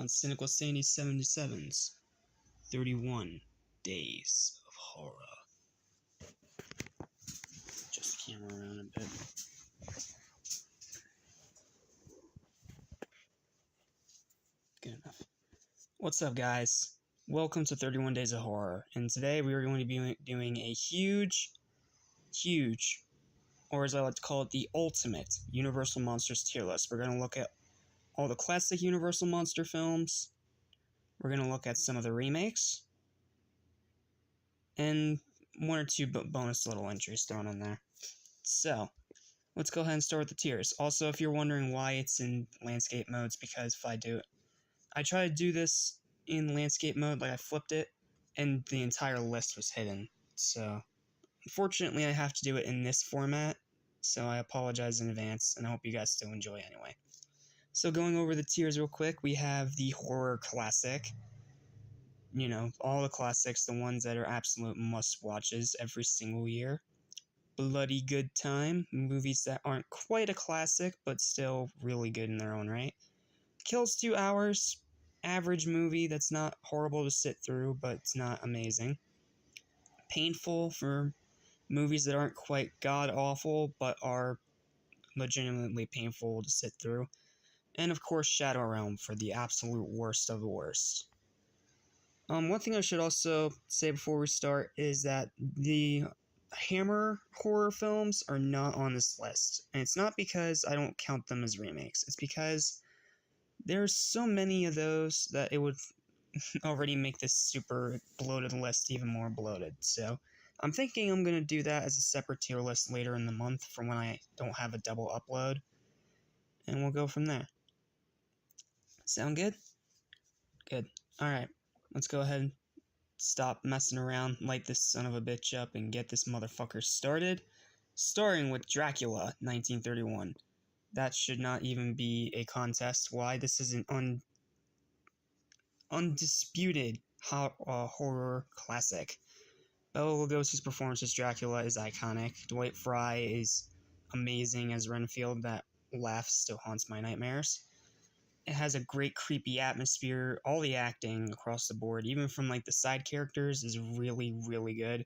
on Cynical Sandy 77's 31 Days of Horror. Adjust the camera around a bit. Good enough. What's up, guys? Welcome to 31 Days of Horror, and today we are going to be doing a huge, or as I like to call it, the ultimate Universal Monsters tier list. We're going to look at all the classic Universal Monster films. We're going to look at some of the remakes. And one or two bonus little entries thrown in there. So, let's go ahead and start with the tiers. Also, if you're wondering why it's in landscape mode, it's because if I tried to do this in landscape mode, like I flipped it, and the entire list was hidden. So, unfortunately, I have to do it in this format. So I apologize in advance, and I hope you guys still enjoy anyway. So going over the tiers real quick, we have the horror classic. You know, all the classics, the ones that are absolute must-watches every single year. Bloody Good Time, movies that aren't quite a classic, but still really good in their own right. Kills 2 hours, average movie that's not horrible to sit through, but it's not amazing. Painful for movies that aren't quite god-awful, but are legitimately painful to sit through. And of course, Shadow Realm for the absolute worst of the worst. One thing I should also say before we start is that the Hammer horror films are not on this list. And it's not because I don't count them as remakes. It's because there's so many of those that it would already make this super bloated list even more bloated. So I'm thinking I'm going to do that as a separate tier list later in the month for when I don't have a double upload. And we'll go from there. Sound good? Good. Alright, let's go ahead and stop messing around, light this son of a bitch up, and get this motherfucker started. Starting with Dracula, 1931. That should not even be a contest. Why? This is an undisputed horror classic. Bela Lugosi's performance as Dracula is iconic. Dwight Fry is amazing as Renfield. That laugh still haunts my nightmares. It has a great creepy atmosphere. All the acting across the board, even from like the side characters, is really, really good.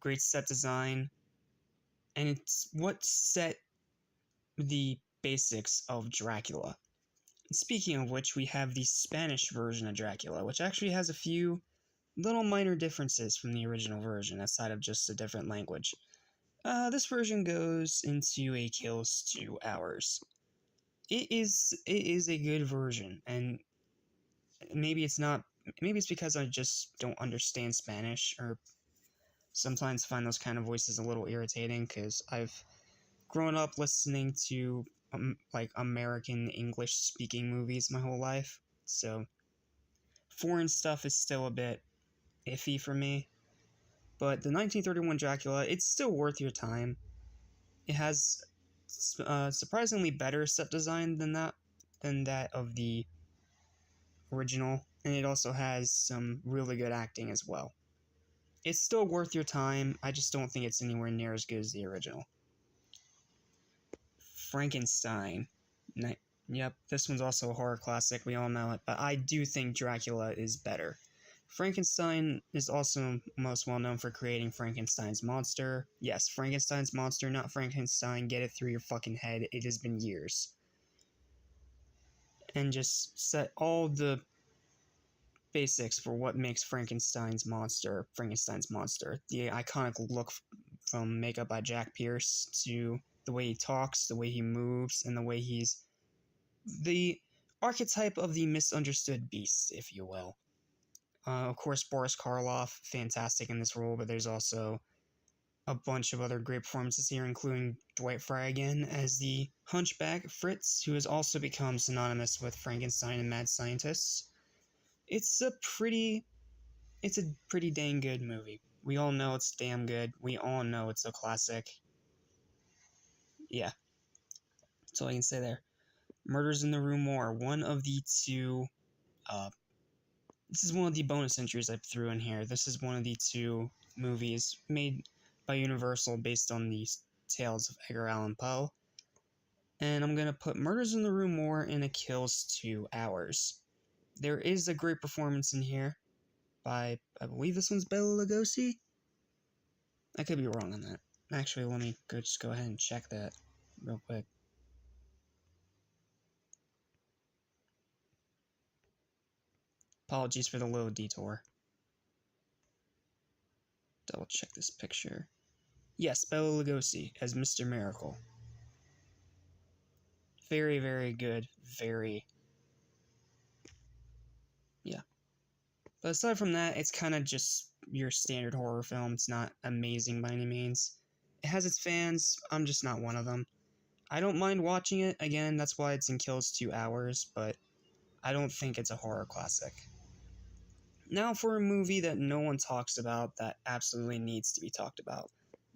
Great set design. And it's what set the basics of Dracula. And speaking of which, we have the Spanish version of Dracula, which actually has a few little minor differences from the original version, aside of just a different language. This version goes into a kills 2 hours. It is a good version, and maybe it's because I just don't understand Spanish, or sometimes find those kind of voices a little irritating, because I've grown up listening to like American English speaking movies my whole life, so foreign stuff is still a bit iffy for me. But the 1931 Dracula, it's still worth your time. It has surprisingly better set design than that of the original, and it also has some really good acting as well. It's still worth your time, I just don't think it's anywhere near as good as the original. Frankenstein. Yep, this one's also a horror classic, we all know it, but I do think Dracula is better. Frankenstein is also most well known for creating Frankenstein's monster. Yes, Frankenstein's monster, not Frankenstein. Get it through your fucking head. It has been years. And just set all the basics for what makes Frankenstein's monster. The iconic look from makeup by Jack Pierce to the way he talks, the way he moves, and the way he's the archetype of the misunderstood beast, if you will. Of course, Boris Karloff, fantastic in this role, but there's also a bunch of other great performances here, including Dwight Fry again as the hunchback Fritz, who has also become synonymous with Frankenstein and Mad Scientists. It's a pretty dang good movie. We all know it's damn good. We all know it's a classic. Yeah. That's all I can say there. Murders in the Rue Morgue, one of the two this is one of the bonus entries I threw in here. This is one of the two movies made by Universal based on the tales of Edgar Allan Poe. And I'm going to put Murders in the Rue Morgue in a kills 2 hours. There is a great performance in here by, I believe this one's Bela Lugosi? I could be wrong on that. Actually, let me just go ahead and check that real quick. Apologies for the little detour. Double check this picture. Yes, Bela Lugosi as Mr. Miracle. Very, very good. Very... yeah. But aside from that, it's kind of just your standard horror film. It's not amazing by any means. It has its fans. I'm just not one of them. I don't mind watching it. Again, that's why it's in Kills 2 hours, but I don't think it's a horror classic. Now for a movie that no one talks about that absolutely needs to be talked about.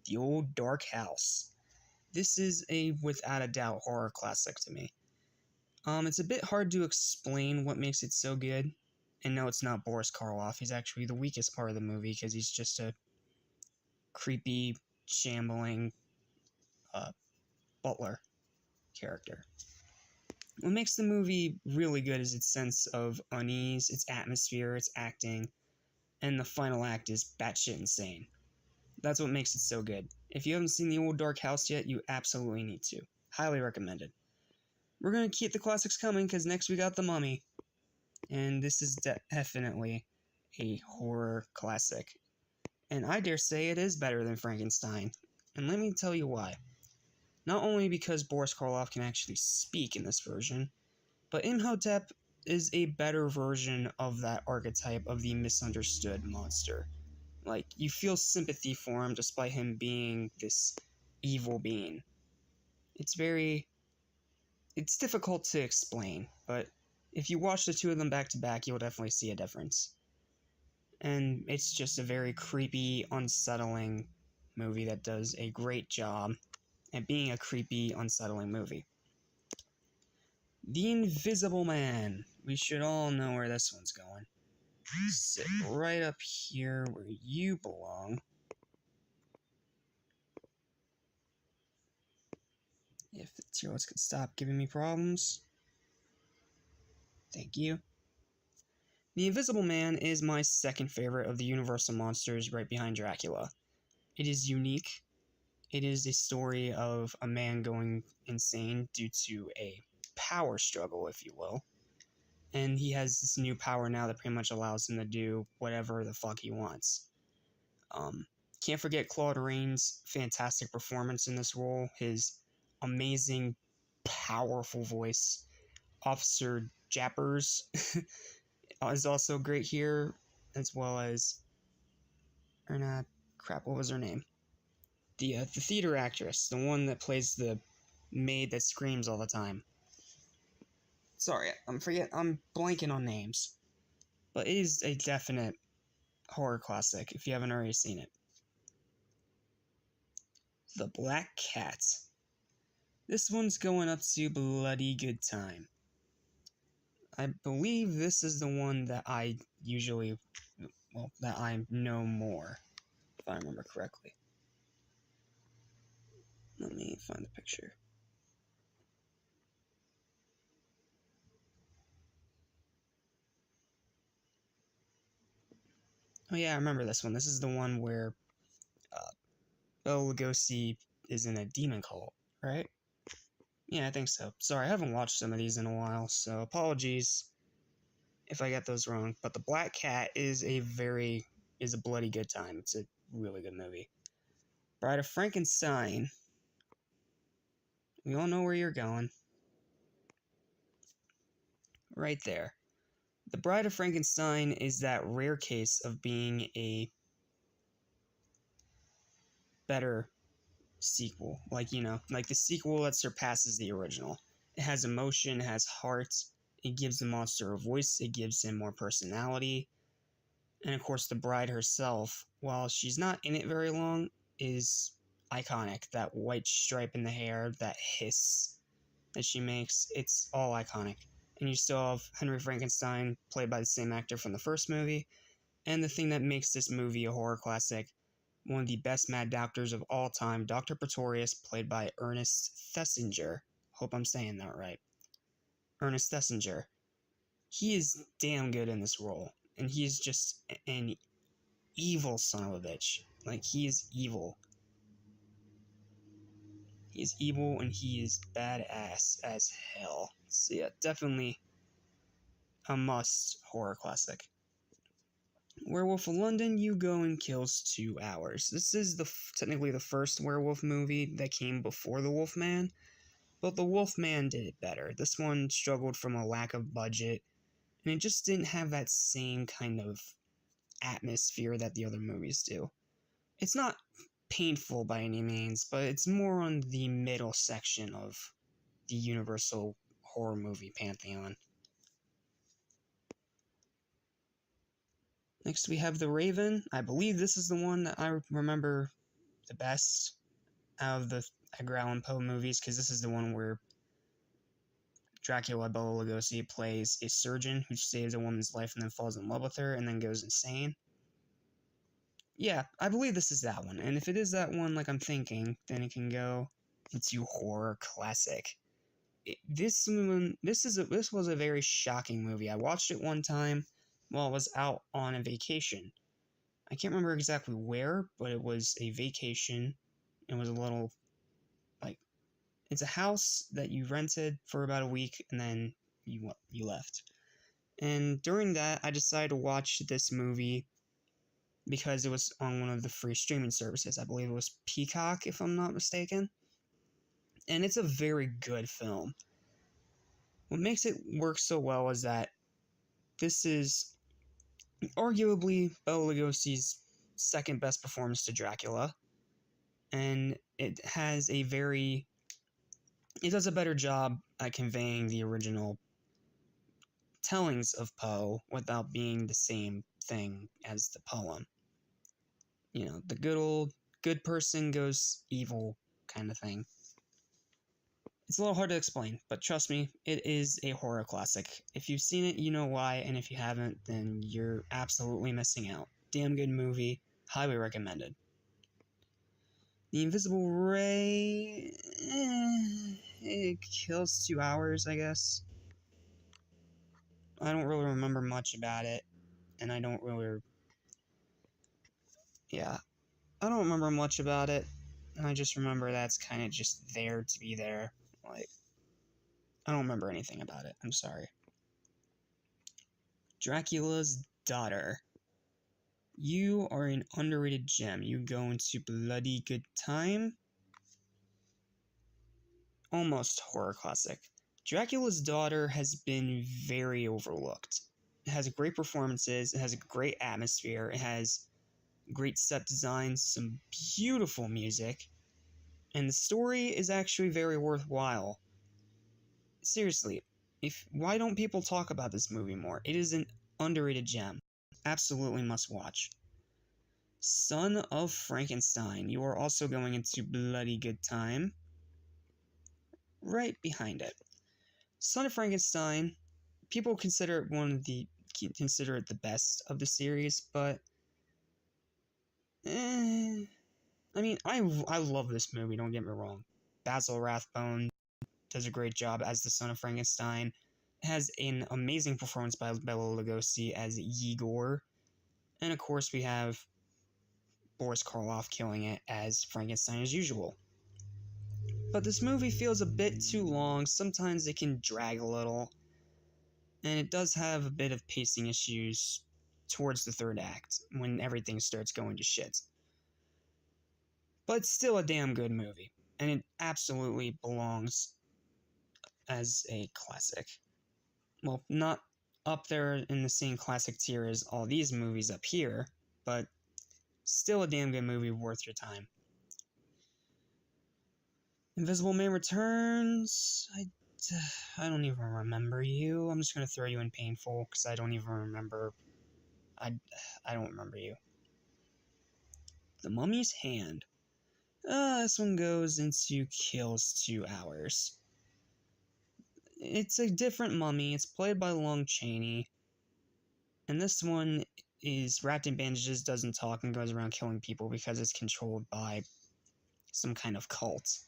The Old Dark House. This is a, without a doubt, horror classic to me. It's a bit hard to explain what makes it so good. And no, it's not Boris Karloff. He's actually the weakest part of the movie because he's just a creepy, shambling butler character. What makes the movie really good is its sense of unease, its atmosphere, its acting, and the final act is batshit insane. That's what makes it so good. If you haven't seen The Old Dark House yet, you absolutely need to. Highly recommended. We're going to keep the classics coming because next we got The Mummy. And this is definitely a horror classic. And I dare say it is better than Frankenstein. And let me tell you why. Not only because Boris Karloff can actually speak in this version, but Imhotep is a better version of that archetype of the misunderstood monster. Like, you feel sympathy for him despite him being this evil being. It's difficult to explain, but if you watch the two of them back to back, you'll definitely see a difference. And it's just a very creepy, unsettling movie that does a great job at being a creepy, unsettling movie. The Invisible Man. We should all know where this one's going. Sit right up here where you belong. If the tearless could stop giving me problems. Thank you. The Invisible Man is my second favorite of the Universal monsters, right behind Dracula. It is unique. It is a story of a man going insane due to a power struggle, if you will. And he has this new power now that pretty much allows him to do whatever the fuck he wants. Can't forget Claude Rains' fantastic performance in this role. His amazing, powerful voice. Officer Jappers is also great here, as well as... what was her name? The theater actress, the one that plays the maid that screams all the time. Sorry, I'm blanking on names. But it is a definite horror classic, if you haven't already seen it. The Black Cat. This one's going up to bloody good time. I believe this is the one that I usually... well, that I know more, if I remember correctly. Let me find the picture. Oh yeah, I remember this one. This is the one where Bela Lugosi is in a demon cult, right? Yeah, I think so. Sorry, I haven't watched some of these in a while, so apologies if I get those wrong. But The Black Cat is a bloody good time. It's a really good movie. Bride of Frankenstein. We all know where you're going. Right there. The Bride of Frankenstein is that rare case of being a better sequel. Like the sequel that surpasses the original. It has emotion, it has heart, it gives the monster a voice, it gives him more personality. And of course, the bride herself, while she's not in it very long, is iconic. That white stripe in the hair, that hiss that she makes, it's all iconic. And you still have Henry Frankenstein, played by the same actor from the first movie. And the thing that makes this movie a horror classic, one of the best mad doctors of all time, Dr. Pretorius, played by Ernest Thesiger. Hope I'm saying that right. Ernest Thesiger. He is damn good in this role, and he is just an evil son of a bitch. Like, he is evil. He is evil, and he is badass as hell. So yeah, definitely a must horror classic. Werewolf of London, you go and kills 2 hours. This is technically the first werewolf movie that came before the Wolfman, but the Wolfman did it better. This one struggled from a lack of budget, and it just didn't have that same kind of atmosphere that the other movies do. It's not painful by any means, but it's more on the middle section of the Universal horror movie pantheon. Next we have The Raven. I believe this is the one that I remember the best out of the Edgar Allan Poe movies, because this is the one where Dracula Bela Lugosi plays a surgeon who saves a woman's life and then falls in love with her and then goes insane. Yeah, I believe this is that one, and if it is that one like I'm thinking, then it can go into horror classic. This was a very shocking movie. I watched it one time while I was out on a vacation. I can't remember exactly where, but it was a vacation. It was a little, like, it's a house that you rented for about a week, and then you left. And during that, I decided to watch this movie because it was on one of the free streaming services. I believe it was Peacock, if I'm not mistaken. And it's a very good film. What makes it work so well is that this is arguably Bela Lugosi's second best performance to Dracula, and it does a better job at conveying the original tellings of Poe without being the same thing as the poem. You know, the good person goes evil kind of thing. It's a little hard to explain, but trust me, it is a horror classic. If you've seen it, you know why, and if you haven't, then you're absolutely missing out. Damn good movie, highly recommended. The Invisible Ray... it kills 2 hours, I guess. I don't really remember much about it, and I don't really... Yeah, I don't remember much about it, and I just remember that's kind of just there to be there. Like, I don't remember anything about it. I'm sorry. Dracula's Daughter. You are an underrated gem. You go into bloody good time. Almost horror classic. Dracula's Daughter has been very overlooked. It has great performances. It has a great atmosphere. It has great set designs, some beautiful music, and the story is actually very worthwhile. Seriously, why don't people talk about this movie more? It is an underrated gem. Absolutely must watch. Son of Frankenstein. You are also going into bloody good time. Right behind it. Son of Frankenstein, people consider it the best of the series, but I mean, I love this movie, don't get me wrong. Basil Rathbone does a great job as the Son of Frankenstein. It has an amazing performance by Bela Lugosi as Igor. And of course we have Boris Karloff killing it as Frankenstein as usual. But this movie feels a bit too long. Sometimes it can drag a little. And it does have a bit of pacing issues towards the third act, when everything starts going to shit. But it's still a damn good movie, and it absolutely belongs as a classic. Well, not up there in the same classic tier as all these movies up here, but still a damn good movie worth your time. Invisible Man Returns. I don't even remember you. I'm just gonna throw you in painful because I don't even remember. I don't remember you. The Mummy's Hand. This one goes into kills 2 hours. It's a different mummy. It's played by Lon Chaney. And this one is wrapped in bandages, doesn't talk, and goes around killing people because it's controlled by some kind of cult.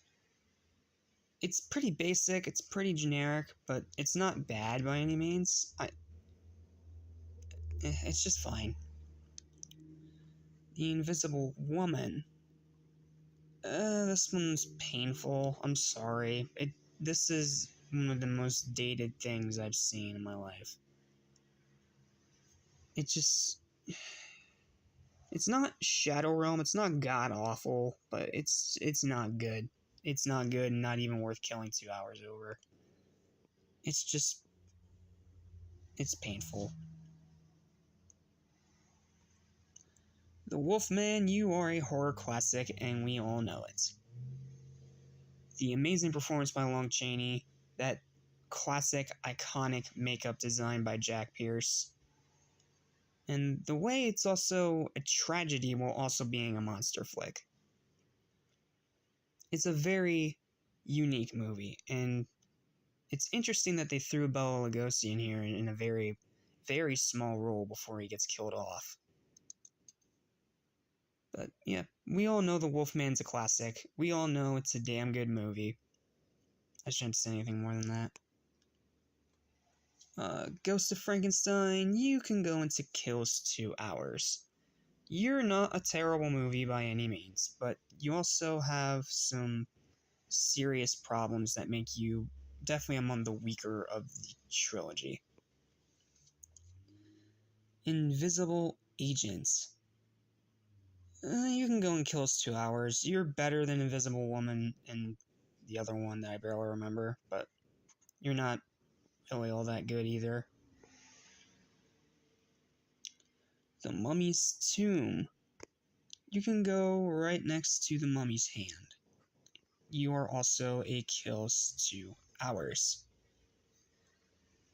It's pretty basic, it's pretty generic, but it's not bad by any means. It's just fine. The Invisible Woman. This one's painful. I'm sorry. This is one of the most dated things I've seen in my life. It's not Shadow Realm, it's not god-awful, but it's not good. It's not good and not even worth killing 2 hours over. It's painful. The Wolfman, you are a horror classic, and we all know it. The amazing performance by Lon Chaney, that classic, iconic makeup design by Jack Pierce, and the way it's also a tragedy while also being a monster flick. It's a very unique movie, and it's interesting that they threw Bela Lugosi in here in a very, very small role before he gets killed off. But yeah, we all know The Wolfman's a classic. We all know it's a damn good movie. I shouldn't say anything more than that. Ghost of Frankenstein, you can go into kills 2 hours. You're not a terrible movie by any means, but you also have some serious problems that make you definitely among the weaker of the trilogy. Invisible Agents. You can go in kills 2 hours. You're better than Invisible Woman and the other one that I barely remember, but you're not really all that good either. The Mummy's Tomb. You can go right next to the Mummy's Hand. You are also a kills 2 hours.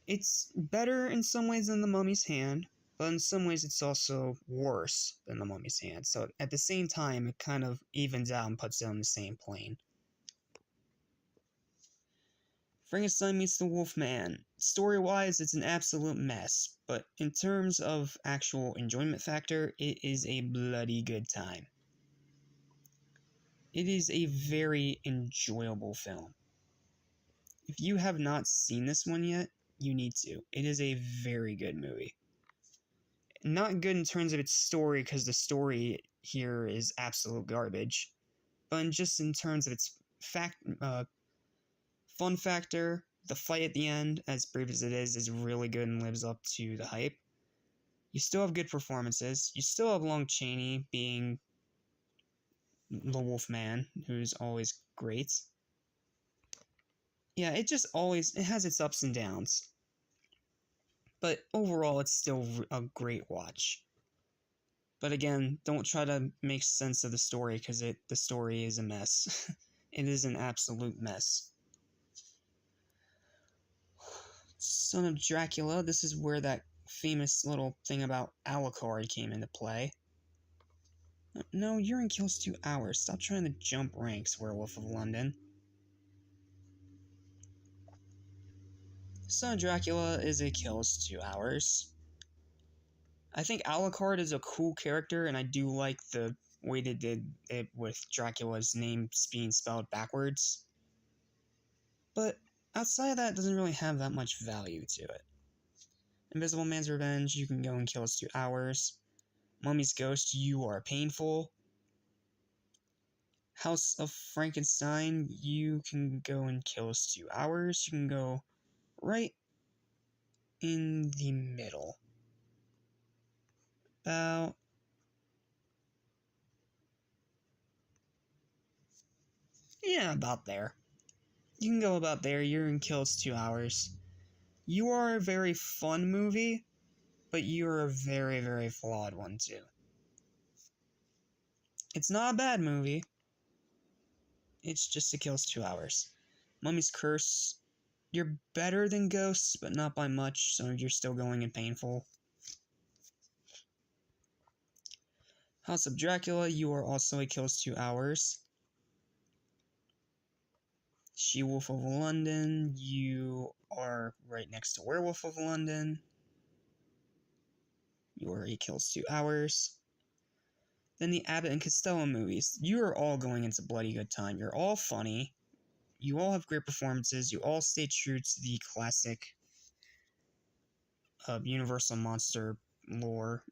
It's better in some ways than the Mummy's Hand, but in some ways it's also worse than the Mummy's Hand. So at the same time, it kind of evens out and puts it on the same plane. Frankenstein meets the Wolfman. Story-wise, it's an absolute mess, but in terms of actual enjoyment factor, it is a bloody good time. It is a very enjoyable film. If you have not seen this one yet, you need to. It is a very good movie. Not good in terms of its story, because the story here is absolute garbage, but just in terms of its fun factor. The fight at the end, as brief as it is really good and lives up to the hype. You still have good performances. You still have Lon Chaney being the Wolfman, who's always great. Yeah, it has its ups and downs. But overall, it's still a great watch. But again, don't try to make sense of the story, because the story is a mess. It is an absolute mess. Son of Dracula, this is where that famous little thing about Alucard came into play. No, you're in kills 2 hours. Stop trying to jump ranks, Werewolf of London. Son of Dracula is a kills 2 hours. I think Alucard is a cool character, and I do like the way they did it with Dracula's name being spelled backwards. But outside of that, it doesn't really have that much value to it. Invisible Man's Revenge, you can go in kills 2 hours. Mummy's Ghost, you are painful. House of Frankenstein, you can go in kills 2 hours. You can go right in the middle. About there. You can go about there. You're in kills 2 hours. You are a very fun movie, but you're a very, very flawed one too. It's not a bad movie. It's just a kills 2 hours. Mummy's Curse, you're better than Ghosts, but not by much, so you're still going in painful. House of Dracula, you are also a kills 2 hours. She-Wolf of London, you are right next to Werewolf of London. You are a kills 2 hours. Then the Abbott and Costello movies. You are all going into bloody good time. You're all funny. You all have great performances. You all stay true to the classic Universal monster lore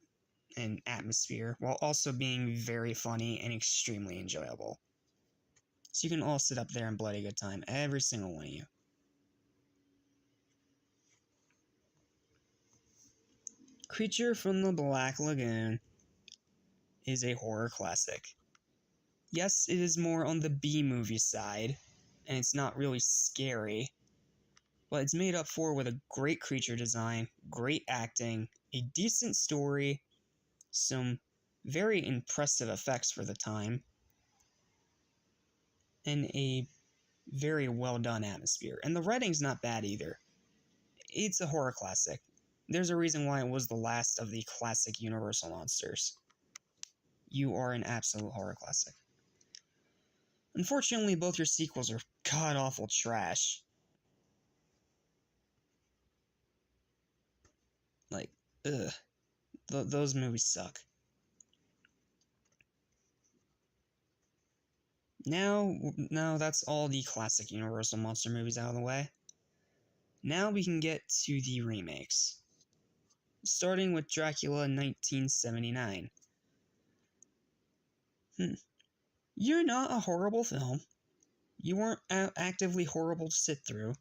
and atmosphere, while also being very funny and extremely enjoyable. So you can all sit up there and bloody good time, every single one of you. Creature from the Black Lagoon is a horror classic. Yes, it is more on the B-movie side, and it's not really scary, but it's made up for with a great creature design, great acting, a decent story, some very impressive effects for the time, and a very well done atmosphere. And the writing's not bad either. It's a horror classic. There's a reason why it was the last of the classic Universal monsters. You are an absolute horror classic. Unfortunately, both your sequels are god-awful trash. Like, ugh. Those movies suck. Now, that's all the classic Universal monster movies out of the way. Now we can get to the remakes. Starting with Dracula in 1979. You're not a horrible film. You weren't actively horrible to sit through,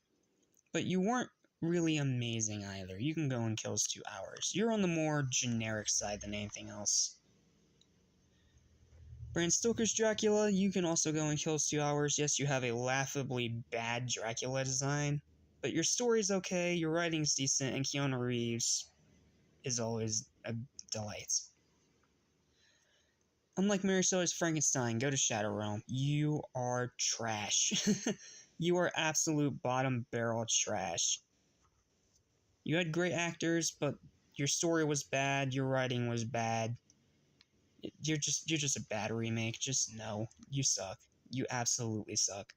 but you weren't really amazing either. You can go and kills 2 hours. You're on the more generic side than anything else. Bram Stoker's Dracula, you can also go and kills 2 hours. Yes, you have a laughably bad Dracula design, but your story's okay, your writing's decent, and Keanu Reeves is always a delight. Unlike Mary Shelley's Frankenstein, go to Shadow Realm. You are trash. You are absolute bottom barrel trash. You had great actors, but your story was bad, your writing was bad. You're just a bad remake. Just no. You suck. You absolutely suck.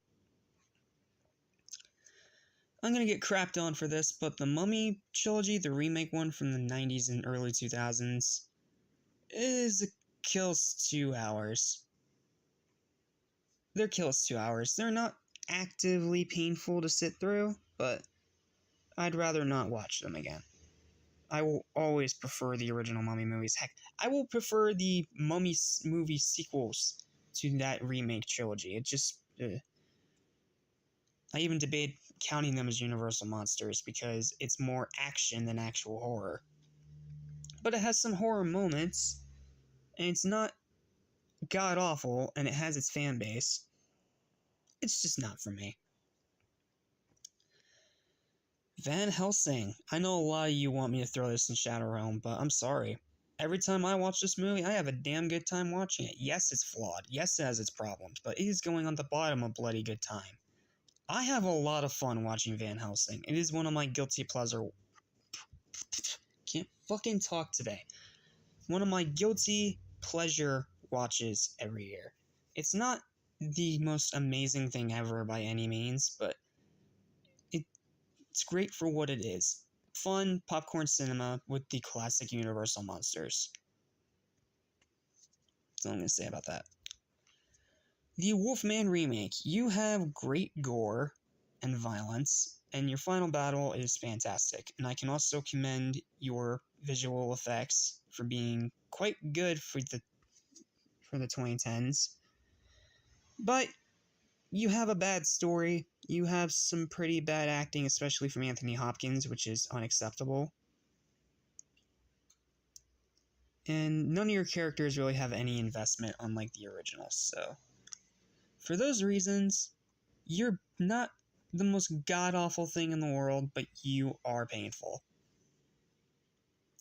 I'm gonna get crapped on for this, but the Mummy trilogy, the remake one from the 90s and early 2000s, kills 2 hours. They're kills 2 hours. They're not actively painful to sit through, but I'd rather not watch them again. I will always prefer the original Mummy movies. Heck, I will prefer the Mummy movie sequels to that remake trilogy. It just... I even debate counting them as Universal monsters because it's more action than actual horror. But it has some horror moments, and it's not god-awful, and it has its fan base. It's just not for me. Van Helsing. I know a lot of you want me to throw this in Shadow Realm, but I'm sorry. Every time I watch this movie, I have a damn good time watching it. Yes, it's flawed. Yes, it has its problems, but it is going on the bottom of bloody good time. I have a lot of fun watching Van Helsing. It is one of my guilty pleasure... Can't fucking talk today. One of my guilty pleasure watches every year. It's not the most amazing thing ever by any means, but it's great for what it is. Fun popcorn cinema with the classic Universal monsters. That's all I'm going to say about that. The Wolfman remake. You have great gore and violence, and your final battle is fantastic. And I can also commend your visual effects for being quite good for the 2010s. But you have a bad story. You have some pretty bad acting, especially from Anthony Hopkins, which is unacceptable. And none of your characters really have any investment, unlike the originals, so... For those reasons, you're not the most god-awful thing in the world, but you are painful.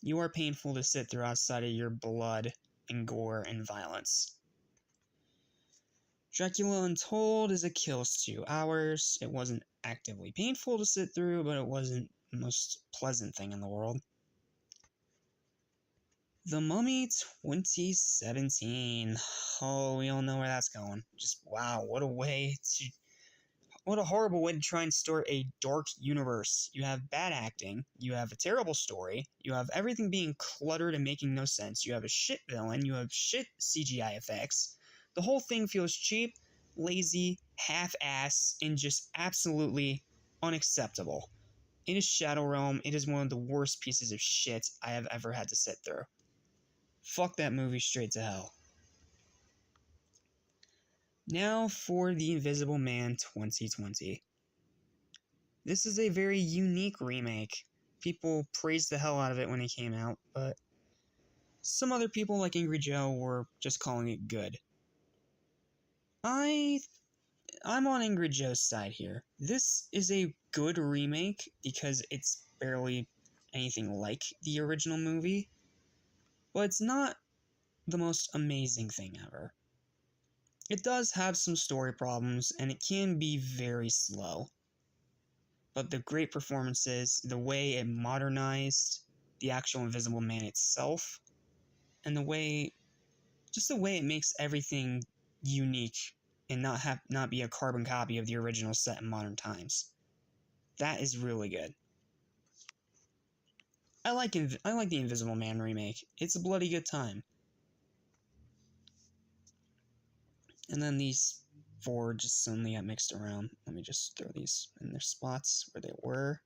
You are painful to sit through outside of your blood and gore and violence. Dracula Untold is a kills 2 hours. It wasn't actively painful to sit through, but it wasn't the most pleasant thing in the world. The Mummy 2017. Oh, we all know where that's going. Just, wow, what a horrible way to try and start a dark universe. You have bad acting, you have a terrible story, you have everything being cluttered and making no sense, you have a shit villain, you have shit CGI effects. The whole thing feels cheap, lazy, half-ass, and just absolutely unacceptable. It is Shadow Realm. It is one of the worst pieces of shit I have ever had to sit through. Fuck that movie straight to hell. Now for The Invisible Man 2020. This is a very unique remake. People praised the hell out of it when it came out, but some other people like Angry Joe were just calling it good. I'm on Angry Joe's side here. This is a good remake because it's barely anything like the original movie, but it's not the most amazing thing ever. It does have some story problems, and it can be very slow. But the great performances, the way it modernized the actual Invisible Man itself, and the way it makes everything unique and not be a carbon copy of the original set in modern times. That is really good. I like the Invisible Man remake. It's a bloody good time. And then these 4 just suddenly got mixed around. Let me just throw these in their spots where they were.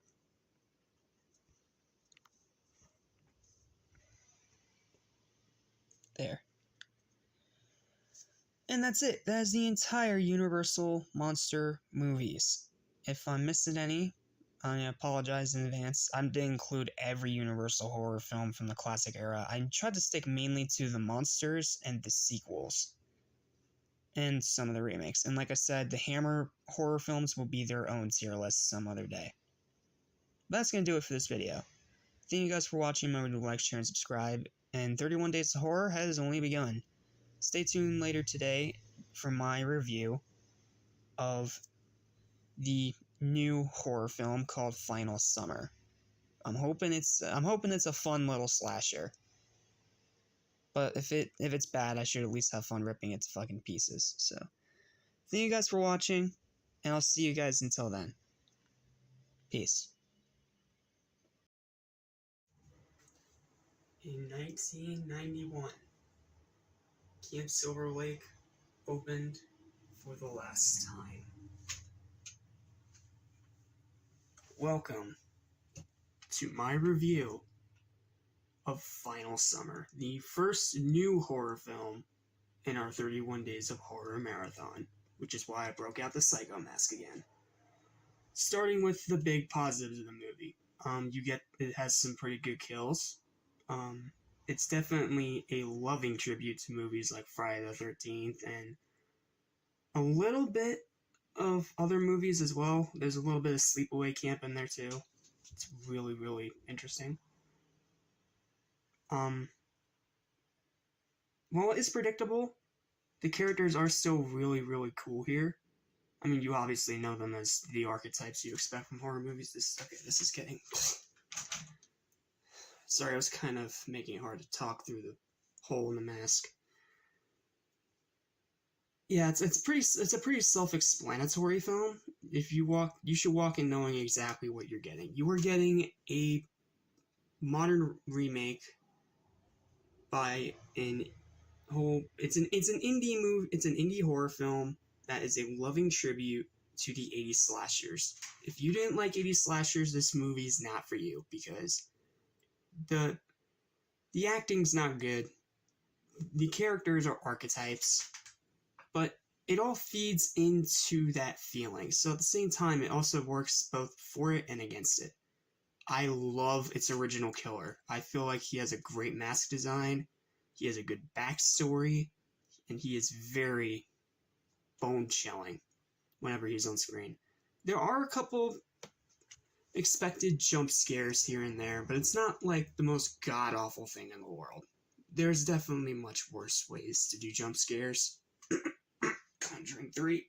There. And that's it. That is the entire Universal Monster movies. If I'm missing any, I apologize in advance. I didn't include every Universal horror film from the classic era. I tried to stick mainly to the monsters and the sequels. And some of the remakes. And like I said, the Hammer horror films will be their own tier list some other day. But that's going to do it for this video. Thank you guys for watching. Remember to like, share, and subscribe. And 31 Days of Horror has only begun. Stay tuned later today for my review of the new horror film called Final Summer. I'm hoping it's a fun little slasher. But if it's bad, I should at least have fun ripping it to fucking pieces. So, thank you guys for watching, and I'll see you guys until then. Peace. In 1991, Camp Silver Lake opened for the last time. Welcome to my review of Final Summer, the first new horror film in our 31 Days of Horror marathon, which is why I broke out the Psycho mask again. Starting with the big positives of the movie. It has some pretty good kills. It's definitely a loving tribute to movies like Friday the 13th and a little bit of other movies as well. There's a little bit of Sleepaway Camp in there too. It's really, really interesting. While it is predictable, the characters are still really, really cool here. I mean, you obviously know them as the archetypes you expect from horror movies. This is getting... Sorry, I was kind of making it hard to talk through the hole in the mask. Yeah, it's a pretty self-explanatory film. You should walk in knowing exactly what you're getting. You are getting a modern remake by it's an indie movie. It's an indie horror film that is a loving tribute to the 80s slashers. If you didn't like 80s slashers, this movie's not for you, because the acting's not good. The characters are archetypes, but it all feeds into that feeling. So at the same time, it also works both for it and against it. I love its original killer. I feel like he has a great mask design, he has a good backstory, and he is very bone-chilling whenever he's on screen. There are a couple expected jump scares here and there, but it's not like the most god-awful thing in the world. There's definitely much worse ways to do jump scares. Conjuring 3.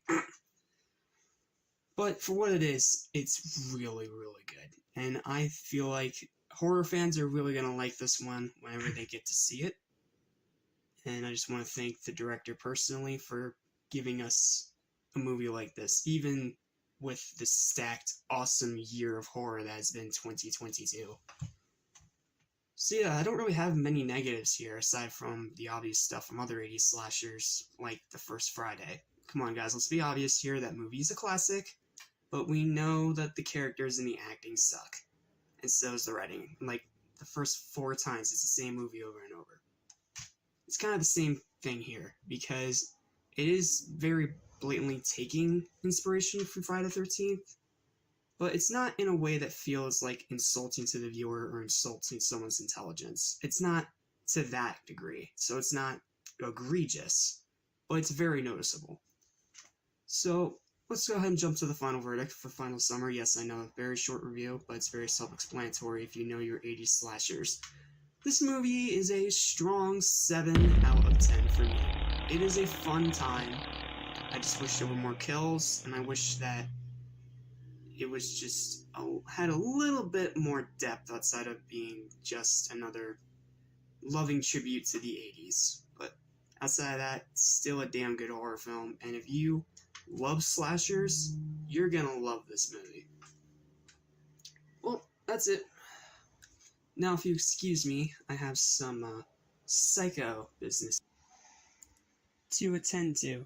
But for what it is, it's really, really good. And I feel like horror fans are really going to like this one whenever they get to see it. And I just want to thank the director personally for giving us a movie like this, even with the stacked, awesome year of horror that has been 2022. So yeah, I don't really have many negatives here, aside from the obvious stuff from other 80s slashers, like The First Friday. Come on guys, let's be obvious here, that movie is a classic. but we know that the characters and the acting suck, and so is the writing. And like the first 4 times, it's the same movie over and over. It's kind of the same thing here, because it is very blatantly taking inspiration from Friday the 13th, but it's not in a way that feels like insulting to the viewer or insulting someone's intelligence. It's not to that degree, so it's not egregious, but it's very noticeable. So let's go ahead and jump to the final verdict for Final Summer. Yes, I know, a very short review, but it's very self-explanatory if you know your 80s slashers. This movie is a strong 7 out of 10 for me. It is a fun time. I just wish there were more kills, and I wish that it was just had a little bit more depth outside of being just another loving tribute to the 80s. But outside of that, it's still a damn good horror film, and if you love slashers, you're gonna love this movie. Well, that's it. Now, if you excuse me, I have some psycho business to attend to.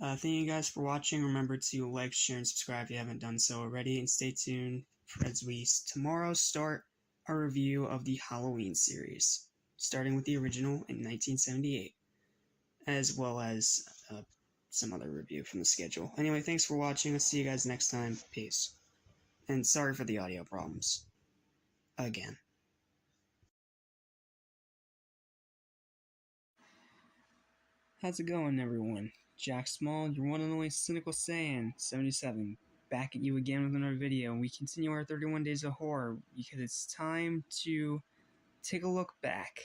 Thank you guys for watching. Remember to like, share, and subscribe if you haven't done so already, and stay tuned as we tomorrow start a review of the Halloween series, starting with the original in 1978, as well as some other review from the schedule. Anyway, thanks for watching. I'll see you guys next time. Peace. And sorry for the audio problems. Again. How's it going, everyone? Jack Small, your one and only Cynical Saiyan, 77, back at you again with another video, and we continue our 31 Days of Horror, because it's time to take a look back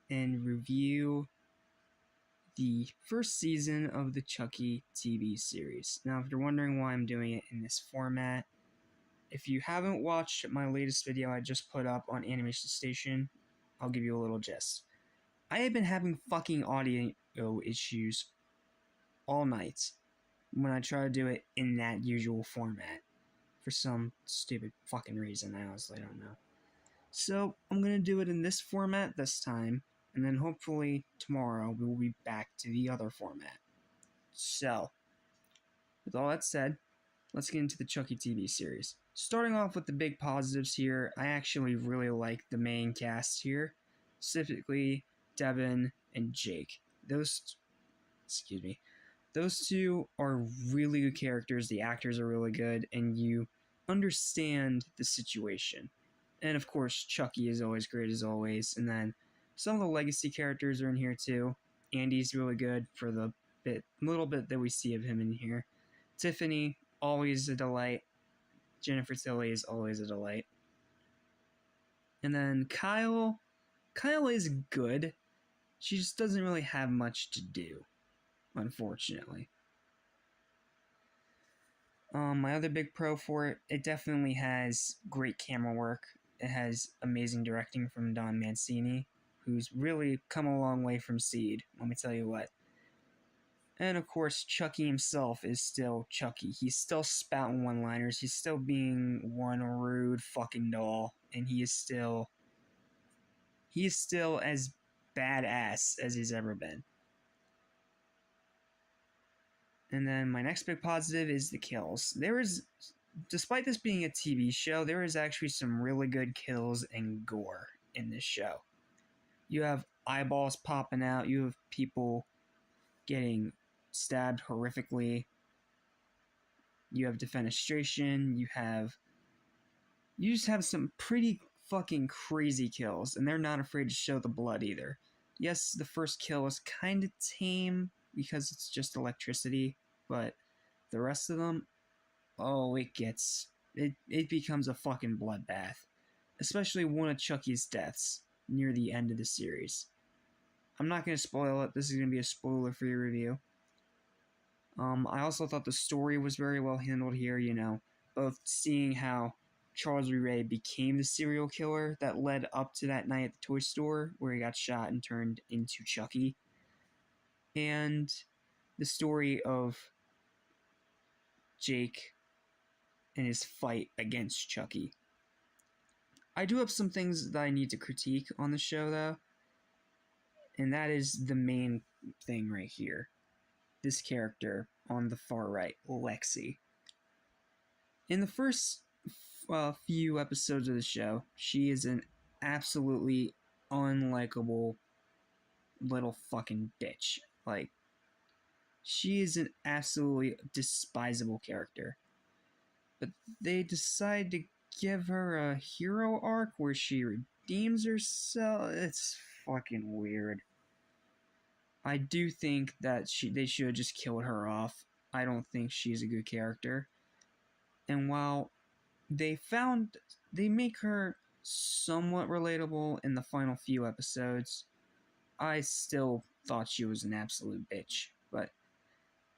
and review the first season of the Chucky TV series. Now, if you're wondering why I'm doing it in this format, if you haven't watched my latest video I just put up on Animation Station, I'll give you a little gist. I have been having fucking audio issues all night when I try to do it in that usual format. For some stupid fucking reason, I honestly don't know. So, I'm gonna do it in this format this time, and then hopefully tomorrow we will be back to the other format. So, with all that said, let's get into the Chucky TV series. Starting off with the big positives here, I actually really like the main cast here, specifically Devin and Jake. Those two are really good characters, the actors are really good, and you understand the situation. And of course, Chucky is always great as always, and then some of the legacy characters are in here too. Andy's really good for the little bit that we see of him in here. Tiffany, always a delight. Jennifer Tilly is always a delight. And then Kyle is good. She just doesn't really have much to do, unfortunately. My other big pro for it, it definitely has great camera work. It has amazing directing from Don Mancini, who's really come a long way from Seed, let me tell you what. And of course, Chucky himself is still Chucky. He's still spouting one-liners, he's still being one rude fucking doll, and he is still as badass as he's ever been. And then my next big positive is the kills. Despite this being a TV show, there is actually some really good kills and gore in this show. You have eyeballs popping out, you have people getting stabbed horrifically, you have defenestration, you just have some pretty fucking crazy kills, and they're not afraid to show the blood either. Yes, the first kill is kind of tame because it's just electricity, but the rest of them, oh, it becomes a fucking bloodbath. Especially one of Chucky's deaths near the end of the series. I'm not going to spoil it, this is going to be a spoiler-free review. I also thought the story was very well handled here, both seeing how Charles Ray became the serial killer that led up to that night at the toy store where he got shot and turned into Chucky, and the story of Jake and his fight against Chucky. I do have some things that I need to critique on the show, though, and that is the main thing right here. This character on the far right, Lexi. In the first few episodes of the show, she is an absolutely unlikable little fucking bitch. Like, she is an absolutely despisable character. But they decide to give her a hero arc where she redeems herself. It's fucking weird. I do think that they should have just killed her off. I don't think she's a good character. And while they make her somewhat relatable in the final few episodes, I still thought she was an absolute bitch. But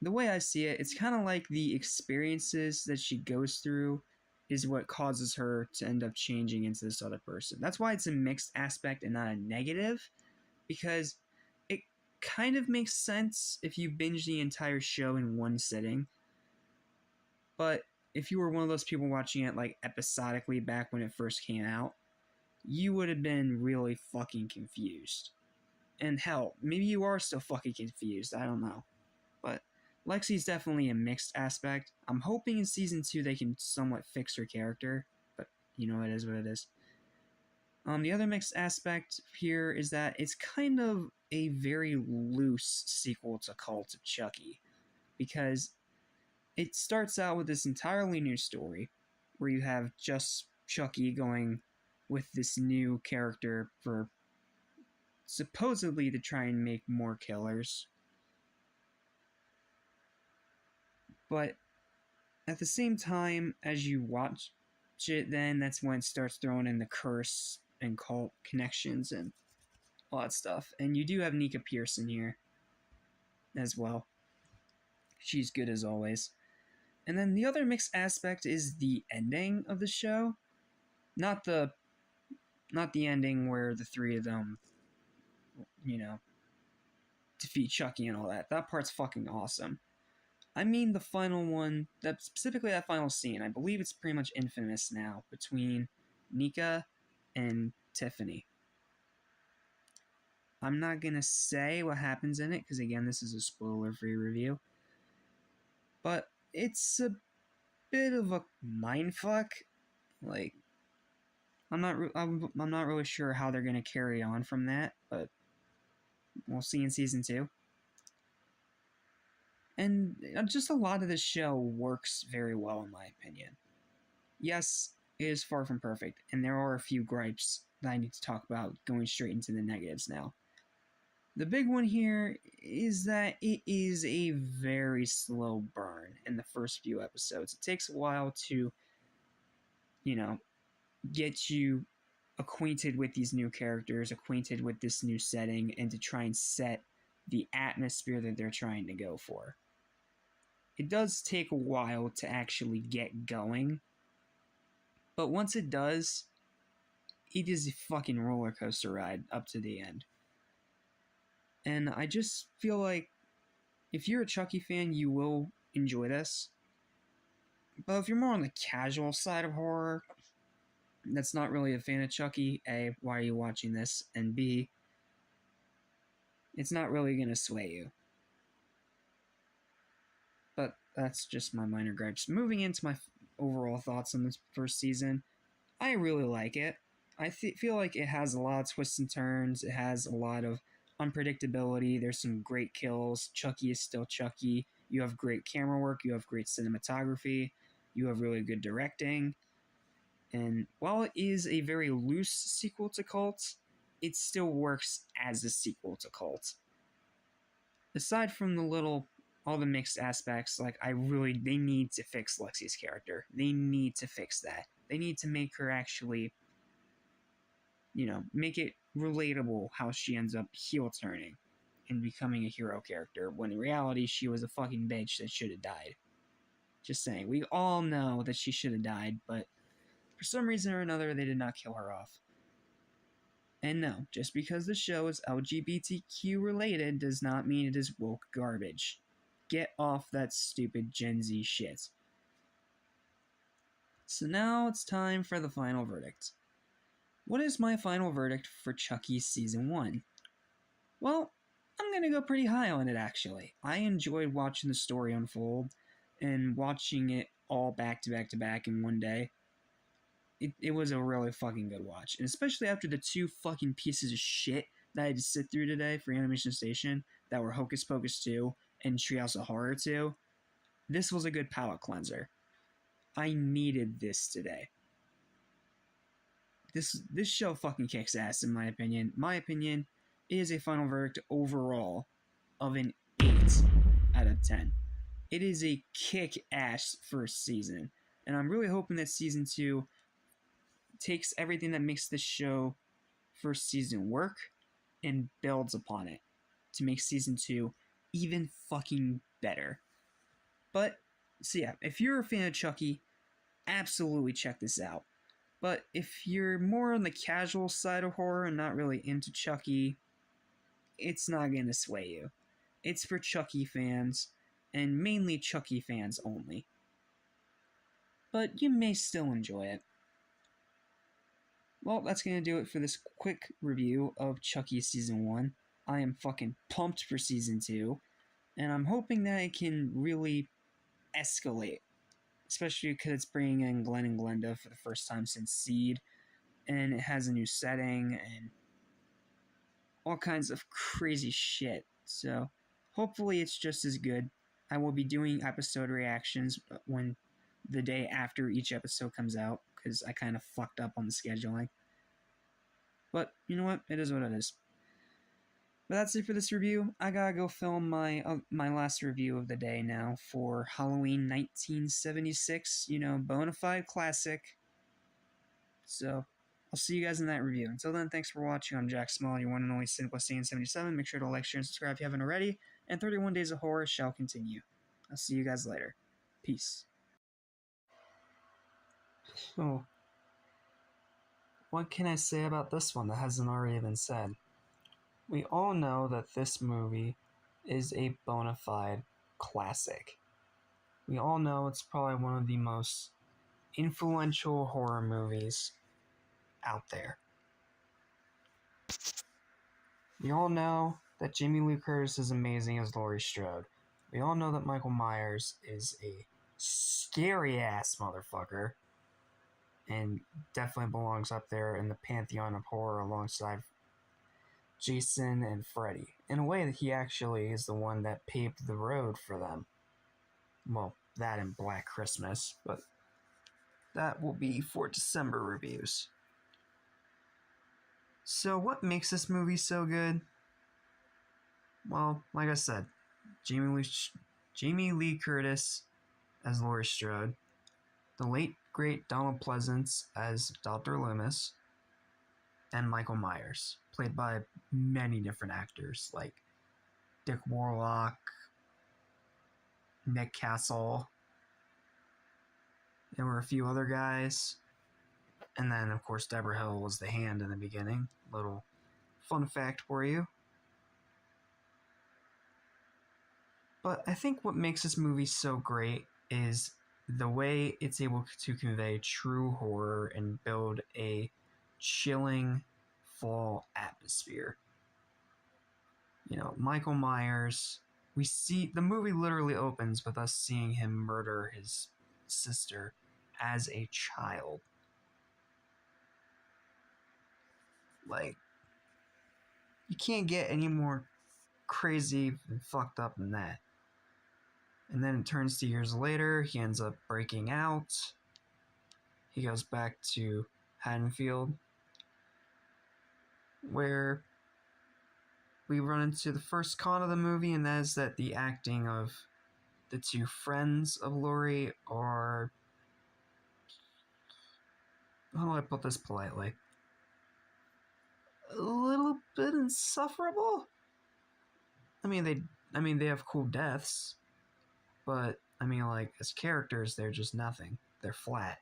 the way I see it, it's kind of like the experiences that she goes through is what causes her to end up changing into this other person. That's why it's a mixed aspect and not a negative, because it kind of makes sense if you binge the entire show in one sitting. But if you were one of those people watching it like episodically back when it first came out, you would have been really fucking confused. And hell, maybe you are still fucking confused. I don't know. But Lexi's definitely a mixed aspect. I'm hoping in season 2 they can somewhat fix her character, but you know, it is what it is. The other mixed aspect here is that it's kind of a very loose sequel to Cult of Chucky, because it starts out with this entirely new story where you have just Chucky going with this new character for supposedly to try and make more killers. But at the same time, as you watch it, then that's when it starts throwing in the curse and cult connections and all that stuff. And you do have Nika Pearson here as well. She's good as always. And then the other mixed aspect is the ending of the show. Not the ending where the three of them, you know, defeat Chucky and all that. That part's fucking awesome. I mean the final one, specifically that final scene. I believe it's pretty much infamous now, between Nika and Tiffany. I'm not going to say what happens in it, because again, this is a spoiler-free review. But it's a bit of a mindfuck. Like, I'm not really sure how they're going to carry on from that, but we'll see in season 2. And just a lot of this show works very well, in my opinion. Yes, it is far from perfect, and there are a few gripes that I need to talk about, going straight into the negatives now. The big one here is that it is a very slow burn in the first few episodes. It takes a while to, you know, get you acquainted with these new characters, acquainted with this new setting, and to try and set the atmosphere that they're trying to go for. It does take a while to actually get going, but once it does, it is a fucking roller coaster ride up to the end. And I just feel like if you're a Chucky fan, you will enjoy this. But if you're more on the casual side of horror, that's not really a fan of Chucky, A, why are you watching this? And B, it's not really going to sway you. But that's just my minor gripes. Moving into my overall thoughts on this first season, I really like it. I feel like it has a lot of twists and turns. It has a lot of unpredictability. There's some great kills. Chucky is still Chucky. You have great camera work. You have great cinematography. You have really good directing. And while it is a very loose sequel to Cult, it still works as a sequel to Cult. Aside from all the mixed aspects, like they need to fix Lexi's character. They need to fix that. They need to make her actually, make it relatable how she ends up heel turning and becoming a hero character, when in reality she was a fucking bitch that should have died. Just saying, we all know that she should have died, but for some reason or another they did not kill her off. And no, just because the show is LGBTQ related does not mean it is woke garbage. Get off that stupid Gen Z shit. So now it's time for the final verdict. What is my final verdict for Chucky Season 1? Well, I'm going to go pretty high on it, actually. I enjoyed watching the story unfold and watching it all back to back to back in one day. It was a really fucking good watch. And especially after the 2 fucking pieces of shit that I had to sit through today for Animation Station that were Hocus Pocus 2 and Treehouse of Horror 2, this was a good palate cleanser. I needed this today. This show fucking kicks ass, in my opinion. My opinion is a final verdict overall of an 8 out of 10. It is a kick-ass first season, and I'm really hoping that season 2 takes everything that makes this show first season work and builds upon it to make season 2 even fucking better. But, so yeah, if you're a fan of Chucky, absolutely check this out. But if you're more on the casual side of horror and not really into Chucky, it's not going to sway you. It's for Chucky fans, and mainly Chucky fans only. But you may still enjoy it. Well, that's going to do it for this quick review of Chucky Season 1. I am fucking pumped for Season 2, and I'm hoping that it can really escalate. Especially because it's bringing in Glenn and Glenda for the first time since Seed, and it has a new setting, and all kinds of crazy shit. So, hopefully it's just as good. I will be doing episode reactions when the day after each episode comes out, because I kind of fucked up on the scheduling. But, you know what? It is what it is. But that's it for this review. I gotta go film my last review of the day now for Halloween 1976. You know, bona fide classic. So, I'll see you guys in that review. Until then, thanks for watching. I'm Jack Small, your one and only CinquaStan77. Make sure to like, share, and subscribe if you haven't already. And 31 Days of Horror shall continue. I'll see you guys later. Peace. So, what can I say about this one that hasn't already been said? We all know that this movie is a bona fide classic. We all know it's probably one of the most influential horror movies out there. We all know that Jamie Lee Curtis is amazing as Laurie Strode. We all know that Michael Myers is a scary-ass motherfucker and definitely belongs up there in the pantheon of horror alongside Jason and Freddy. In a way that he actually is the one that paved the road for them. Well, that and Black Christmas, but that will be for December reviews. So what makes this movie so good? Well, like I said, Jamie Lee Curtis as Laurie Strode, the late great Donald Pleasance as Dr. Loomis, and Michael Myers, played by many different actors like Dick Warlock, Nick Castle. There were a few other guys. And then, of course, Deborah Hill was the hand in the beginning. Little fun fact for you. But I think what makes this movie so great is the way it's able to convey true horror and build a chilling fall atmosphere. You know, Michael Myers, we see the movie literally opens with us seeing him murder his sister as a child. Like, you can't get any more crazy and fucked up than that. And then it turns to years later, he ends up breaking out. He goes back to Haddonfield, where we run into the first con of the movie, and that is that the acting of the two friends of Laurie are, how do I put this politely, a little bit insufferable. I mean they have cool deaths, but I mean, like, as characters, they're just nothing. They're flat.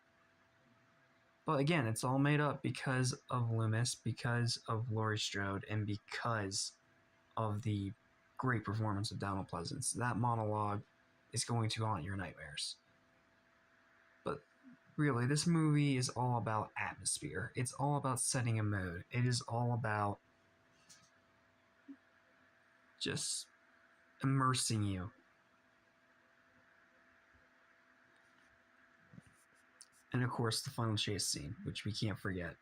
But again, it's all made up because of Loomis, because of Laurie Strode, and because of the great performance of Donald Pleasance. That monologue is going to haunt your nightmares. But really, this movie is all about atmosphere. It's all about setting a mood. It is all about just immersing you. And of course, the final chase scene, which we can't forget.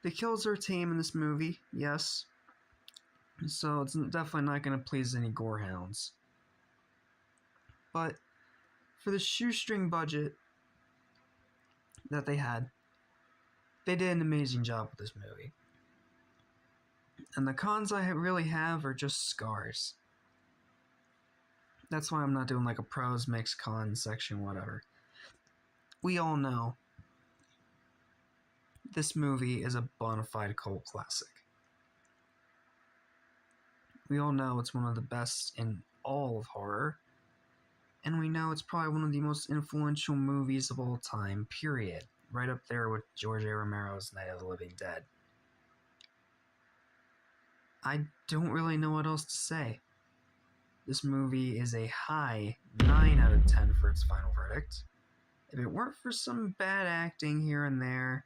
The kills are tame in this movie, yes. So it's definitely not going to please any gorehounds. But for the shoestring budget that they had, they did an amazing job with this movie. And the cons I really have are just scars. That's why I'm not doing like a pros mix cons section, whatever. We all know this movie is a bona fide cult classic. We all know it's one of the best in all of horror. And we know it's probably one of the most influential movies of all time, period. Right up there with George A. Romero's Night of the Living Dead. I don't really know what else to say. This movie is a high 9 out of 10 for its final verdict. If it weren't for some bad acting here and there,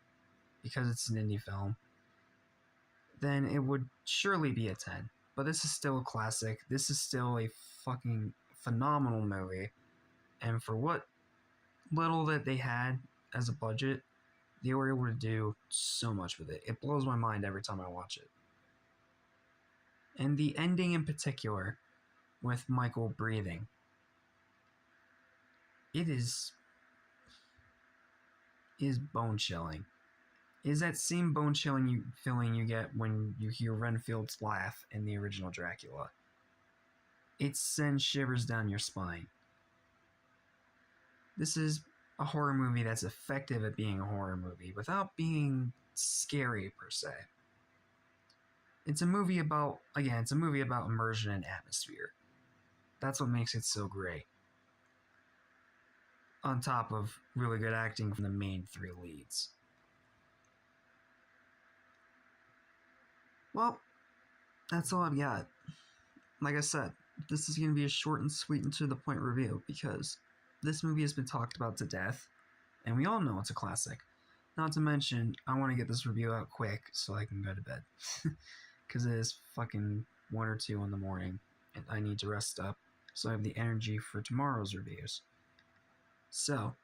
because it's an indie film, then it would surely be a 10. But this is still a classic. This is still a fucking phenomenal movie. And for what little that they had as a budget, they were able to do so much with it. It blows my mind every time I watch it. And the ending in particular, with Michael breathing, it is bone-chilling. It is that same bone-chilling feeling you get when you hear Renfield's laugh in the original Dracula. It sends shivers down your spine. This is a horror movie that's effective at being a horror movie without being scary per se. It's a movie about immersion and atmosphere. That's what makes it so great. On top of really good acting from the main three leads. Well, that's all I've got. Like I said, this is going to be a short and sweet and to the point review because this movie has been talked about to death, and we all know it's a classic. Not to mention, I want to get this review out quick so I can go to bed. Because it is fucking 1 or 2 in the morning, and I need to rest up so I have the energy for tomorrow's reviews. So,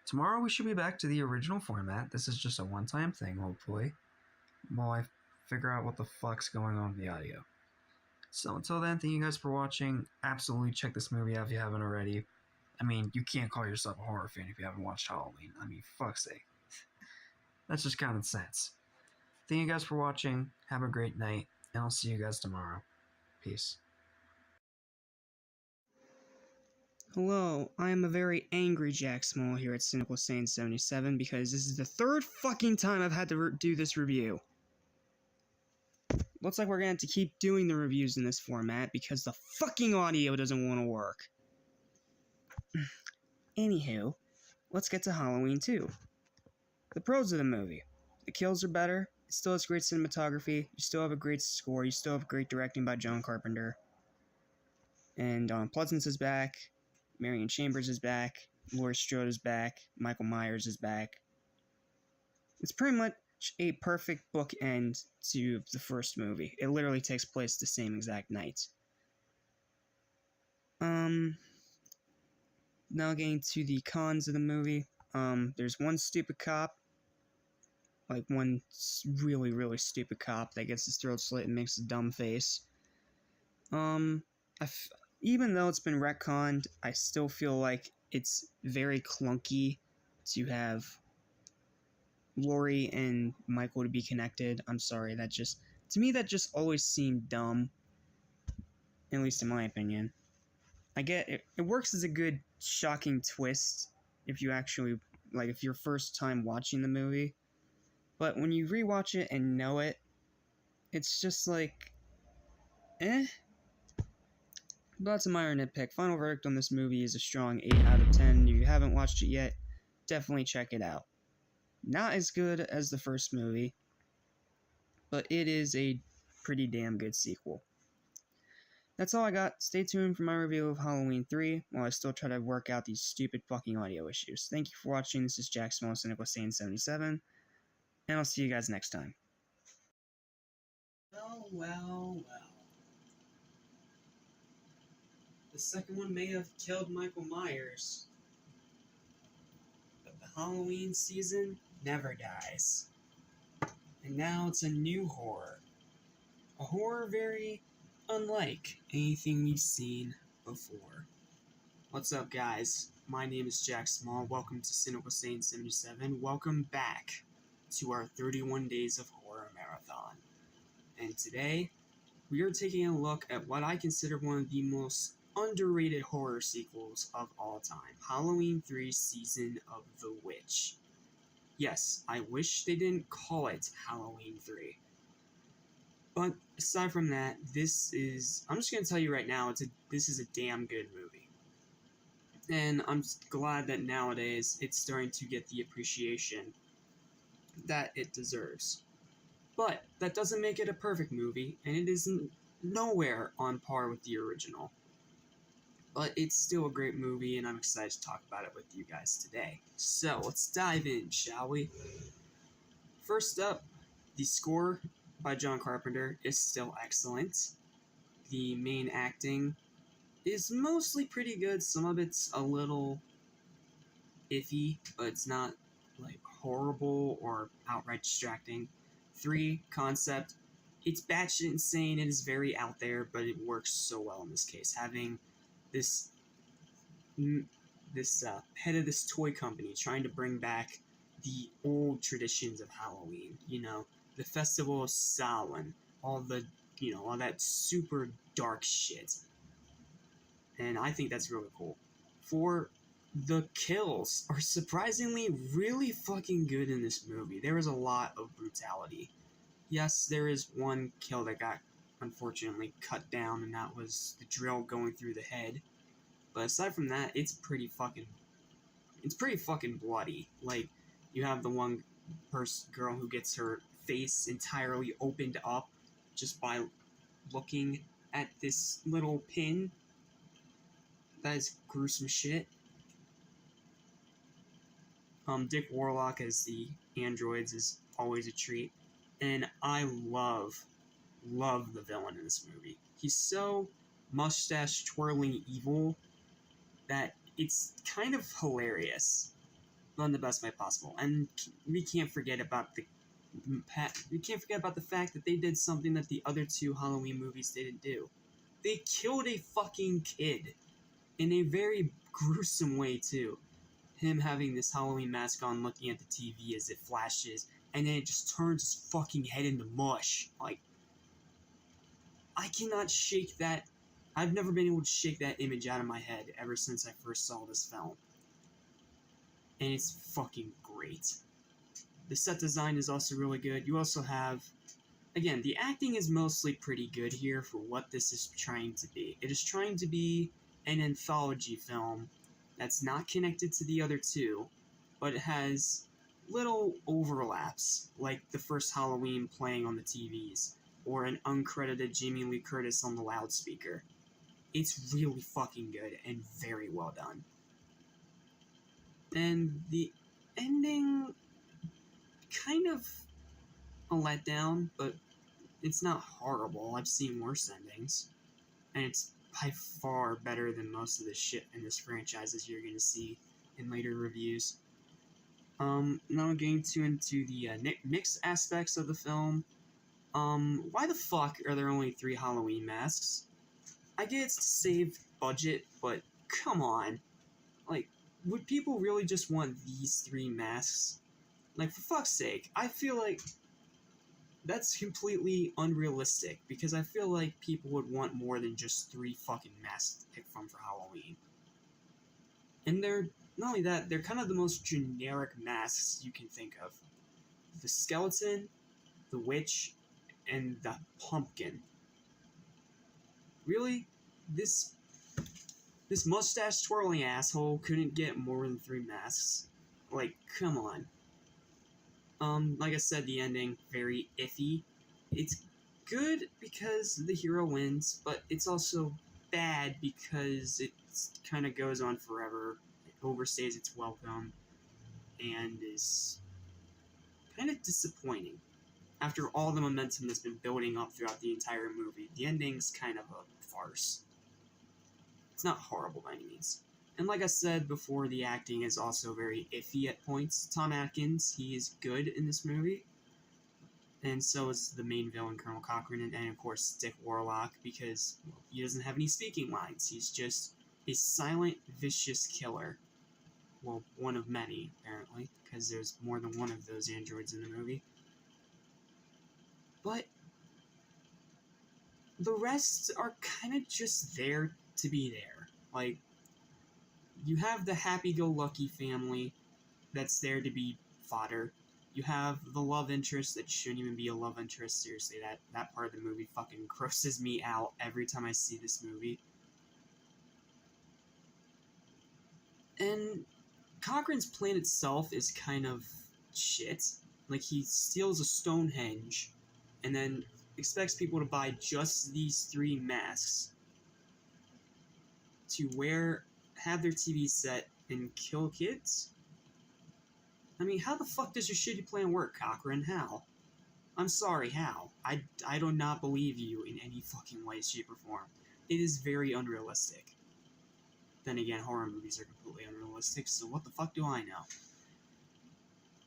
tomorrow we should be back to the original format. This is just a one-time thing, hopefully, while I figure out what the fuck's going on with the audio. So until then, thank you guys for watching. Absolutely check this movie out if you haven't already. I mean, you can't call yourself a horror fan if you haven't watched Halloween. I mean, fuck's sake. That's just common sense. Thank you guys for watching. Have a great night, and I'll see you guys tomorrow. Peace. Hello, I am a very angry Jack Small here at Cynical Sane 77 because this is the third fucking time I've had to do this review. Looks like we're gonna have to keep doing the reviews in this format because the fucking audio doesn't want to work. Anywho, let's get to Halloween 2. The pros of the movie. The kills are better, it still has great cinematography, you still have a great score, you still have great directing by John Carpenter. And Pleasance is back, Marion Chambers is back, Laurie Strode is back, Michael Myers is back. It's pretty much a perfect bookend to the first movie. It literally takes place the same exact night. Now getting to the cons of the movie. There's one stupid cop. Like one really, really stupid cop that gets his throat slit and makes a dumb face. Even though it's been retconned, I still feel like it's very clunky to have Laurie and Michael to be connected. I'm sorry, to me that just always seemed dumb. At least in my opinion. I get it. It works as a good shocking twist if you actually, like, if you're first time watching the movie. But when you rewatch it and know it, it's just like, eh? That's a minor nitpick. Final verdict on this movie is a strong 8 out of 10. If you haven't watched it yet, definitely check it out. Not as good as the first movie, but it is a pretty damn good sequel. That's all I got. Stay tuned for my review of Halloween 3 while I still try to work out these stupid fucking audio issues. Thank you for watching. This is Jack Small, Cynical Sane 77, and I'll see you guys next time. Well. The second one may have killed Michael Myers, but The Halloween season never dies. And now it's a new horror. A horror very unlike anything we've seen before. What's up, guys? My name is Jack Small. Welcome to Cynical Sane 77. Welcome back to our 31 Days of Horror Marathon. And today, we are taking a look at what I consider one of the most underrated horror sequels of all time, Halloween 3 Season of the Witch. Yes, I wish they didn't call it Halloween 3. But aside from that, I'm just going to tell you right now, this is a damn good movie. And I'm glad that nowadays it's starting to get the appreciation that it deserves. But that doesn't make it a perfect movie, and it isn't nowhere on par with the original. But it's still a great movie, and I'm excited to talk about it with you guys today. So, let's dive in, shall we? First up, the score by John Carpenter is still excellent. The main acting is mostly pretty good. Some of it's a little iffy, but it's not, like, horrible or outright distracting. 3, concept. It's batshit insane, it is very out there, but it works so well in this case. Having this head of this toy company trying to bring back the old traditions of Halloween, the Festival of Samhain, all that super dark shit. And I think that's really cool. 4, the kills are surprisingly really fucking good in this movie. There is a lot of brutality. Yes, there is one kill that got unfortunately cut down, and that was the drill going through the head. But aside from that, it's pretty fucking bloody. Like, you have the one girl who gets her face entirely opened up just by looking at this little pin. That is gruesome shit. Dick Warlock as the androids is always a treat. And I love the villain in this movie. He's so mustache-twirling evil that it's kind of hilarious, but in the best way possible. And we can't forget about the fact that they did something that the other 2 Halloween movies didn't do. They killed a fucking kid in a very gruesome way too. Him having this Halloween mask on, looking at the TV as it flashes, and then it just turns his fucking head into mush. Like, I cannot shake that. I've never been able to shake that image out of my head ever since I first saw this film. And it's fucking great. The set design is also really good. You also have, again, the acting is mostly pretty good here for what this is trying to be. It is trying to be an anthology film that's not connected to the other 2, but it has little overlaps, like the first Halloween playing on the TVs, or an uncredited Jamie Lee Curtis on the loudspeaker. It's really fucking good and very well done. And the ending, kind of a letdown, but it's not horrible. I've seen worse endings. And it's by far better than most of the shit in this franchise, as you're going to see in later reviews. Now getting into the mixed aspects of the film. Why the fuck are there only 3 Halloween masks? I get it's to save budget, but come on. Like, would people really just want these 3 masks? Like, for fuck's sake, I feel like that's completely unrealistic, because I feel like people would want more than just 3 fucking masks to pick from for Halloween. And they're, not only that, they're kind of the most generic masks you can think of. The skeleton, the witch, and the pumpkin. Really? This mustache-twirling asshole couldn't get more than 3 masks? Like, come on. Like I said, the ending, very iffy. It's good because the hero wins, but it's also bad because it kind of goes on forever. It overstays its welcome, and is kind of disappointing. After all the momentum that's been building up throughout the entire movie, the ending's kind of a farce. It's not horrible by any means. And like I said before, the acting is also very iffy at points. Tom Atkins, he is good in this movie. And so is the main villain, Colonel Cochran, and of course Dick Warlock, because he doesn't have any speaking lines. He's just a silent, vicious killer. Well, one of many, apparently, because there's more than one of those androids in the movie. But the rest are kind of just there to be there. Like, you have the happy-go-lucky family that's there to be fodder. You have the love interest that shouldn't even be a love interest. Seriously, that part of the movie fucking grosses me out every time I see this movie. And Cochran's plan itself is kind of shit. Like, he steals a Stonehenge and then expects people to buy just these 3 masks to have their TV set and kill kids? I mean, how the fuck does your shitty plan work, Cochran? How? I'm sorry, how? I do not believe you in any fucking way, shape, or form. It is very unrealistic. Then again, horror movies are completely unrealistic, so what the fuck do I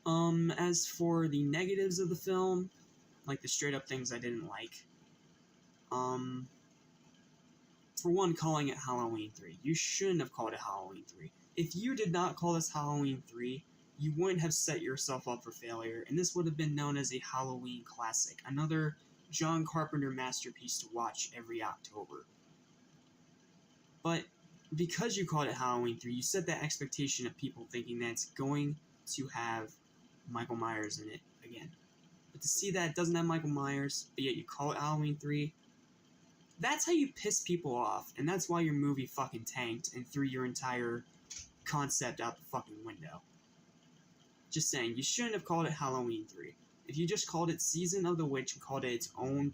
know? As for the negatives of the film, like the straight up things I didn't like, for one, calling it Halloween 3. You shouldn't have called it Halloween 3. If you did not call this Halloween 3, you wouldn't have set yourself up for failure, and this would have been known as a Halloween classic, another John Carpenter masterpiece to watch every October. But because you called it Halloween 3, you set that expectation of people thinking that it's going to have Michael Myers in it again. But to see that it doesn't have Michael Myers, but yet you call it Halloween 3, that's how you piss people off, and that's why your movie fucking tanked and threw your entire concept out the fucking window. Just saying, you shouldn't have called it Halloween 3. If you just called it Season of the Witch and called it its own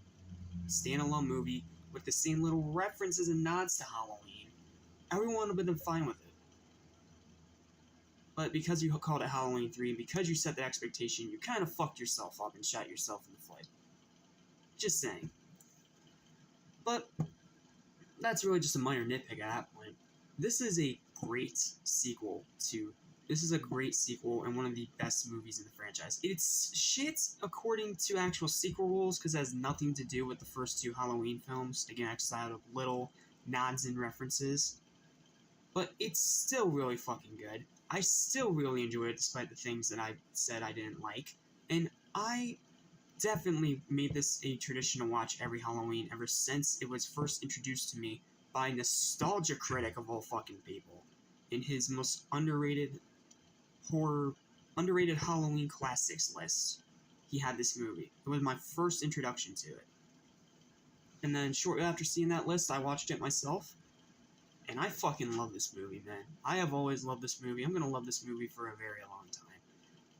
standalone movie with the same little references and nods to Halloween, everyone would have been fine with it. But because you called it Halloween 3 and because you set the expectation, you kind of fucked yourself up and shot yourself in the foot. Just saying. But that's really just a minor nitpick at that point. This is a great sequel and one of the best movies in the franchise. It's shit according to actual sequel rules because it has nothing to do with the first 2 Halloween films, again, outside of little nods and references. But it's still really fucking good. I still really enjoy it despite the things that I said I didn't like. And I definitely made this a tradition to watch every Halloween ever since it was first introduced to me by Nostalgia Critic of all fucking people in his most underrated Halloween classics list. He had this movie. It was my first introduction to it. And then shortly after seeing that list, I watched it myself. And I fucking love this movie, man. I have always loved this movie. I'm gonna love this movie for a very long time.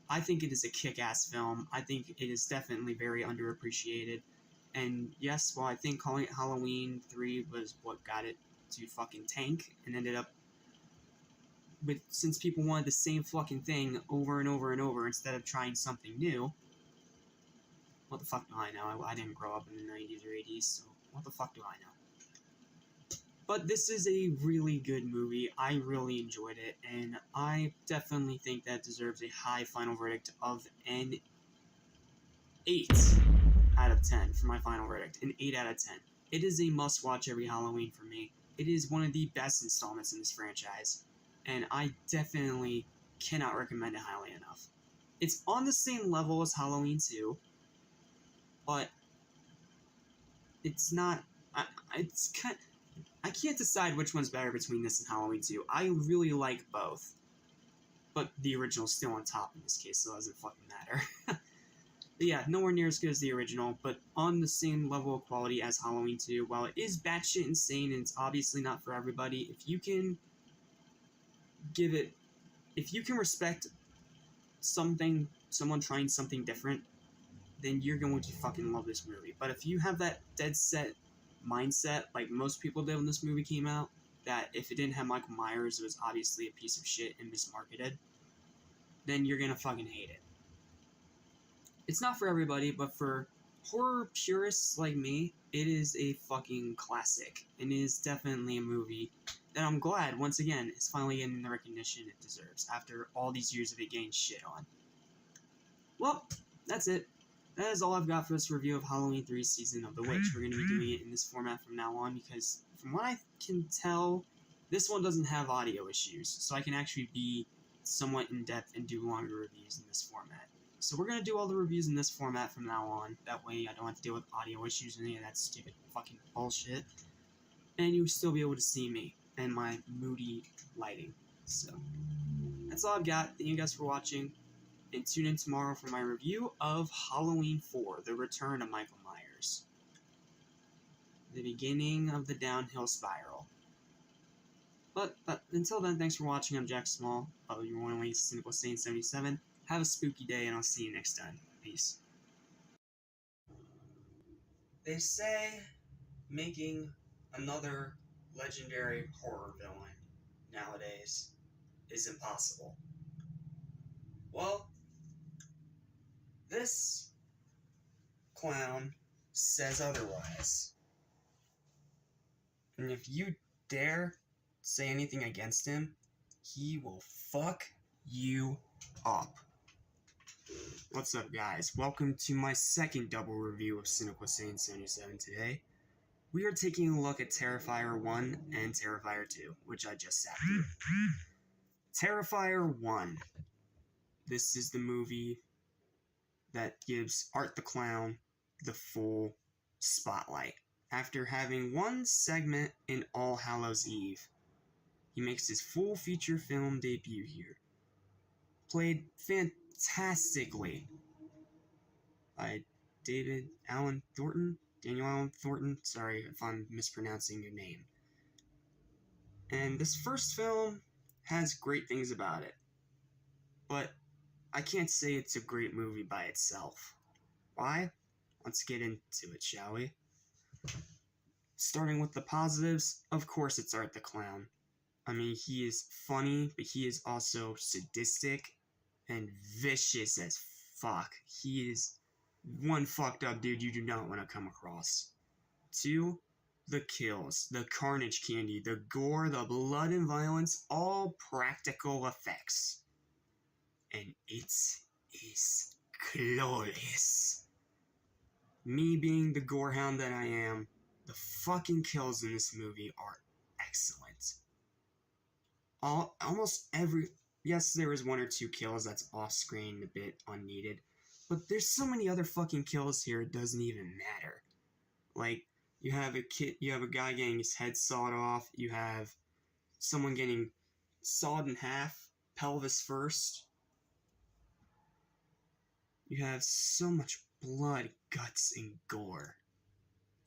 I think it is a kick-ass film. I think it is definitely very underappreciated. And yes, while I think calling it Halloween 3 was what got it to fucking tank and ended up with, since people wanted the same fucking thing over and over and over instead of trying something new, what the fuck do I know? I didn't grow up in the 90s or 80s, so what the fuck do I know? But this is a really good movie. I really enjoyed it, and I definitely think that deserves a high final verdict of an 8 out of 10 for my final verdict. An 8 out of 10. It is a must-watch every Halloween for me. It is one of the best installments in this franchise, and I definitely cannot recommend it highly enough. It's on the same level as Halloween 2, but it's not... I can't decide which one's better between this and Halloween 2. I really like both. But the original's still on top in this case, so it doesn't fucking matter. But yeah, nowhere near as good as the original, but on the same level of quality as Halloween 2. While it is batshit insane and it's obviously not for everybody, if you can respect someone trying something different, then you're going to fucking love this movie. But if you have that dead set mindset, like most people did when this movie came out, that if it didn't have Michael Myers, it was obviously a piece of shit and mismarketed, then you're gonna fucking hate it. It's not for everybody, but for horror purists like me, it is a fucking classic, and it is definitely a movie that I'm glad, once again, it's finally getting the recognition it deserves after all these years of it getting shit on. Well, that's it. That is all I've got for this review of Halloween 3 Season of the Witch. We're going to be doing it in this format from now on because, from what I can tell, this one doesn't have audio issues, so I can actually be somewhat in-depth and do longer reviews in this format. So we're going to do all the reviews in this format from now on. That way I don't have to deal with audio issues or any of that stupid fucking bullshit. And you'll still be able to see me and my moody lighting. So, that's all I've got. Thank you guys for watching. And tune in tomorrow for my review of Halloween 4, The Return of Michael Myers. The beginning of the downhill spiral. But until then, thanks for watching. I'm Jack Small, your one and only Cynical Saint 77. Have a spooky day, and I'll see you next time. Peace. They say making another legendary horror villain nowadays is impossible. Well, this clown says otherwise. And if you dare say anything against him, he will fuck you up. What's up, guys? Welcome to my second double review of Cynical Saint 77 today. We are taking a look at Terrifier 1 and Terrifier 2, which I just sat through. Terrifier 1. This is the movie that gives Art the Clown the full spotlight. After having one segment in All Hallows Eve, he makes his full feature film debut here. Played fantastically by Daniel Allen Thornton, sorry if I'm mispronouncing your name. And this first film has great things about it, but I can't say it's a great movie by itself. Why? Let's get into it, shall we? Starting with the positives, of course it's Art the Clown. I mean, he is funny, but he is also sadistic and vicious as fuck. He is one fucked up dude you do not want to come across. 2, the kills, the carnage candy, the gore, the blood and violence, all practical effects. And it is glorious. Me being the gorehound that I am, the fucking kills in this movie are excellent. Almost every... Yes, there is 1 or 2 kills that's off-screen, a bit unneeded. But there's so many other fucking kills here, it doesn't even matter. Like, you have a guy getting his head sawed off, you have someone getting sawed in half, pelvis first. You have so much blood, guts, and gore.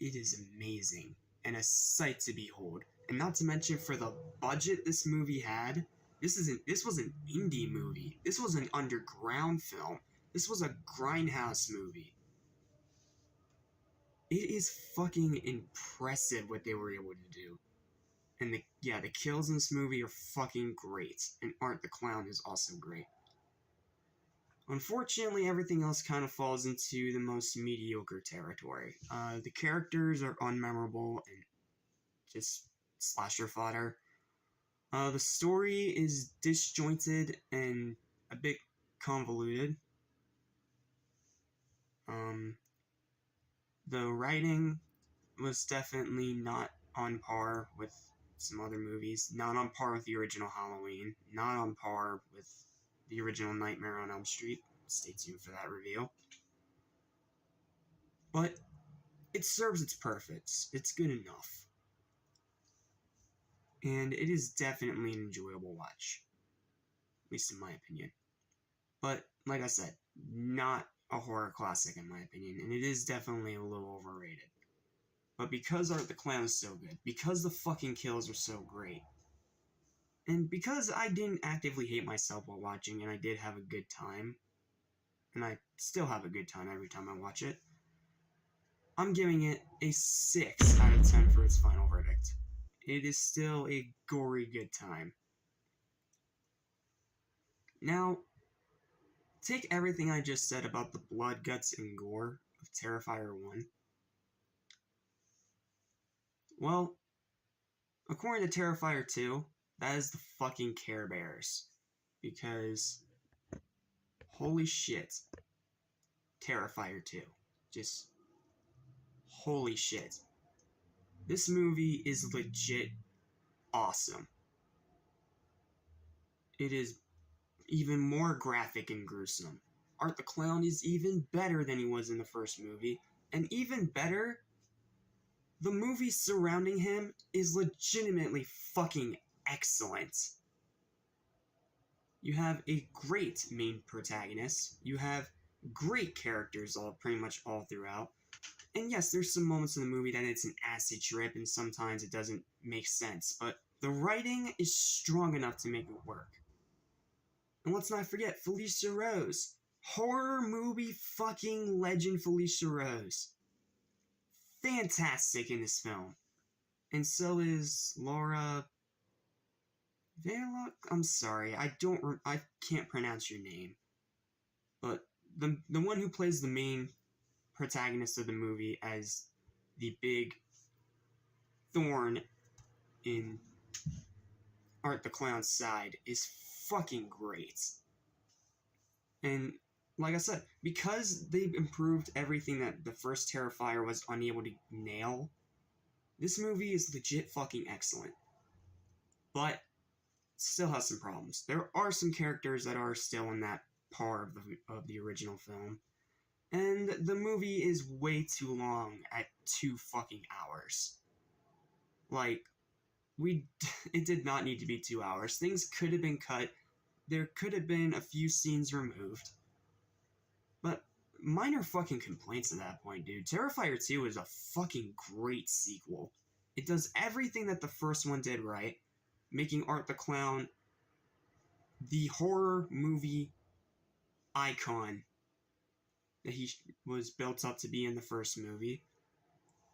It is amazing, and a sight to behold. And not to mention, for the budget this movie had, this was an indie movie. This was an underground film. This was a grindhouse movie. It is fucking impressive what they were able to do. And the kills in this movie are fucking great. And Art the Clown is also great. Unfortunately, everything else kind of falls into the most mediocre territory. The characters are unmemorable and just slasher fodder. The story is disjointed and a bit convoluted. The writing was definitely not on par with some other movies. Not on par with the original Halloween. Not on par with the original Nightmare on Elm Street. Stay tuned for that review. But it serves its purpose. It's good enough. And it is definitely an enjoyable watch. At least in my opinion. But, like I said, not a horror classic in my opinion. And it is definitely a little overrated. But because Art the Clown is so good, because the fucking kills are so great, and because I didn't actively hate myself while watching, and I did have a good time, and I still have a good time every time I watch it, I'm giving it a 6 out of 10 for its final verdict. It is still a gory good time. Now, take everything I just said about the blood, guts, and gore of Terrifier 1. Well, According to Terrifier 2, that is the fucking Care Bears. Because, holy shit, Terrifier 2. Just, holy shit. This movie is legit awesome. It is even more graphic and gruesome. Art the Clown is even better than he was in the first movie. And even better, the movie surrounding him is legitimately fucking excellent. You have a great main protagonist. You have great characters pretty much all throughout. And yes, there's some moments in the movie that it's an acid trip and sometimes it doesn't make sense, but the writing is strong enough to make it work. And let's not forget Felicia Rose. Horror movie fucking legend Felicia Rose. Fantastic in this film. And so is Laura Vela? I'm sorry, I can't pronounce your name. But the one who plays the main protagonist of the movie as the big thorn in Art the Clown's side is fucking great. And like I said, because they've improved everything that the first Terrifier was unable to nail, this movie is legit fucking excellent. But still has some problems. There are some characters that are still in that par of the original film. And the movie is way too long at 2 fucking hours. Like, it did not need to be 2 hours. Things could have been cut. There could have been a few scenes removed. But minor fucking complaints at that point, dude. Terrifier 2 is a fucking great sequel. It does everything that the first one did right, making Art the Clown the horror movie icon that he was built up to be in the first movie.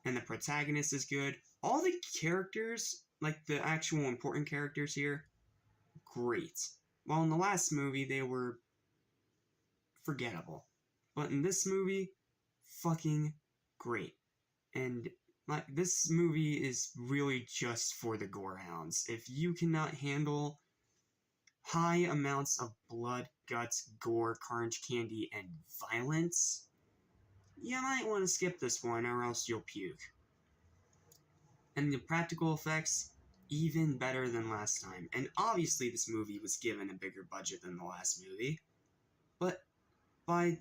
And the protagonist is good. All the characters, like the actual important characters here, great. While in the last movie, they were forgettable. But in this movie, fucking great. And like, this movie is really just for the gorehounds. If you cannot handle high amounts of blood, guts, gore, carnage candy, and violence, you might want to skip this one or else you'll puke. And the practical effects, even better than last time. And obviously this movie was given a bigger budget than the last movie. But by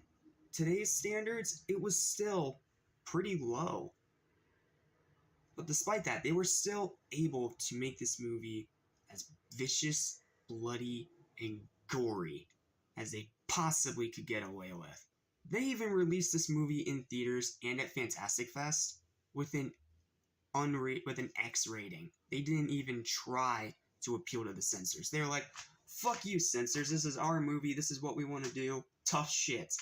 today's standards, it was still pretty low. But despite that, they were still able to make this movie as vicious, bloody, and gory as they possibly could get away with. They even released this movie in theaters and at Fantastic Fest with an X rating. They didn't even try to appeal to the censors. They were like, fuck you, censors, this is our movie, this is what we want to do. Tough shit.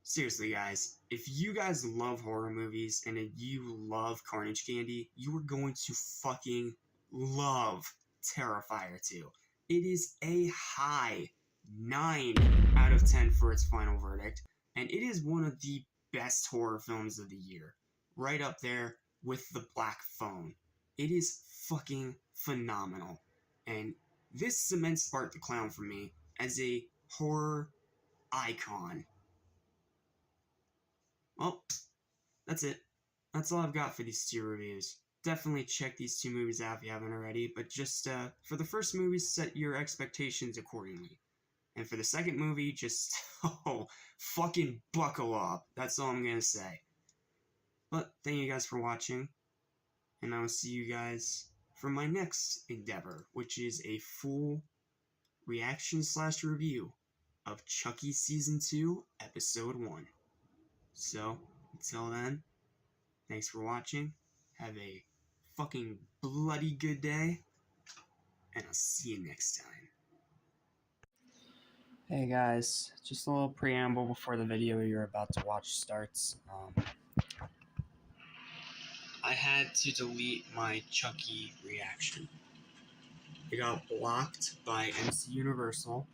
Seriously, guys, if you guys love horror movies and if you love Carnage Candy, you are going to fucking love Terrifier 2. It is a high 9 out of 10 for its final verdict, and it is one of the best horror films of the year. Right up there with The Black Phone. It is fucking phenomenal. And this cements Art the Clown for me as a horror icon. Well, that's it. That's all I've got for these 2 reviews. Definitely check these 2 movies out if you haven't already, but just, for the first movie, set your expectations accordingly. And for the second movie, just, fucking buckle up. That's all I'm gonna say. But thank you guys for watching, and I will see you guys for my next endeavor, which is a full reaction/review of Chucky Season 2, Episode 1. So, until then, thanks for watching, have a fucking bloody good day, and I'll see you next time. Hey guys, just a little preamble before the video you're about to watch starts. I had to delete my Chucky reaction. It got blocked by MC Universal,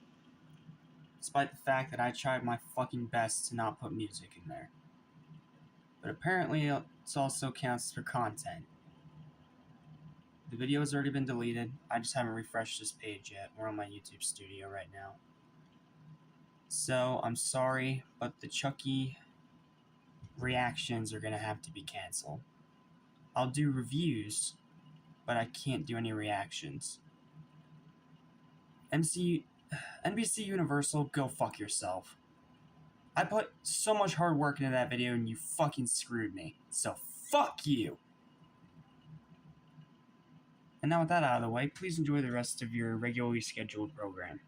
despite the fact that I tried my fucking best to not put music in there. But apparently it also counts for content. The video has already been deleted. I just haven't refreshed this page yet. We're on my YouTube studio right now. So, I'm sorry, but the Chucky reactions are gonna have to be canceled. I'll do reviews, but I can't do any reactions. NBC Universal, go fuck yourself. I put so much hard work into that video and you fucking screwed me. So fuck you! And now with that out of the way, please enjoy the rest of your regularly scheduled program.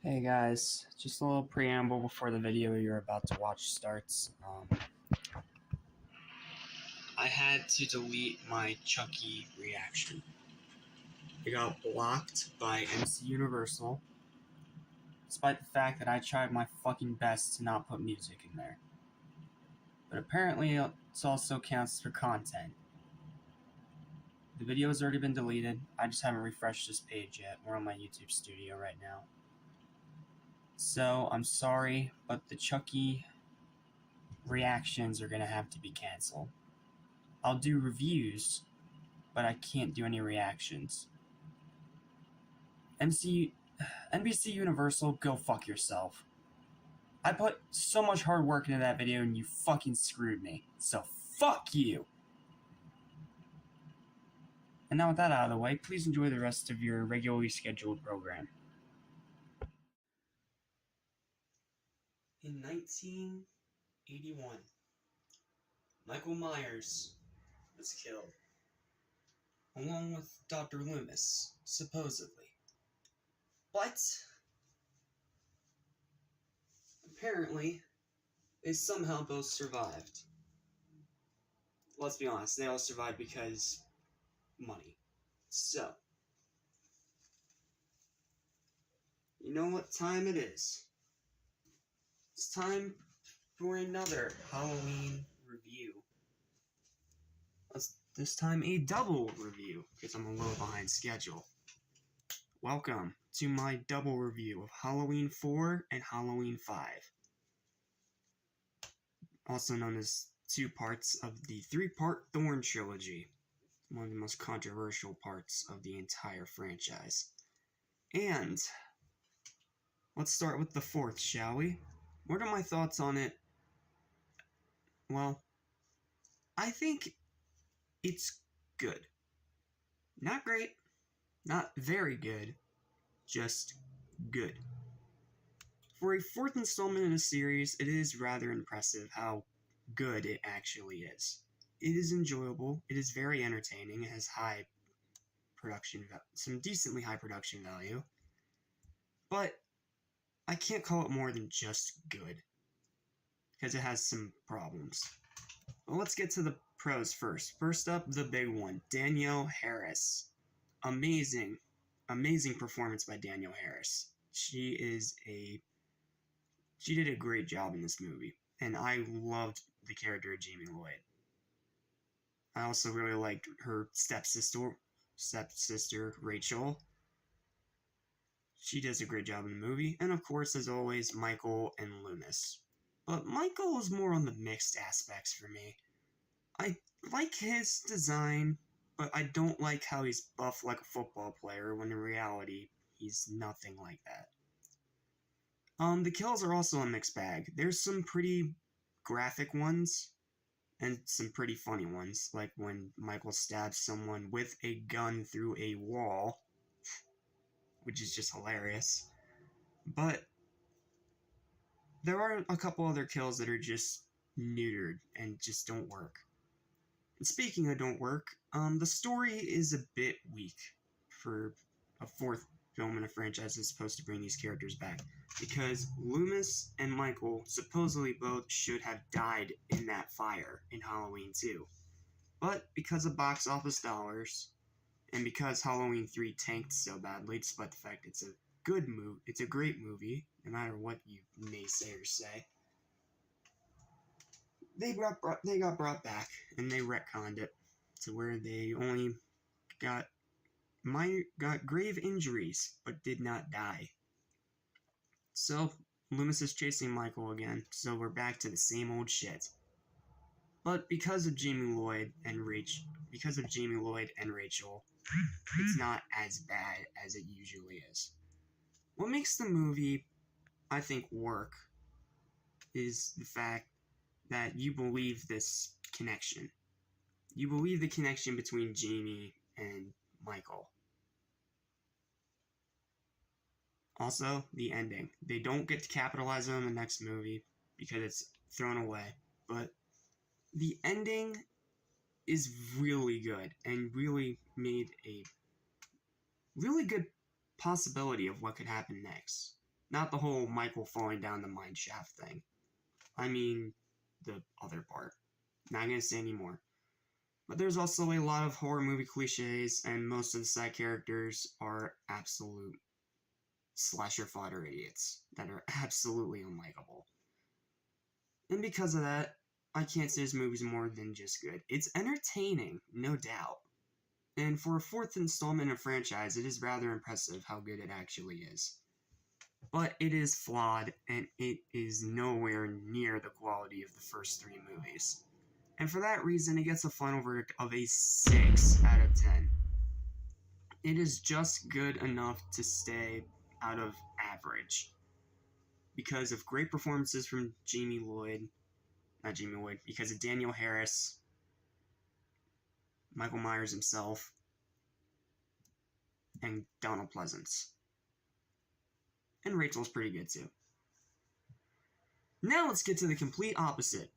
Hey guys, just a little preamble before the video you're about to watch starts. I had to delete my Chucky reaction. It got blocked by NBC Universal, despite the fact that I tried my fucking best to not put music in there. But apparently it also counts for content. The video has already been deleted. I just haven't refreshed this page yet. We're on my YouTube studio right now. So, I'm sorry, but the Chucky reactions are gonna have to be canceled. I'll do reviews, but I can't do any reactions. NBC Universal, go fuck yourself. I put so much hard work into that video and you fucking screwed me. So fuck you! And now with that out of the way, please enjoy the rest of your regularly scheduled program. In 1981, Michael Myers was killed, along with Dr. Loomis, supposedly. But apparently, they somehow both survived. Let's be honest, they all survived because money. So, you know what time it is? It's time for another Halloween review. This time a double review, because I'm a little behind schedule. Welcome to my double review of Halloween 4 and Halloween 5. Also known as 2 parts of the 3-part Thorn trilogy. One of the most controversial parts of the entire franchise. And let's start with the 4th, shall we? What are my thoughts on it? Well, I think it's good. Not great, not very good, just good. For a 4th installment in a series, it is rather impressive how good it actually is. It is enjoyable, it is very entertaining, it has high production value, some decently high production value, but I can't call it more than just good, because it has some problems. Well, let's get to the pros first. First up, the big one, Danielle Harris. Amazing performance by Danielle Harris. She did a great job in this movie, and I loved the character of Jamie Lloyd. I also really liked her stepsister Rachel. She does a great job in the movie, and of course, as always, Michael and Loomis. But Michael is more on the mixed aspects for me. I like his design, but I don't like how he's buff like a football player when in reality, he's nothing like that. The kills are also a mixed bag. There's some pretty graphic ones, and some pretty funny ones, like when Michael stabs someone with a gun through a wall, which is just hilarious. But there are a couple other kills that are just neutered and just don't work. And speaking of don't work, the story is a bit weak for a 4th film in a franchise that's supposed to bring these characters back, because Loomis and Michael supposedly both should have died in that fire in Halloween 2. But because of box office dollars, and because Halloween 3 tanked so badly, despite the fact it's a great movie, no matter what you naysayers say, they got brought back, and they retconned it to where they only got grave injuries, but did not die. So, Loomis is chasing Michael again, so we're back to the same old shit. But because of Jamie Lloyd and Rachel, it's not as bad as it usually is. What makes the movie, I think, work is the fact that you believe this connection. You believe the connection between Jamie and Michael. Also, the ending. They don't get to capitalize on the next movie because it's thrown away. But the ending is really good and really made a really good possibility of what could happen next. Not the whole Michael falling down the mine shaft thing. I mean, the other part. Not gonna say anymore. But there's also a lot of horror movie cliches, and most of the side characters are absolute slasher fodder idiots that are absolutely unlikable. And because of that, I can't say this movie's more than just good. It's entertaining, no doubt. And for a fourth installment in a franchise, it is rather impressive how good it actually is. But it is flawed, and it is nowhere near the quality of the first three movies. And for that reason, it gets a final verdict of a 6 out of 10. It is just good enough to stay out of average. Because of great performances from because of Daniel Harris, Michael Myers himself, and Donald Pleasance. And Rachel's pretty good too. Now let's get to the complete opposite.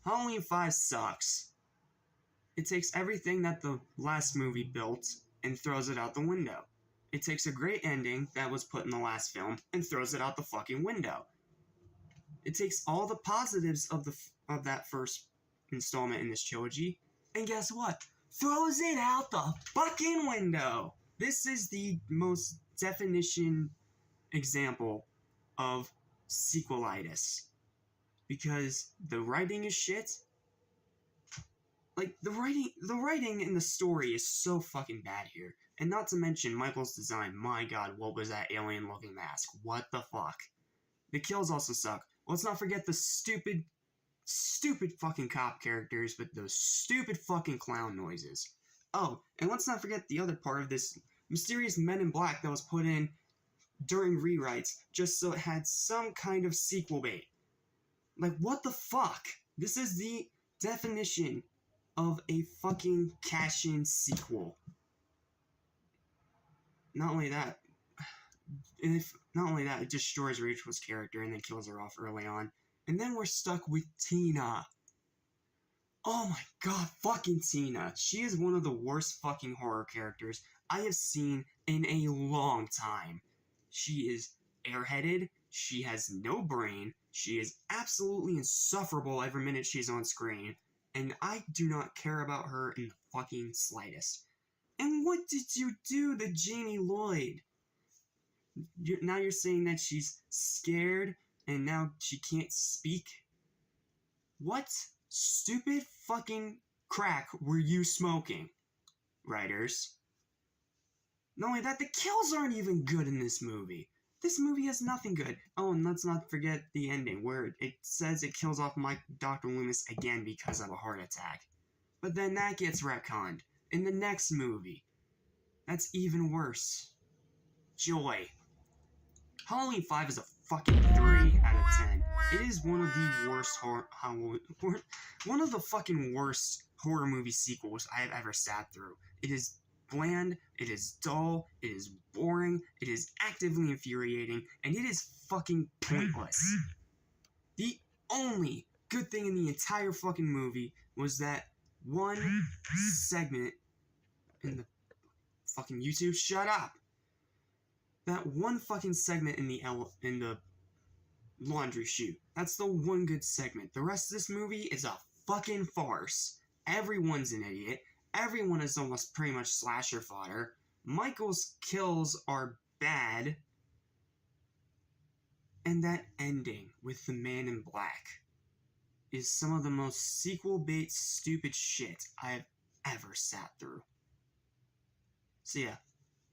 Halloween 5 sucks. It takes everything that the last movie built and throws it out the window. It takes a great ending that was put in the last film and throws it out the fucking window. It takes all the positives of that first installment in this trilogy, and guess what? Throws it out the fucking window. This is the most definition example of sequelitis. Because the writing is shit. Like, the writing and the story is so fucking bad here. And not to mention Michael's design. My god, what was that alien-looking mask? What the fuck? The kills also suck. Let's not forget the stupid fucking cop characters with those stupid fucking clown noises. Oh, and let's not forget the other part of this mysterious Men in Black that was put in during rewrites just so it had some kind of sequel bait. Like, what the fuck? This is the definition of a fucking cash-in sequel. Not only that, it destroys Rachel's character and then kills her off early on. And then we're stuck with Tina. Oh my god, fucking Tina. She is one of the worst fucking horror characters I have seen in a long time. She is airheaded. She has no brain. She is absolutely insufferable every minute she's on screen. And I do not care about her in the fucking slightest. And what did you do to Jamie Lloyd? Now you're saying that she's scared and now she can't speak? What stupid fucking crack were you smoking, writers? Not only that, the kills aren't even good in this movie. This movie has nothing good. Oh, and let's not forget the ending, where it says it kills off Dr. Loomis again because of a heart attack. But then that gets retconned in the next movie. That's even worse. Joy. Halloween 5 is a fucking 3 out of 10. It is one of the worst one of the fucking worst horror movie sequels I have ever sat through. It is bland, it is dull, it is boring, it is actively infuriating, and it is fucking pointless. The only good thing in the entire fucking movie was that one segment in the fucking YouTube, shut up! That one fucking segment in the laundry chute. That's the one good segment. The rest of this movie is a fucking farce. Everyone's an idiot. Everyone is almost pretty much slasher fodder. Michael's kills are bad. And that ending with the Man in Black is some of the most sequel-bait stupid shit I have ever sat through. So yeah,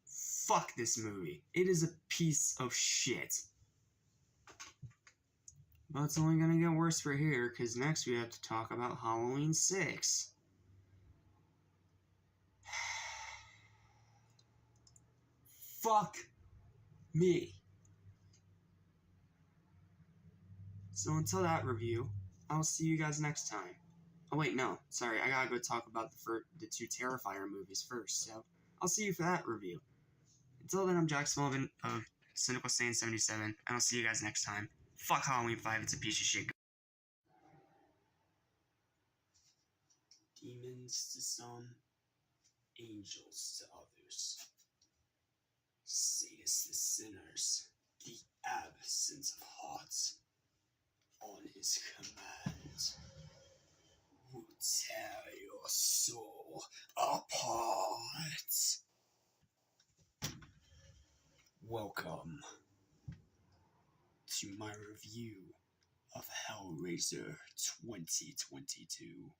fuck this movie. It is a piece of shit. But it's only gonna get worse for here, because next we have to talk about Halloween 6. Fuck me. So until that review, I'll see you guys next time. Oh wait, no, sorry, I gotta go talk about the 2 Terrifier movies first, so I'll see you for that review. Until then, I'm Jack Sullivan of Cynical Sane 77, and I'll see you guys next time. Fuck Halloween 5, it's a piece of shit. Demons to some, angels to others. Sadists the sinners, the absence of hearts. On his command, will tear your soul apart. Welcome to my review of Hellraiser 2022.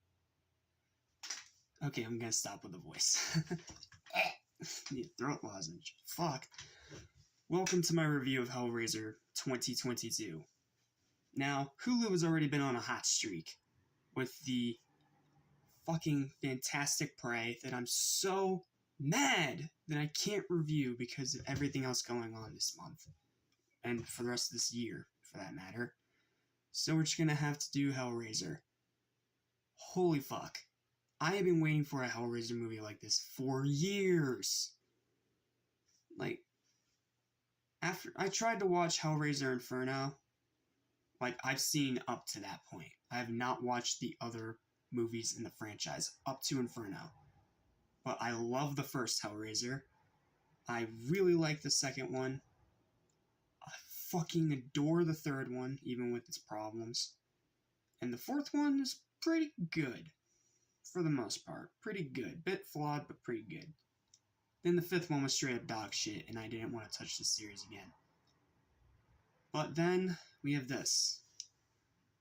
Okay, I'm gonna stop with the voice. Need a throat lozenge. Fuck. Welcome to my review of Hellraiser 2022. Now, Hulu has already been on a hot streak with the fucking fantastic Prey that I'm so mad that I can't review because of everything else going on this month. And for the rest of this year, for that matter. So we're just gonna have to do Hellraiser. Holy fuck. I have been waiting for a Hellraiser movie like this for years. Like, after I tried to watch Hellraiser Inferno, like, I've seen up to that point. I have not watched the other movies in the franchise up to Inferno. But I love the first Hellraiser. I really like the second one. I fucking adore the third one, even with its problems. And the fourth one is pretty good. For the most part. Pretty good. Bit flawed, but pretty good. Then the fifth one was straight up dog shit, and I didn't want to touch the series again. But then we have this.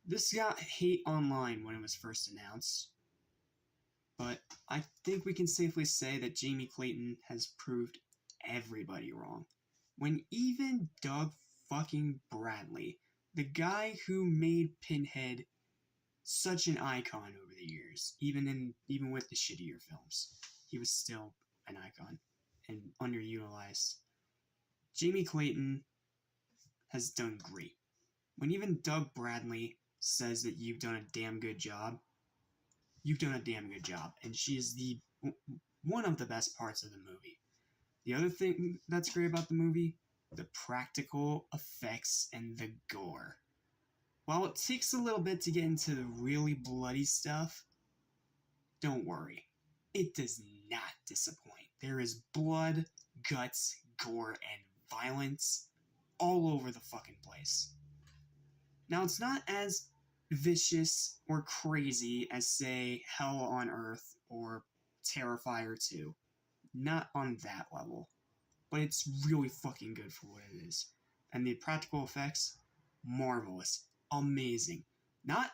This got hate online when it was first announced. But I think we can safely say that Jamie Clayton has proved everybody wrong. When even Doug fucking Bradley, the guy who made Pinhead such an icon over the years, even with the shittier films, he was still an icon and underutilized. Jamie Clayton has done great. When even Doug Bradley says that you've done a damn good job, you've done a damn good job, and she is one of the best parts of the movie. The other thing that's great about the movie, the practical effects and the gore. While it takes a little bit to get into the really bloody stuff, don't worry. It does not disappoint. There is blood, guts, gore, and violence all over the fucking place. Now, it's not as vicious or crazy as, say, Hell on Earth or Terrifier 2. Not on that level. But it's really fucking good for what it is. And the practical effects, marvelous. Amazing. Not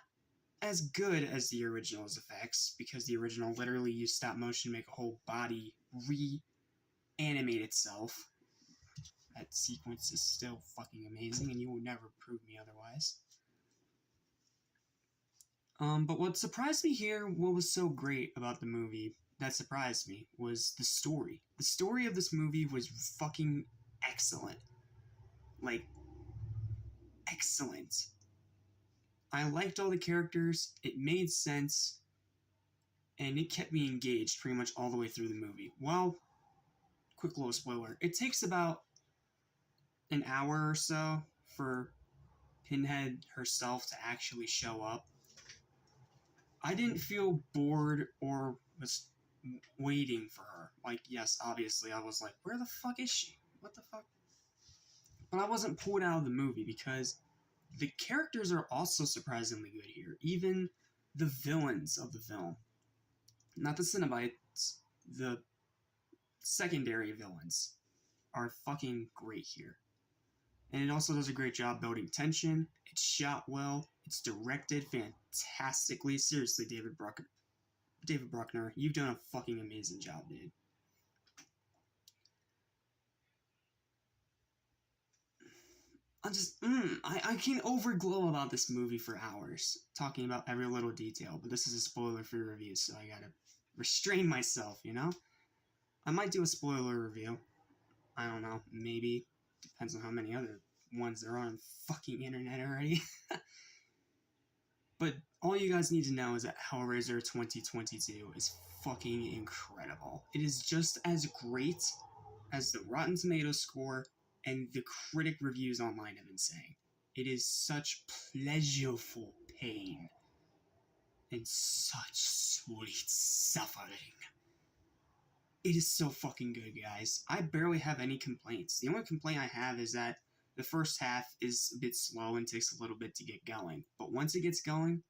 as good as the original's effects, because the original literally used stop motion to make a whole body reanimate itself. That sequence is still fucking amazing, and you will never prove me otherwise. But what surprised me here, what was so great about the movie that surprised me, was the story. The story of this movie was fucking excellent. Like, excellent. I liked all the characters, it made sense, and it kept me engaged pretty much all the way through the movie. Well, quick little spoiler, it takes about an hour or so for Pinhead herself to actually show up. I didn't feel bored or was waiting for her. Like, yes, obviously, I was like, where the fuck is she? What the fuck? But I wasn't pulled out of the movie because the characters are also surprisingly good here. Even the villains of the film. Not the Cenobites, the secondary villains are fucking great here. And it also does a great job building tension. It's shot well. It's directed fantastically. Seriously, David Bruckner, you've done a fucking amazing job, dude. I can overglow about this movie for hours, talking about every little detail, but this is a spoiler-free review, so I gotta restrain myself, you know? I might do a spoiler review. I don't know, maybe. Depends on how many other ones there are on the fucking internet already. But all you guys need to know is that Hellraiser 2022 is fucking incredible. It is just as great as the Rotten Tomatoes score and the critic reviews online have been saying. It is such pleasurable pain and such sweet suffering. It is so fucking good, guys. I barely have any complaints. The only complaint I have is that the first half is a bit slow and takes a little bit to get going. But once it gets going,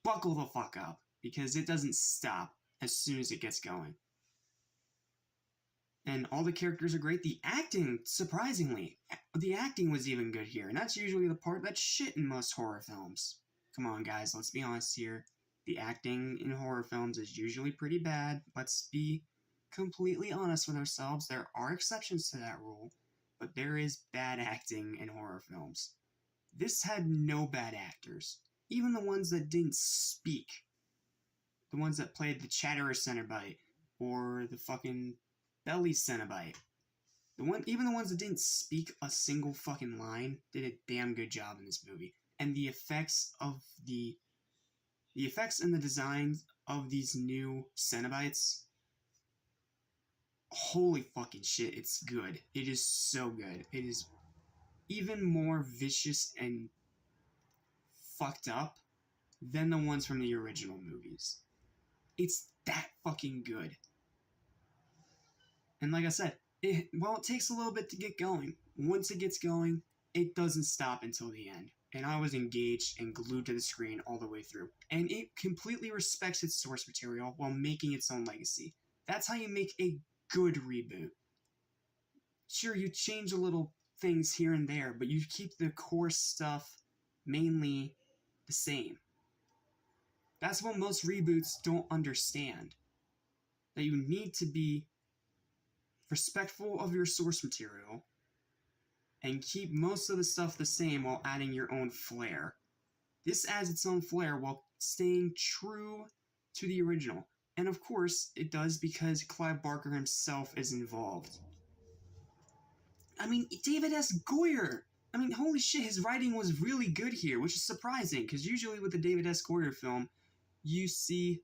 buckle the fuck up, because it doesn't stop as soon as it gets going. And all the characters are great. The acting, surprisingly, the acting was even good here. And that's usually the part that's shit in most horror films. Come on, guys, let's be honest here. The acting in horror films is usually pretty bad. Let's be completely honest with ourselves. There are exceptions to that rule, but there is bad acting in horror films. This had no bad actors. Even the ones that didn't speak. The ones that played the Chatterer Cenobite, or the fucking Belly Cenobite. Even the ones that didn't speak a single fucking line did a damn good job in this movie. And the effects and the designs of these new Cenobites, holy fucking shit, it's good. It is so good. It is even more vicious and fucked up than the ones from the original movies. It's that fucking good. And like I said, it takes a little bit to get going. Once it gets going, it doesn't stop until the end. And I was engaged and glued to the screen all the way through. And it completely respects its source material while making its own legacy. That's how you make a good reboot. Sure, you change a little things here and there, but you keep the core stuff mainly the same. That's what most reboots don't understand. That you need to be respectful of your source material and keep most of the stuff the same while adding your own flair. This adds its own flair while staying true to the original. And of course, it does because Clive Barker himself is involved. I mean, David S. Goyer! I mean, holy shit, his writing was really good here, which is surprising, because usually with the David S. Goyer film, you see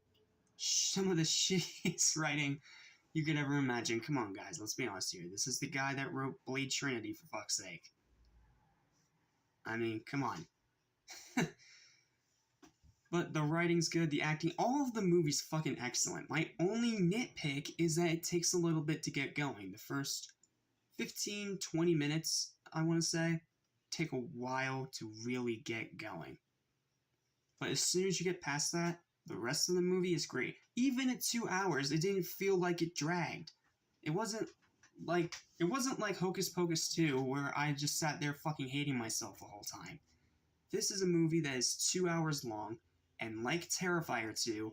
some of the shittiest writing you could ever imagine. Come on, guys, let's be honest here. This is the guy that wrote Blade Trinity, for fuck's sake. I mean, come on. But the writing's good, the acting, all of the movie's fucking excellent. My only nitpick is that it takes a little bit to get going. The first 15, 20 minutes, I want to say, take a while to really get going. But as soon as you get past that, the rest of the movie is great. Even at 2 hours, it didn't feel like it dragged. It wasn't like Hocus Pocus 2, where I just sat there fucking hating myself the whole time. This is a movie that is 2 hours long, and like Terrifier 2,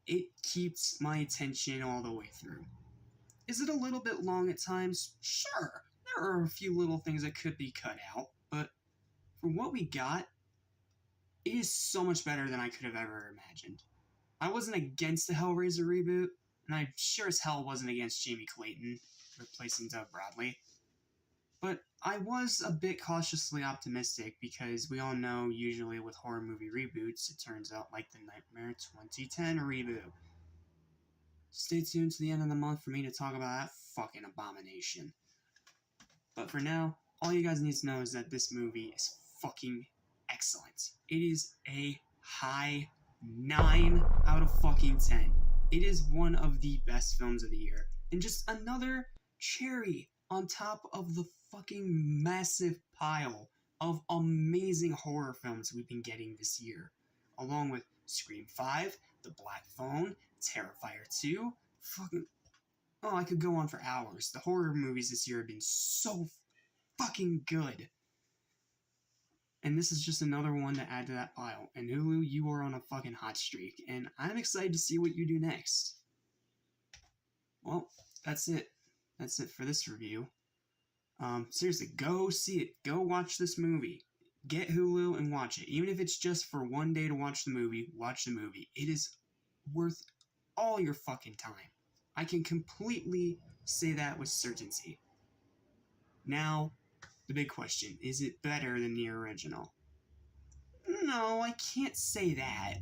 it keeps my attention all the way through. Is it a little bit long at times? Sure. There are a few little things that could be cut out, but for what we got, it is so much better than I could have ever imagined. I wasn't against the Hellraiser reboot, and I sure as hell wasn't against Jamie Clayton replacing Doug Bradley. But I was a bit cautiously optimistic because we all know usually with horror movie reboots, it turns out like the Nightmare 2010 reboot. Stay tuned to the end of the month for me to talk about that fucking abomination. But for now, all you guys need to know is that this movie is fucking excellent. It is a high 9 out of fucking 10. It is one of the best films of the year. And just another cherry on top of the fucking massive pile of amazing horror films we've been getting this year. Along with Scream 5, The Black Phone, Terrifier 2, fucking... Oh, I could go on for hours. The horror movies this year have been so fucking good. And this is just another one to add to that pile. And Hulu, you are on a fucking hot streak. And I'm excited to see what you do next. Well, that's it. That's it for this review. Seriously, go see it. Go watch this movie. Get Hulu and watch it. Even if it's just for one day to watch the movie, watch the movie. It is worth all your fucking time. I can completely say that with certainty. Now, the big question, is it better than the original? No, I can't say that.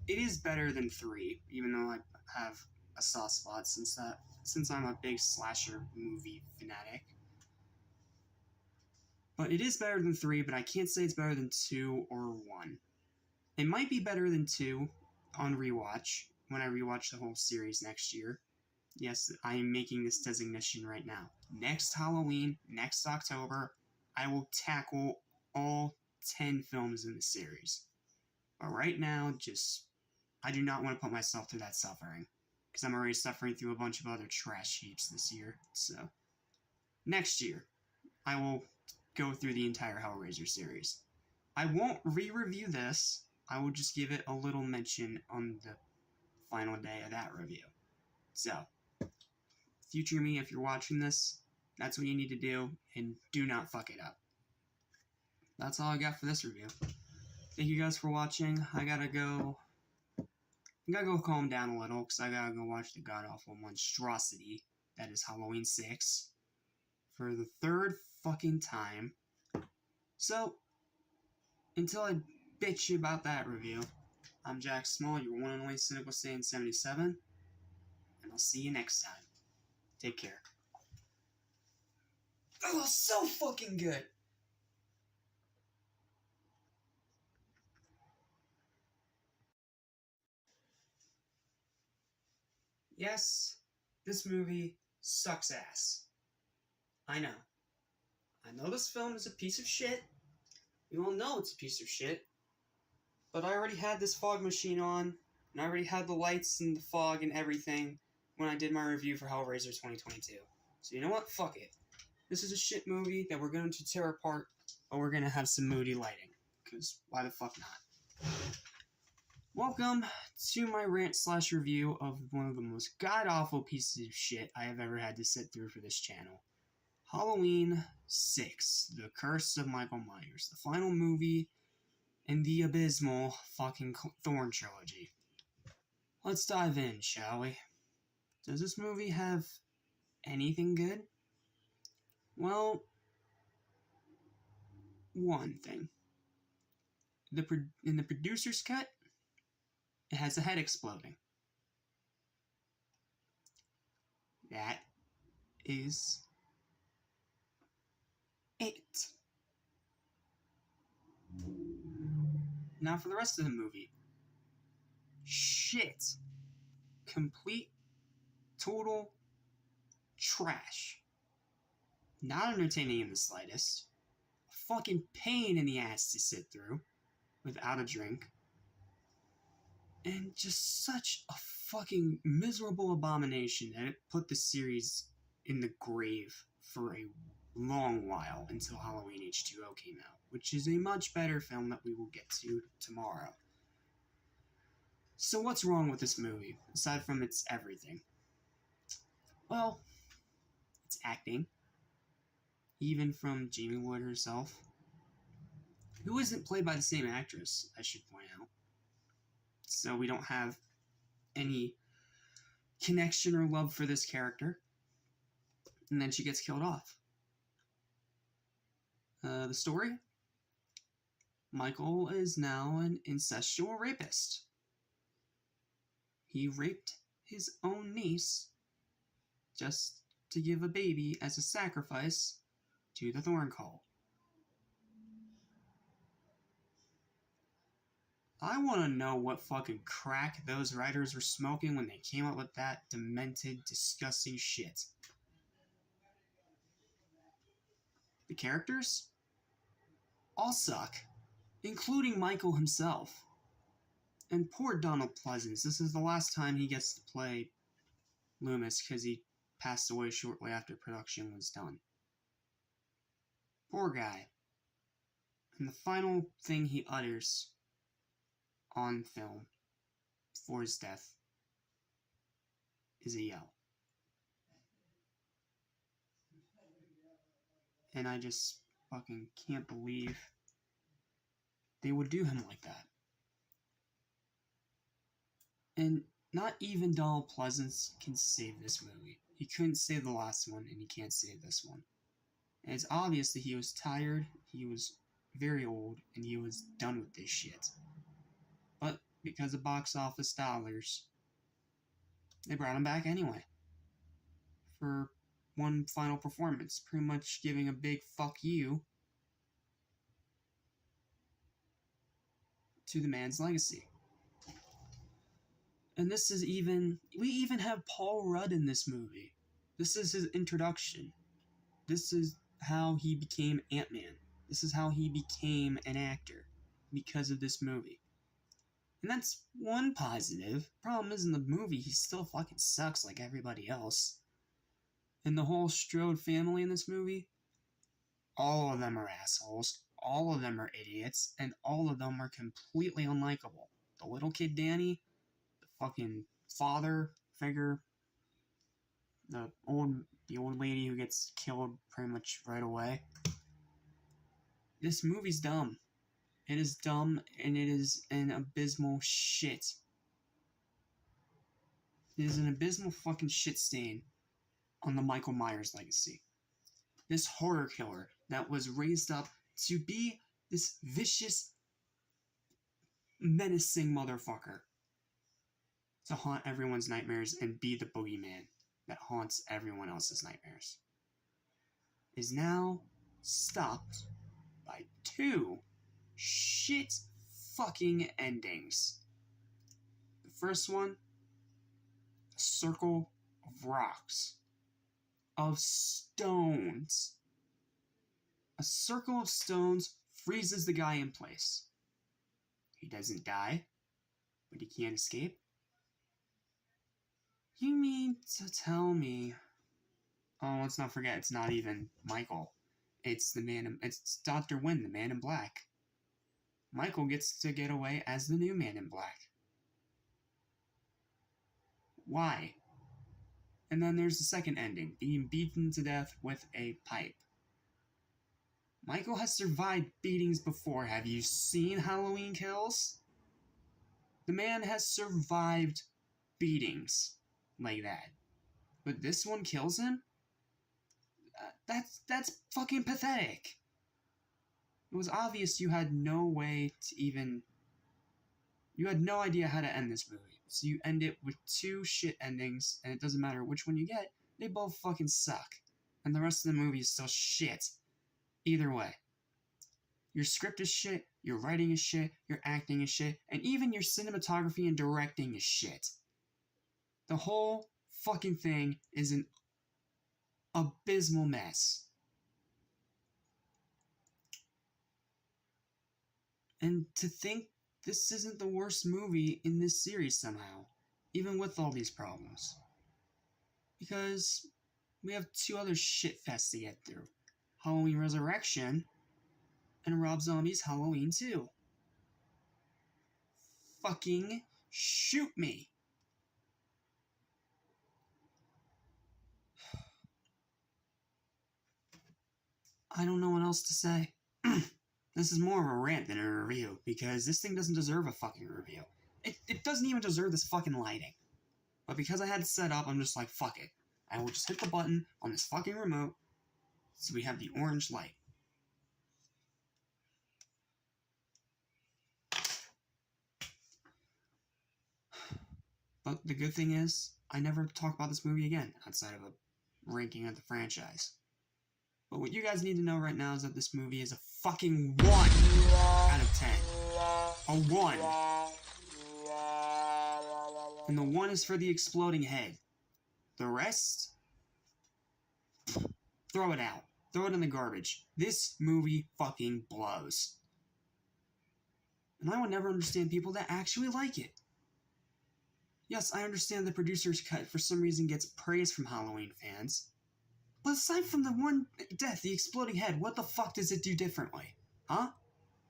It is better than 3, even though I have a soft spot since I'm a big slasher movie fanatic. But it is better than 3, but I can't say it's better than 2 or 1. It might be better than 2 on rewatch, when I rewatch the whole series next year. Yes, I am making this designation right now. Next Halloween, next October, I will tackle all 10 films in the series. But right now, I do not want to put myself through that suffering. Because I'm already suffering through a bunch of other trash heaps this year. So, next year, I will go through the entire Hellraiser series. I won't re-review this. I will just give it a little mention on the final day of that review. So, future me, if you're watching this, that's what you need to do, and do not fuck it up. That's all I got for this review. Thank you guys for watching. I gotta go calm down a little, because I gotta go watch the god-awful monstrosity that is Halloween 6 for the 3rd fucking time. So, until I bitch about that review, I'm Jack Small, your one and only Cynical Saiyan 77, and I'll see you next time. Take care. Oh, so fucking good! Yes, this movie sucks ass. I know. I know this film is a piece of shit. We all know it's a piece of shit. But I already had this fog machine on, and I already had the lights and the fog and everything when I did my review for Hellraiser 2022. So you know what? Fuck it. This is a shit movie that we're going to tear apart, but we're going to have some moody lighting. Because why the fuck not? Welcome to my rant/review of one of the most god-awful pieces of shit I have ever had to sit through for this channel. Halloween 6, The Curse of Michael Myers, the final movie in the abysmal fucking Thorn trilogy. Let's dive in, shall we? Does this movie have anything good? Well, one thing. In the producer's cut, it has a head exploding. That is it. Now for the rest of the movie. Shit. Complete, total trash. Not entertaining in the slightest. A fucking pain in the ass to sit through without a drink. And just such a fucking miserable abomination that it put the series in the grave for a long while until Halloween H2O came out, which is a much better film that we will get to tomorrow. So what's wrong with this movie, aside from its everything? Well, it's acting. Even from Jamie Lloyd herself, who isn't played by the same actress, I should point out. So we don't have any connection or love for this character. And then she gets killed off. The story? Michael is now an incestual rapist. He raped his own niece just to give a baby as a sacrifice to the Thorn Cult. I want to know what fucking crack those writers were smoking when they came up with that demented, disgusting shit. The characters all suck, including Michael himself. And poor Donald Pleasance, this is the last time he gets to play Loomis because he passed away shortly after production was done. Poor guy. And the final thing he utters on film before his death is a yell. And I just fucking can't believe they would do him like that. And not even Donald Pleasance can save this movie. He couldn't save the last one, and he can't save this one. And it's obvious that he was tired, he was very old, and he was done with this shit. But because of box office dollars, they brought him back anyway. For one final performance, pretty much giving a big fuck you to the man's legacy. And this is we even have Paul Rudd in this movie. This is his introduction. This is how he became Ant-Man. This is how he became an actor, because of this movie. And that's one positive. Problem is, in the movie, he still fucking sucks like everybody else. And the whole Strode family in this movie, all of them are assholes, all of them are idiots, and all of them are completely unlikable. The little kid Danny, the fucking father figure, the old lady who gets killed pretty much right away. This movie's dumb. It is dumb, and it is an abysmal shit. It is an abysmal fucking shit stain on the Michael Myers legacy. This horror killer that was raised up to be this vicious, menacing motherfucker, to haunt everyone's nightmares and be the boogeyman that haunts everyone else's nightmares, is now stopped by two shit fucking endings. The first one, a circle of rocks, of stones. A circle of stones freezes the guy in place. He doesn't die, but he can't escape. You mean to tell me... Oh, let's not forget, it's not even Michael. It's Dr. Wynn, the Man in Black. Michael gets to get away as the new Man in Black. Why? And then there's the second ending, being beaten to death with a pipe. Michael has survived beatings before. Have you seen Halloween Kills? The man has survived beatings like that. But this one kills him? That's fucking pathetic. It was obvious you had no way to even... You had no idea how to end this movie. So you end it with two shit endings, and it doesn't matter which one you get, they both fucking suck. And the rest of the movie is still shit. Either way. Your script is shit, your writing is shit, your acting is shit, and even your cinematography and directing is shit. The whole fucking thing is an abysmal mess. And to think this isn't the worst movie in this series somehow, even with all these problems. Because we have two other shitfests to get through. Halloween Resurrection and Rob Zombie's Halloween 2. Fucking shoot me. I don't know what else to say. This is more of a rant than a review, because this thing doesn't deserve a fucking review. It doesn't even deserve this fucking lighting. But because I had it set up, I'm just like, fuck it. I will just hit the button on this fucking remote, so we have the orange light. But the good thing is, I never talk about this movie again, outside of a ranking of the franchise. But what you guys need to know right now is that this movie is a fucking 1 out of 10. A 1. And the 1 is for the exploding head. The rest? Throw it out. Throw it in the garbage. This movie fucking blows. And I would never understand people that actually like it. Yes, I understand the producer's cut for some reason gets praise from Halloween fans. But aside from the one death, the exploding head, what the fuck does it do differently? Huh?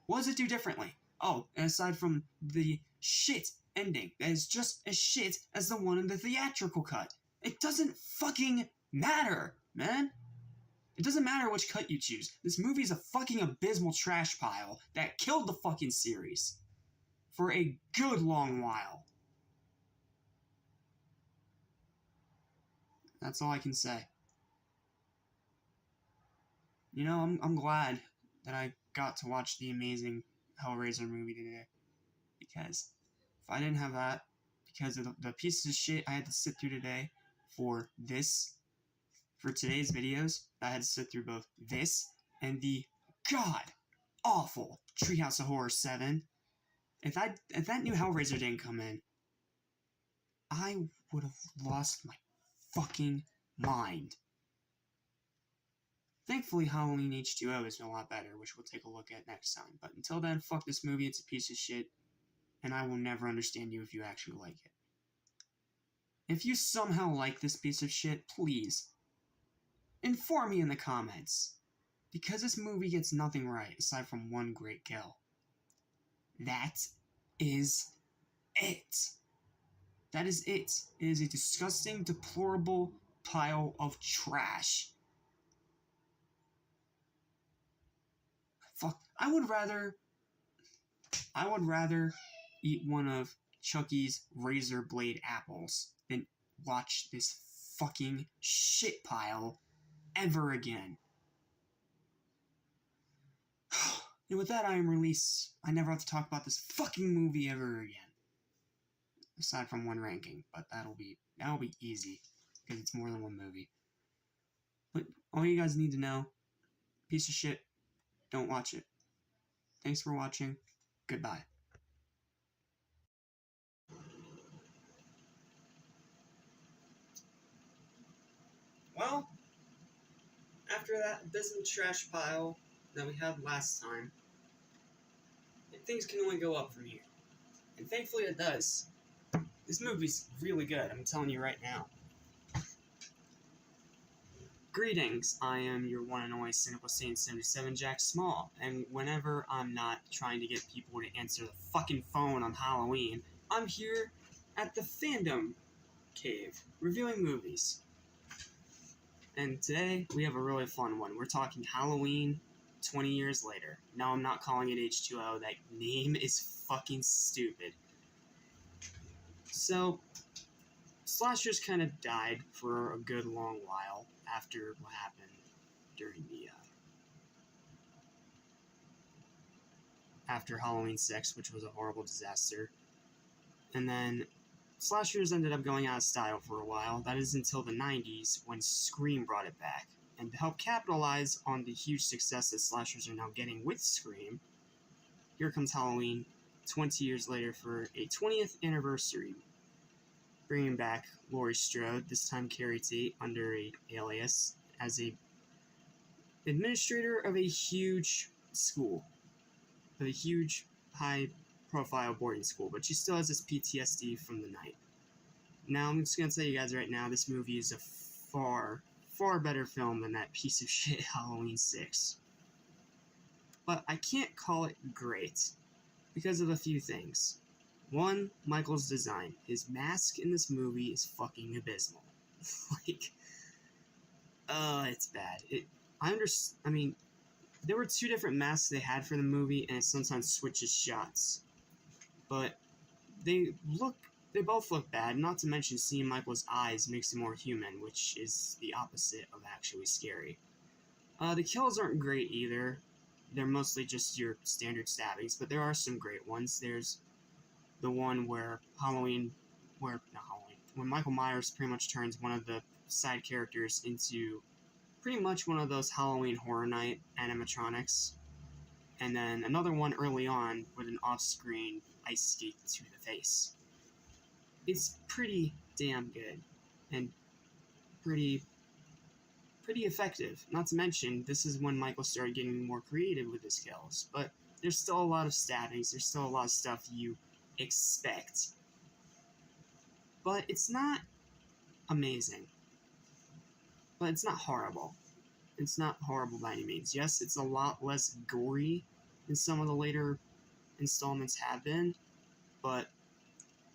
What does it do differently? Oh, and aside from the shit ending that is just as shit as the one in the theatrical cut. It doesn't fucking matter, man. It doesn't matter which cut you choose. This movie's a fucking abysmal trash pile that killed the fucking series for a good long while. That's all I can say. You know, I'm glad that I got to watch the amazing Hellraiser movie today. Because if I didn't have that, because of the pieces of shit I had to sit through today for today's videos, I had to sit through both this and the god-awful Treehouse of Horror 7. If that new Hellraiser didn't come in, I would have lost my fucking mind. Thankfully, Halloween H2O is a lot better, which we'll take a look at next time. But until then, fuck this movie, it's a piece of shit, and I will never understand you if you actually like it. If you somehow like this piece of shit, please, inform me in the comments. Because this movie gets nothing right, aside from one great kill. That is it. That is it. It is a disgusting, deplorable pile of trash. Fuck. I would rather eat one of Chucky's razor blade apples than watch this fucking shit pile ever again. And with that, I am released. I never have to talk about this fucking movie ever again. Aside from one ranking, but that'll be easy because it's more than one movie. But all you guys need to know, piece of shit, don't watch it. Thanks for watching. Goodbye. Well, after that abysmal trash pile that we had last time, things can only go up from here. And thankfully it does. This movie's really good, I'm telling you right now. Greetings, I am your one and only Cynical Saint 77 Jack Small, and whenever I'm not trying to get people to answer the fucking phone on Halloween, I'm here at the Fandom Cave, reviewing movies. And today, we have a really fun one. We're talking Halloween 20 years later. No, I'm not calling it H2O, that name is fucking stupid. So, slashers kind of died for a good long while after what happened during the after Halloween 6, which was a horrible disaster. And then slashers ended up going out of style for a while. That is until the 90s when Scream brought it back. And to help capitalize on the huge success that slashers are now getting with Scream, here comes Halloween 20 years later for a 20th anniversary, bringing back Laurie Strode, this time Carrie Tate, under a alias, as a administrator of a huge school, of a huge, high-profile boarding school, but she still has this PTSD from the night. Now, I'm just going to tell you guys right now, this movie is a far, far better film than that piece of shit Halloween 6. But I can't call it great, because of a few things. One, Michael's design. His mask in this movie is fucking abysmal. Like, it's bad. I mean, there were two different masks they had for the movie, and it sometimes switches shots. But they both look bad, not to mention seeing Michael's eyes makes him more human, which is the opposite of actually scary. The kills aren't great either. They're mostly just your standard stabbings, but there are some great ones. There's the one where when Michael Myers pretty much turns one of the side characters into pretty much one of those Halloween Horror Night animatronics. And then another one early on with an off-screen ice skate to the face. It's pretty damn good, and pretty effective. Not to mention, this is when Michael started getting more creative with his kills, but there's still a lot of stabbings, there's still a lot of stuff you expect. But it's not amazing. But it's not horrible. It's not horrible by any means. Yes, it's a lot less gory than some of the later installments have been, but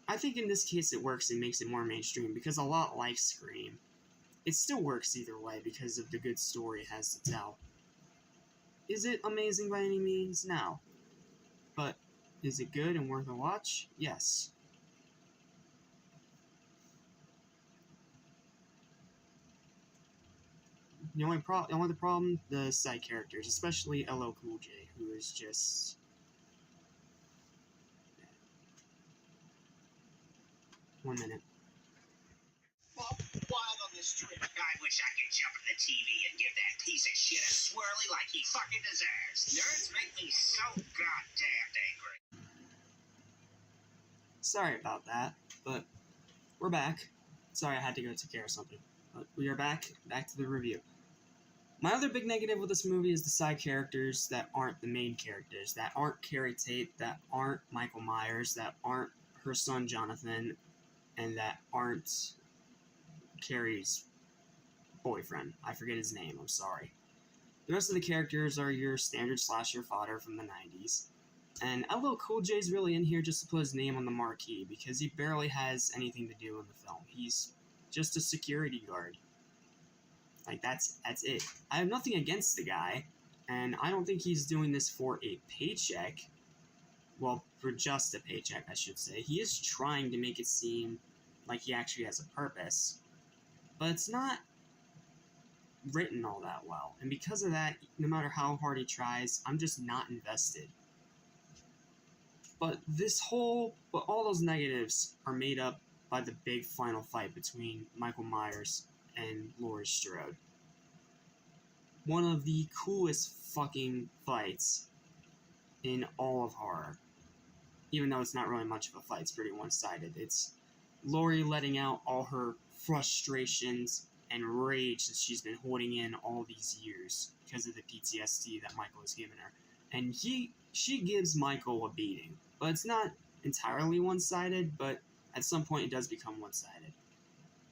I think in this case it works and makes it more mainstream, because a lot like Scream, it still works either way because of the good story it has to tell. Is it amazing by any means? No. But is it good and worth a watch? Yes. The only problem, the side characters, especially LL Cool J, who is just... One minute. Wild on this trip. I wish I could jump in the TV and give that piece of shit a swirly like he fucking deserves. Nerds make me so goddamn angry. Sorry about that, but we're back. Sorry I had to go take care of something. But we are back to the review. My other big negative with this movie is the side characters that aren't the main characters, that aren't Carrie Tate, that aren't Michael Myers, that aren't her son Jonathan, and that aren't Carrie's boyfriend. I forget his name, I'm sorry. The rest of the characters are your standard slasher fodder from the 90s. And LL Cool J's really in here just to put his name on the marquee, because he barely has anything to do in the film. He's just a security guard. Like, that's it. I have nothing against the guy, and I don't think he's doing this for a paycheck. Well, for just a paycheck, I should say. He is trying to make it seem like he actually has a purpose, but it's not written all that well. And because of that, no matter how hard he tries, I'm just not invested. But all those negatives are made up by the big final fight between Michael Myers and Laurie Strode. One of the coolest fucking fights in all of horror. Even though it's not really much of a fight, it's pretty one-sided. It's Laurie letting out all her frustrations and rage that she's been holding in all these years because of the PTSD that Michael has given her. And she gives Michael a beating. But it's not entirely one-sided, but at some point it does become one-sided.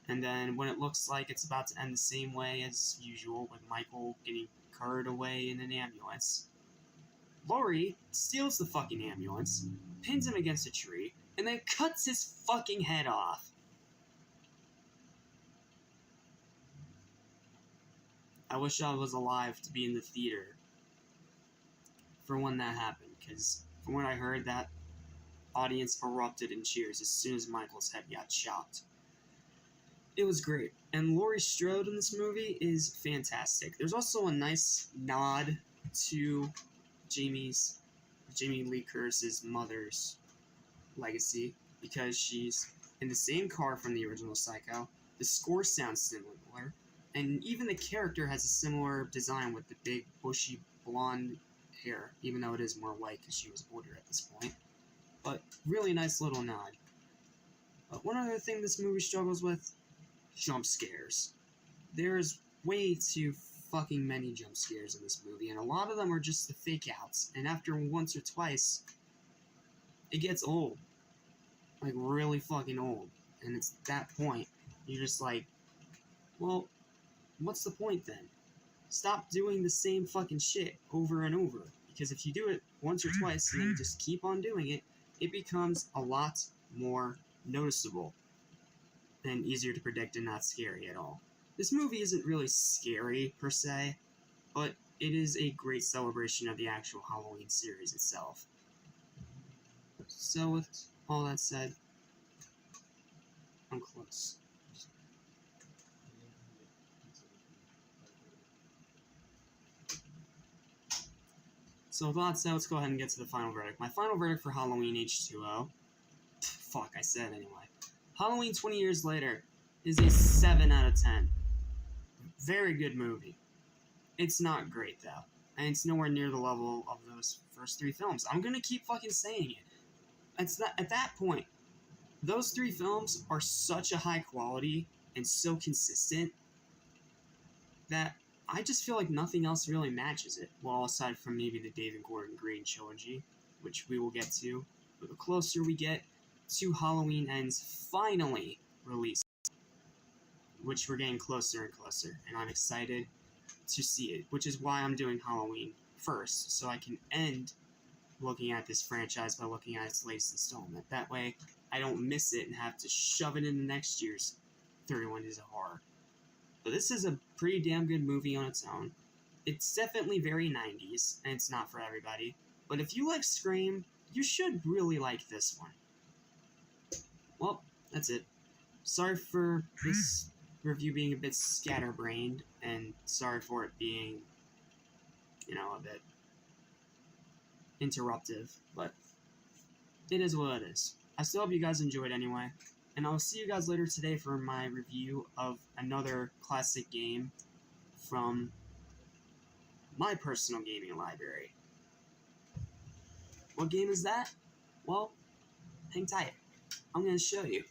And then when it looks like it's about to end the same way as usual, with Michael getting carried away in an ambulance, Laurie steals the fucking ambulance, pins him against a tree, and then cuts his fucking head off. I wish I was alive to be in the theater for when that happened, because from what I heard, that audience erupted in cheers as soon as Michael's head got chopped. It was great, and Laurie Strode in this movie is fantastic. There's also a nice nod to Jamie Lee Curtis's mother's legacy, because she's in the same car from the original Psycho. The score sounds similar, and even the character has a similar design with the big, bushy, blonde hair, even though it is more white because she was older at this point. But really nice little nod. But one other thing this movie struggles with: jump scares. There's way too fucking many jump scares in this movie, and a lot of them are just the fake outs, and after once or twice, it gets old. Like, really fucking old. And it's at that point, you're just like, well, what's the point then? Stop doing the same fucking shit over and over, because if you do it once or twice and then you just keep on doing it, it becomes a lot more noticeable and easier to predict and not scary at all. This movie isn't really scary, per se, but it is a great celebration of the actual Halloween series itself. So with all that said, I'm close. So with all that said, let's go ahead and get to the final verdict. My final verdict for Halloween H2O, fuck, I said anyway. Halloween 20 years later is a 7 out of 10. Very good movie. It's not great, though. And it's nowhere near the level of those first 3 films. I'm gonna keep fucking saying it. At that point, those 3 films are such a high quality and so consistent that I just feel like nothing else really matches it. Well, aside from maybe the David Gordon Green trilogy, which we will get to. But the closer we get to Halloween Ends finally released, which we're getting closer and closer, and I'm excited to see it, which is why I'm doing Halloween first, so I can end looking at this franchise by looking at its latest installment. That way, I don't miss it and have to shove it into next year's 31 Days of Horror. But this is a pretty damn good movie on its own. It's definitely very 90s, and it's not for everybody. But if you like Scream, you should really like this one. Well, that's it. Sorry for this review being a bit scatterbrained, and sorry for it being, a bit interruptive, but it is what it is. I still hope you guys enjoyed anyway, and I'll see you guys later today for my review of another classic game from my personal gaming library. What game is that? Well, hang tight. I'm going to show you.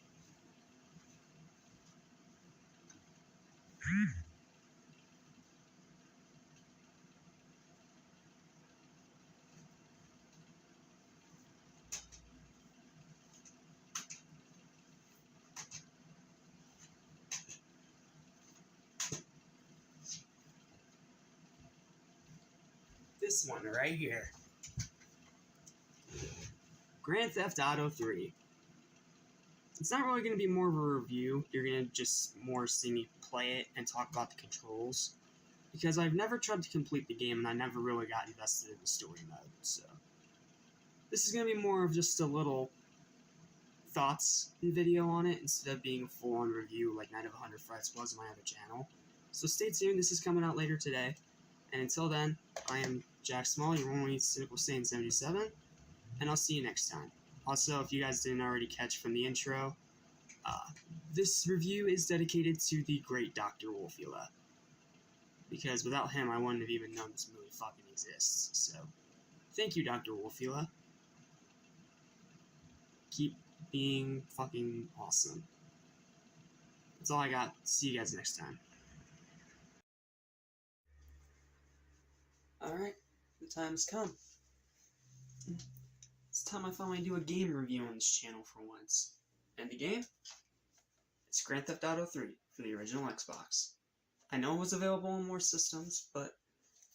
This one right here. Grand Theft Auto 3. It's not really going to be more of a review. You're going to just more see me play it and talk about the controls. Because I've never tried to complete the game and I never really got invested in the story mode. So this is going to be more of just a little thoughts video on it instead of being a full-on review like Night of 100 Frights was on my other channel. So stay tuned. This is coming out later today. And until then, I am Jack Small, your only Cynical Satan 77, and I'll see you next time. Also, if you guys didn't already catch from the intro, this review is dedicated to the great Dr. Wolfula. Because without him, I wouldn't have even known this movie fucking exists. So, thank you, Dr. Wolfula. Keep being fucking awesome. That's all I got. See you guys next time. Alright, the time's come. It's time I finally do a game review on this channel for once. And the game? It's Grand Theft Auto 3 for the original Xbox. I know it was available on more systems, but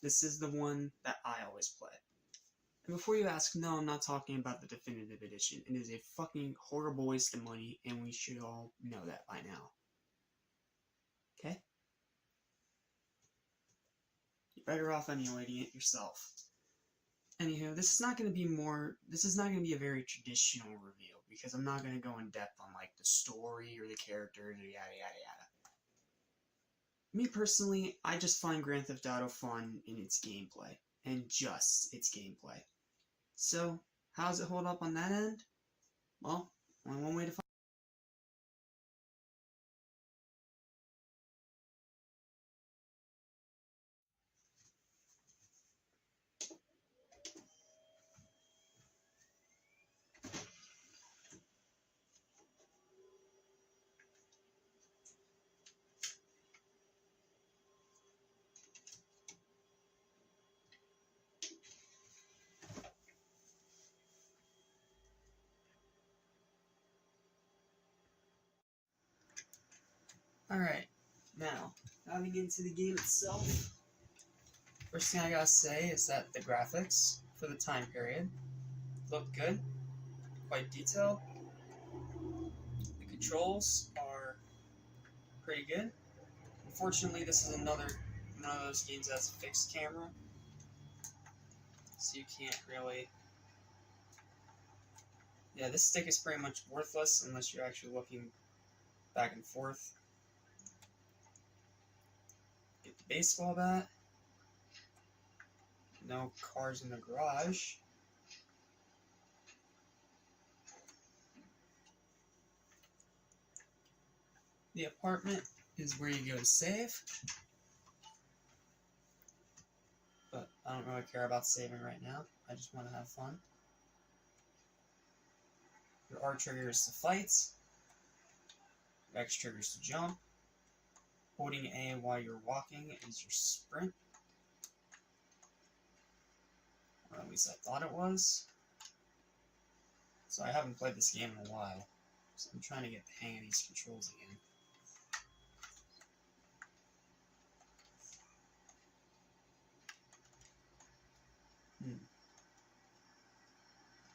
this is the one that I always play. And before you ask, no, I'm not talking about the definitive edition. It is a fucking horrible waste of money, and we should all know that by now. Okay? You're better off emulating it yourself. Anywho, this is not going to be a very traditional review, because I'm not going to go in depth on, like, the story or the characters or yada yada yada. Me personally, I just find Grand Theft Auto fun in its gameplay, and just its gameplay. So, how does it hold up on that end? Well, only one way to find Alright, now, diving into the game itself, first thing I gotta say is that the graphics for the time period look good, quite detailed. The controls are pretty good. Unfortunately, this is none of those games that has a fixed camera, so you can't really... Yeah, this stick is pretty much worthless unless you're actually looking back and forth. Get the baseball bat. No cars in the garage. The apartment is where you go to save. But I don't really care about saving right now. I just want to have fun. Your R trigger is to fight. Your X trigger is to jump. Holding A while you're walking is your sprint. Or at least I thought it was. So I haven't played this game in a while. So I'm trying to get the hang of these controls again.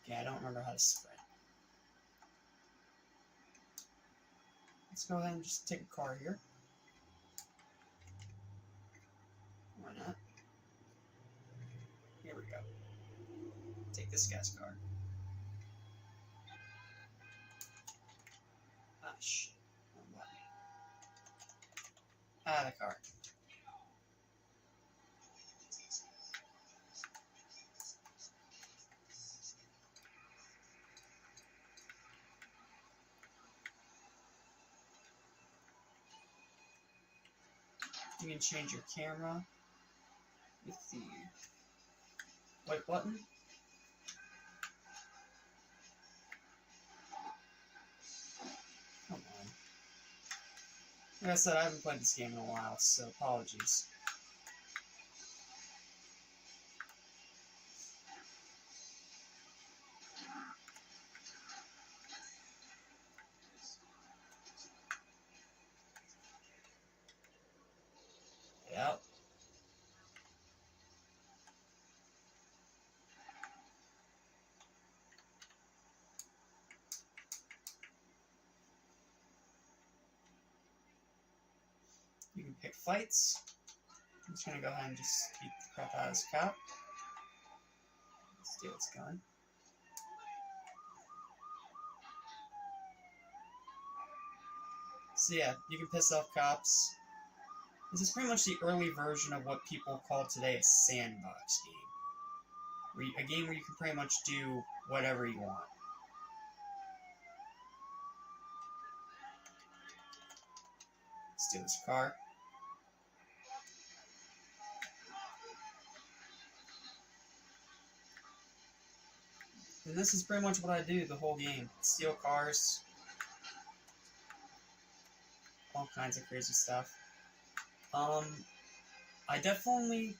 Okay, I don't remember how to sprint. Let's go ahead and just take a car here. this guy's car. Ah, shh. Wrong button. Out of the car. You can change your camera with the white button. Come on. Like I said, I haven't played this game in a while, so apologies. Yep. You can pick fights. I'm just gonna go ahead and just beat the crap out of this cop. Steal its gun. So yeah, you can piss off cops. This is pretty much the early version of what people call today a sandbox game. A game where you can pretty much do whatever you want. Steal this car. And this is pretty much what I do the whole game. Steal cars. All kinds of crazy stuff. I definitely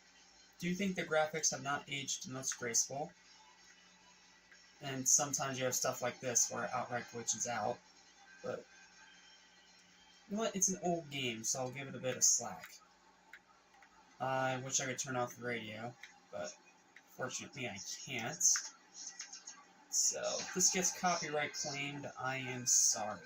do think the graphics have not aged most graceful. And sometimes you have stuff like this where it outright glitches out. But, you know what? It's an old game, so I'll give it a bit of slack. I wish I could turn off the radio, but fortunately I can't. So, if this gets copyright claimed, I am sorry.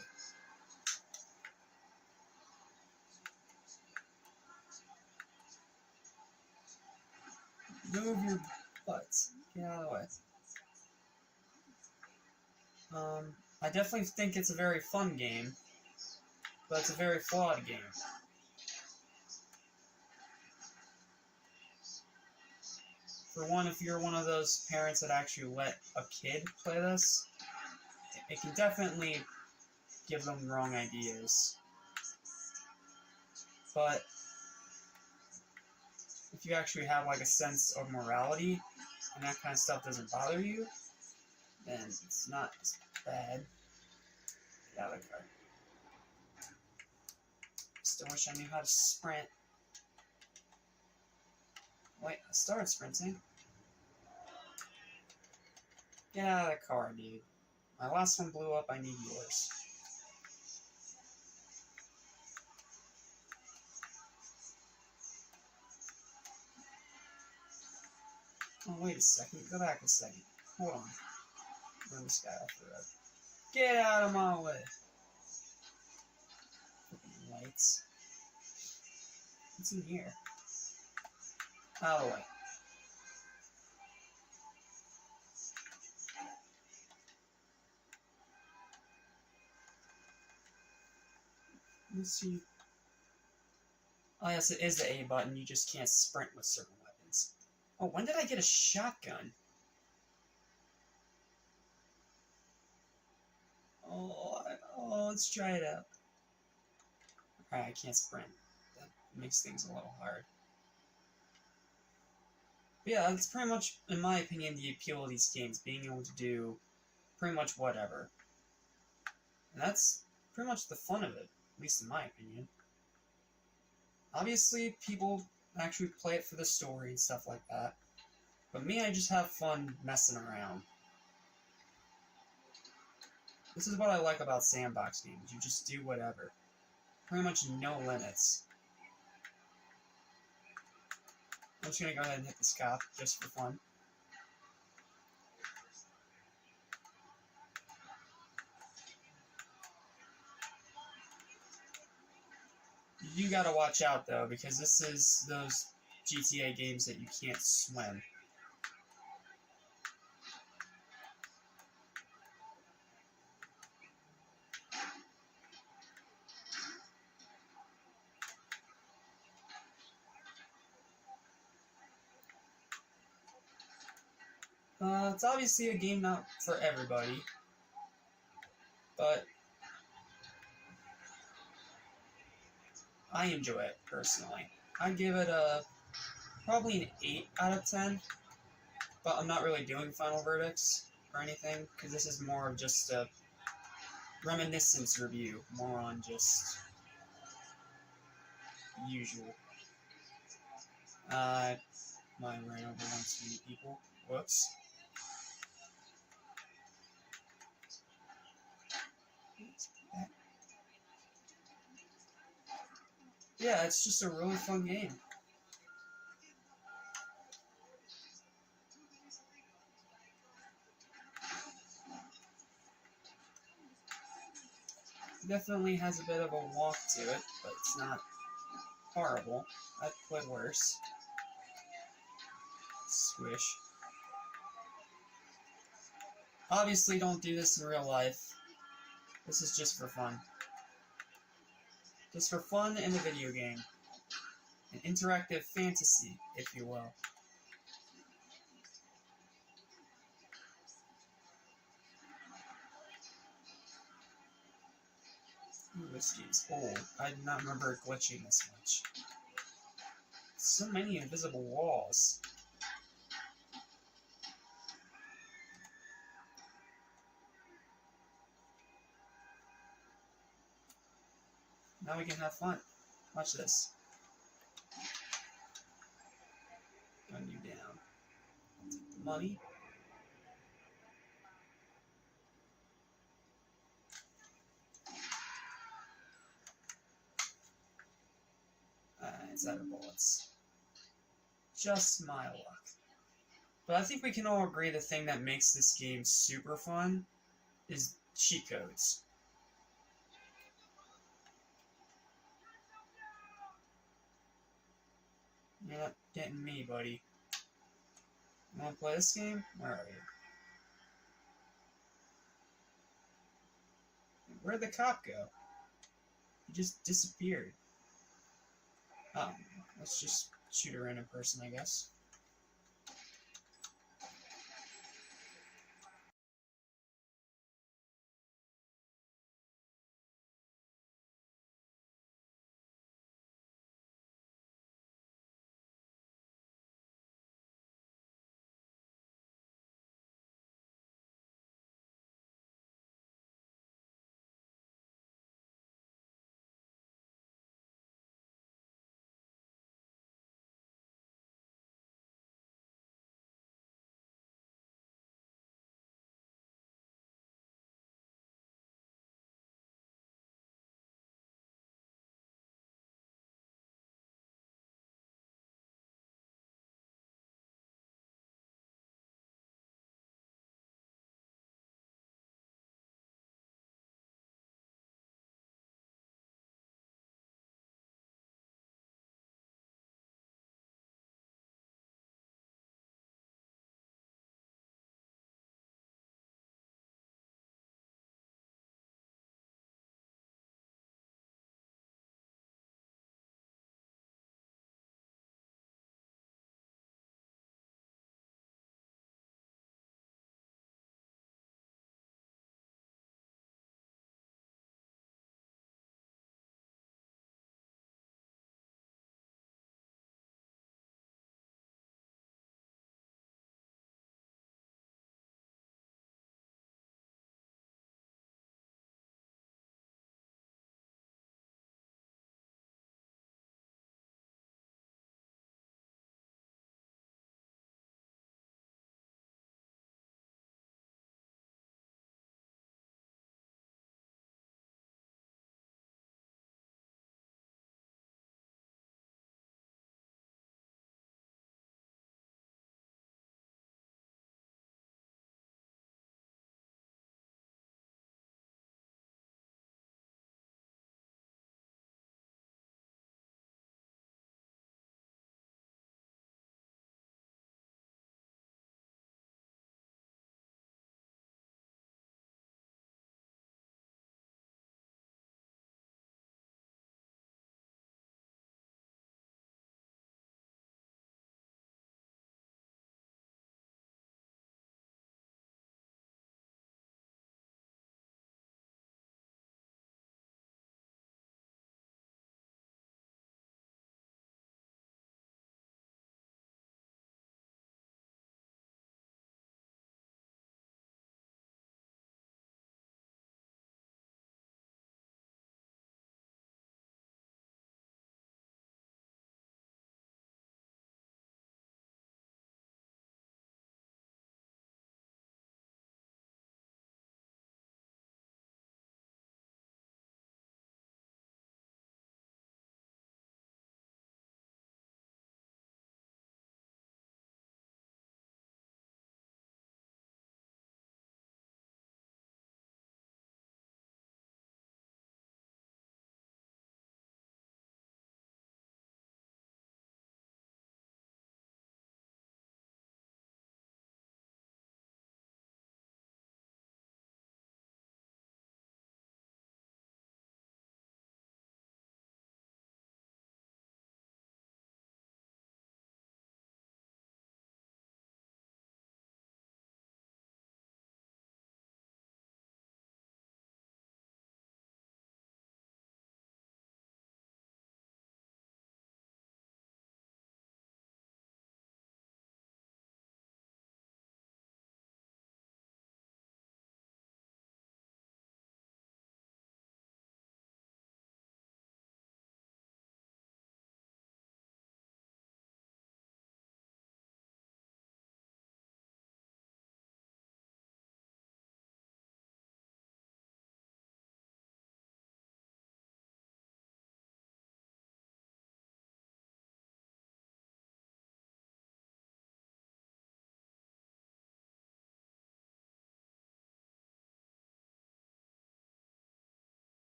Move your butts. Get out of the way. I definitely think it's a very fun game, but it's a very flawed game. For one, if you're one of those parents that actually let a kid play this, it can definitely give them wrong ideas. But if you actually have like a sense of morality and that kind of stuff doesn't bother you, then it's not as bad. Get out of the car. Still wish I knew how to sprint. Wait, I started sprinting. Get out of the car, dude. My last one blew up, I need yours. Oh, wait a second. Go back a second. Hold on. Run this guy off the road. Get out of my way! Freaking lights. What's in here? Out of the way. Let's see. Oh yes, it is the A button, you just can't sprint with certain weapons. Oh, when did I get a shotgun? Oh, let's try it out. Alright, I can't sprint. That makes things a little hard. But yeah, that's pretty much, in my opinion, the appeal of these games, being able to do pretty much whatever. And that's pretty much the fun of it, at least in my opinion. Obviously, people actually play it for the story and stuff like that. But me, I just have fun messing around. This is what I like about sandbox games. You just do whatever. Pretty much no limits. I'm just gonna go ahead and hit this cop, just for fun. You gotta watch out, though, because this is those GTA games that you can't swim. It's obviously a game not for everybody, but I enjoy it personally. I'd give it probably an 8 out of 10, but I'm not really doing final verdicts or anything, because this is more of just a reminiscence review, more on just usual. I ran over one too many people. Whoops. Yeah, it's just a really fun game. It definitely has a bit of a walk to it, but it's not horrible. I've played worse. Swish. Obviously, don't do this in real life. This is just for fun. Just for fun in a video game. An interactive fantasy, if you will. Ooh, this game's old. I did not remember it glitching this much. So many invisible walls. Now we can have fun. Watch this. Gun you down. I'll take the money. It's out of bullets. Just my luck. But I think we can all agree the thing that makes this game super fun is cheat codes. You're not getting me, buddy. You wanna play this game? Where are you? Where'd the cop go? He just disappeared. Oh, let's just shoot a random person, I guess.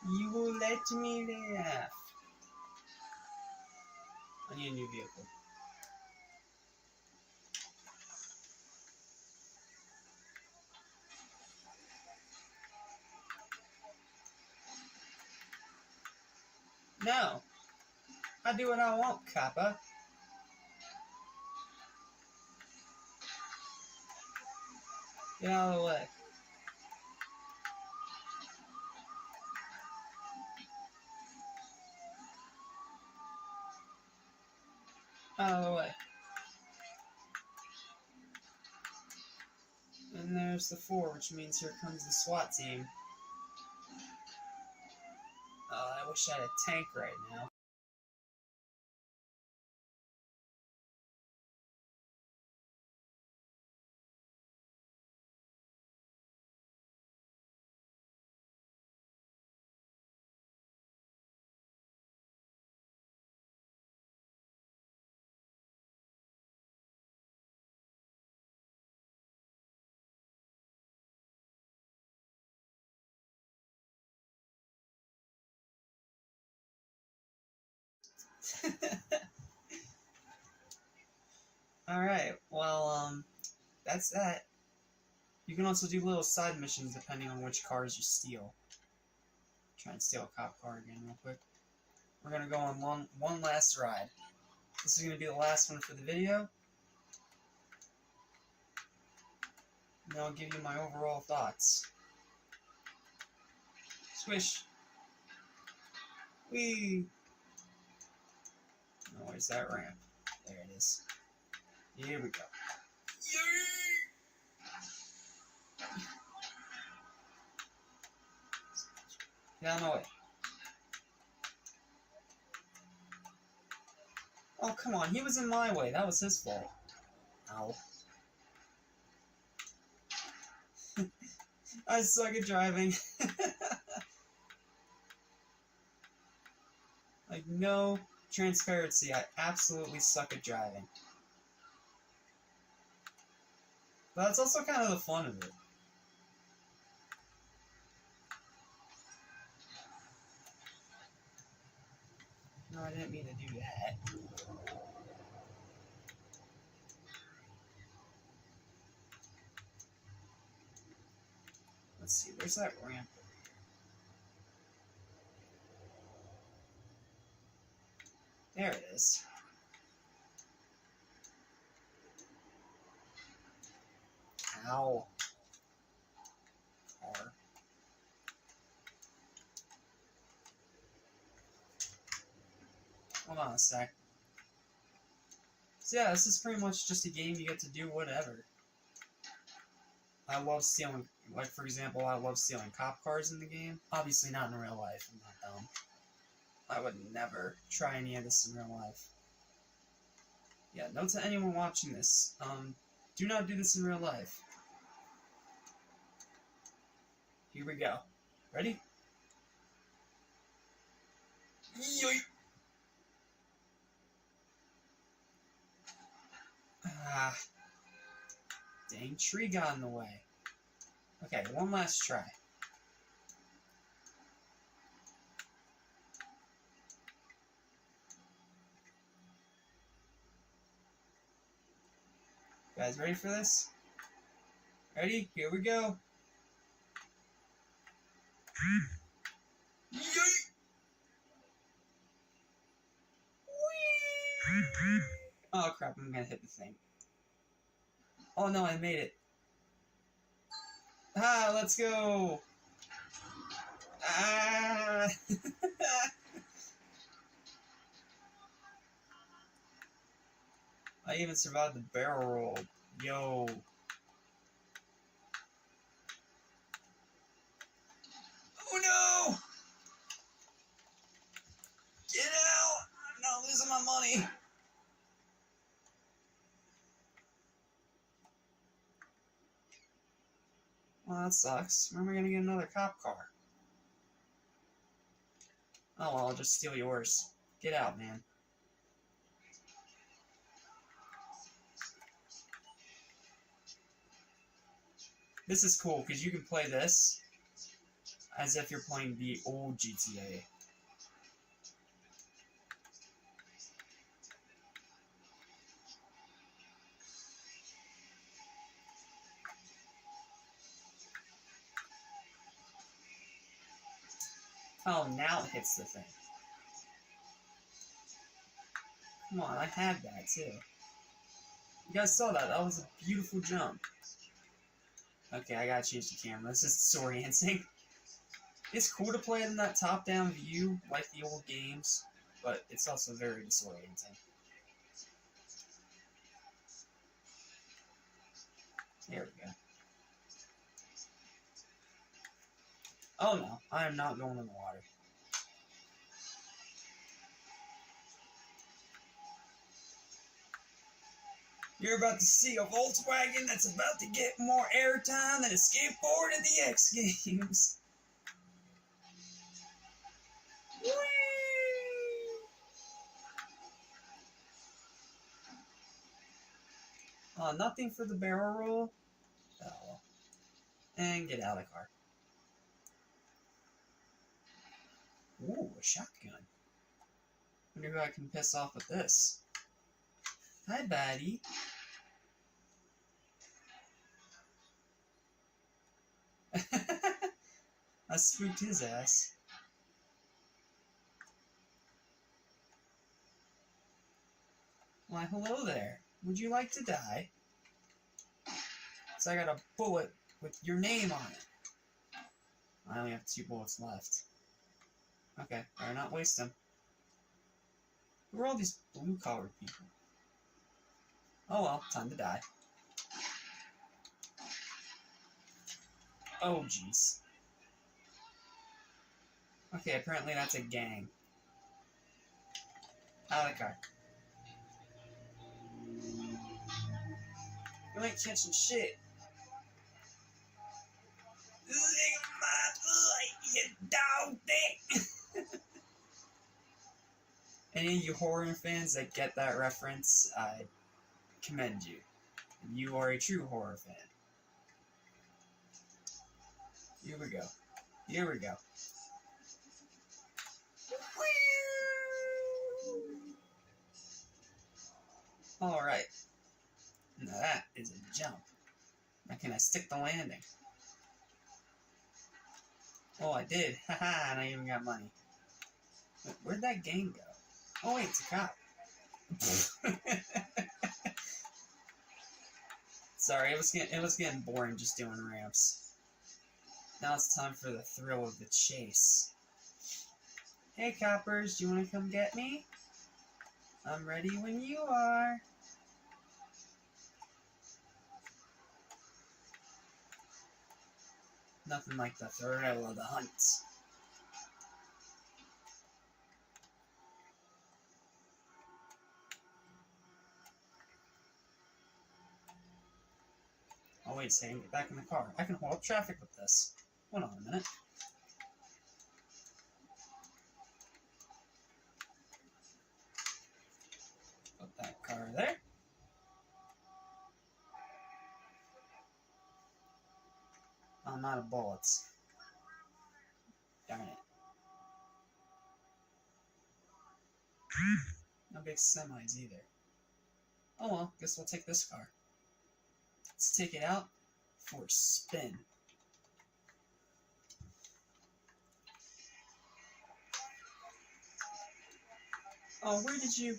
You will let me laugh. I need a new vehicle. No. I do what I want, Kappa. Get out of the way. Out of the way. And there's the 4, which means here comes the SWAT team. Oh, I wish I had a tank right now. Alright, well, that's that. You can also do little side missions depending on which cars you steal. Try and steal a cop car again real quick. We're gonna go on one last ride. This is gonna be the last one for the video. And I'll give you my overall thoughts. Swish! Whee! Oh, where's that ramp? There it is. Here we go. Get out of my way. Oh, come on. He was in my way. That was his fault. Ow. I suck at driving. Like, no transparency. I absolutely suck at driving. But that's also kind of the fun of it. No, I didn't mean to do that. Let's see, where's that ramp? There it is. Ow. Car. Hold on a sec. So yeah, this is pretty much just a game you get to do whatever. I love stealing, like for example, I love stealing cop cars in the game. Obviously not in real life, I'm not dumb. I would never try any of this in real life. Yeah, note to anyone watching this, do not do this in real life. Here we go. Ready? Yoink! Ah. Dang tree got in the way. Okay, one last try. You guys ready for this? Ready? Here we go. Yoink! Whee! Oh crap, I'm gonna hit the thing. Oh no, I made it. Ah, let's go! Ah! I even survived the barrel roll. Yo. Oh no! Get out! I'm not losing my money. Well, that sucks. When am I gonna get another cop car? Oh well, I'll just steal yours. Get out, man. This is cool, because you can play this. As if you're playing the old GTA. Oh, now it hits the thing. Come on, I had that too. You guys saw that. That was a beautiful jump. Okay, I gotta change the camera. This is disorienting. It's cool to play in that top-down view, like the old games, but it's also very disorienting. There we go. Oh no, I am not going in the water. You're about to see a Volkswagen that's about to get more airtime than a skateboard at the X Games. Whee! Nothing for the barrel roll. Oh. And get out of the car. Ooh, a shotgun. Wonder who I can piss off with this. Hi, baddie. I spooked his ass. Why, hello there. Would you like to die? So I got a bullet with your name on it. I only have 2 bullets left. Okay, better not waste them. Who are all these blue-collared people? Oh well, time to die. Oh jeez. Okay, apparently that's a gang. Out of the car. You ain't catching shit. Lick my butt, you dog dick! Any of you horror fans that get that reference, I commend you. You are a true horror fan. Here we go. Here we go. Alright. Now that is a jump. Now can I stick the landing? Oh, I did. Haha, and I even got money. Wait, where'd that gang go? Oh wait, it's a cop. Sorry, it was getting boring just doing ramps. Now it's time for the thrill of the chase. Hey coppers, do you want to come get me? I'm ready when you are. Nothing like the thrill of the hunt. Oh wait a second, get back in the car. I can hold up traffic with this. Hold on a minute. Put that car there. I'm out of bullets. Darn it. No big semis either. Oh well, guess we'll take this car. Let's take it out for a spin. Oh, where did you...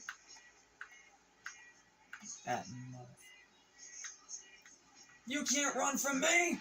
That mother... You can't run from me!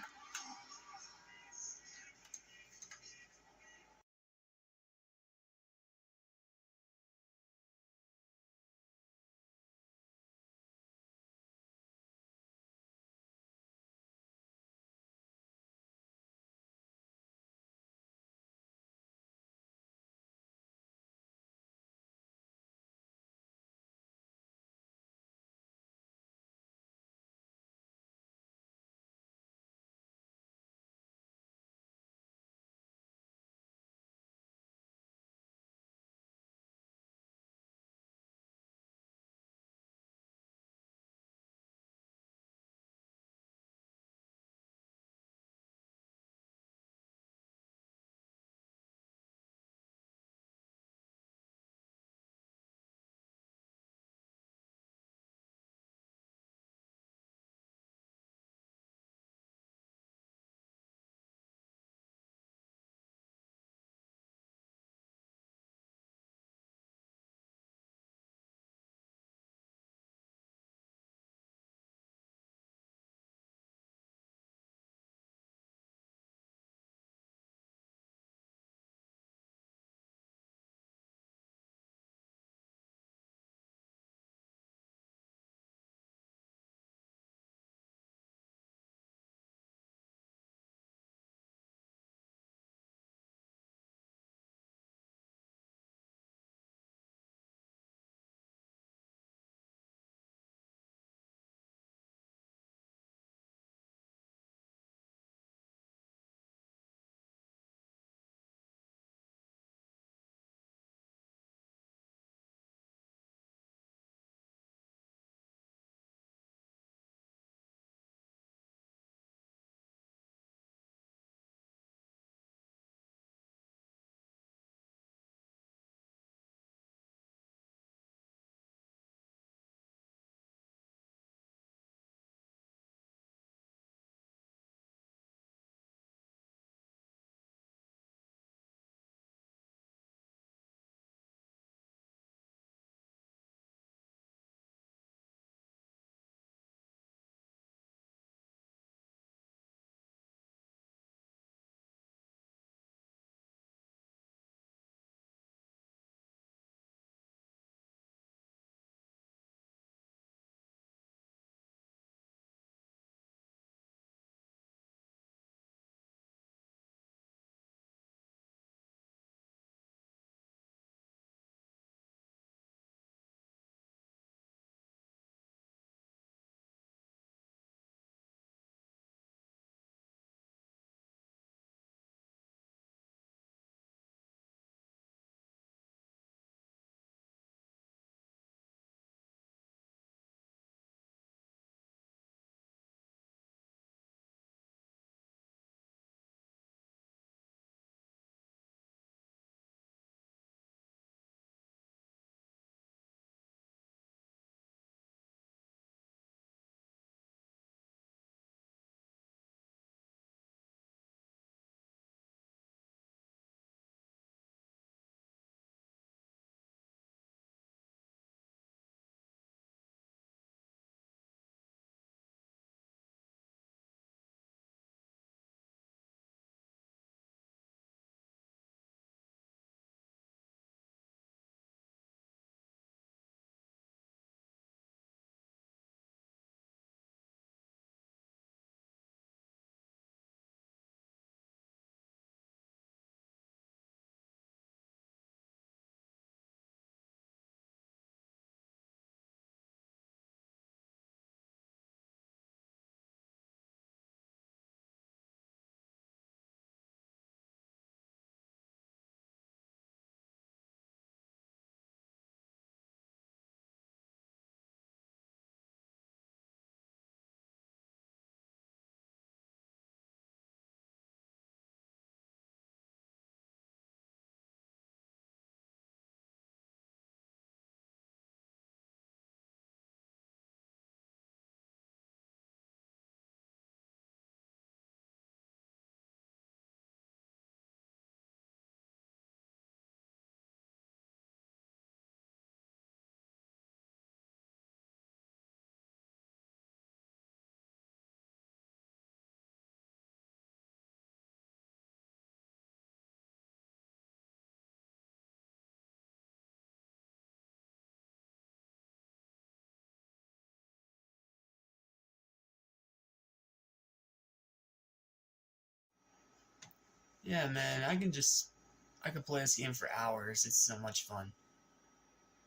Yeah, man, I could play this game for hours. It's so much fun.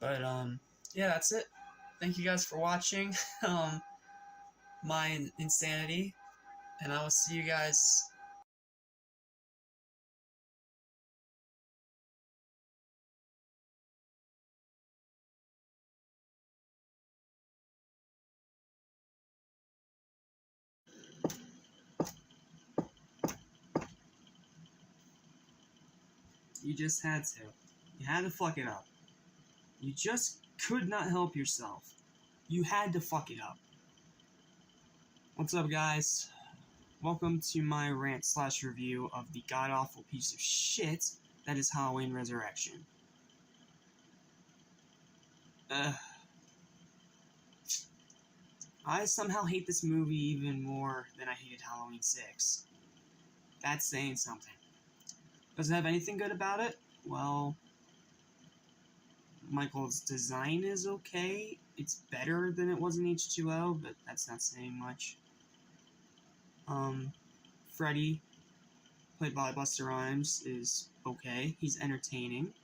But, yeah, that's it. Thank you guys for watching, my insanity, and I will see you guys. You just had to. You had to fuck it up. You just could not help yourself. You had to fuck it up. What's up, guys? Welcome to my rant/review of the god-awful piece of shit that is Halloween Resurrection. I somehow hate this movie even more than I hated Halloween 6. That's saying something. Does it have anything good about it? Well, Michael's design is okay. It's better than it was in H2O, but that's not saying much. Freddy, played by Busta Rhymes, is okay. He's entertaining.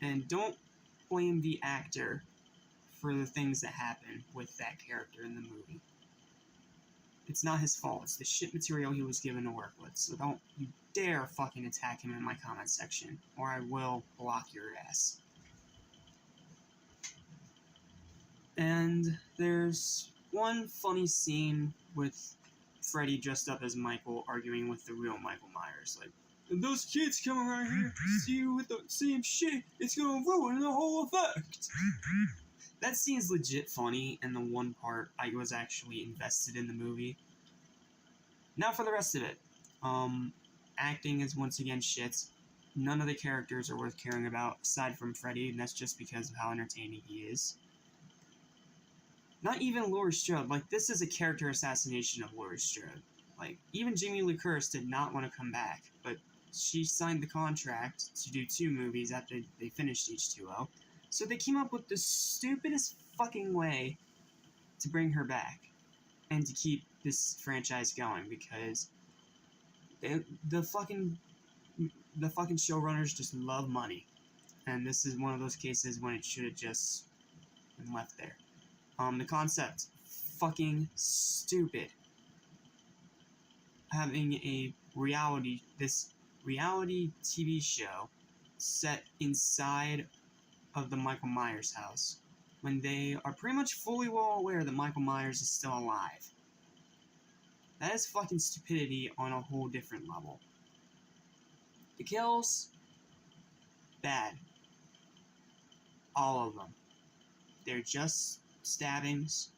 And don't blame the actor for the things that happen with that character in the movie. It's not his fault. It's the shit material he was given to work with. So don't you dare fucking attack him in my comment section, or I will block your ass. And there's one funny scene with Freddy dressed up as Michael arguing with the real Michael Myers. Like, if those kids come around here to see you with the same shit, it's gonna ruin the whole effect. That scene's legit funny, and the one part I was actually invested in the movie. Now for the rest of it. Acting is once again shit. None of the characters are worth caring about, aside from Freddy, and that's just because of how entertaining he is. Not even Laurie Strode. Like, this is a character assassination of Laurie Strode. Like, even Jamie Lee Curtis did not want to come back, but she signed the contract to do 2 movies after they finished H2O. So they came up with the stupidest fucking way to bring her back and to keep this franchise going, because the fucking showrunners just love money, and this is one of those cases when it should have just been left there. The concept, fucking stupid. Having this reality TV show set inside of the Michael Myers house, when they are pretty much fully well aware that Michael Myers is still alive. That is fucking stupidity on a whole different level. The kills, bad. All of them. They're just stabbings.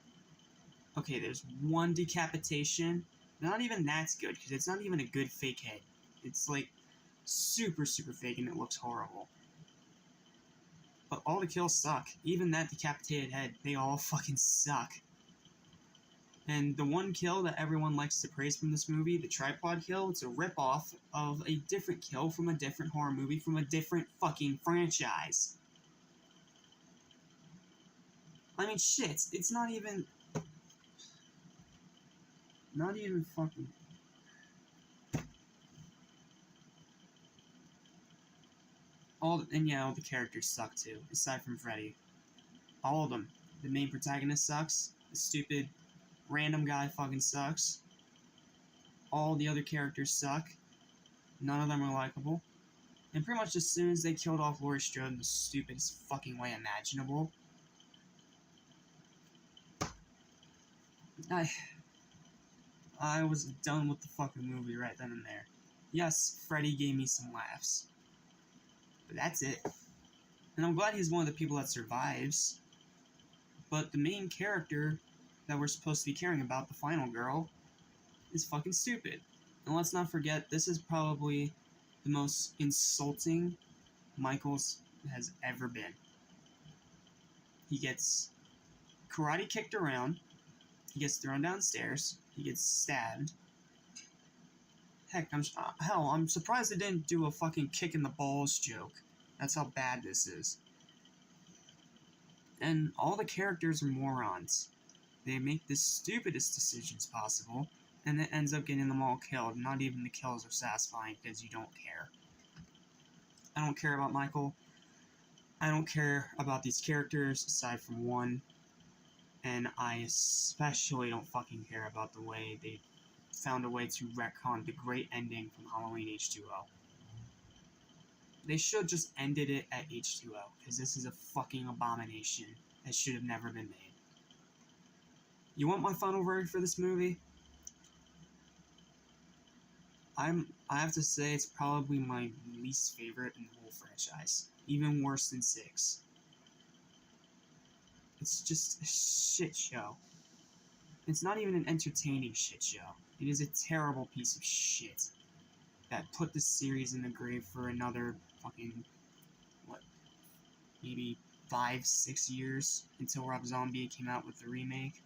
Okay, there's one decapitation. Not even that's good, because it's not even a good fake head. It's like super, super fake, and it looks horrible. But all the kills suck. Even that decapitated head, they all fucking suck. And the one kill that everyone likes to praise from this movie, the tripod kill, it's a ripoff of a different kill from a different horror movie from a different fucking franchise. I mean, shit, it's not even fucking... all the characters suck too, aside from Freddy. All of them. The main protagonist sucks. The stupid random guy fucking sucks. All the other characters suck. None of them are likable. And pretty much as soon as they killed off Laurie Strode in the stupidest fucking way imaginable, I was done with the fucking movie right then and there. Yes, Freddy gave me some laughs. But that's it. And I'm glad he's one of the people that survives. But the main character that we're supposed to be caring about, the final girl, is fucking stupid. And let's not forget, this is probably the most insulting Michaels has ever been. He gets karate kicked around, he gets thrown downstairs, he gets stabbed. Heck, I'm surprised they didn't do a fucking kick in the balls joke. That's how bad this is. And all the characters are morons. They make the stupidest decisions possible, and it ends up getting them all killed. Not even the kills are satisfying because you don't care. I don't care about Michael. I don't care about these characters aside from one. And I especially don't fucking care about the way they found a way to retcon the great ending from Halloween H2O. They should just ended it at H2O, because this is a fucking abomination that should have never been made. You want my final verdict for this movie? I have to say it's probably my least favorite in the whole franchise. Even worse than 6. It's just a shit show. It's not even an entertaining shit show. It is a terrible piece of shit that put this series in the grave for another fucking, what, maybe 5-6 years until Rob Zombie came out with the remake.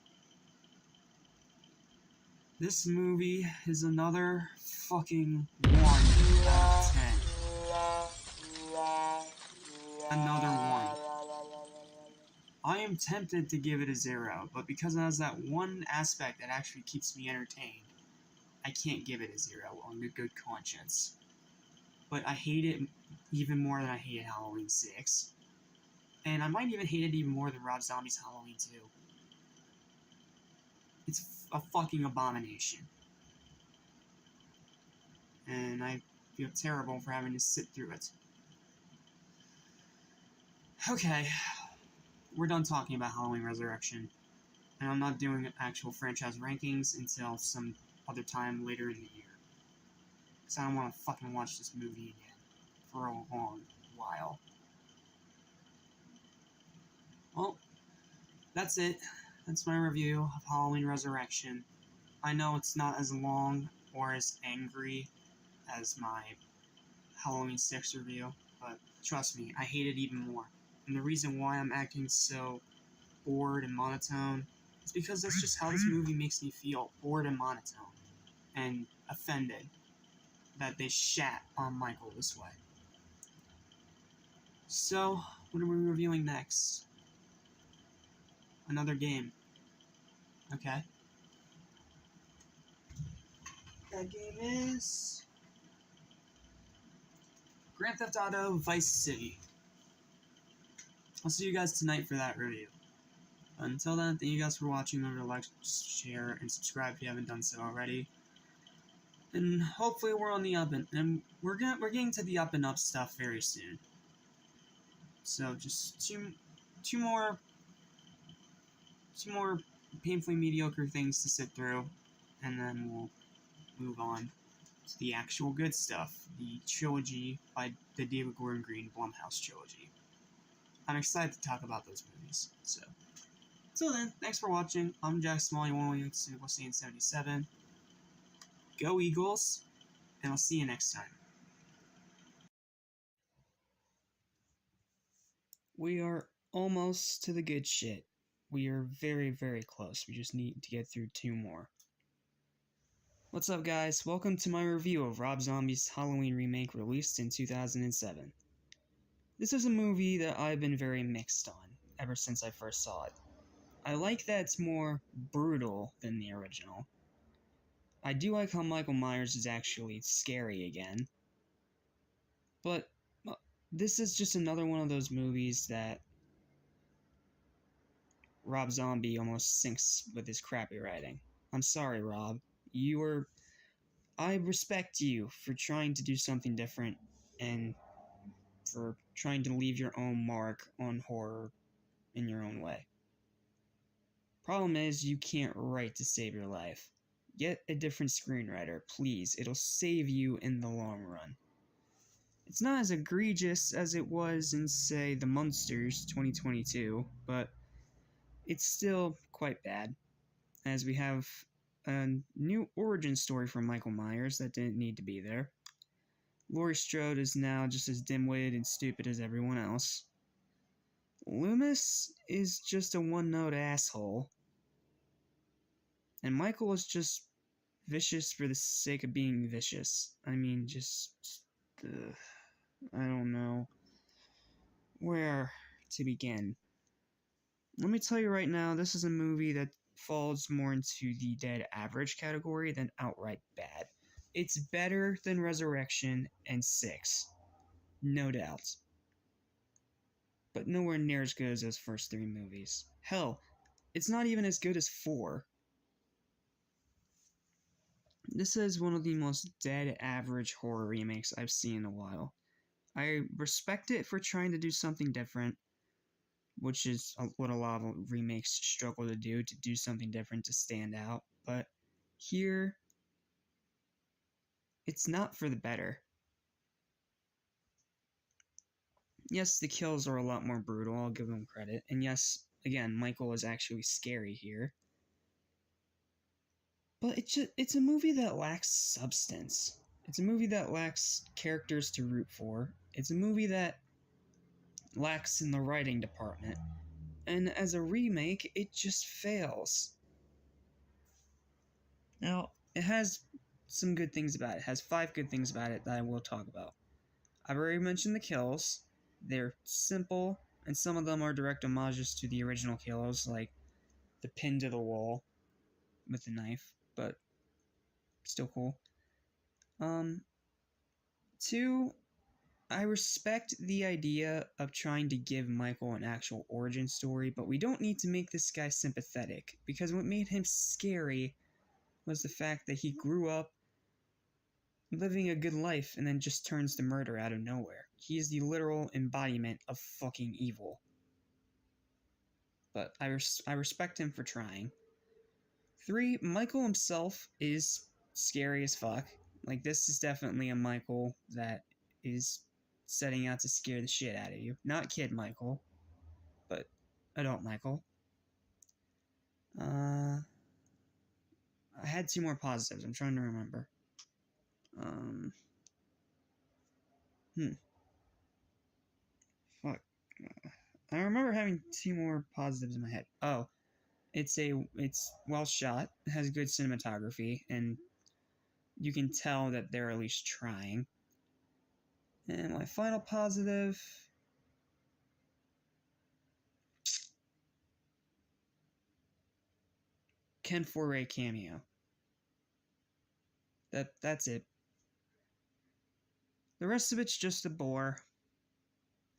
This movie is another fucking 1 out of 10. Another 1. I am tempted to give it a 0, but because it has that one aspect that actually keeps me entertained, I can't give it a 0 on good conscience. But I hate it even more than I hated Halloween 6. And I might even hate it even more than Rob Zombie's Halloween 2. It's a fucking abomination. And I feel terrible for having to sit through it. Okay, we're done talking about Halloween Resurrection. And I'm not doing actual franchise rankings until some other time later in the year. Because I don't want to fucking watch this movie again for a long while. Well, that's it. That's my review of Halloween Resurrection. I know it's not as long or as angry as my Halloween 6 review, but trust me, I hate it even more. And the reason why I'm acting so bored and monotone is because that's just how this movie makes me feel, bored and monotone, and offended that they shat on Michael this way. So, what are we reviewing next? Another game. Okay. That game is Grand Theft Auto Vice City. I'll see you guys tonight for that review. Until then, thank you guys for watching. Remember to like, share, and subscribe if you haven't done so already. And hopefully we're on the up and we're getting to the up and up stuff very soon. So just two more painfully mediocre things to sit through, and then we'll move on to the actual good stuff, the trilogy by the David Gordon Green Blumhouse trilogy. I'm excited to talk about those movies. So, until then, thanks for watching. I'm Jack Smalley, 11877. Go Eagles, and I'll see you next time. We are almost to the good shit. We are very, very close. We just need to get through 2 more. What's up, guys? Welcome to my review of Rob Zombie's Halloween remake released in 2007. This is a movie that I've been very mixed on ever since I first saw it. I like that it's more brutal than the original. I do like how Michael Myers is actually scary again. But this is just another one of those movies that Rob Zombie almost sinks with his crappy writing. I'm sorry, Rob. I respect you for trying to do something different and for trying to leave your own mark on horror in your own way. Problem is, you can't write to save your life. Get a different screenwriter, please. It'll save you in the long run. It's not as egregious as it was in, say, The Munsters 2022, but it's still quite bad, as we have a new origin story for Michael Myers that didn't need to be there. Laurie Strode is now just as dim-witted and stupid as everyone else. Loomis is just a one-note asshole. And Michael is just vicious for the sake of being vicious. I mean, I don't know where to begin. Let me tell you right now, this is a movie that falls more into the dead average category than outright bad. It's better than Resurrection and 6, no doubt. But nowhere near as good as those first 3 movies. Hell, it's not even as good as 4. This is one of the most dead average horror remakes I've seen in a while. I respect it for trying to do something different, which is what a lot of remakes struggle to do something different to stand out. But here, it's not for the better. Yes, the kills are a lot more brutal, I'll give them credit. And yes, again, Michael is actually scary here. But it's a movie that lacks substance. It's a movie that lacks characters to root for. It's a movie that lacks in the writing department. And as a remake, it just fails. Now, it has some good things about it. It has 5 good things about it that I will talk about. I've already mentioned the kills. They're simple, and some of them are direct homages to the original kills, like the pin to the wall with the knife, but still cool. 2, I respect the idea of trying to give Michael an actual origin story, but we don't need to make this guy sympathetic, because what made him scary was the fact that he grew up living a good life and then just turns to murder out of nowhere. He is the literal embodiment of fucking evil. But I respect him for trying. 3, Michael himself is scary as fuck. Like, this is definitely a Michael that is setting out to scare the shit out of you. Not kid Michael, but adult Michael. I had 2 more positives. I'm trying to remember. Fuck. I remember having 2 more positives in my head. Oh, it's well shot, it has good cinematography, and you can tell that they're at least trying. And my final positive... Ken Foray cameo. That's it. The rest of it's just a bore.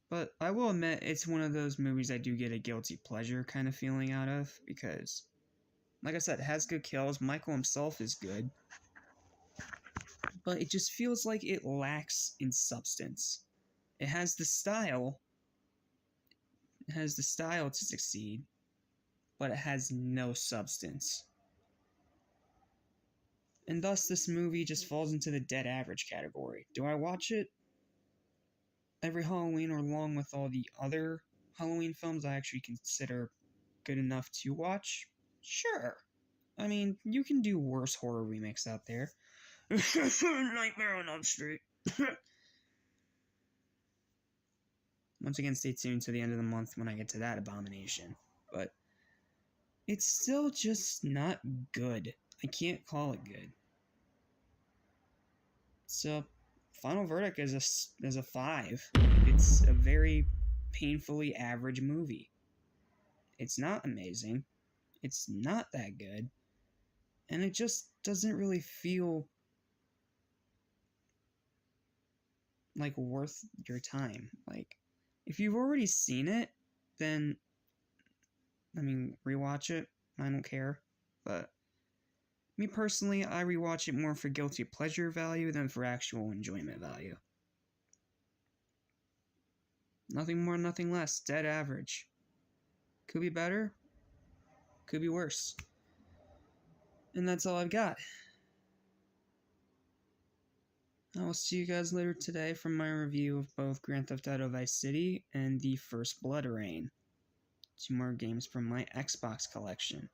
But I will admit, it's one of those movies I do get a guilty pleasure kind of feeling out of, because, like I said, it has good kills, Michael himself is good, but it just feels like it lacks in substance. It has the style to succeed, but it has no substance. And thus, this movie just falls into the dead average category. Do I watch it every Halloween or along with all the other Halloween films I actually consider good enough to watch? Sure. I mean, you can do worse horror remakes out there. Nightmare on Elm Street. Once again, stay tuned to the end of the month when I get to that abomination. But it's still just not good. I can't call it good. So, final verdict is a 5. It's a very painfully average movie. It's not amazing. It's not that good. And it just doesn't really feel like worth your time. Like, if you've already seen it, then, I mean, rewatch it. I don't care. But me personally, I rewatch it more for guilty pleasure value than for actual enjoyment value. Nothing more, nothing less. Dead average. Could be better. Could be worse. And that's all I've got. I will see you guys later today from my review of both Grand Theft Auto Vice City and The First Blood Rain. 2 more games from my Xbox collection.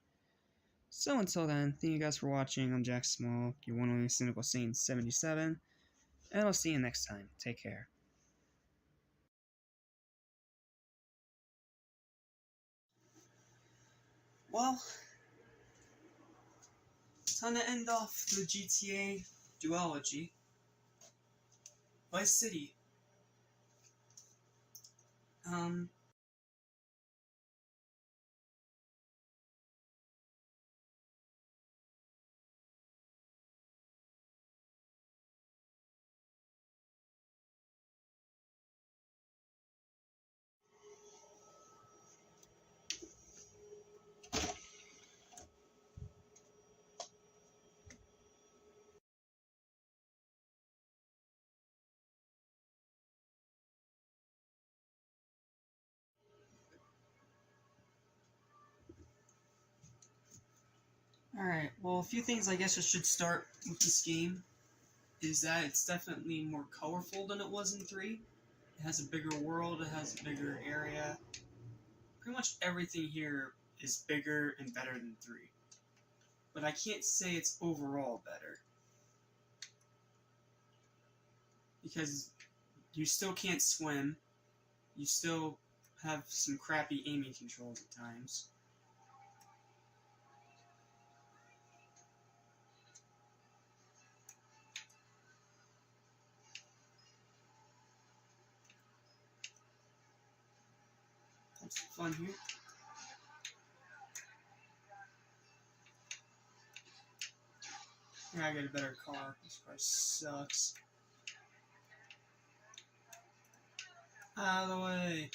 So until then, thank you guys for watching. I'm Jack Small, your one and only Cynical Saint 77, and I'll see you next time. Take care. Well, time to end off the GTA duology. Vice City. Alright, well, a few things I guess I should start with this game is that it's definitely more colorful than it was in 3. It has a bigger world, it has a bigger area. Pretty much everything here is bigger and better than 3. But I can't say it's overall better. Because you still can't swim, you still have some crappy aiming controls at times. Have some fun here. I gotta get a better car. This car sucks. Out of the way.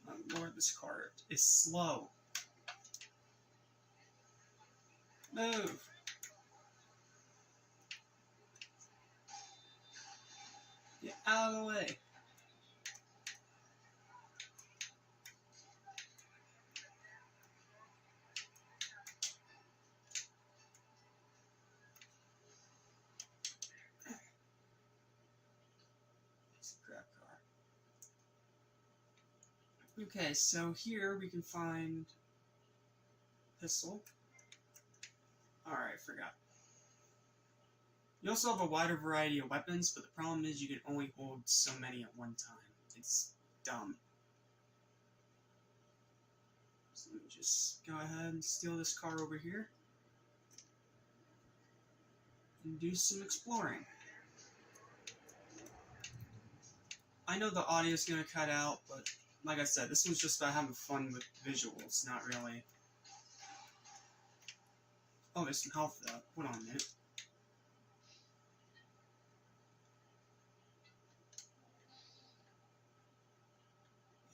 Oh Lord, this car is slow. Move. Get out of the way. It's a crap car. Okay, so here we can find pistol. Alright, forgot. You also have a wider variety of weapons, but the problem is you can only hold so many at one time. It's dumb. So let me just go ahead and steal this car over here. And do some exploring. I know the audio's gonna cut out, but like I said, this one's just about having fun with visuals, not really. Oh, there's some health though. Hold on a minute.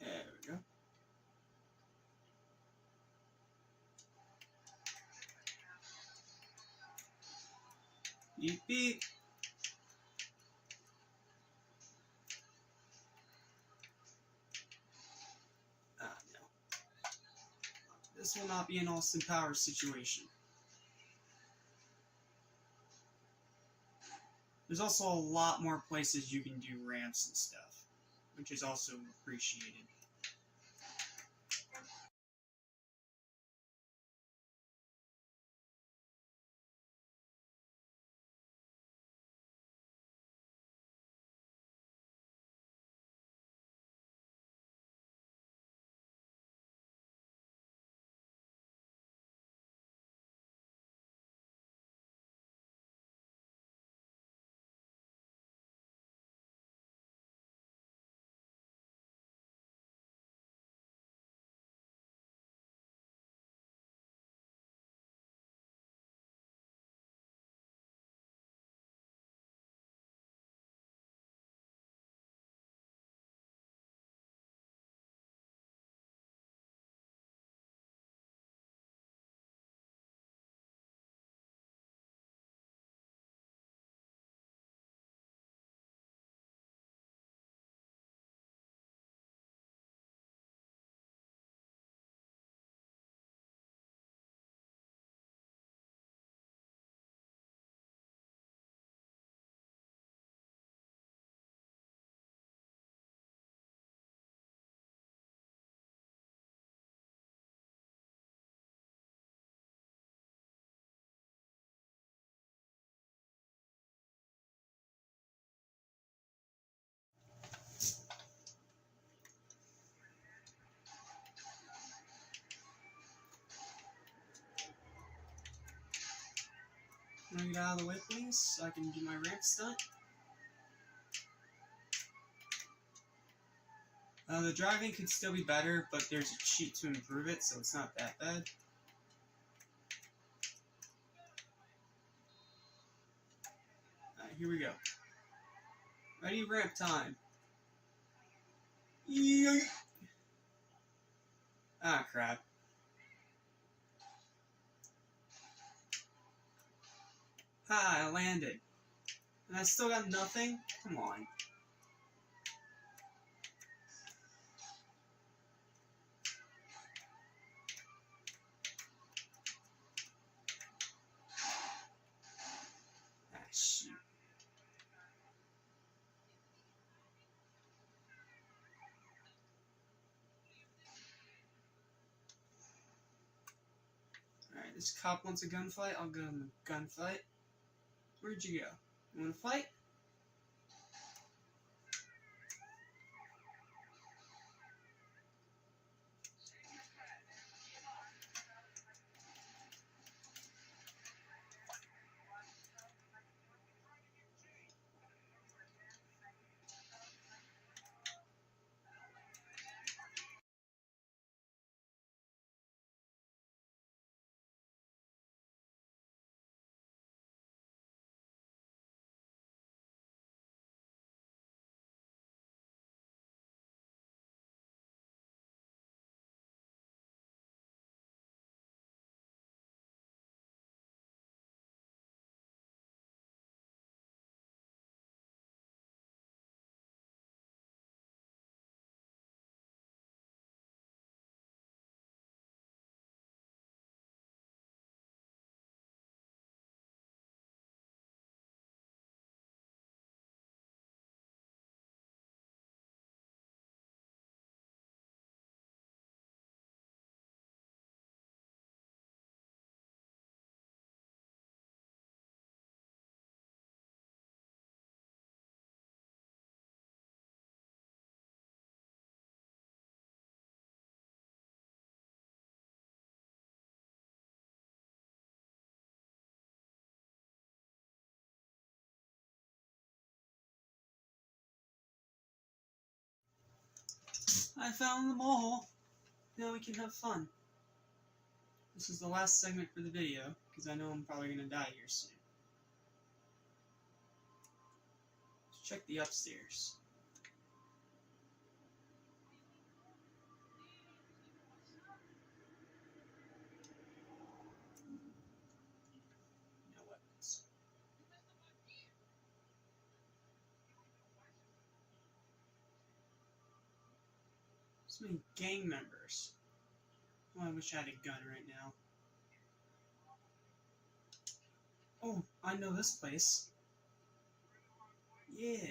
There we go. Beep beep. No. This will not be an Austin Powers situation. There's also a lot more places you can do ramps and stuff, which is also appreciated. Can I get out of the way, please, so I can do my ramp stunt? The driving could still be better, but there's a cheat to improve it, so it's not that bad. Alright, here we go. Ready, ramp time. Yeet. Ah, crap. Ha, I landed. And I still got nothing? Come on. this cop wants a gunfight, I'll give him a gunfight. Where'd you go? You wanna fight? I found them all. Now we can have fun. This is the last segment for the video, because I know I'm probably going to die here soon. Let's check the upstairs. No weapons. So many gang members. Oh, I wish I had a gun right now. Oh, I know this place. Yeah.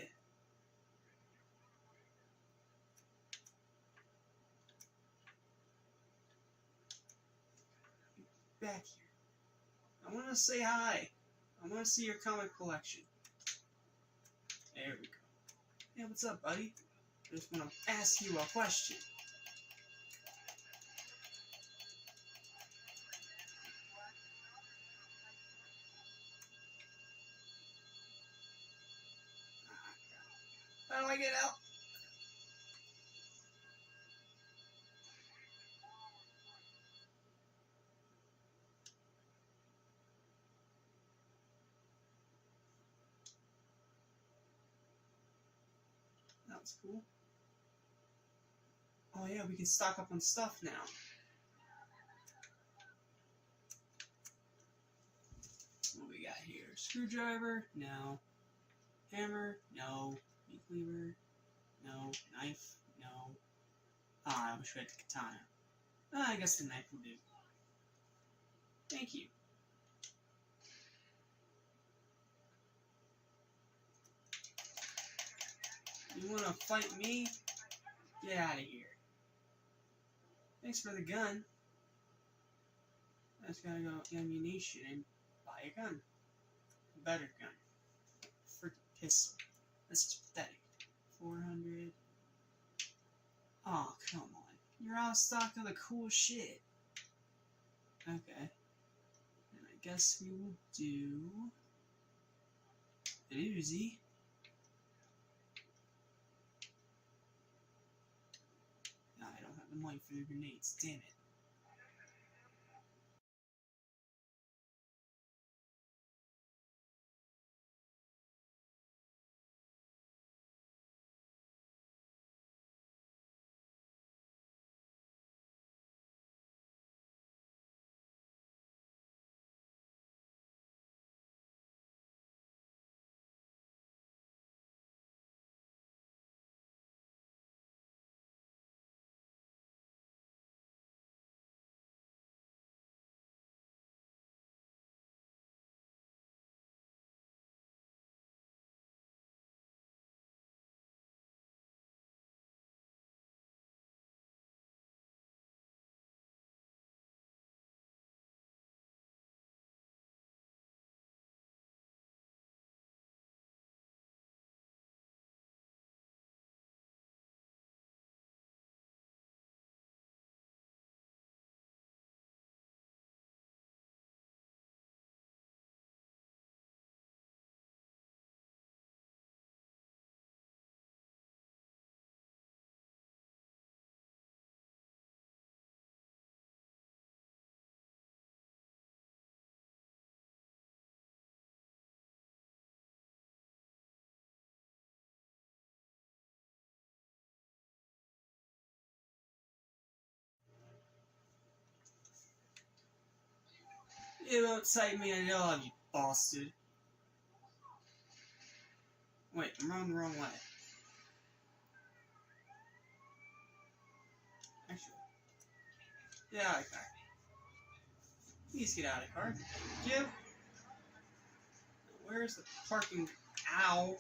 Back here. I want to say hi. I want to see your comic collection. There we go. Hey, what's up, buddy? I just want to ask you a question. How do I get out? That's cool. Oh yeah, we can stock up on stuff now. What we got here? Screwdriver? No. Hammer? No. Meat cleaver? No. Knife? No. Ah, I wish we had the katana. Ah, I guess the knife will do. Thank you. You wanna fight me? Get out of here. Thanks for the gun. I just gotta go ammunition and buy a gun. A better gun. Freaking pistol. This is pathetic. 400. Oh, come on. You're out of stock of the cool shit. Okay. And I guess we will do an Uzi. No, I don't have the money for the grenades. Damn it. It won't type me I love you, bastard. Wait, I'm running the wrong way. Actually. Get out of the car. Please get out of the car. Thank you. Where's the parking? Ow.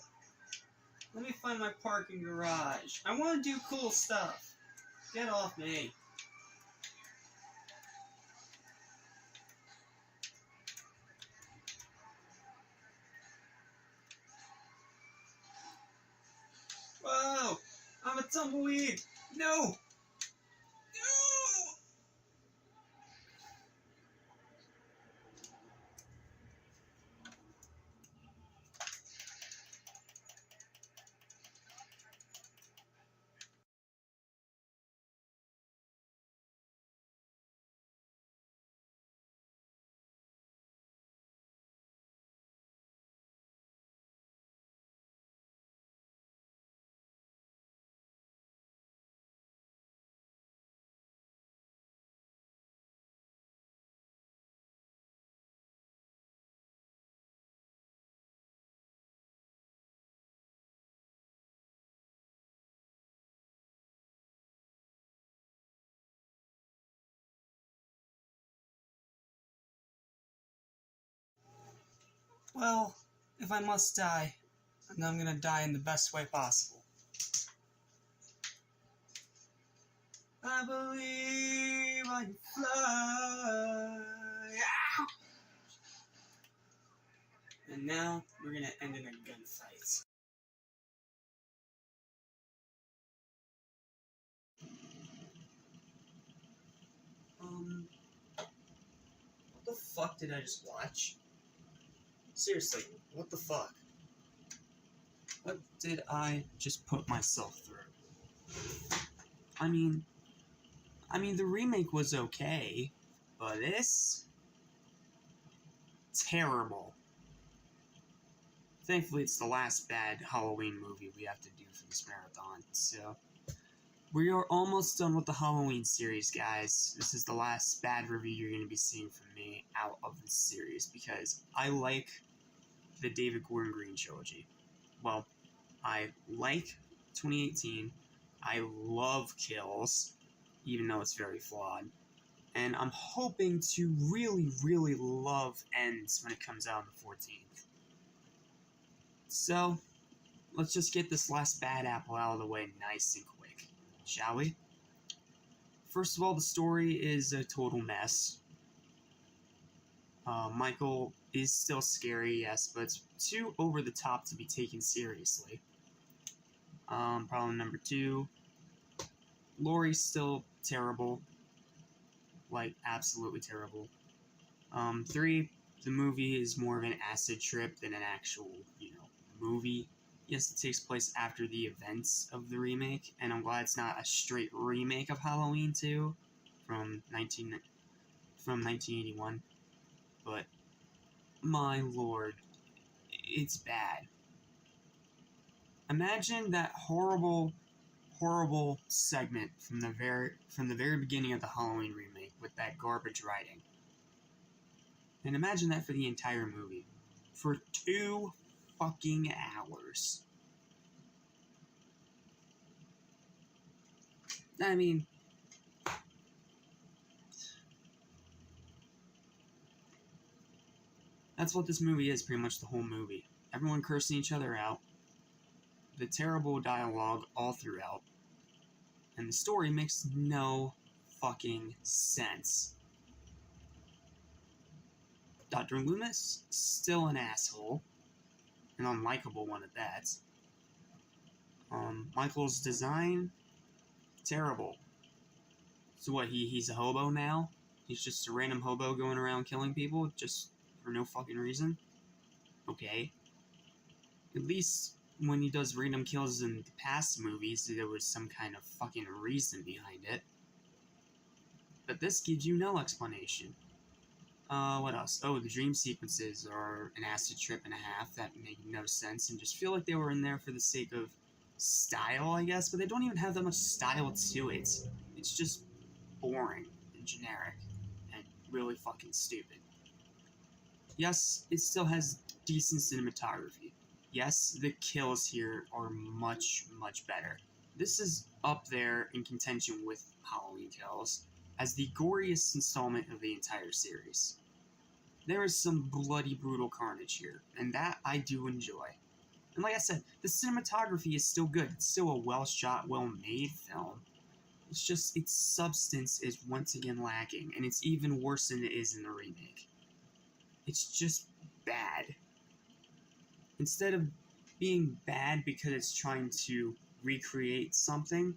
Let me find my parking garage. I want to do cool stuff. Get off me. Whoa! I'm a tumbleweed! No! No! Well, if I must die, then I'm gonna die in the best way possible. I believe I can fly. Ow! And now we're gonna end in a gunfight. What the fuck did I just watch? Seriously, what the fuck? What did I just put myself through? I mean, the remake was okay, but this? Terrible. Thankfully, it's the last bad Halloween movie we have to do for this marathon, so... We are almost done with the Halloween series, guys. This is the last bad review you're going to be seeing from me out of this series, because I like the David Gordon Green trilogy. Well, I like 2018. I love Kills, even though it's very flawed. And I'm hoping to really, really love Ends when it comes out on the 14th. So, let's just get this last bad apple out of the way nice and quick, shall we? First of all, the story is a total mess. Michael is still scary, yes, but it's too over the top to be taken seriously. Problem number 2, Laurie's still terrible. Like, absolutely terrible. 3, the movie is more of an acid trip than an actual, movie. Yes, it takes place after the events of the remake, and I'm glad it's not a straight remake of Halloween 2 from 1981. But, my lord, it's bad. Imagine that horrible, horrible segment from the very beginning of the Halloween remake with that garbage writing. And imagine that for the entire movie. For 2 fucking hours. I mean... That's what this movie is, pretty much the whole movie. Everyone cursing each other out. The terrible dialogue all throughout. And the story makes no fucking sense. Dr. Loomis, still an asshole. An unlikable one at that. Michael's design, terrible. So what, he's a hobo now? He's just a random hobo going around killing people, just for no fucking reason? Okay. At least when he does random kills in the past movies, there was some kind of fucking reason behind it. But this gives you no explanation. What else? Oh, the dream sequences are an acid trip and a half that make no sense and just feel like they were in there for the sake of style, I guess, but they don't even have that much style to it. It's just boring and generic and really fucking stupid. Yes, it still has decent cinematography. Yes, the kills here are much, much better. This is up there in contention with Halloween Kills as the goriest installment of the entire series. There is some bloody, brutal carnage here, and that I do enjoy. And like I said, the cinematography is still good. It's still a well-shot, well-made film. It's just its substance is once again lacking, and it's even worse than it is in the remake. It's just bad. Instead of being bad because it's trying to recreate something,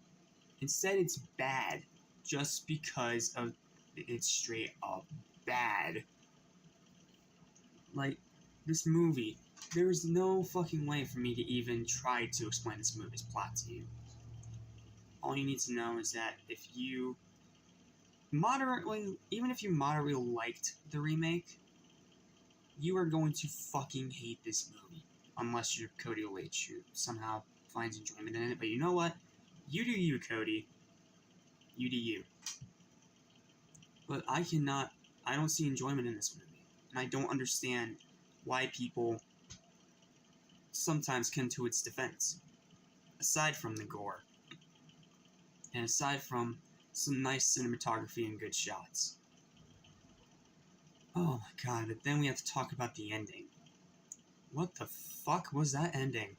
instead it's bad just because of it's straight up bad. Like, this movie, there's no fucking way for me to even try to explain this movie's plot to you. All you need to know is that if you even if you moderately liked the remake, you are going to fucking hate this movie. Unless you're Cody Leach, who somehow finds enjoyment in it. But you know what? You do you, Cody. You do you. But I don't see enjoyment in this movie. And I don't understand why people sometimes come to its defense. Aside from the gore. And aside from some nice cinematography and good shots. Oh my god, but then we have to talk about the ending. What the fuck was that ending?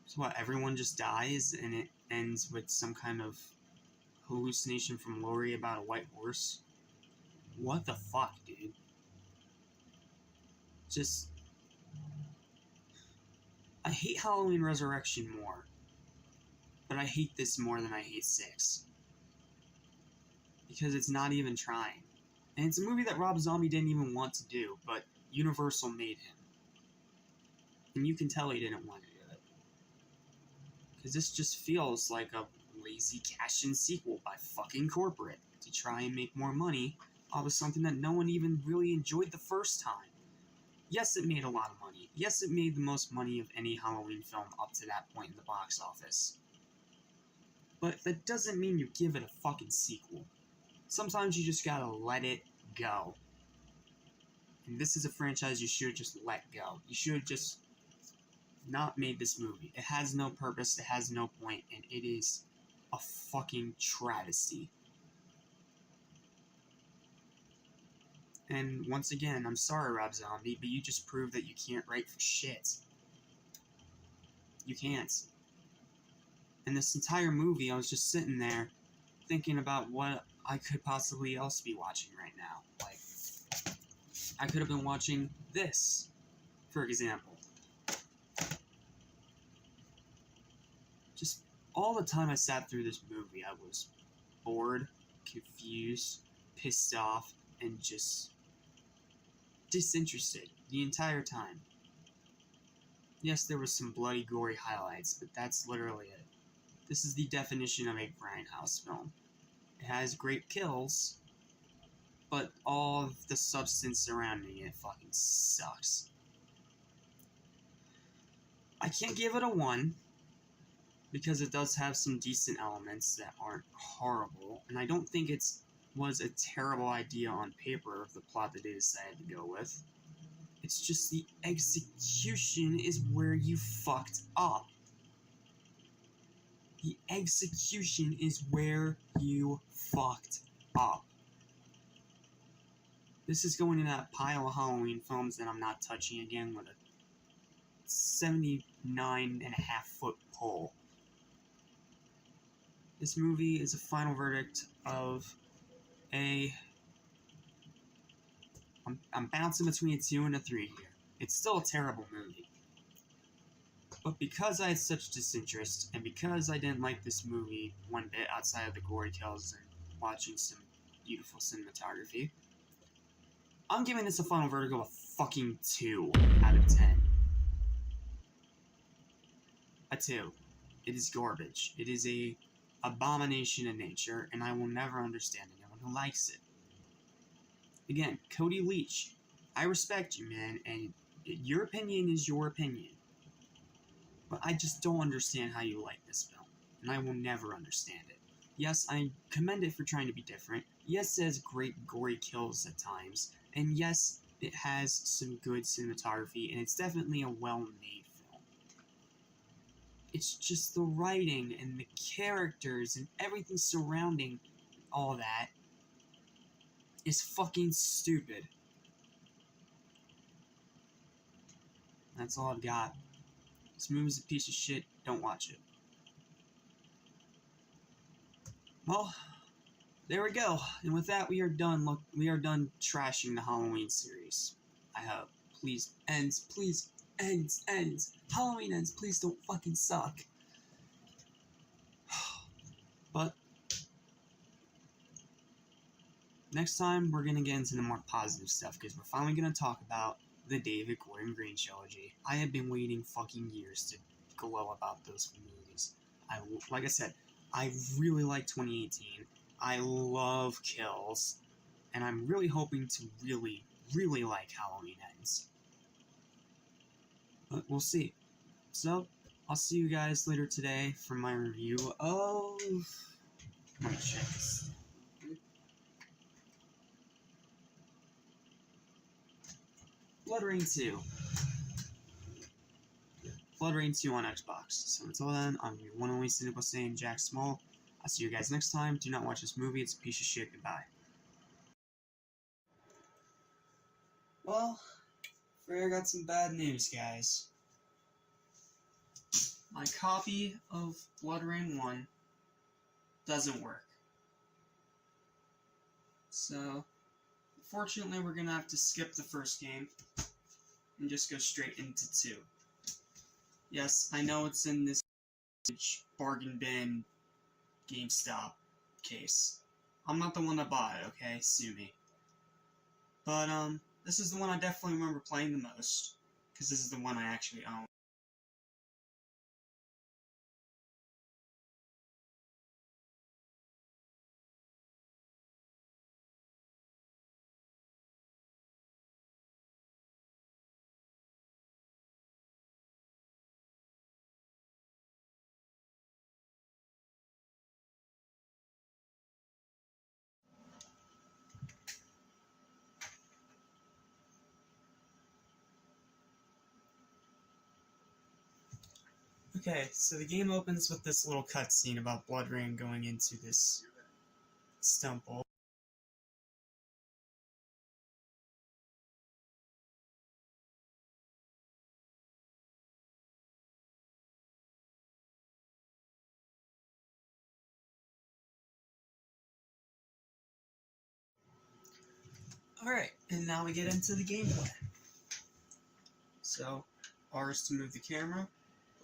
So what, everyone just dies and it ends with some kind of hallucination from Laurie about a white horse? What the fuck, dude? Just... I hate Halloween Resurrection more. But I hate this more than I hate 6. Because it's not even trying. And it's a movie that Rob Zombie didn't even want to do, but Universal made him. And you can tell he didn't want to do it. Because this just feels like a lazy cash-in sequel by fucking corporate to try and make more money off of something that no one even really enjoyed the first time. Yes, it made a lot of money. Yes, it made the most money of any Halloween film up to that point in the box office. But that doesn't mean you give it a fucking sequel. Sometimes you just gotta let it go. And this is a franchise you should just let go. You should just not made this movie. It has no purpose, it has no point, and it is a fucking travesty. And once again, I'm sorry, Rob Zombie, but you just proved that you can't write for shit. You can't. And this entire movie, I was just sitting there thinking about what I could possibly else be watching right now. Like, I could have been watching this, for example. Just all the time I sat through this movie, I was bored, confused, pissed off, and just disinterested the entire time. Yes, there was some bloody, gory highlights, but that's literally it. This is the definition of a grindhouse film. It has great kills, but all of the substance surrounding it fucking sucks. I can't give it a 1, because it does have some decent elements that aren't horrible, and I don't think it was a terrible idea on paper of the plot that they decided to go with. It's just the execution is where you fucked up. The execution is where you fucked up. This is going in that pile of Halloween films that I'm not touching again with a 79.5-foot pole. This movie is a final verdict of a... I'm bouncing between a 2 and a 3 here. It's still a terrible movie. But because I had such disinterest, and because I didn't like this movie one bit outside of the gory kills and watching some beautiful cinematography, I'm giving this a final verdict of a fucking 2 out of 10. A 2. It is garbage. It is a abomination in nature, and I will never understand anyone who likes it. Again, Cody Leach, I respect you, man, and your opinion is your opinion. But I just don't understand how you like this film, and I will never understand it. Yes, I commend it for trying to be different. Yes, it has great gory kills at times, and yes, It has some good cinematography, and it's definitely a well-made film. It's just the writing and the characters and everything surrounding all that is fucking stupid. That's all I've got. This movie's a piece of shit. Don't watch it. Well, there we go. And with that, we are done. Look, we are done trashing the Halloween series. I hope. Please, ends. Please, ends. Halloween ends. Please don't fucking suck. But next time, we're gonna get into the more positive stuff, because we're finally gonna talk about the David Gordon Green trilogy. I have been waiting fucking years to glow about those movies. Like I said, I really like 2018. I love Kills, and I'm really hoping to really like Halloween Ends. But we'll see. So, I'll see you guys later today for my review of... Let me check this. Blood Rain 2. Blood Rain 2 on Xbox. So until then, I'm your one only cynical saying Jack Small. I'll see you guys next time. Do not watch this movie. It's a piece of shit. Goodbye. Well, I got some bad news, guys. My copy of Blood Rain 1 doesn't work. So, unfortunately, we're gonna have to skip the first game and just go straight into 2. Yes, I know it's in this bargain bin GameStop case. I'm not the one that bought it, okay? Sue me. But, this is the one I definitely remember playing the most, because this is the one I actually own. Okay, so the game opens with this little cutscene about Blood Rain going into this temple. Alright, and now we get into the gameplay. So, R is to move the camera,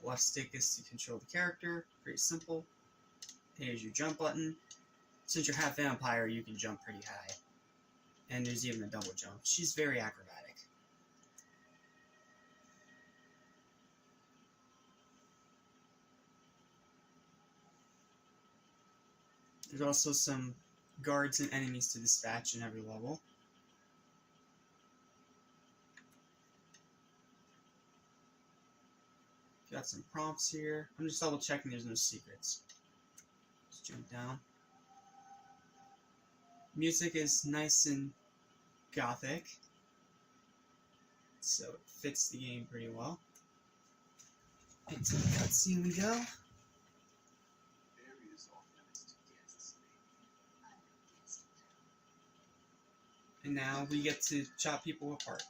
the left stick is to control the character, pretty simple. A is your jump button. Since you're half vampire, you can jump pretty high. And there's even a double jump. She's very acrobatic. There's also some guards and enemies to dispatch in every level. Got some prompts here. I'm just double checking there's no secrets. Let's jump down. Music is nice and gothic, so it fits the game pretty well. Into the cutscene we go. And now we get to chop people apart.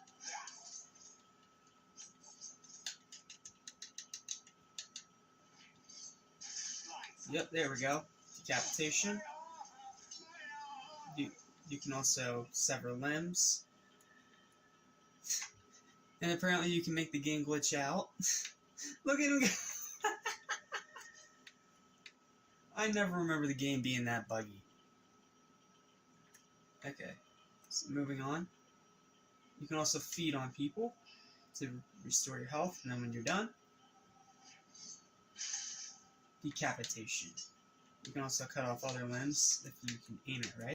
Yep, there we go. Decapitation. You can also sever limbs. And apparently you can make the game glitch out. Look at him go. I never remember the game being that buggy. Okay, so moving on. You can also feed on people to restore your health, and then when you're done, decapitation. You can also cut off other limbs if you can aim it right.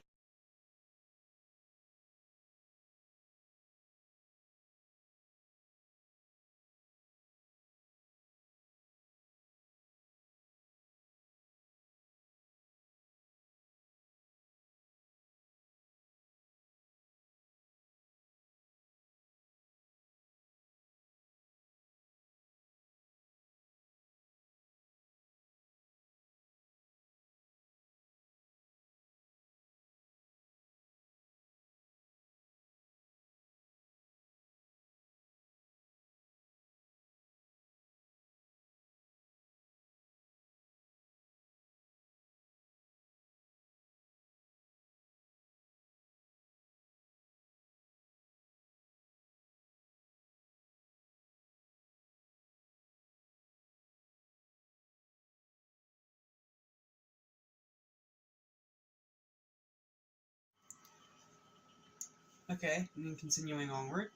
Okay, and then continuing onward.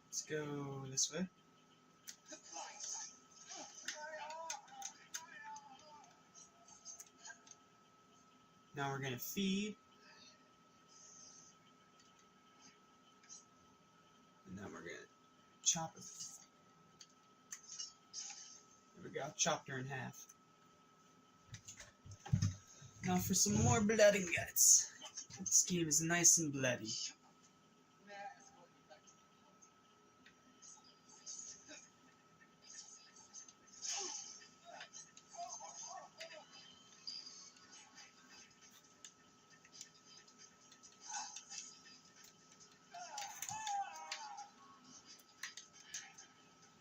Let's go this way. Now we're gonna feed. And then we're gonna chop it. There we go, chopped her in half. Now for some more blood and guts. This game is nice and bloody.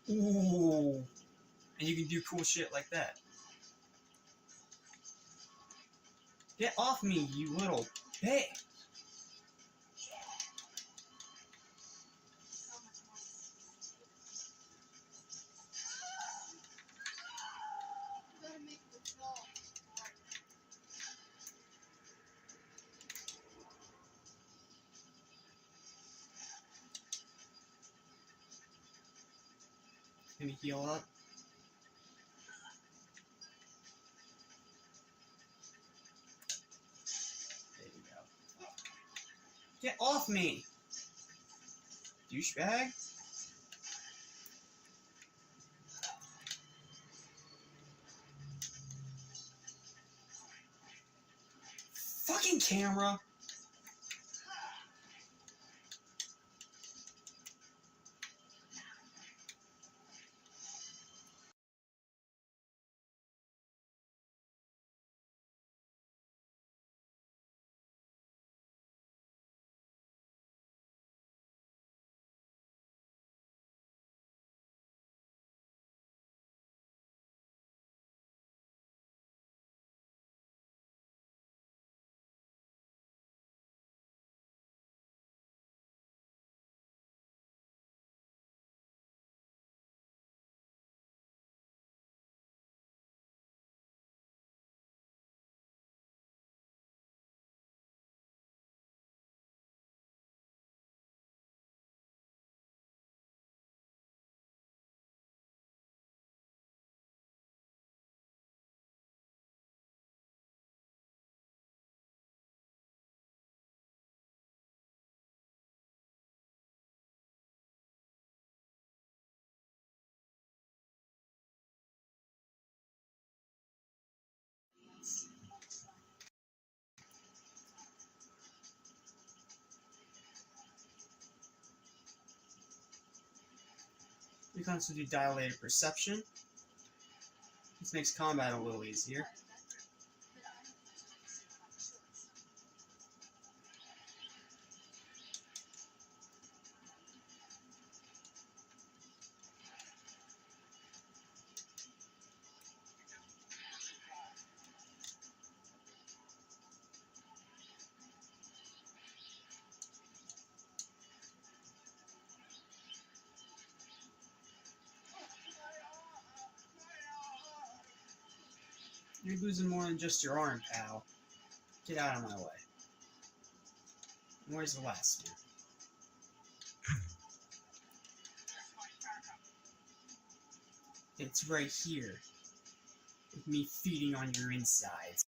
Ooh. And you can do cool shit like that. Get off me, you little bitch! Can you heal up? There you go. Get off me! Douchebag? Fucking camera! We can also do dilated perception. This makes combat a little easier. You're losing more than just your arm, pal. Get out of my way. Where's the last man? It's right here. With me feeding on your insides.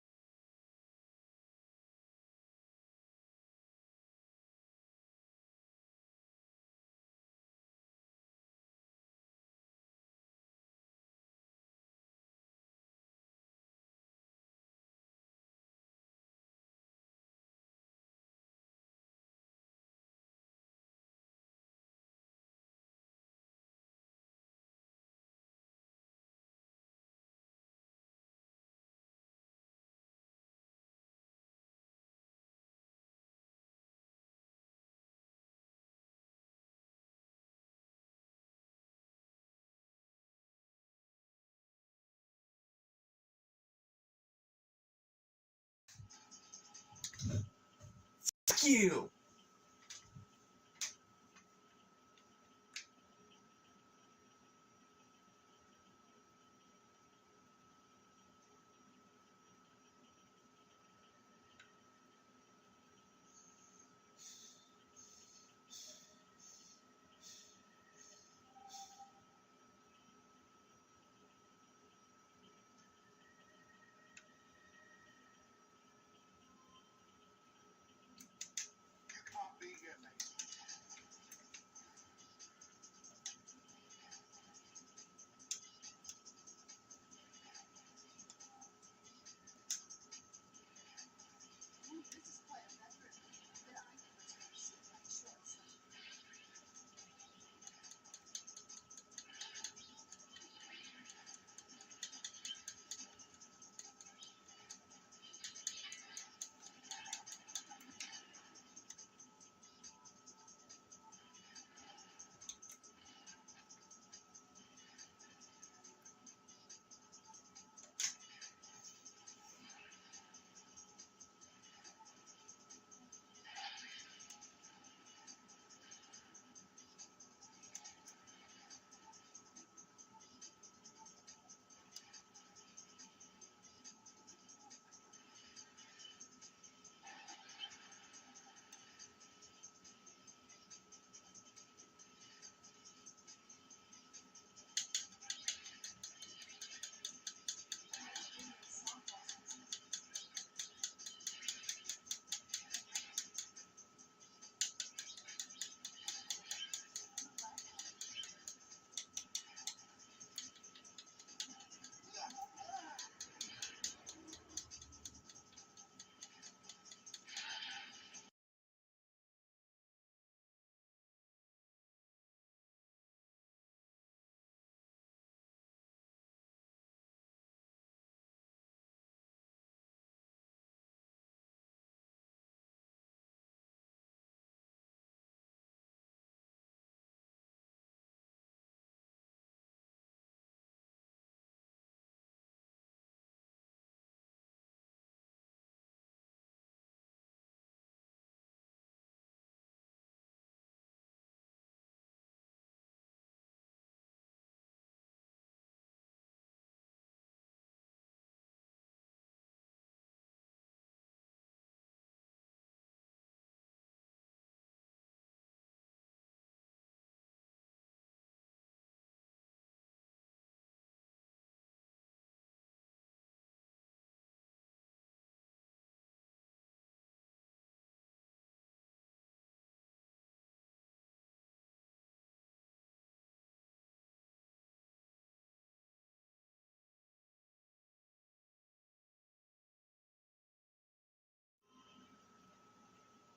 Fuck you!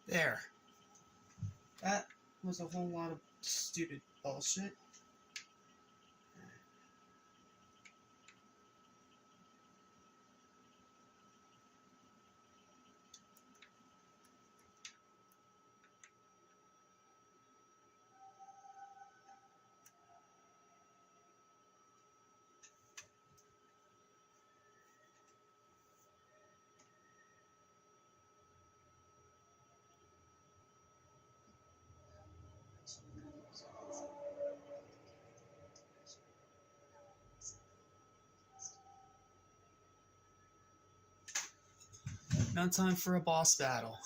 There. That was a whole lot of stupid bullshit. No time for a boss battle.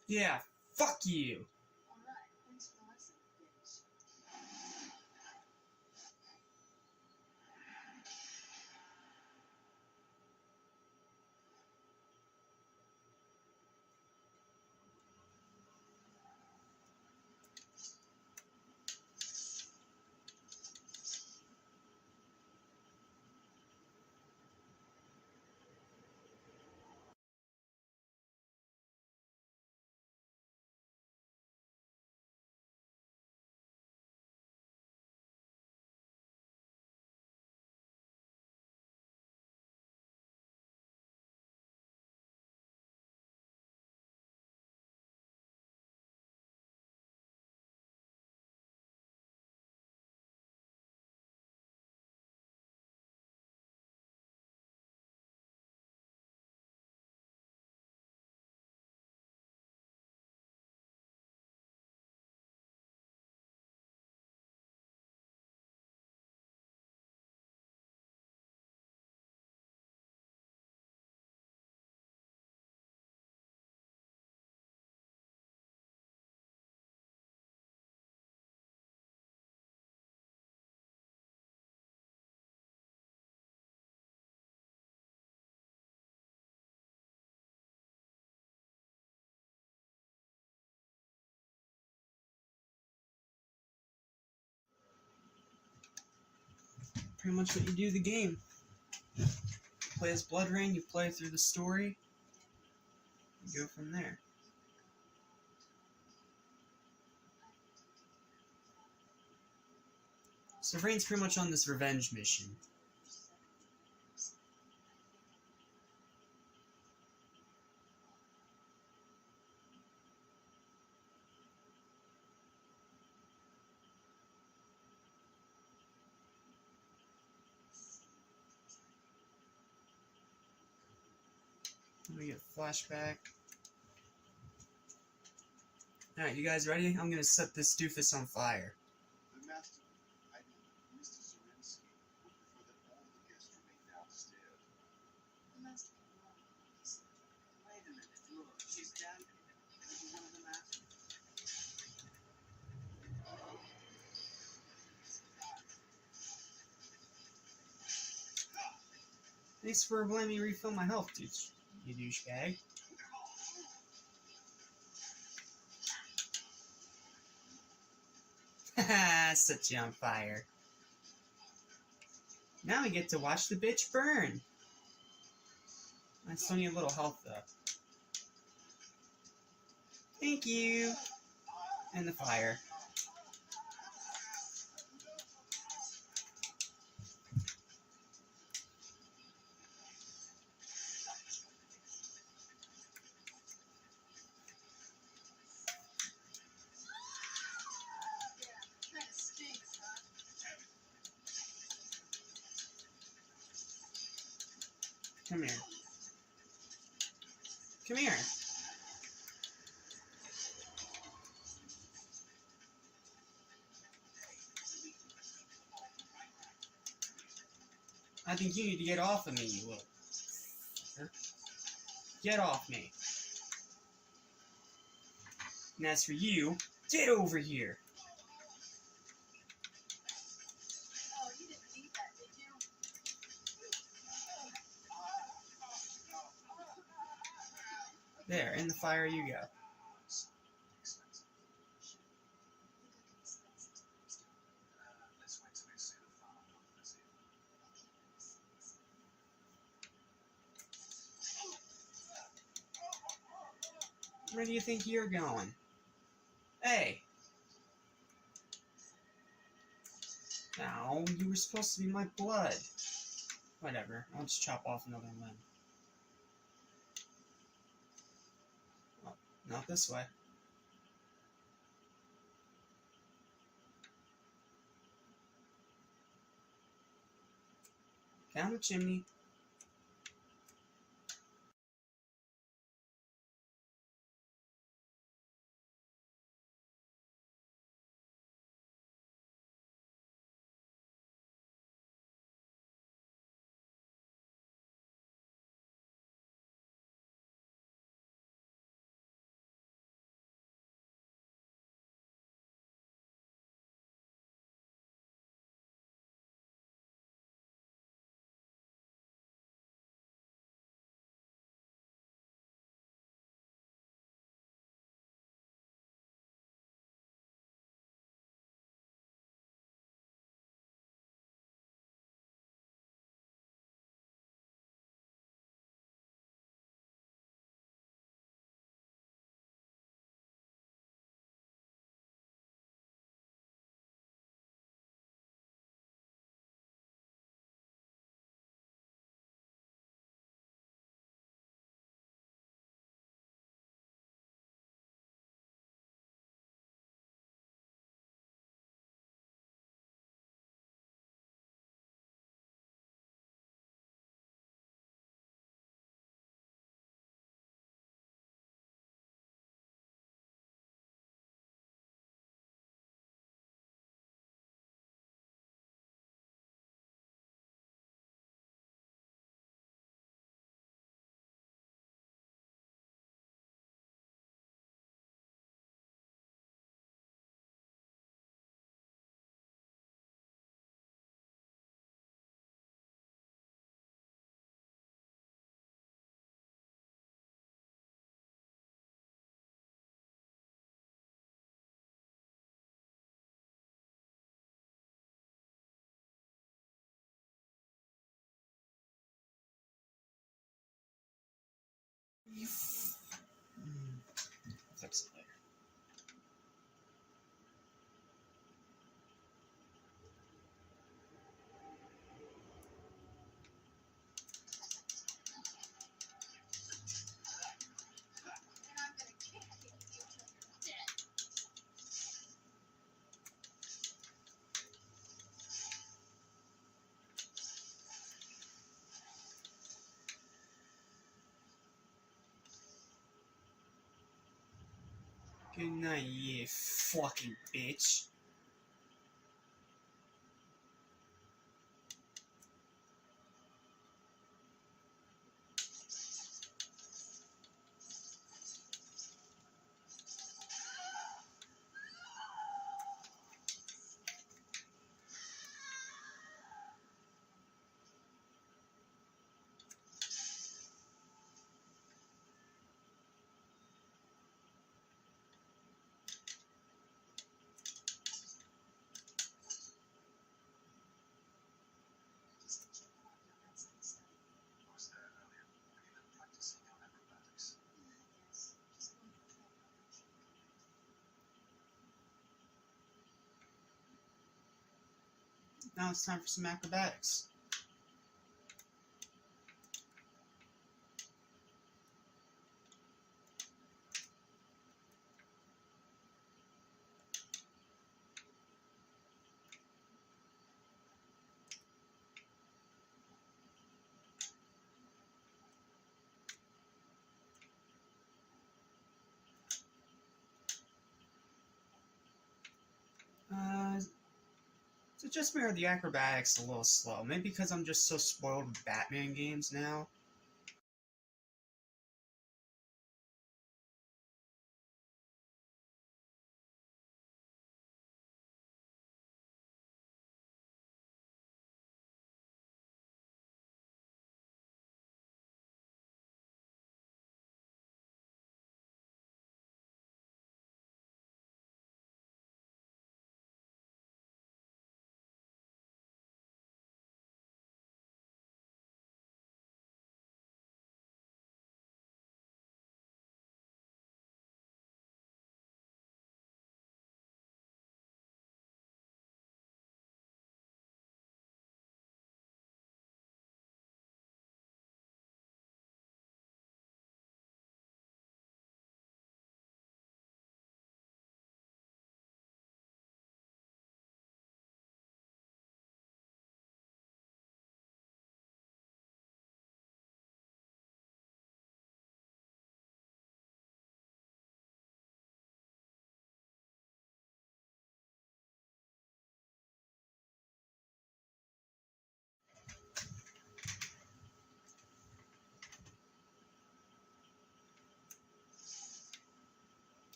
Yeah, fuck you! Pretty much what you do the game. You play as Blood Rain, you play through the story, you go from there. So Rain's pretty much on this revenge mission. We get flashback. Alright, you guys ready? I'm gonna set this doofus on fire. The master, I mean, Mr. Zarinsky, would prefer that all the guests remain downstairs. The master can run. Wait a minute, look, she's down here. Maybe one of the masters. Thanks for letting me refill my health, dude. You douchebag. Haha, set you on fire. Now we get to watch the bitch burn. I still need a little health, though. Thank you. And the fire. Come here. Come here. I think you need to get off of me, you little fucker. Get off me. And as for you, get over here. Oh, you didn't need that, did you? There, in the fire you go. Let's wait till we see the final document. Where do you think you're going? Hey! Now, you were supposed to be my blood. Whatever, I'll just chop off another limb. Well, not this way. Down the chimney. Fix it later. And I'm gonna kick you till you're dead. Good night, you fucking bitch. I was there earlier. Have you been practicing your acrobatics? Yes, just going for trouble. Now it's time for some acrobatics. It's a just me or the acrobatics a little slow? Maybe because I'm just so spoiled with Batman games now.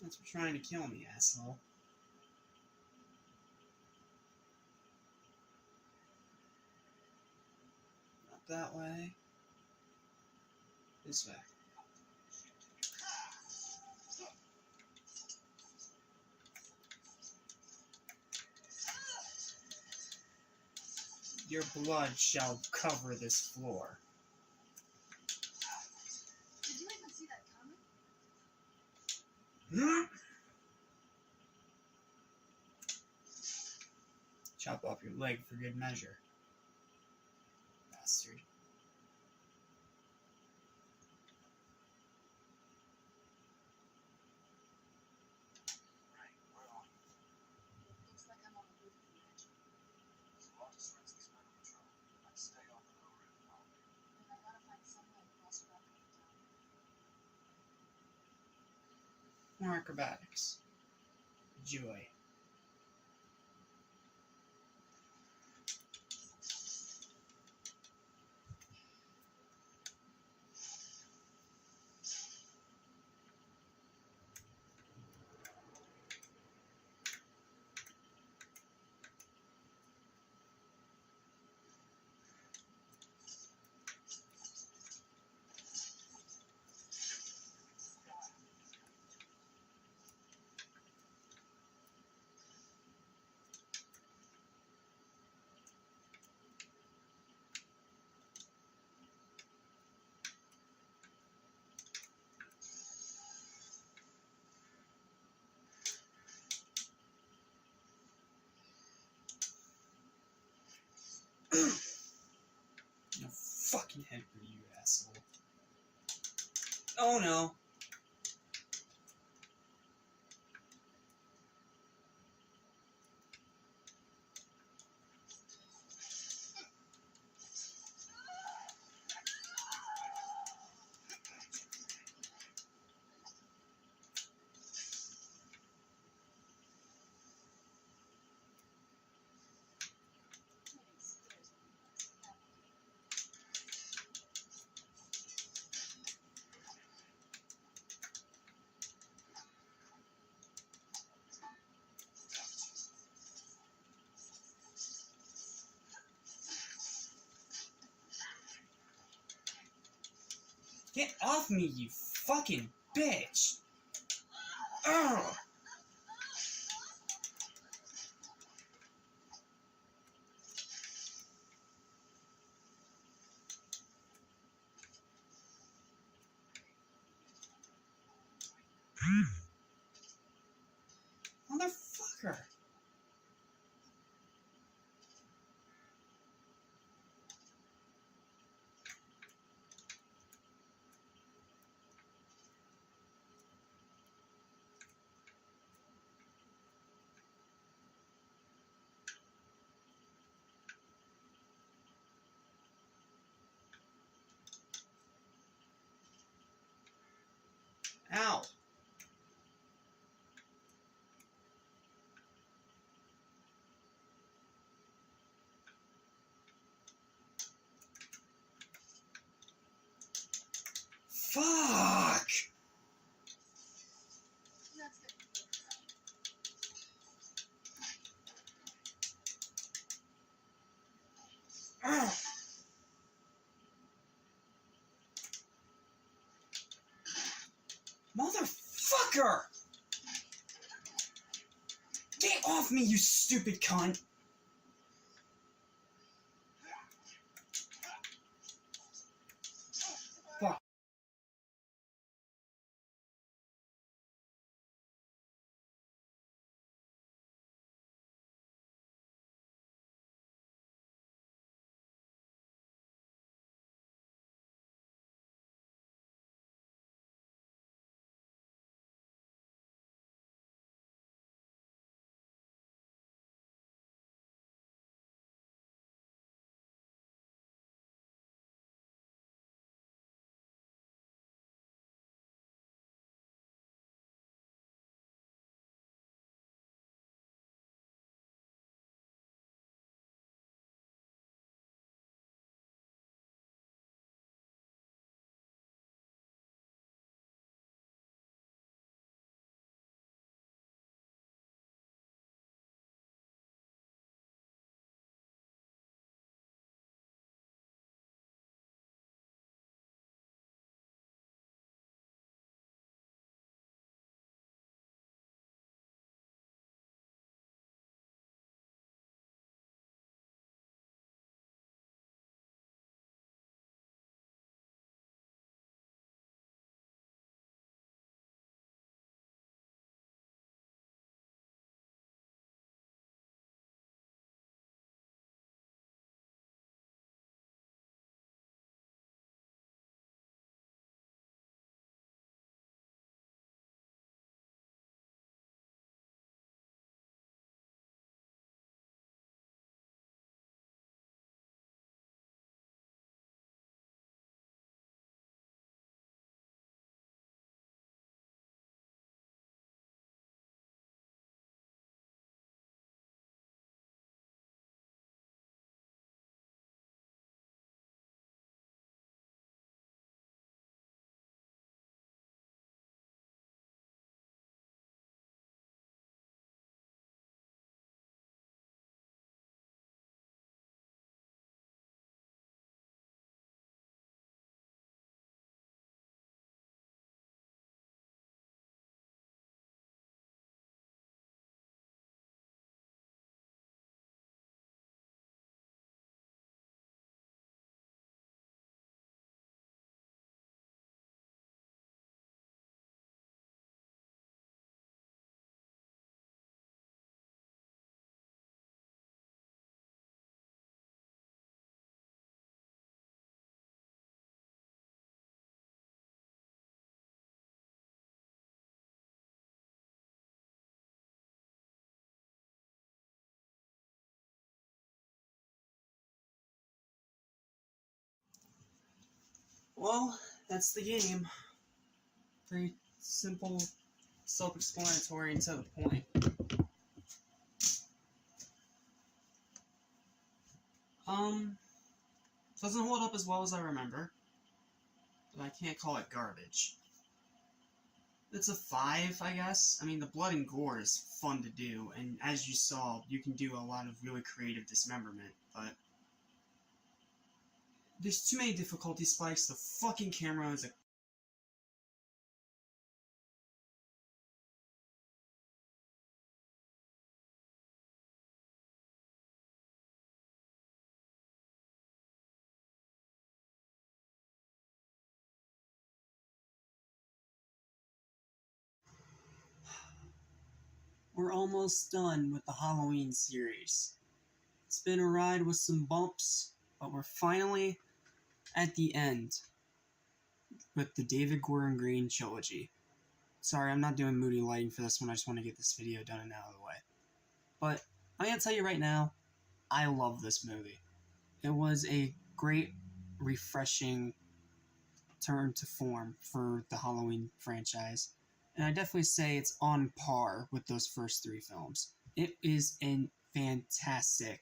That's for trying to kill me, asshole. Not that way. This way. Your blood shall cover this floor. Did you even see that coming? Chop off your leg for good measure. Bastard. Right, where are you? Looks like I'm on the roof of the mansion. There's a lot of Srensky's men on patrol. I'd stay on the lower end of the Then I gotta find some way across without going down. More acrobatics. Joy. No fucking head for you, asshole. Oh no. Maybe stairs would be nice. Get off me, you fucking bitch! Ugh! Motherfucker! Ow! Fuck! That's gonna be Ugh. Motherfucker! Get off me, you stupid cunt! Fuck. Well, that's the game. Pretty simple, self-explanatory, and to the point. Doesn't hold up as well as I remember, but I can't call it garbage. It's a 5, I guess. I mean, the blood and gore is fun to do, and as you saw, you can do a lot of really creative dismemberment, but there's too many difficulty spikes. The fucking camera is a We're almost done with the Halloween series. It's been a ride with some bumps, but we're finally at the end with the David Gordon Green trilogy. Sorry, I'm not doing moody lighting for this one. I just want to get this video done and out of the way. But I'm going to tell you right now, I love this movie. It was a great, refreshing turn to form for the Halloween franchise. And I definitely say it's on par with those first 3 films. It is a fantastic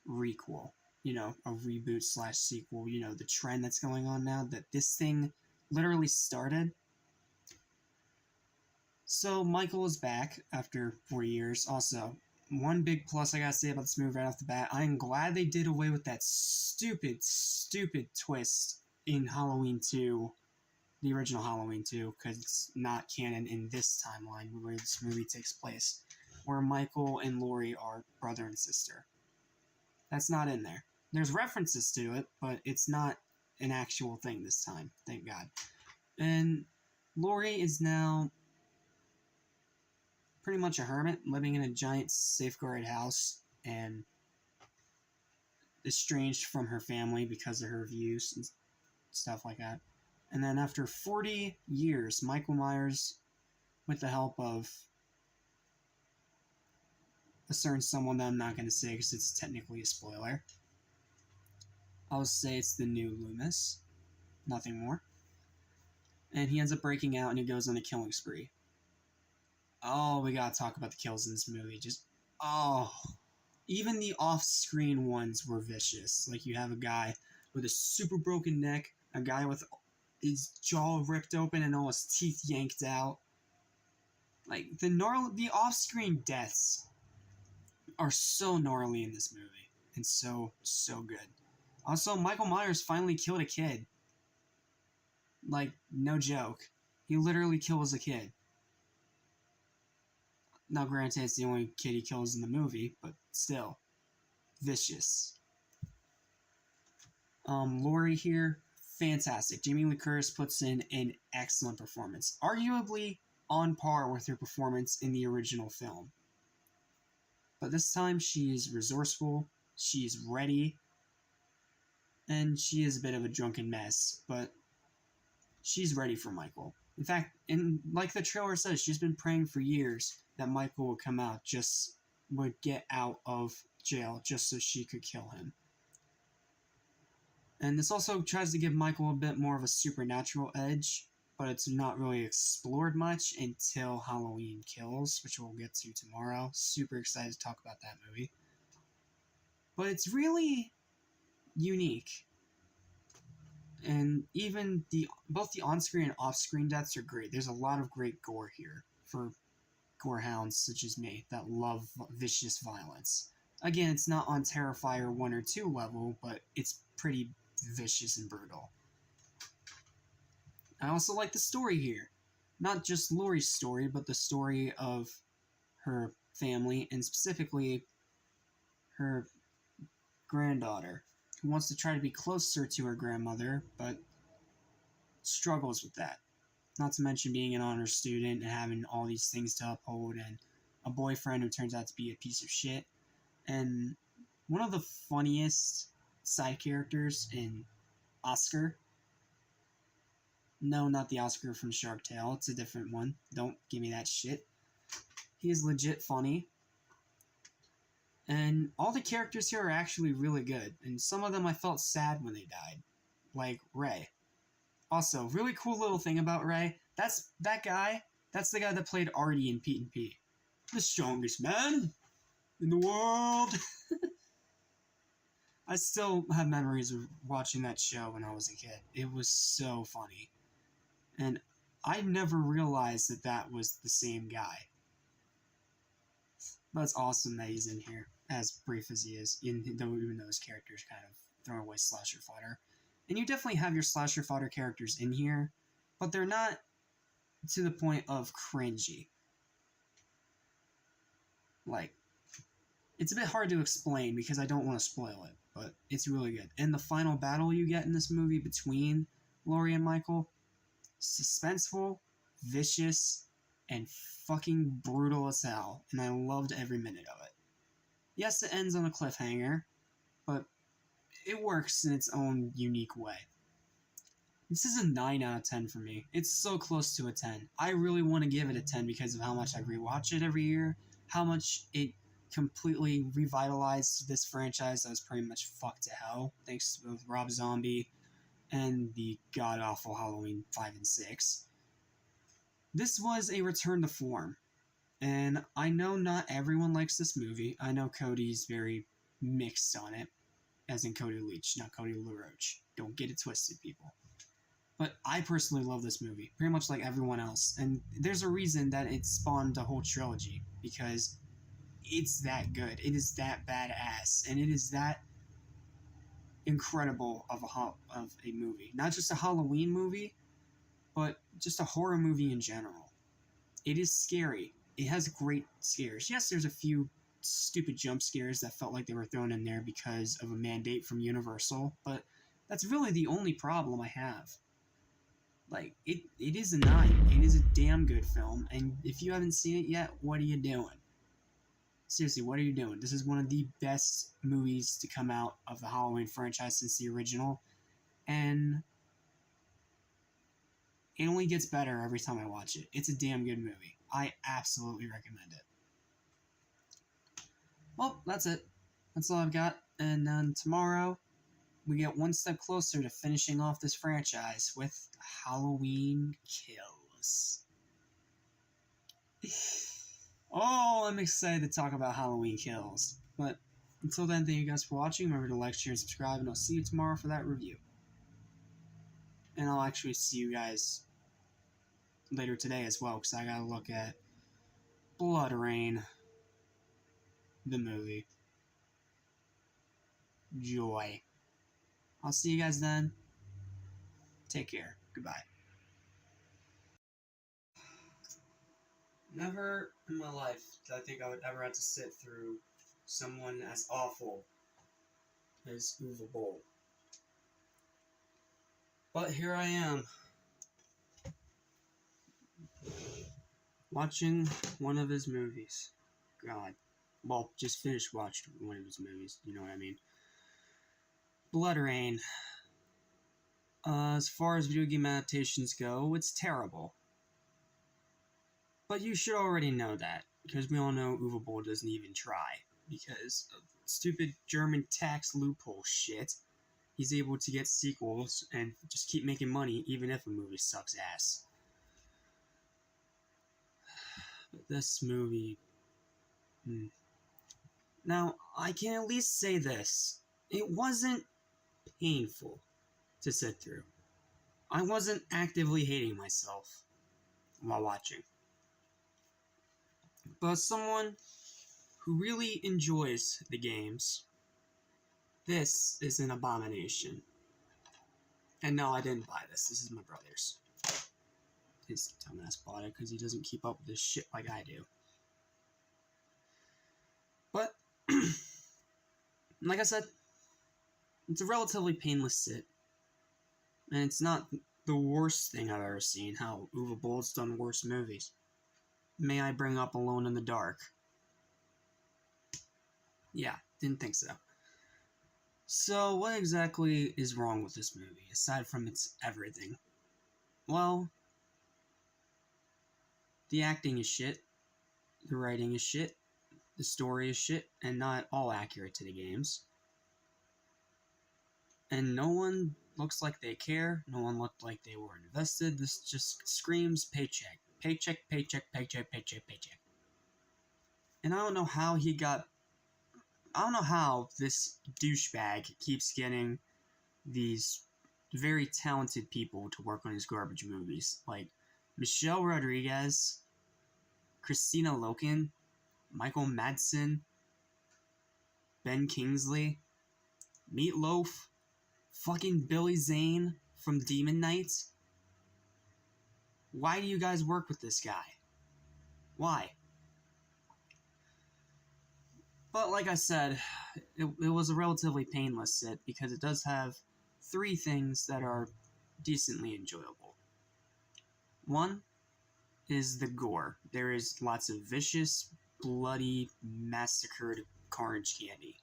requel. You know, a reboot / sequel. You know, the trend that's going on now, that this thing literally started. So Michael is back after 4 years. Also, one big plus I gotta say about this movie right off the bat, I am glad they did away with that stupid twist in Halloween 2, the original Halloween 2, because it's not canon in this timeline where this movie takes place, where Michael and Laurie are brother and sister. That's not in there. There's references to it, but it's not an actual thing this time, thank God. And Laurie is now pretty much a hermit, living in a giant safeguarded house and estranged from her family because of her views and stuff like that. And then after 40 years, Michael Myers, with the help of a certain someone that I'm not going to say because it's technically a spoiler, I'll say it's the new Loomis, nothing more. And he ends up breaking out and he goes on a killing spree. Oh, we gotta talk about the kills in this movie. Even the off-screen ones were vicious. Like, you have a guy with a super broken neck, a guy with his jaw ripped open and all his teeth yanked out. Like, the off-screen deaths are so gnarly in this movie. And so good. Also, Michael Myers finally killed a kid. Like, no joke. He literally kills a kid. Now, granted, it's the only kid he kills in the movie, but still. Vicious. Laurie here, fantastic. Jamie Lee Curtis puts in an excellent performance. Arguably on par with her performance in the original film. But this time, she is resourceful, she is ready, and she is a bit of a drunken mess, but she's ready for Michael. In fact, like the trailer says, she's been praying for years that Michael would come out, would get out of jail just so she could kill him. And this also tries to give Michael a bit more of a supernatural edge, but it's not really explored much until Halloween Kills, which we'll get to tomorrow. Super excited to talk about that movie. But it's really unique. And even both the on-screen and off-screen deaths are great. There's a lot of great gore here for gorehounds such as me that love vicious violence. Again, it's not on Terrifier 1 or 2 level, but it's pretty vicious and brutal. I also like the story here. Not just Laurie's story, but the story of her family, and specifically her granddaughter, who wants to try to be closer to her grandmother, but struggles with that. Not to mention being an honor student and having all these things to uphold, and a boyfriend who turns out to be a piece of shit. And one of the funniest side characters in Oscar. No, not the Oscar from Shark Tale. It's a different one. Don't give me that shit. He is legit funny. And all the characters here are actually really good. And some of them I felt sad when they died. Like Ray. Also, really cool little thing about Ray. That's the guy that played Artie in Pete and Pete. The strongest man in the world. I still have memories of watching that show when I was a kid. It was so funny. And I never realized that was the same guy. But it's awesome that he's in here, as brief as he is, even though his character's kind of throwaway slasher fodder. And you definitely have your slasher fodder characters in here, but they're not to the point of cringy. Like, it's a bit hard to explain because I don't want to spoil it, but it's really good. And the final battle you get in this movie between Laurie and Michael, suspenseful, vicious, and fucking brutal as hell, and I loved every minute of it. Yes, it ends on a cliffhanger, but it works in its own unique way. This is a 9 out of 10 for me. It's so close to a 10. I really want to give it a 10 because of how much I rewatch it every year, how much it completely revitalized this franchise that was pretty much fucked to hell, thanks to both Rob Zombie and the god-awful Halloween 5 and 6. This was a return to form, and I know not everyone likes this movie. I know Cody's very mixed on it, as in Cody Leach, not Cody LaRoche. Don't get it twisted, people. But I personally love this movie, pretty much like everyone else. And there's a reason that it spawned a whole trilogy, because it's that good. It is that badass. And it is that incredible of a movie. Not just a Halloween movie, but just a horror movie in general. It is scary. It has great scares. Yes, there's a few stupid jump scares that felt like they were thrown in there because of a mandate from Universal, but that's really the only problem I have. Like, it is a 9. It is a damn good film, and if you haven't seen it yet, what are you doing? Seriously, what are you doing? This is one of the best movies to come out of the Halloween franchise since the original, and it only gets better every time I watch it. It's a damn good movie. I absolutely recommend it. Well, that's it. That's all I've got, and then tomorrow we get one step closer to finishing off this franchise with Halloween Kills. Oh, I'm excited to talk about Halloween Kills. But until then, thank you guys for watching. Remember to like, share, and subscribe, and I'll see you tomorrow for that review. And I'll actually see you guys later today as well, because I gotta look at Blood Rain, the movie. Joy. I'll see you guys then. Take care. Goodbye. Never in my life did I think I would ever have to sit through someone as awful as Uwe Boll. But here I am, watching one of his movies. God. Well, just finished watching one of his movies, you know what I mean. Blood Rain. As far as video game adaptations go, it's terrible. But you should already know that, because we all know Uwe Boll doesn't even try, because of stupid German tax loophole shit. He's able to get sequels and just keep making money, even if a movie sucks ass. But this movie... Now, I can at least say this. It wasn't painful to sit through. I wasn't actively hating myself while watching. But as someone who really enjoys the games, this is an abomination. And no, I didn't buy this. This is my brother's. His dumbass bought it because he doesn't keep up with this shit like I do. But, like I said, it's a relatively painless sit. And it's not the worst thing I've ever seen. How Uwe Boll's done worse movies. May I bring up Alone in the Dark? Yeah, didn't think so. So, what exactly is wrong with this movie, aside from its everything? Well, the acting is shit, the writing is shit, the story is shit, and not all accurate to the games. And no one looks like they care, no one looked like they were invested. This just screams paycheck. Paycheck, paycheck, paycheck, paycheck, paycheck. And I don't know how this douchebag keeps getting these very talented people to work on his garbage movies. Like Michelle Rodriguez, Christina Loken, Michael Madsen, Ben Kingsley, Meatloaf, fucking Billy Zane from Demon Knights. Why do you guys work with this guy? Why? But like I said, it was a relatively painless sit because it does have 3 things that are decently enjoyable. One is the gore. There is lots of vicious, bloody, massacred carnage candy.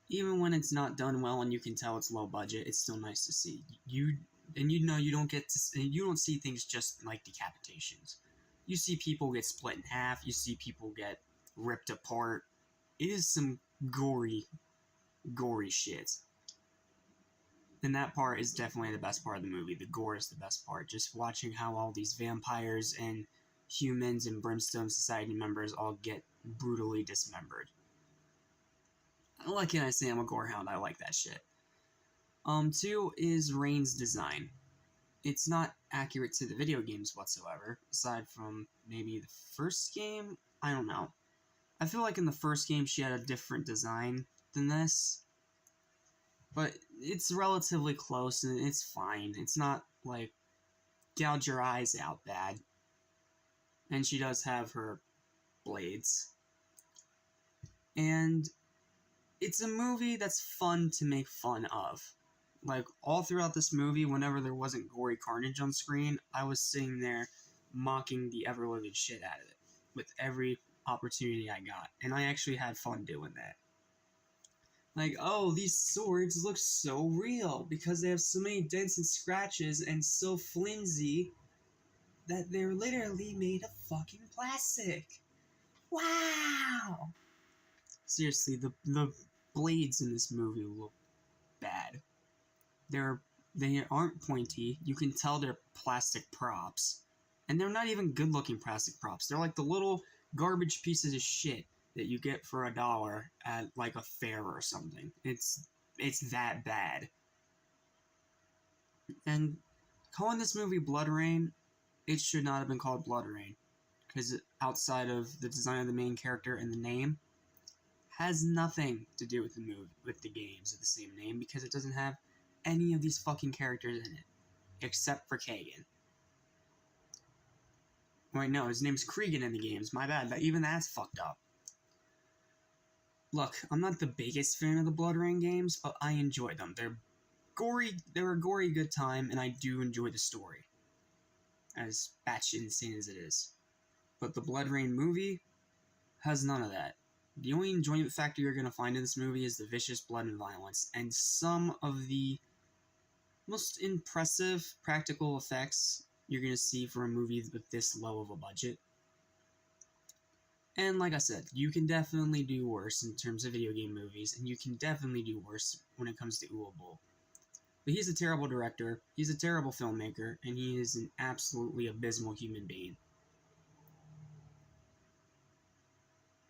Even when it's not done well and you can tell it's low budget, it's still nice to see. You don't see things just like decapitations. You see people get split in half, you see people get ripped apart. It is some gory shit. And that part is definitely the best part of the movie. The gore is the best part. Just watching how all these vampires and humans and Brimstone Society members all get brutally dismembered. What can I say? I'm a gorehound. I like that shit. 2 is Rain's design. it's not accurate to the video games whatsoever, aside from maybe the first game. I don't know. I feel like in the first game she had a different design than this, but it's relatively close and it's fine. It's not like gouge your eyes out bad. And she does have her blades. And it's a movie that's fun to make fun of. Like, all throughout this movie, whenever there wasn't gory carnage on screen, I was sitting there mocking the ever-living shit out of it with every opportunity I got. And I actually had fun doing that. Like, oh, these swords look so real because they have so many dents and scratches and so flimsy that they're literally made of fucking plastic. Wow! Seriously, the blades in this movie look bad. They aren't pointy. You can tell they're plastic props. And they're not even good-looking plastic props. They're like the little garbage pieces of shit that you get for $1 at like a fair or something. It's that bad. And calling this movie Blood Rain, it should not have been called Blood Rain, because outside of the design of the main character and the name, has nothing to do with the movie, with the games of the same name, because it doesn't have any of these fucking characters in it, except for Kagan. Wait, no, his name's Cregan in the games. My bad. Even that's fucked up. Look, I'm not the biggest fan of the Blood Rain games, but I enjoy them. They're a gory good time, and I do enjoy the story. As batshit insane as it is. But the Blood Rain movie has none of that. The only enjoyment factor you're going to find in this movie is the vicious blood and violence, and some of the most impressive practical effects you're going to see for a movie with this low of a budget. And like I said, you can definitely do worse in terms of video game movies, and you can definitely do worse when it comes to Uwe Boll. But he's a terrible director, he's a terrible filmmaker, and he is an absolutely abysmal human being.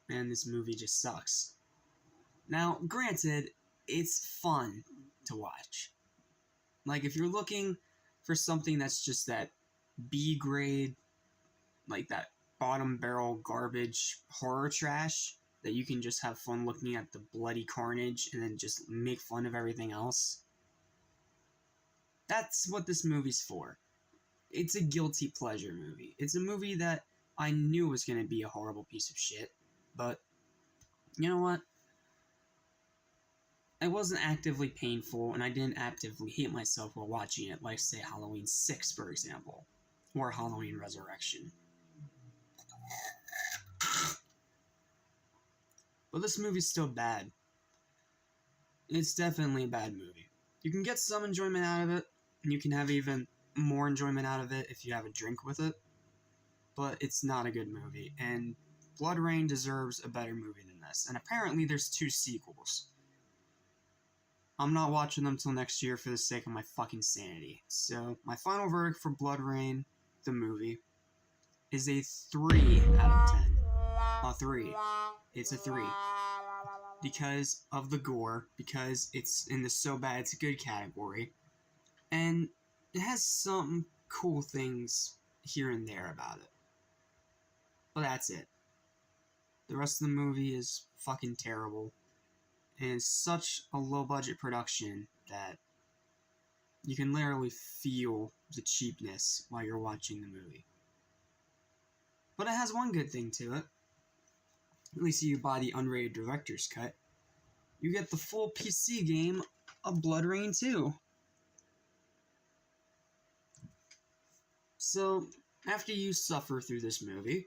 And this movie just sucks. Now, granted, it's fun to watch. Like, if you're looking for something that's just that B-grade, like that bottom barrel garbage horror trash, that you can just have fun looking at the bloody carnage and then just make fun of everything else, that's what this movie's for. It's a guilty pleasure movie. It's a movie that I knew was going to be a horrible piece of shit, but you know what? It wasn't actively painful, and I didn't actively hate myself while watching it, like, say, Halloween 6, for example, or Halloween Resurrection. But this movie's still bad. It's definitely a bad movie. You can get some enjoyment out of it, and you can have even more enjoyment out of it if you have a drink with it, but it's not a good movie, and Blood Rain deserves a better movie than this, and apparently there's 2 sequels. I'm not watching them till next year for the sake of my fucking sanity. So, my final verdict for Blood Rain, the movie, is a 3 out of 10. A 3. It's a 3. Because of the gore, because it's in the so bad it's good category, and it has some cool things here and there about it. But that's it. The rest of the movie is fucking terrible. And it's such a low-budget production that you can literally feel the cheapness while you're watching the movie. But it has one good thing to it. At least you buy the unrated director's cut. You get the full PC game of Blood Rain 2. So, after you suffer through this movie,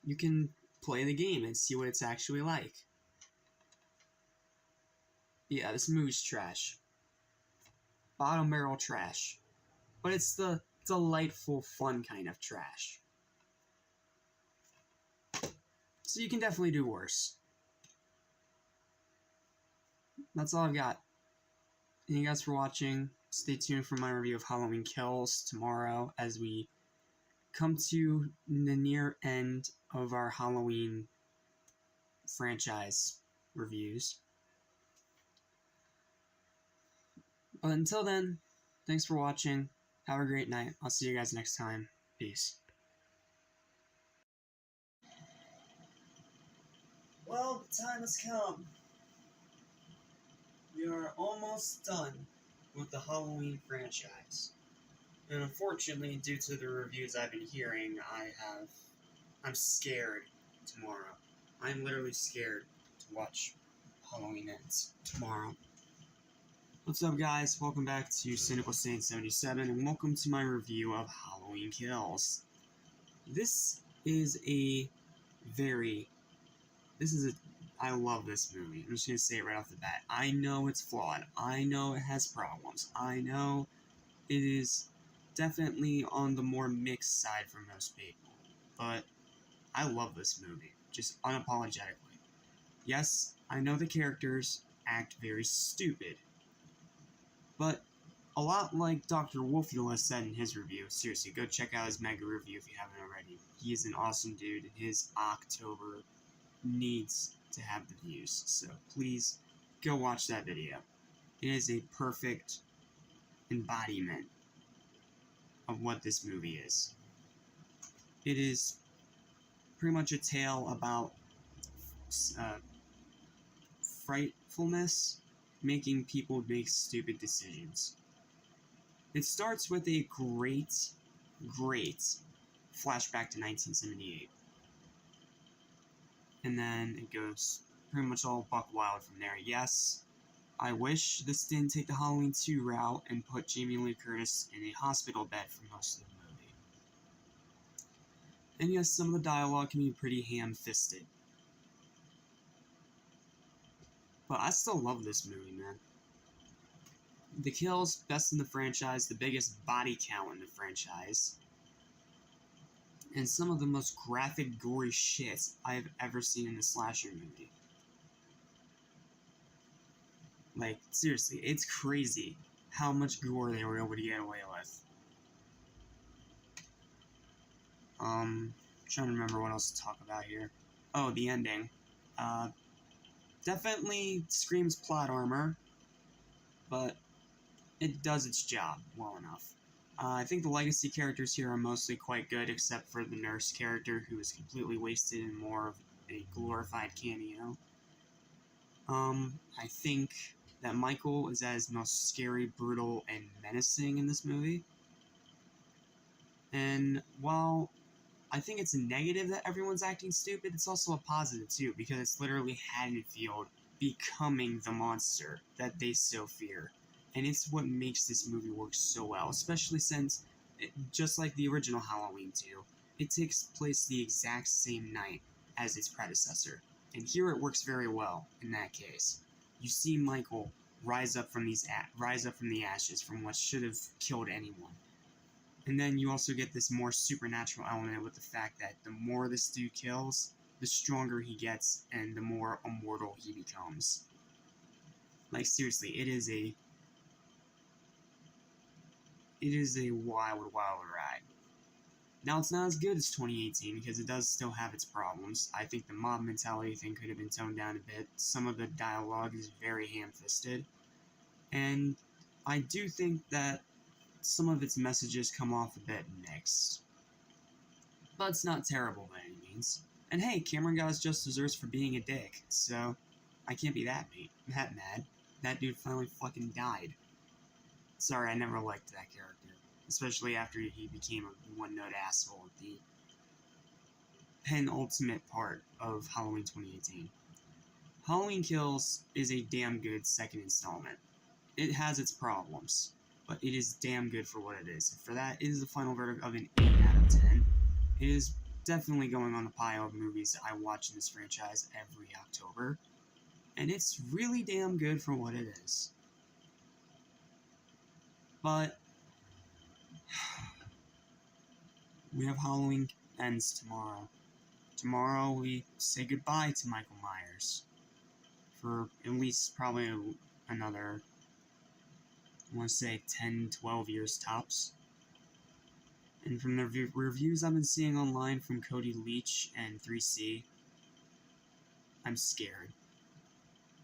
you can play the game and see what it's actually like. Yeah, this movie's trash. Bottom barrel trash. But it's the delightful, fun kind of trash. So you can definitely do worse. That's all I've got. Thank you guys for watching. Stay tuned for my review of Halloween Kills tomorrow as we come to the near end of our Halloween franchise reviews. But until then, thanks for watching. Have a great night. I'll see you guys next time. Peace. Well, the time has come. We are almost done with the Halloween franchise. And unfortunately, due to the reviews I've been hearing, I'm scared tomorrow. I'm literally scared to watch Halloween Ends tomorrow. What's up, guys? Welcome back to Cynical Saint 77, and welcome to my review of Halloween Kills. I love this movie. I'm just gonna say it right off the bat. I know it's flawed. I know it has problems. I know it is definitely on the more mixed side for most people. But I love this movie, just unapologetically. Yes, I know the characters act very stupid, but a lot like Dr. Wolfula said in his review. Seriously, go check out his mega review if you haven't already. He is an awesome dude, and his October needs to have the views, so please go watch that video. It is a perfect embodiment of what this movie is. It is pretty much a tale about frightfulness, making people make stupid decisions. It starts with a great flashback to 1978. And then it goes pretty much all buck wild from there. Yes, I wish this didn't take the Halloween 2 route and put Jamie Lee Curtis in a hospital bed for most of the movie. And yes, some of the dialogue can be pretty ham-fisted. But I still love this movie, man. The kills, best in the franchise, the biggest body count in the franchise, and some of the most graphic, gory shit I've ever seen in a slasher movie. Like, seriously, it's crazy how much gore they were able to get away with. Trying to remember what else to talk about here. Oh, the ending. Definitely screams plot armor, but it does its job well enough. I think the legacy characters here are mostly quite good, except for the nurse character, who is completely wasted in more of a glorified cameo. I think that Michael is at his most scary, brutal, and menacing in this movie. And while I think it's a negative that everyone's acting stupid, it's also a positive too, because it's literally Haddonfield becoming the monster that they so fear. And it's what makes this movie work so well, especially since, just like the original Halloween 2, it takes place the exact same night as its predecessor. And here it works very well in that case. You see Michael rise up from the ashes from what should have killed anyone. And then you also get this more supernatural element with the fact that the more this dude kills, the stronger he gets and the more immortal he becomes. Like, seriously, it is a wild, wild ride. Now, it's not as good as 2018 because it does still have its problems. I think the mob mentality thing could have been toned down a bit. Some of the dialogue is very ham-fisted. And I do think that some of its messages come off a bit mixed. But it's not terrible by any means. And hey, Cameron got his just desserts for being a dick, so I can't be that mad. That dude finally fucking died. Sorry, I never liked that character. Especially after he became a one-note asshole at the penultimate part of Halloween 2018. Halloween Kills is a damn good second installment. It has its problems, but it is damn good for what it is. For that, it is the final verdict of an 8 out of 10. It is definitely going on the pile of movies I watch in this franchise every October, and it's really damn good for what it is. But we have Halloween Ends tomorrow. Tomorrow we say goodbye to Michael Myers for at least probably another, I want to say 10, 12 years tops. And from the reviews I've been seeing online from Cody Leach and 3C, I'm scared.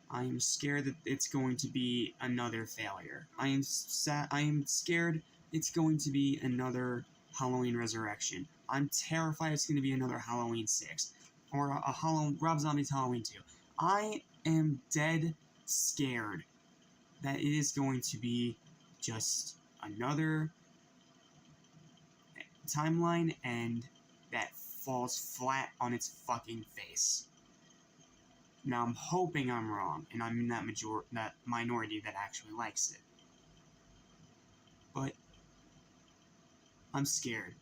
I am scared that it's going to be another failure. I am scared it's going to be another Halloween Resurrection. I'm terrified it's going to be another Halloween 6. Or a Rob Zombie's Halloween 2. I am dead scared that it is going to be just another timeline and that falls flat on its fucking face. Now I'm hoping I'm wrong, and I'm in that minority that actually likes it. But I'm scared.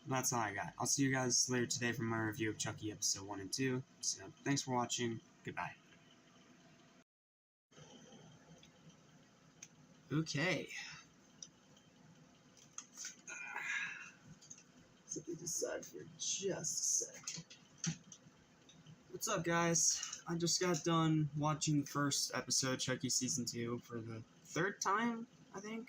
That's all I got. I'll see you guys later today for my review of Chucky episode 1 and 2. So thanks for watching. Goodbye. Okay. Set this aside for just a sec. What's up, guys? I just got done watching the first episode of Chucky Season 2 for the third time, I think.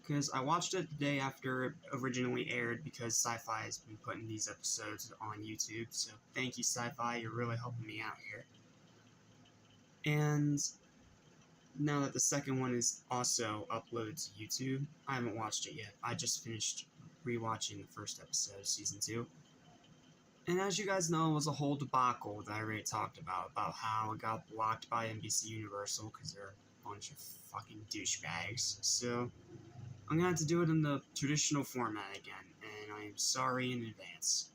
Because I watched it the day after it originally aired because Sci-Fi has been putting these episodes on YouTube. So thank you, Sci-Fi. You're really helping me out here. And now that the second one is also uploaded to YouTube, I haven't watched it yet. I just finished rewatching the first episode of Season 2. And as you guys know, it was a whole debacle that I already talked about how it got blocked by NBC Universal because they're a bunch of fucking douchebags. So I'm gonna have to do it in the traditional format again, and I am sorry in advance.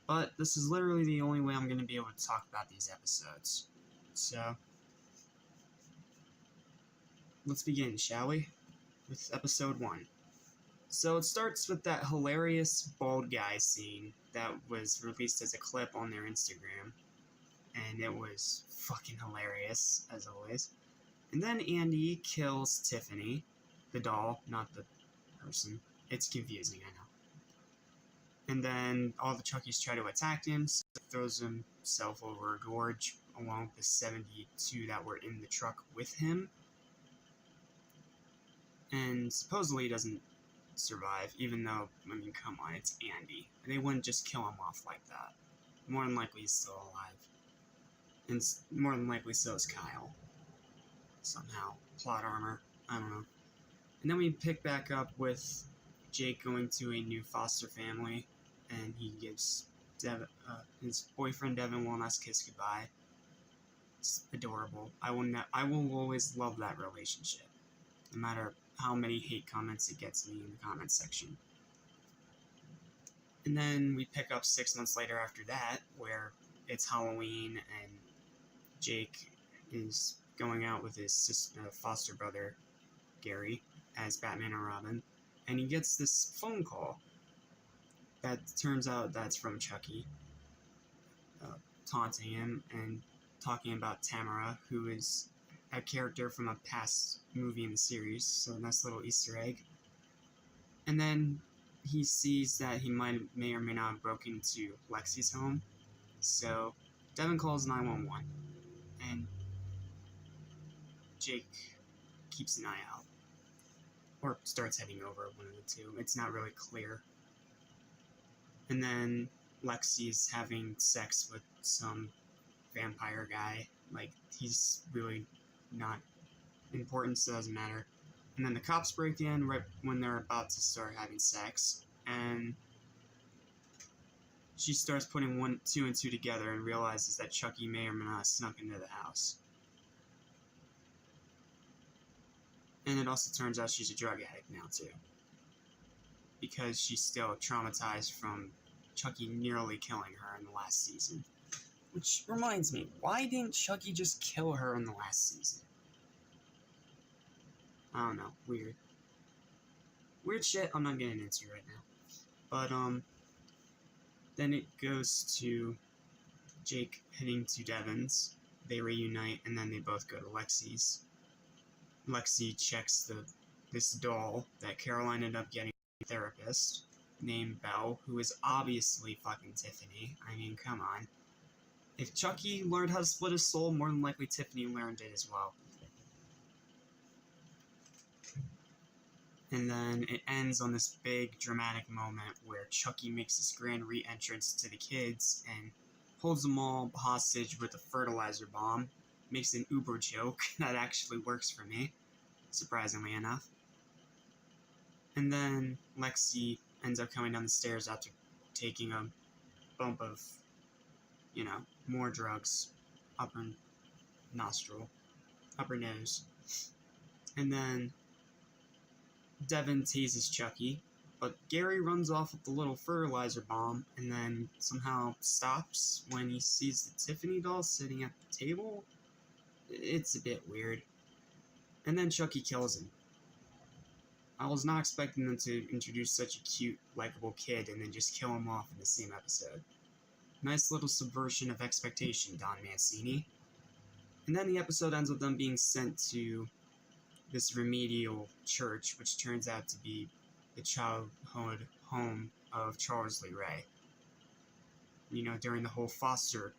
But this is literally the only way I'm gonna be able to talk about these episodes. So let's begin, shall we? With episode 1. So it starts with that hilarious bald guy scene that was released as a clip on their Instagram. And it was fucking hilarious, as always. And then Andy kills Tiffany, the doll, not the person. It's confusing, I know. And then all the Chuckies try to attack him, so he throws himself over a gorge along with the 72 that were in the truck with him. And supposedly he doesn't survive, even though, I mean, come on, it's Andy. They wouldn't just kill him off like that. More than likely he's still alive. And more than likely so is Kyle. Somehow. Plot armor. I don't know. And then we pick back up with Jake going to a new foster family, and he gives his boyfriend Devin one last kiss goodbye. It's adorable. I will always love that relationship, no matter how many hate comments it gets me in the comments section. And then we pick up 6 months later after that, where it's Halloween and Jake is going out with his foster brother, Gary, as Batman and Robin, and he gets this phone call that turns out that's from Chucky, taunting him and talking about Tamara, who is a character from a past movie in the series, so a nice little Easter egg. And then he sees that he may or may not have broken into Lexi's home, so Devin calls 911, and Jake keeps an eye out. Or starts heading over, one of the two. It's not really clear. And then Lexi's having sex with some vampire guy. Like, he's really not important, so it doesn't matter. And then the cops break in right when they're about to start having sex, and she starts putting 2 and 2 together and realizes that Chucky may or may not have snuck into the house. And it also turns out she's a drug addict now, too. Because she's still traumatized from Chucky nearly killing her in the last season. Which reminds me, why didn't Chucky just kill her in the last season? I don't know, weird. Weird shit I'm not getting into right now. But, then it goes to Jake heading to Devin's. They reunite, and then they both go to Lexi's. Lexi checks this doll that Caroline ended up getting a therapist named Belle, who is obviously fucking Tiffany. I mean, come on. If Chucky learned how to split his soul, more than likely Tiffany learned it as well. And then it ends on this big dramatic moment where Chucky makes his grand re-entrance to the kids and holds them all hostage with a fertilizer bomb. Makes an Uber joke that actually works for me. surprisingly enough. And then Lexi ends up coming down the stairs after taking a bump of, more drugs up her nostril, up her nose. And then Devin teases Chucky, but Gary runs off with the little fertilizer bomb and then somehow stops when he sees the Tiffany doll sitting at the table. It's a bit weird. And then Chucky kills him. I was not expecting them to introduce such a cute, likable kid and then just kill him off in the same episode. Nice little subversion of expectation, Don Mancini. And then the episode ends with them being sent to this remedial church, which turns out to be the childhood home of Charles Lee Ray. During the whole foster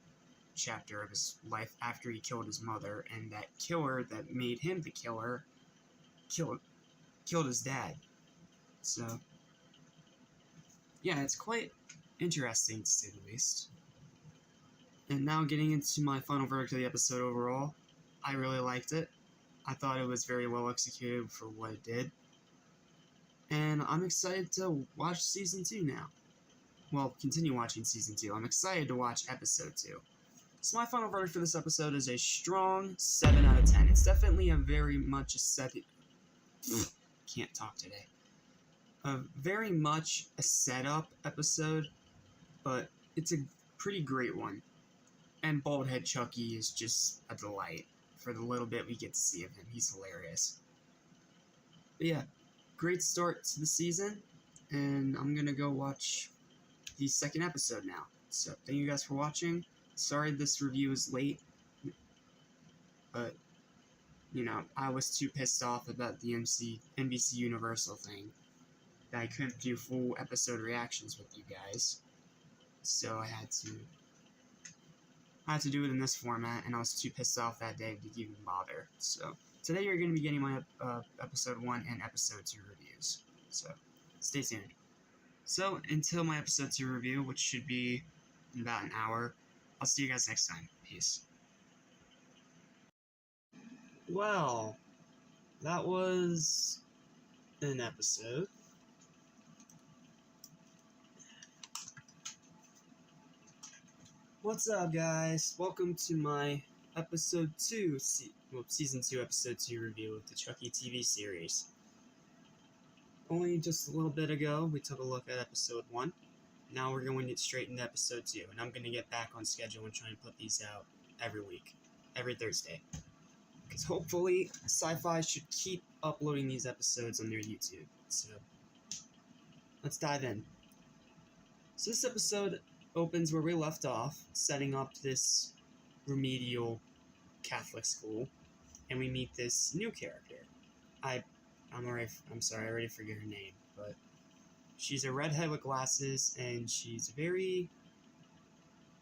chapter of his life after he killed his mother, and that killer that made him the killer killed his dad. So, yeah, it's quite interesting to say the least. And now getting into my final verdict of the episode overall, I really liked it. I thought it was very well executed for what it did. And I'm excited to watch Season 2 now. Well, continue watching Season 2. I'm excited to watch Episode 2. So my final verdict for this episode is a strong 7 out of 10. It's definitely a very much a can't talk today. Very much a setup episode, but it's a pretty great one. And Baldhead Chucky is just a delight. For the little bit we get to see of him, he's hilarious. But yeah, great start to the season, and I'm gonna go watch the second episode now. So thank you guys for watching. Sorry this review is late, but I was too pissed off about the NBC Universal thing that I couldn't do full episode reactions with you guys. So I had to do it in this format, and I was too pissed off that day to even bother. So today you're going to be getting my episode 1 and episode 2 reviews. So stay tuned. So until my episode 2 review, which should be in about an hour, I'll see you guys next time. Peace. Well, that was an episode. What's up, guys? Welcome to my episode 2, season 2, episode 2 review of the Chucky TV series. Only just a little bit ago, we took a look at episode 1. Now we're going straight into episode 2, and I'm going to get back on schedule and try and put these out every week, every Thursday. Because hopefully, Sci-Fi should keep uploading these episodes on their YouTube. So, let's dive in. So this episode opens where we left off, setting up this remedial Catholic school, and we meet this new character. I'm sorry, I already forget her name, but she's a redhead with glasses, and she's a very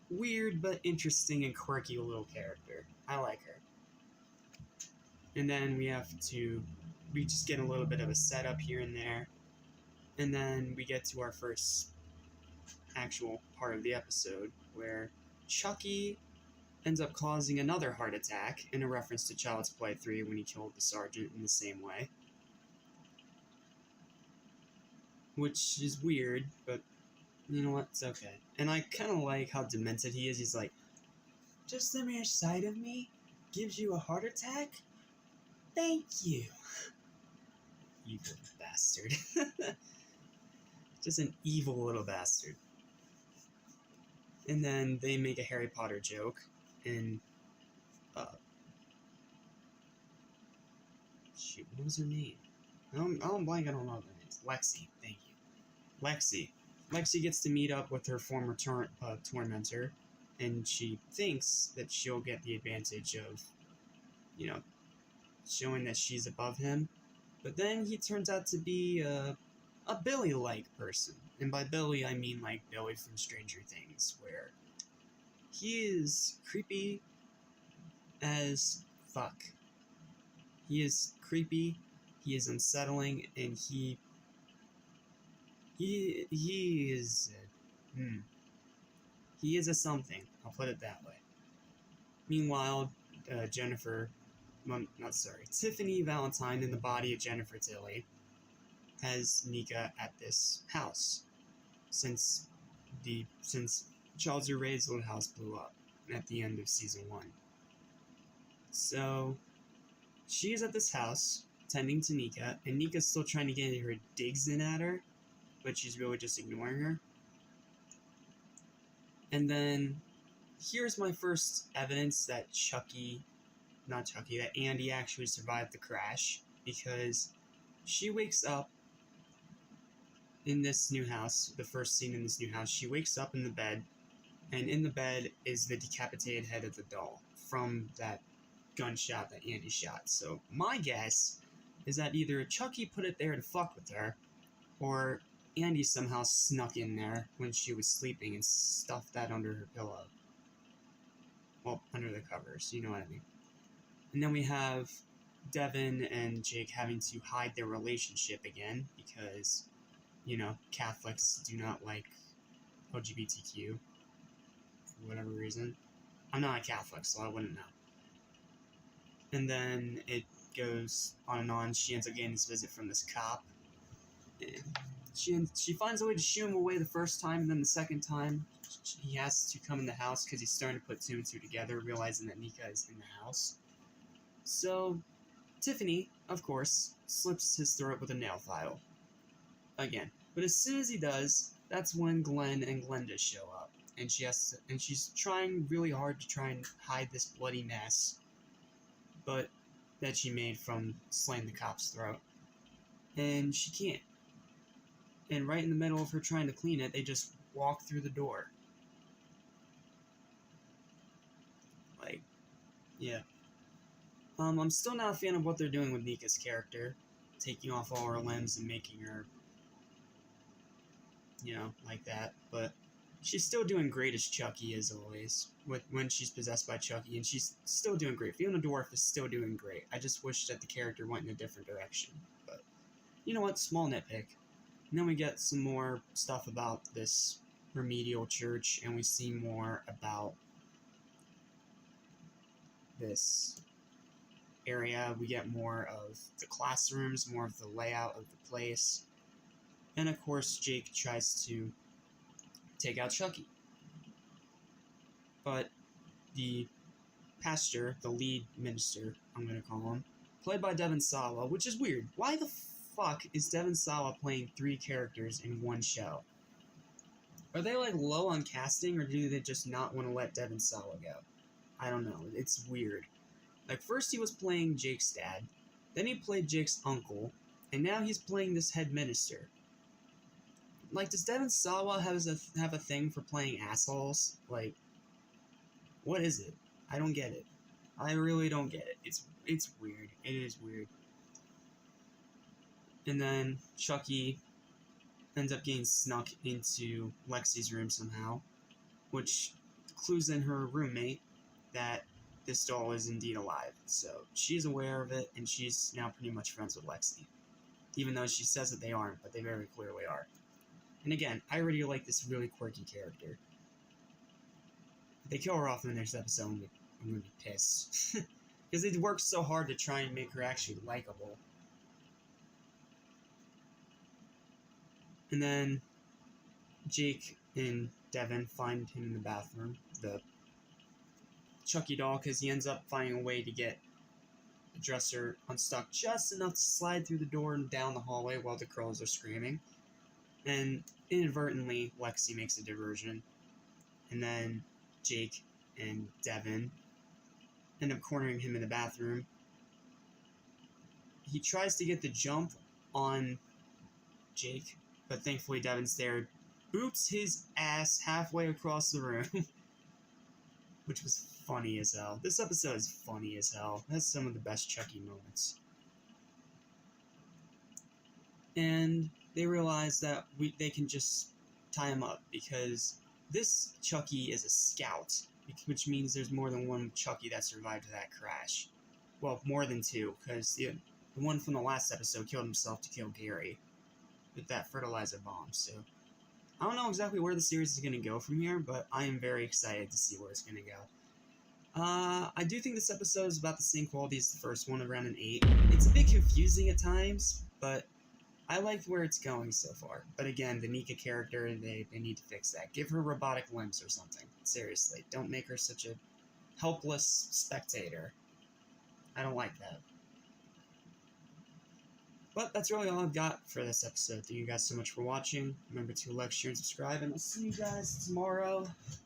weird but interesting and quirky little character. I like her. And then we just get a little bit of a setup here and there, and then we get to our first actual part of the episode, where Chucky ends up causing another heart attack, in a reference to Child's Play 3 when he killed the sergeant in the same way. Which is weird, but you know what, it's okay. And I kind of like how demented he is. He's like, just the mere sight of me gives you a heart attack? Thank you. Evil bastard. Just an evil little bastard. And then they make a Harry Potter joke, and, shoot, what was her name? I'm blank, I don't know her name. Lexi, thank you. Lexi gets to meet up with her former tormentor, and she thinks that she'll get the advantage of, showing that she's above him, but then he turns out to be, a Billy-like person. And by Billy, I mean like Billy from Stranger Things, where he is creepy as fuck. He is creepy, he is unsettling, and he is he is a something, I'll put it that way. Meanwhile, Jennifer Tiffany Valentine in the body of Jennifer Tilly has Nika at this house since Charles Ray's old house blew up at the end of season 1. So she's at this house tending to Nika, and Nika's still trying to get her digs in at her, but she's really just ignoring her. And then here's my first evidence that that Andy actually survived the crash, because she wakes up in this new house, the first scene in this new house, she wakes up in the bed, and in the bed is the decapitated head of the doll from that gunshot that Andy shot. So my guess is that either Chucky put it there to fuck with her, or Andy somehow snuck in there when she was sleeping and stuffed that under her pillow. Well, under the covers, you know what I mean. And then we have Devin and Jake having to hide their relationship again because, you know, Catholics do not like LGBTQ for whatever reason. I'm not a Catholic, so I wouldn't know. And then it goes on and on. She ends up getting this visit from this cop. She finds a way to shoo him away the first time, and then the second time he has to come in the house because he's starting to put 2 and 2 together, realizing that Nika is in the house. So Tiffany, of course, slips his throat with a nail file. Again. But as soon as he does, that's when Glenn and Glenda show up. And she's trying really hard to try and hide this bloody mess that she made from slaying the cop's throat. And she can't. And right in the middle of her trying to clean it, they just walk through the door. Like, yeah. I'm still not a fan of what they're doing with Nika's character. Taking off all her limbs and making her, you know, like that. But she's still doing great as Chucky, as always, when she's possessed by Chucky, and she's still doing great. Fiona Dwarf is still doing great. I just wish that the character went in a different direction. But, you know what? Small nitpick. And then we get some more stuff about this remedial church, and we see more about this area. We get more of the classrooms, more of the layout of the place. And of course, Jake tries to take out Chucky. But the pastor, the lead minister, I'm going to call him, played by Devin Sawa, which is weird. Why the fuck is Devin Sawa playing 3 characters in one show? Are they, like, low on casting, or do they just not want to let Devin Sawa go? I don't know. It's weird. Like, first he was playing Jake's dad, then he played Jake's uncle, and now he's playing this head minister. Like, does Devin Sawa have a thing for playing assholes? Like, what is it? I don't get it. I really don't get it. It's weird. It is weird. And then Chucky ends up getting snuck into Lexi's room somehow, which clues in her roommate that this doll is indeed alive. So she's aware of it, and she's now pretty much friends with Lexi. Even though she says that they aren't, but they very clearly are. And again, I already like this really quirky character. If they kill her off in the next episode, I'm gonna be pissed. Because they worked so hard to try and make her actually likable. And then Jake and Devin find him in the bathroom, the Chucky doll, because he ends up finding a way to get the dresser unstuck just enough to slide through the door and down the hallway while the girls are screaming. And inadvertently, Lexi makes a diversion. And then Jake and Devin end up cornering him in the bathroom. He tries to get the jump on Jake, but thankfully Devin's there, boots his ass halfway across the room, which was funny as hell. This episode is funny as hell. That's some of the best Chucky moments. And they realize that they can just tie him up, because this Chucky is a scout, which means there's more than one Chucky that survived that crash. Well, more than 2, because the one from the last episode killed himself to kill Gary with that fertilizer bomb. So I don't know exactly where the series is going to go from here, but I am very excited to see where it's going to go. I do think this episode is about the same quality as the first one, around an 8. It's a bit confusing at times, but I like where it's going so far. But again, the Nika character, they need to fix that. Give her robotic limbs or something. Seriously, don't make her such a helpless spectator. I don't like that. But that's really all I've got for this episode. Thank you guys so much for watching. Remember to like, share, and subscribe, and I'll see you guys tomorrow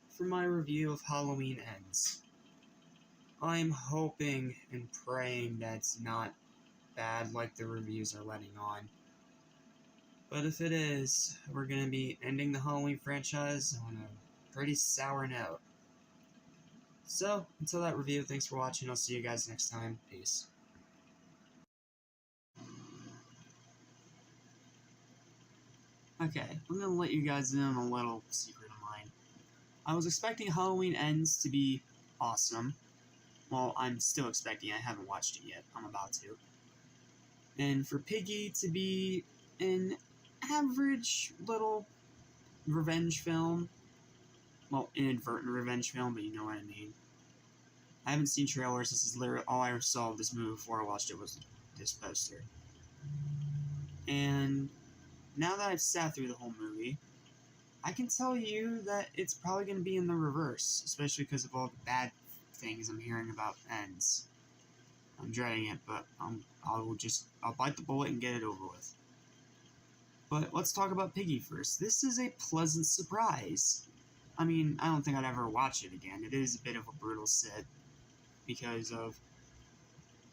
for my review of Halloween Ends. I'm hoping and praying that it's not bad like the reviews are letting on. But if it is, we're going to be ending the Halloween franchise on a pretty sour note. So, until that review, thanks for watching. I'll see you guys next time. Peace. Okay, I'm going to let you guys in on a little secret of mine. I was expecting Halloween Ends to be awesome. Well, I'm still expecting. I haven't watched it yet. I'm about to. And for Piggy to be an average little revenge film. Well, inadvertent revenge film, but you know what I mean. I haven't seen trailers. This is literally all I saw of this movie before I watched it was this poster. And now that I've sat through the whole movie, I can tell you that it's probably going to be in the reverse, especially because of all the bad things I'm hearing about Ends. I'm dreading it, but I'll bite the bullet and get it over with. But let's talk about Piggy first. This is a pleasant surprise. I mean, I don't think I'd ever watch it again. It is a bit of a brutal sit because of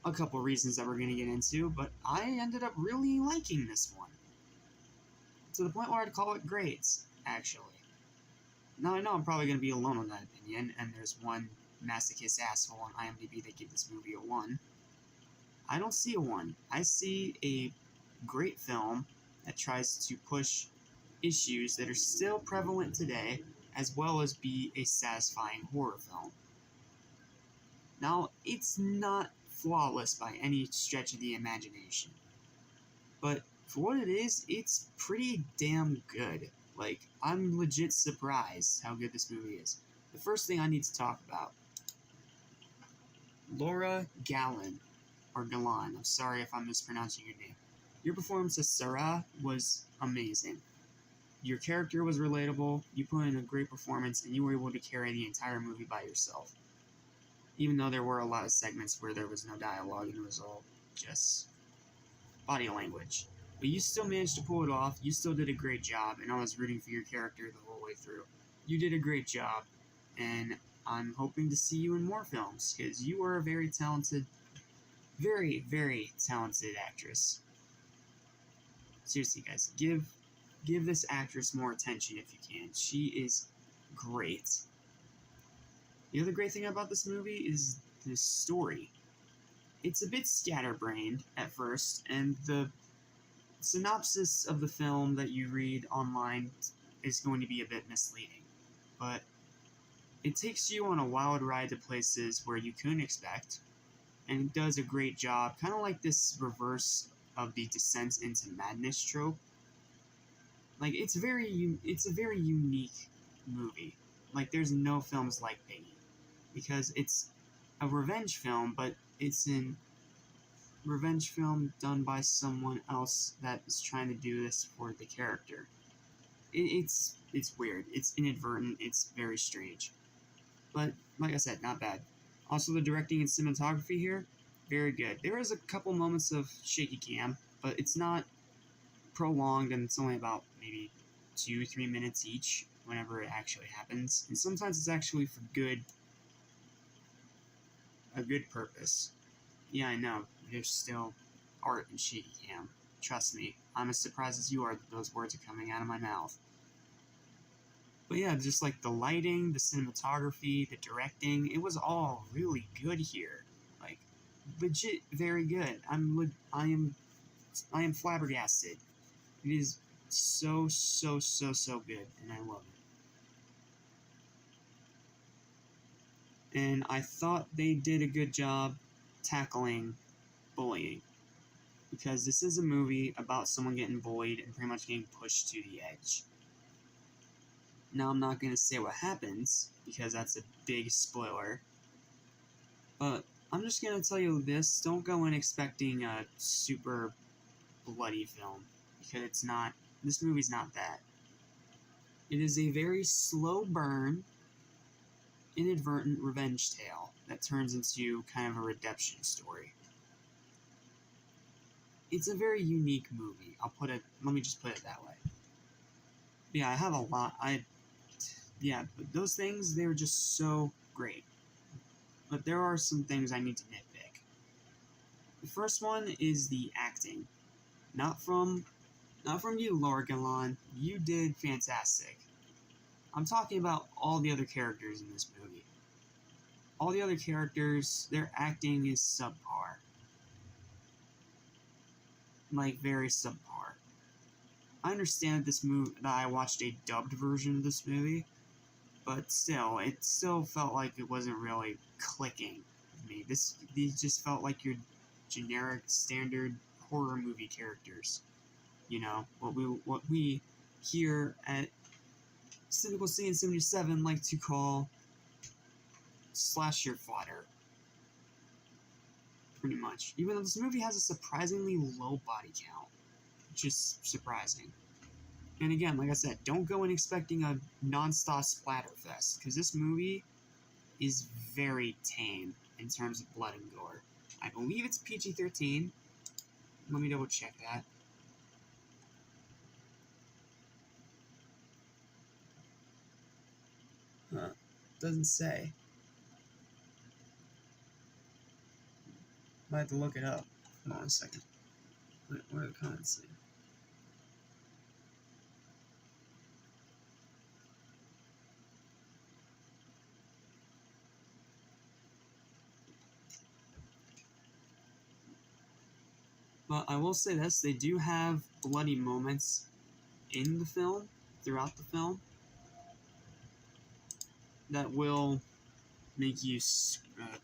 a couple reasons that we're going to get into, but I ended up really liking this one. To the point where I'd call it great, actually. Now, I know I'm probably going to be alone on that opinion, and there's one masochist asshole on IMDb that gave this movie a 1. I don't see a 1. I see a great film that tries to push issues that are still prevalent today, as well as be a satisfying horror film. Now, it's not flawless by any stretch of the imagination, but for what it is, it's pretty damn good. Like, I'm legit surprised how good this movie is. The first thing I need to talk about, Laura Gallen, or Galan, I'm sorry if I'm mispronouncing your name. Your performance as Sarah was amazing. Your character was relatable, you put in a great performance, and you were able to carry the entire movie by yourself. Even though there were a lot of segments where there was no dialogue and it was all just body language. But you still managed to pull it off, you still did a great job, and I was rooting for your character the whole way through. You did a great job, and I'm hoping to see you in more films, because you are a very talented, very, very talented actress. Seriously, guys, give this actress more attention if you can. She is great. The other great thing about this movie is the story. It's a bit scatterbrained at first, and the synopsis of the film that you read online is going to be a bit misleading. But it takes you on a wild ride to places where you couldn't expect, and it does a great job, kind of like this reverse of the descent into madness trope. Like, it's a very unique movie. Like, there's no films like Piggy. Because it's a revenge film, but it's a revenge film done by someone else that is trying to do this for the character. It's weird. It's inadvertent. It's very strange. But, like I said, not bad. Also, the directing and cinematography here, very good. There is a couple moments of shaky cam, but it's not prolonged, and it's only about maybe 2-3 minutes each whenever it actually happens. And sometimes it's actually for a good purpose. Yeah, I know, there's still art in shaky cam. Trust me, I'm as surprised as you are that those words are coming out of my mouth. But yeah, just like the lighting, the cinematography, the directing, it was all really good here. Like, legit very good. I am flabbergasted. It is so good, and I love it. And I thought they did a good job tackling bullying. Because this is a movie about someone getting bullied and pretty much getting pushed to the edge. Now, I'm not going to say what happens, because that's a big spoiler. But I'm just gonna tell you this: don't go in expecting a super bloody film, because it's not. This movie's not that. It is a very slow burn, inadvertent revenge tale that turns into kind of a redemption story. It's a very unique movie. Let me just put it that way. Yeah, I have a lot. But those things, they're just so great. But there are some things I need to nitpick. The first one is the acting. Not from you, Laura Galan. You did fantastic. I'm talking about all the other characters in this movie. All the other characters, their acting is subpar. Like, very subpar. I understand that I watched a dubbed version of this movie, but still, it still felt like it wasn't really clicking with me. These just felt like your generic, standard horror movie characters. You know, what we here at Cynical CN77 like to call slasher fodder. Pretty much. Even though this movie has a surprisingly low body count. Which is surprising. And again, like I said, don't go in expecting a non-stop splatterfest, because this movie is very tame in terms of blood and gore. I believe it's PG-13. Let me double check that. Huh. Doesn't say. Might have to look it up. Hold on a second. What are the comments say? But I will say this, they do have bloody moments in the film, throughout the film, that will make you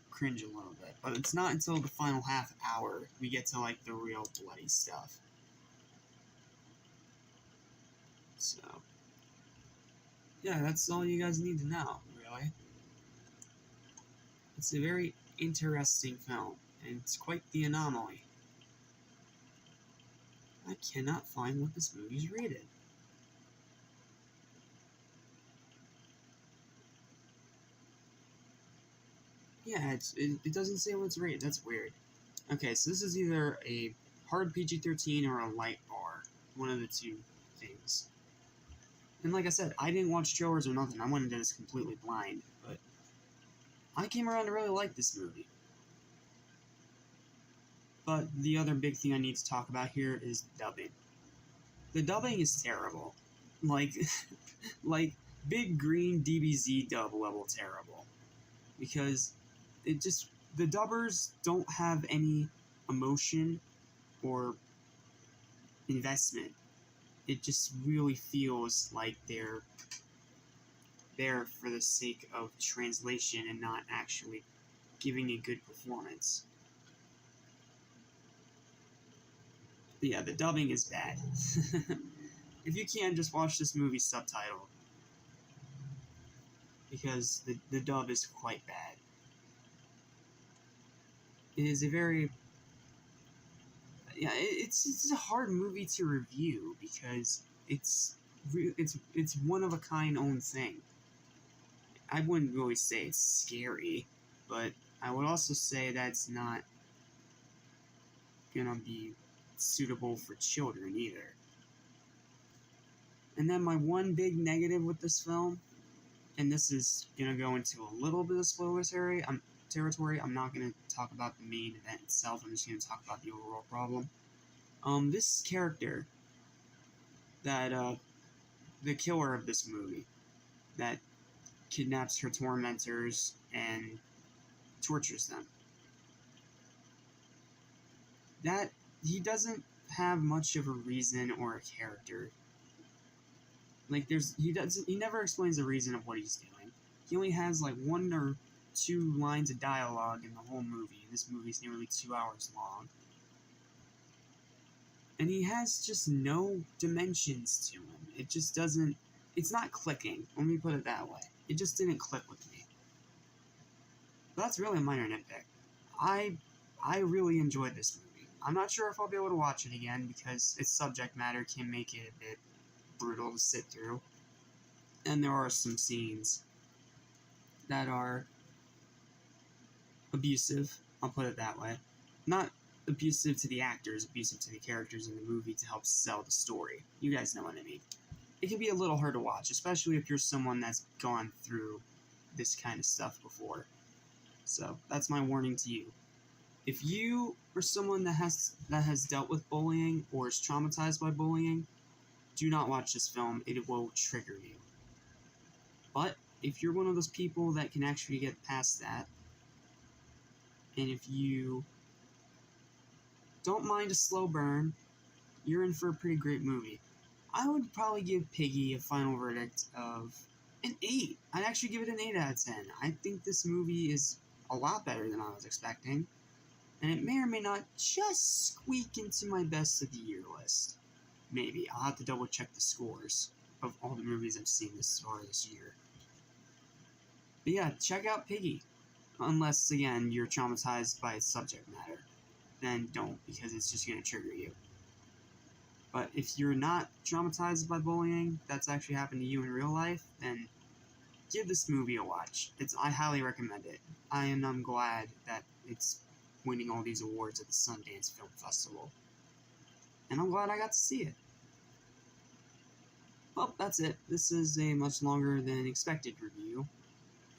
cringe a little bit. But it's not until the final half hour we get to, like, the real bloody stuff. So, yeah, that's all you guys need to know, really. It's a very interesting film, and it's quite the anomaly. I cannot find what this movie's rated. Yeah, it doesn't say what it's rated. That's weird. Okay, so this is either a hard PG-13 or a light R. One of the two things. And like I said, I didn't watch trailers or nothing. I went into this completely blind. But I came around to really like this movie. But the other big thing I need to talk about here is dubbing. The dubbing is terrible. Like, like big green DBZ dub level terrible. Because the dubbers don't have any emotion or investment. It just really feels like they're there for the sake of translation and not actually giving a good performance. But yeah, the dubbing is bad. If you can, just watch this movie subtitled. Because the dub is quite bad. It is a very... Yeah, it's a hard movie to review because it's one of a kind own thing. I wouldn't really say it's scary, but I would also say that's not gonna be suitable for children either. And then my one big negative with this film, and this is gonna go into a little bit of spoiler territory. I'm not gonna talk about the main event itself. I'm just gonna talk about the overall problem. This character that the killer of this movie that kidnaps her tormentors and tortures them. That he doesn't have much of a reason or a character. Like he never explains the reason of what he's doing. He only has like 1 or 2 lines of dialogue in the whole movie. This movie's nearly 2 hours long. And he has just no dimensions to him. It just doesn't... It's not clicking. Let me put it that way. It just didn't click with me. But that's really a minor nitpick. I really enjoyed this movie. I'm not sure if I'll be able to watch it again because its subject matter can make it a bit brutal to sit through. And there are some scenes that are abusive, I'll put it that way. Not abusive to the actors, abusive to the characters in the movie to help sell the story. You guys know what I mean. It can be a little hard to watch, especially if you're someone that's gone through this kind of stuff before. So, that's my warning to you. If you are someone that has dealt with bullying or is traumatized by bullying, do not watch this film. It will trigger you. But if you're one of those people that can actually get past that, and if you don't mind a slow burn, you're in for a pretty great movie. I would probably give Piggy a final verdict of an 8. I'd actually give it an 8 out of 10. I think this movie is a lot better than I was expecting. And it may or may not just squeak into my best of the year list. Maybe. I'll have to double check the scores of all the movies I've seen this far this year. But yeah, check out Piggy. Unless, again, you're traumatized by its subject matter. Then don't, because it's just going to trigger you. But if you're not traumatized by bullying, that's actually happened to you in real life, then give this movie a watch. I highly recommend it. I'm glad that it's winning all these awards at the Sundance Film Festival. And I'm glad I got to see it. Well, that's it. This is a much longer than expected review.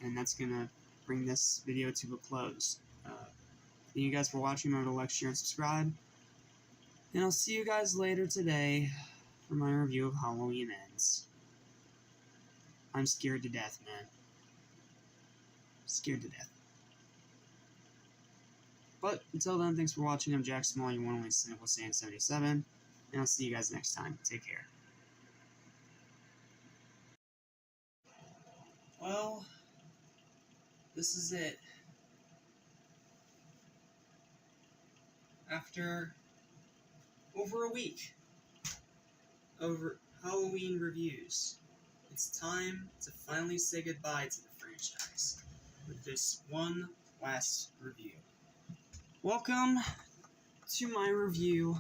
And that's going to bring this video to a close. Thank you guys for watching. Remember to like, share, and subscribe. And I'll see you guys later today for my review of Halloween Ends. I'm scared to death, man. Scared to death. But until then, thanks for watching. I'm Jack Small, your one only cynical Saiyan 77, and I'll see you guys next time. Take care. Well, this is it. After over a week over Halloween reviews, it's time to finally say goodbye to the franchise with this one last review. Welcome to my review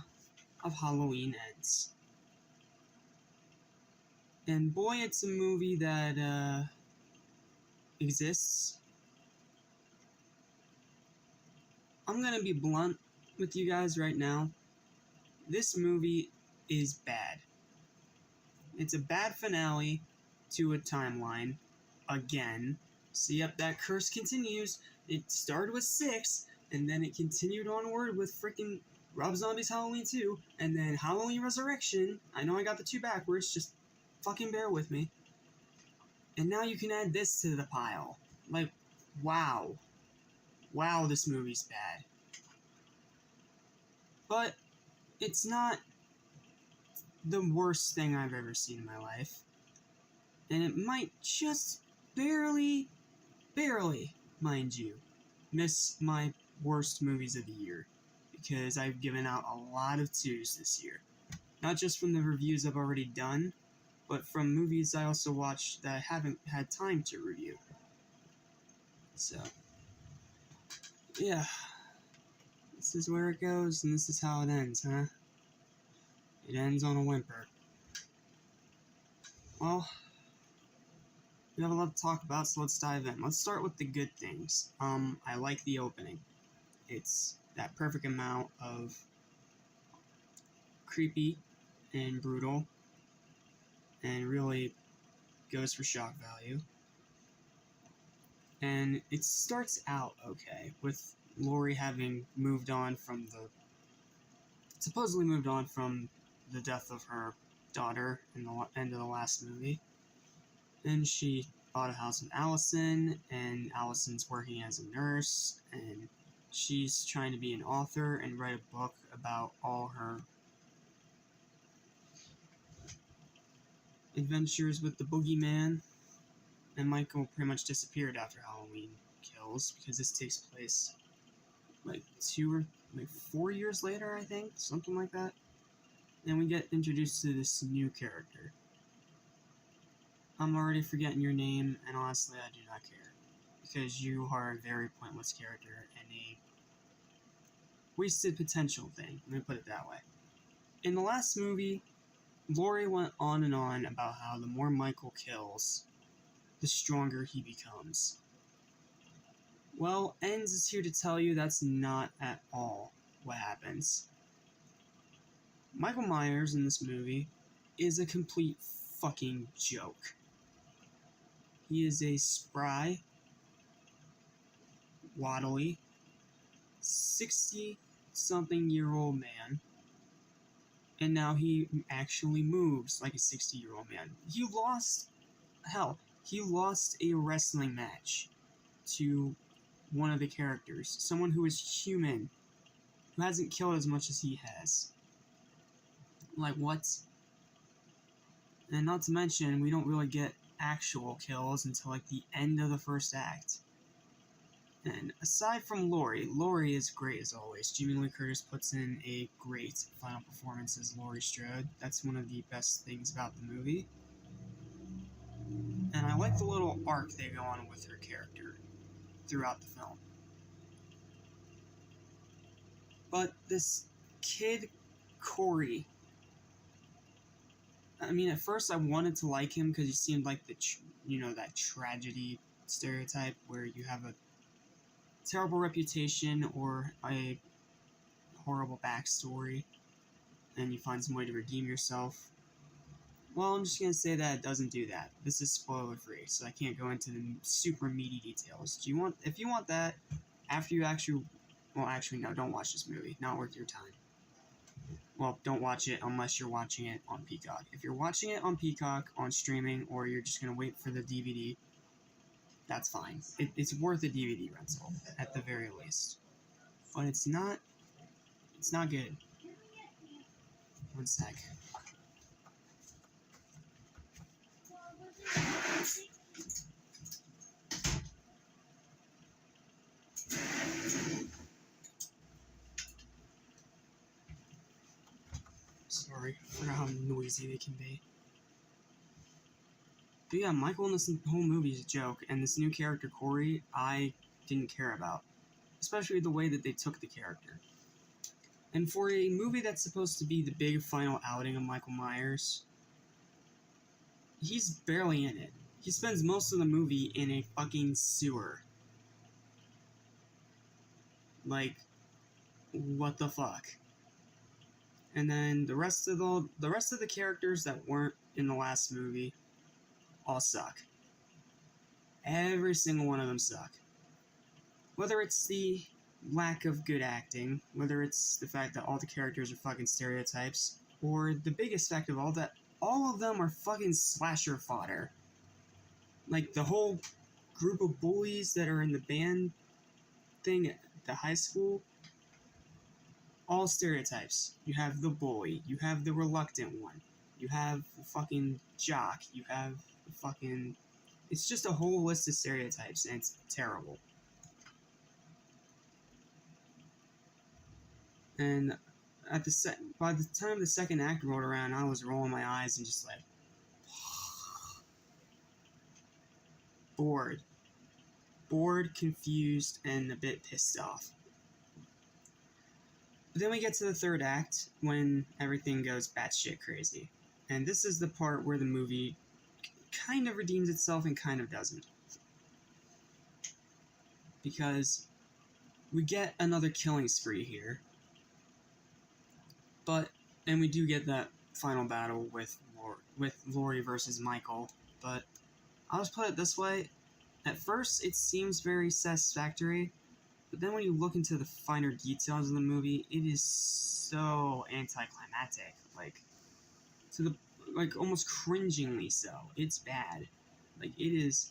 of Halloween Ends. And boy, it's a movie that exists. I'm gonna be blunt with you guys right now. This movie is bad. It's a bad finale to a timeline. Again. So yep, that curse continues. It started with 6, and then it continued onward with freaking Rob Zombie's Halloween 2, and then Halloween Resurrection. I know I got the 2 backwards, just fucking bear with me. And now you can add this to the pile. Like, wow. Wow, this movie's bad. But it's not the worst thing I've ever seen in my life. And it might just barely, mind you, miss my worst movies of the year. Because I've given out a lot of 2s this year. Not just from the reviews I've already done, but from movies I also watched that I haven't had time to review. So, yeah. This is where it goes, and this is how it ends, huh? It ends on a whimper. Well, we have a lot to talk about, so let's dive in. Let's start with the good things. I like the opening. It's that perfect amount of creepy and brutal, and really goes for shock value. And it starts out okay, with Laurie having supposedly moved on from the death of her daughter in the end of the last movie. And she bought a house with Allison, and Allison's working as a nurse, and she's trying to be an author and write a book about all her adventures with the boogeyman. And Michael pretty much disappeared after Halloween Kills, because this takes place like 4 years later, I think, something like that. And we get introduced to this new character. I'm already forgetting your name, and honestly, I do not care, because you are a very pointless character and a wasted potential thing. Let me put it that way. In the last movie, Laurie went on and on about how the more Michael kills, the stronger he becomes. Well, Ends is here to tell you that's not at all what happens. Michael Myers in this movie is a complete fucking joke. He is a spry, waddly, 60-something-year-old man, and now he actually moves like a 60-year-old man. He lost a wrestling match to one of the characters, someone who is human, who hasn't killed as much as he has. Like, what? And not to mention, we don't really get actual kills until, like, the end of the first act. And aside from Laurie is great as always. Jamie Lee Curtis puts in a great final performance as Laurie Strode. That's one of the best things about the movie. And I like the little arc they go on with her character throughout the film. But this kid, Corey, I mean, at first I wanted to like him because he seemed like that tragedy stereotype where you have a terrible reputation or a horrible backstory and you find some way to redeem yourself. Well, I'm just going to say that it doesn't do that. This is spoiler free, so I can't go into the super meaty details. If you want that, after you actually no, don't watch this movie. Not worth your time. Well, don't watch it unless you're watching it on Peacock. If you're watching it on Peacock, on streaming, or you're just going to wait for the DVD, that's fine. It's worth a DVD rental, at the very least. But it's not good. One sec. Sorry, I forgot how noisy they can be. But yeah, Michael in this whole movie is a joke, and this new character, Corey, I didn't care about. Especially the way that they took the character. And for a movie that's supposed to be the big final outing of Michael Myers, he's barely in it. He spends most of the movie in a fucking sewer. Like, what the fuck? And then the rest of the characters that weren't in the last movie all suck. Every single one of them suck. Whether it's the lack of good acting, whether it's the fact that all the characters are fucking stereotypes, or the biggest fact of all that, all of them are fucking slasher fodder. Like, the whole group of bullies that are in the band thing at the high school, all stereotypes. You have the bully, you have the reluctant one, you have the fucking jock, you have the fucking... It's just a whole list of stereotypes, and it's terrible. And by the time the second act rolled around, I was rolling my eyes and just like... bored. Bored, confused, and a bit pissed off. But then we get to the third act, when everything goes batshit crazy. And this is the part where the movie kind of redeems itself and kind of doesn't. Because we get another killing spree here. And we do get that final battle with Laurie versus Michael. But I'll just put it this way. At first, it seems very satisfactory. But then when you look into the finer details of the movie, it is so anticlimactic. Like, almost cringingly so. It's bad. Like, it is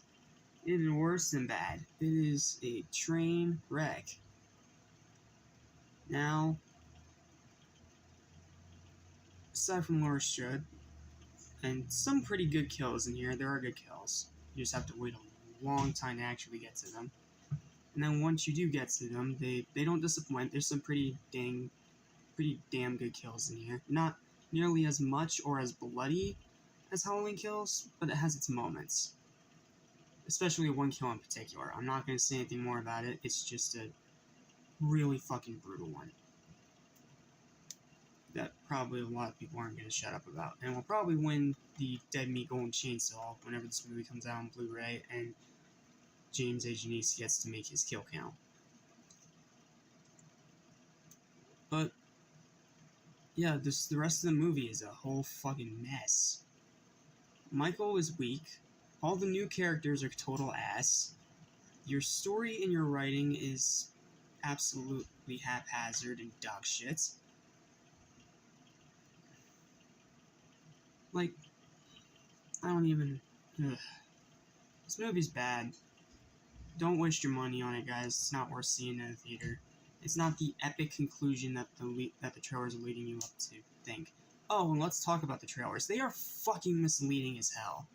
worse than bad. It is a train wreck. Now, aside from Laurie Strode, and some pretty good kills in here, there are good kills. You just have to wait a long time to actually get to them. And then once you do get to them, they don't disappoint. There's some pretty damn good kills in here. Not nearly as much or as bloody as Halloween Kills, but it has its moments. Especially one kill in particular. I'm not going to say anything more about it. It's just a really fucking brutal one. that probably a lot of people aren't going to shut up about, and will probably win the Dead Meat Golden Chainsaw whenever this movie comes out on Blu-ray and James A. Janice gets to make his kill count. But yeah, the rest of the movie is a whole fucking mess. Michael is weak. All the new characters are total ass. Your story and your writing is absolutely haphazard and dog shit. Like, I don't even... Ugh. This movie's bad. Don't waste your money on it, guys. It's not worth seeing in the theater. It's not the epic conclusion that the trailers are leading you up to think. Oh, and let's talk about the trailers. They are fucking misleading as hell.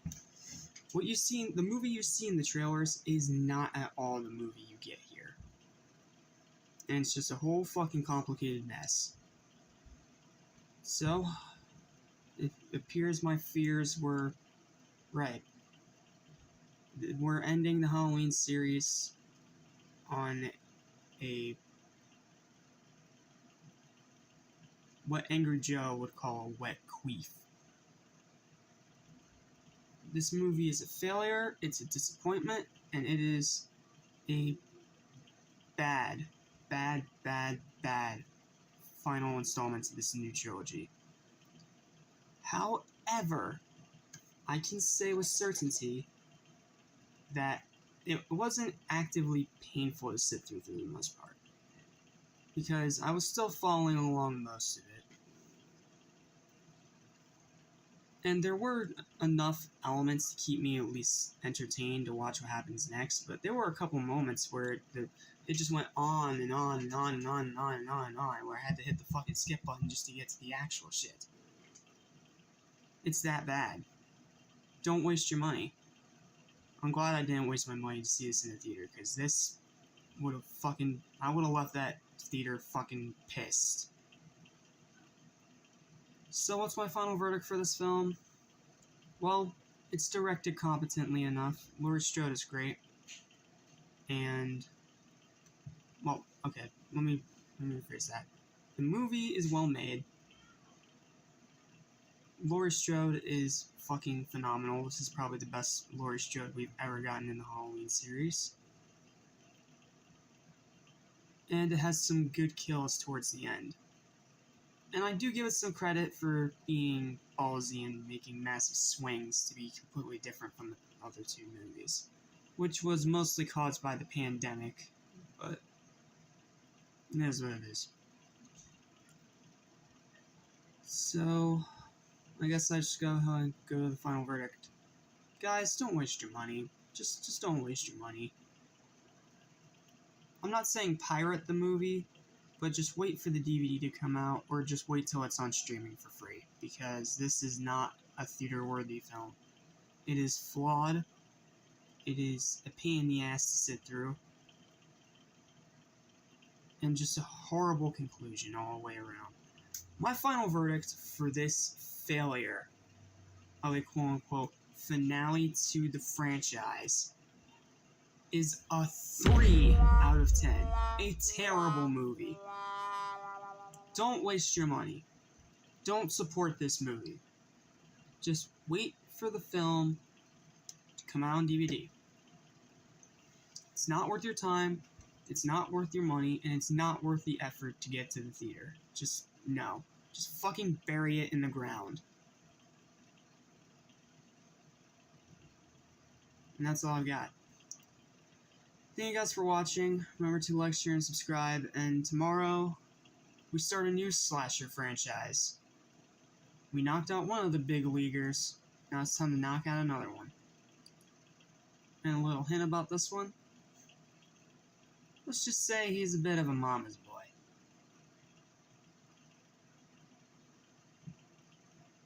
What you see, the movie you see in the trailers is not at all the movie you get here. And it's just a whole fucking complicated mess. So, it appears my fears were right. We're ending the Halloween series on a what Angry Joe would call a wet queef. This movie is a failure, it's a disappointment, and it is a bad final installment to this new trilogy. However, I can say with certainty that it wasn't actively painful to sit through for the most part, because I was still following along most of it. And there were enough elements to keep me at least entertained to watch what happens next, but there were a couple moments where it just went on and on and on and on and on and on and on, where I had to hit the fucking skip button just to get to the actual shit. It's that bad. Don't waste your money. I'm glad I didn't waste my money to see this in the theater, because this would have fucking... I would have left that theater fucking pissed. So what's my final verdict for this film? Well, it's directed competently enough. Laurie Strode is great. And... well, okay, let me rephrase that. The movie is well made. Laurie Strode is fucking phenomenal. This is probably the best Laurie Strode we've ever gotten in the Halloween series. And it has some good kills towards the end. And I do give it some credit for being ballsy and making massive swings to be completely different from the other two movies, which was mostly caused by the pandemic, but it is what it is. So, I guess I just go ahead and go to the final verdict. Guys, don't waste your money. Just don't waste your money. I'm not saying pirate the movie, but just wait for the DVD to come out, or just wait till it's on streaming for free, because this is not a theater-worthy film. It is flawed. It is a pain in the ass to sit through. And just a horrible conclusion all the way around. My final verdict for this failure of a quote-unquote finale to the franchise is a 3 out of 10. A terrible movie. Don't waste your money. Don't support this movie. Just wait for the film to come out on DVD. It's not worth your time, it's not worth your money, and it's not worth the effort to get to the theater. Just, no. Just fucking bury it in the ground. And that's all I've got. Thank you guys for watching. Remember to like, share, and subscribe. And tomorrow, we start a new slasher franchise. We knocked out one of the big leaguers. Now it's time to knock out another one. And a little hint about this one. Let's just say he's a bit of a mama's boy.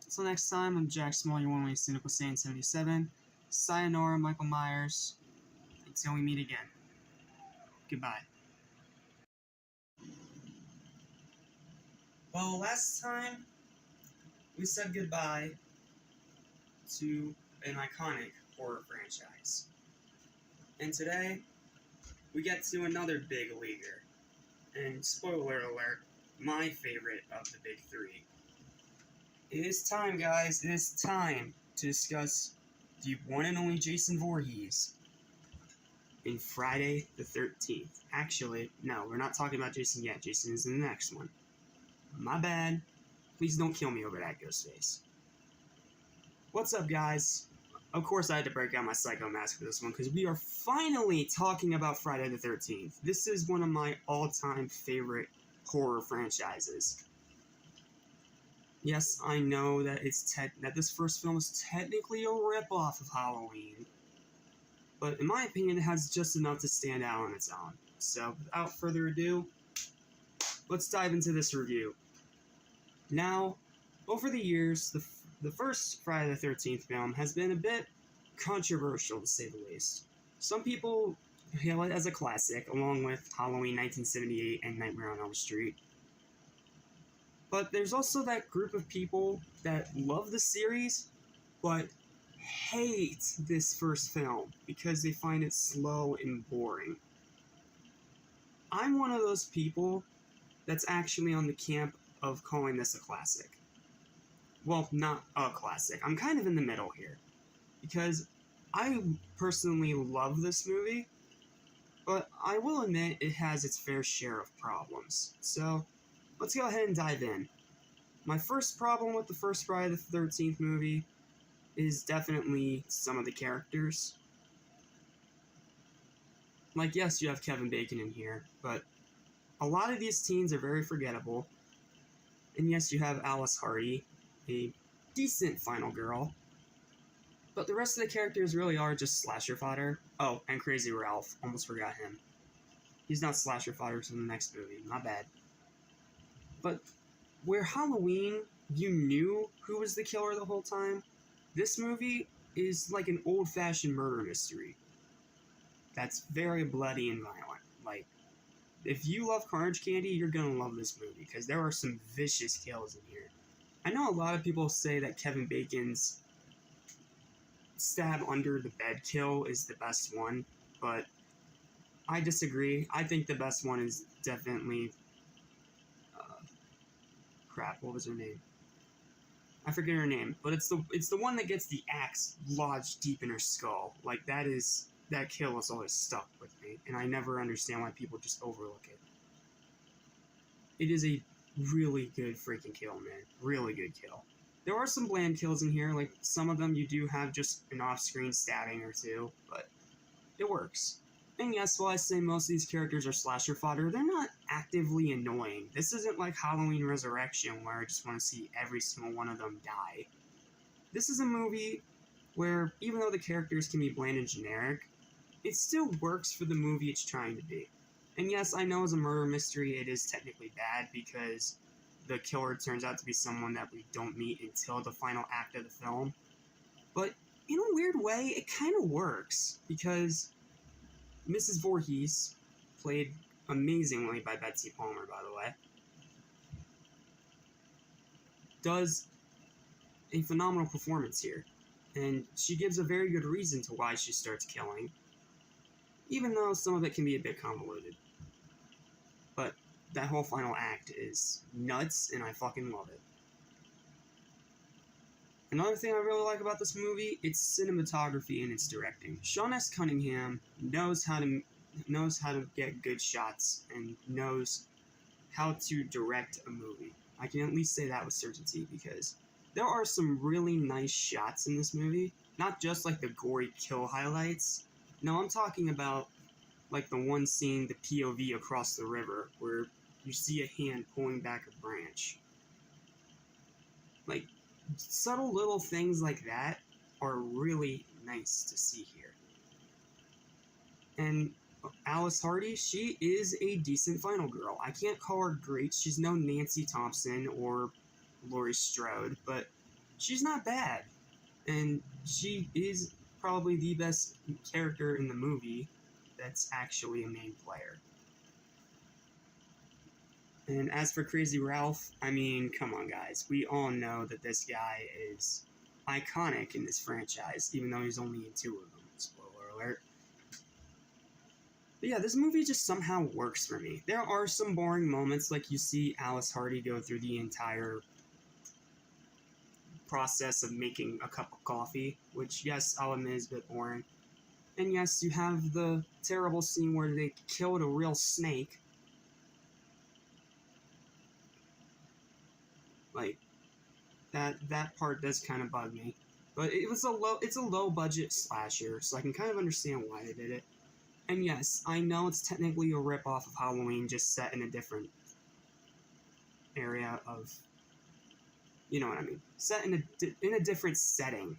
Until next time, I'm Jack Small, your one-way cynical Saiyan 77. Sayonara, Michael Myers. Until we meet again. Goodbye. Well, last time we said goodbye to an iconic horror franchise. And today we get to another big leaguer. And spoiler alert, my favorite of the big three. It is time, guys. It is time to discuss the one and only Jason Voorhees in Friday the 13th. Actually, no, we're not talking about Jason yet. Jason is in the next one. My bad. Please don't kill me over that, Ghostface. What's up, guys? Of course, I had to break out my Psycho mask for this one, because we are finally talking about Friday the 13th. This is one of my all-time favorite horror franchises. Yes, I know that that this first film is technically a rip-off of Halloween, but in my opinion, it has just enough to stand out on its own. So, without further ado, let's dive into this review. Now, over the years, the first Friday the 13th film has been a bit controversial, to say the least. Some people hail it as a classic, along with Halloween 1978 and Nightmare on Elm Street. But there's also that group of people that love the series, but hate this first film because they find it slow and boring. I'm one of those people that's actually on the camp of calling this a classic. Well, not a classic. I'm kind of in the middle here. Because I personally love this movie, but I will admit it has its fair share of problems. So, let's go ahead and dive in. My first problem with the first Friday the 13th movie is definitely some of the characters. Like, yes, you have Kevin Bacon in here, but a lot of these teens are very forgettable. And yes, you have Alice Hardy, a decent final girl. But the rest of the characters really are just slasher fodder. Oh, and Crazy Ralph. Almost forgot him. He's not slasher fodder from the next movie. My bad. But where Halloween, you knew who was the killer the whole time, this movie is like an old-fashioned murder mystery. That's very bloody and violent. Like, if you love Carnage Candy, you're gonna love this movie, because there are some vicious kills in here. I know a lot of people say that Kevin Bacon's stab under the bed kill is the best one, but I disagree. I think the best one is definitely crap, what was her name? I forget her name, but it's the one that gets the axe lodged deep in her skull. Like, that kill has always stuck with me, and I never understand why people just overlook it. It is a really good freaking kill, man. Really good kill. There are some bland kills in here, like some of them you do have just an off-screen stabbing or two, but it works. And yes, while I say most of these characters are slasher fodder, they're not actively annoying. This isn't like Halloween Resurrection, where I just want to see every single one of them die. This is a movie where, even though the characters can be bland and generic, it still works for the movie it's trying to be. And yes, I know as a murder mystery it is technically bad, because the killer turns out to be someone that we don't meet until the final act of the film. But in a weird way, it kind of works, because Mrs. Voorhees, played amazingly by Betsy Palmer, by the way, does a phenomenal performance here. And she gives a very good reason to why she starts killing, even though some of it can be a bit convoluted. But that whole final act is nuts, and I fucking love it. Another thing I really like about this movie, its cinematography and its directing. Sean S. Cunningham knows how to get good shots and knows how to direct a movie. I can at least say that with certainty, because there are some really nice shots in this movie. Not just like the gory kill highlights. No, I'm talking about like the one scene, the POV across the river, where you see a hand pulling back a branch. Like, subtle little things like that are really nice to see here. And Alice Hardy, she is a decent final girl. I can't call her great. She's no Nancy Thompson or Laurie Strode, but she's not bad. And she is probably the best character in the movie that's actually a main player. And as for Crazy Ralph, I mean, come on, guys. We all know that this guy is iconic in this franchise, even though he's only in 2 of them. Spoiler alert. But yeah, this movie just somehow works for me. There are some boring moments, like you see Alice Hardy go through the entire process of making a cup of coffee, which, yes, I'll admit is a bit boring. And yes, you have the terrible scene where they killed a real snake. Like, that part does kind of bug me. But it's a low budget slasher, so I can kind of understand why they did it. And yes, I know it's technically a rip-off of Halloween, just set in a different area of, you know what I mean, set in a different setting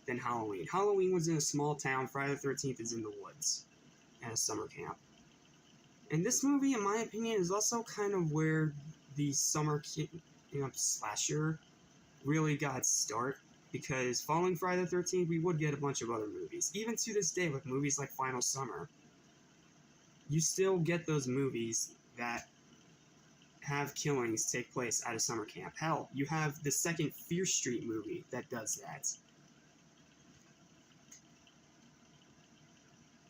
than Halloween. Halloween was in a small town, Friday the 13th is in the woods, at a summer camp. And this movie, in my opinion, is also kind of where the summer camp slasher really got its start, because following Friday the 13th, we would get a bunch of other movies. Even to this day, with movies like Final Summer, you still get those movies that have killings take place at a summer camp. Hell, you have the second Fear Street movie that does that.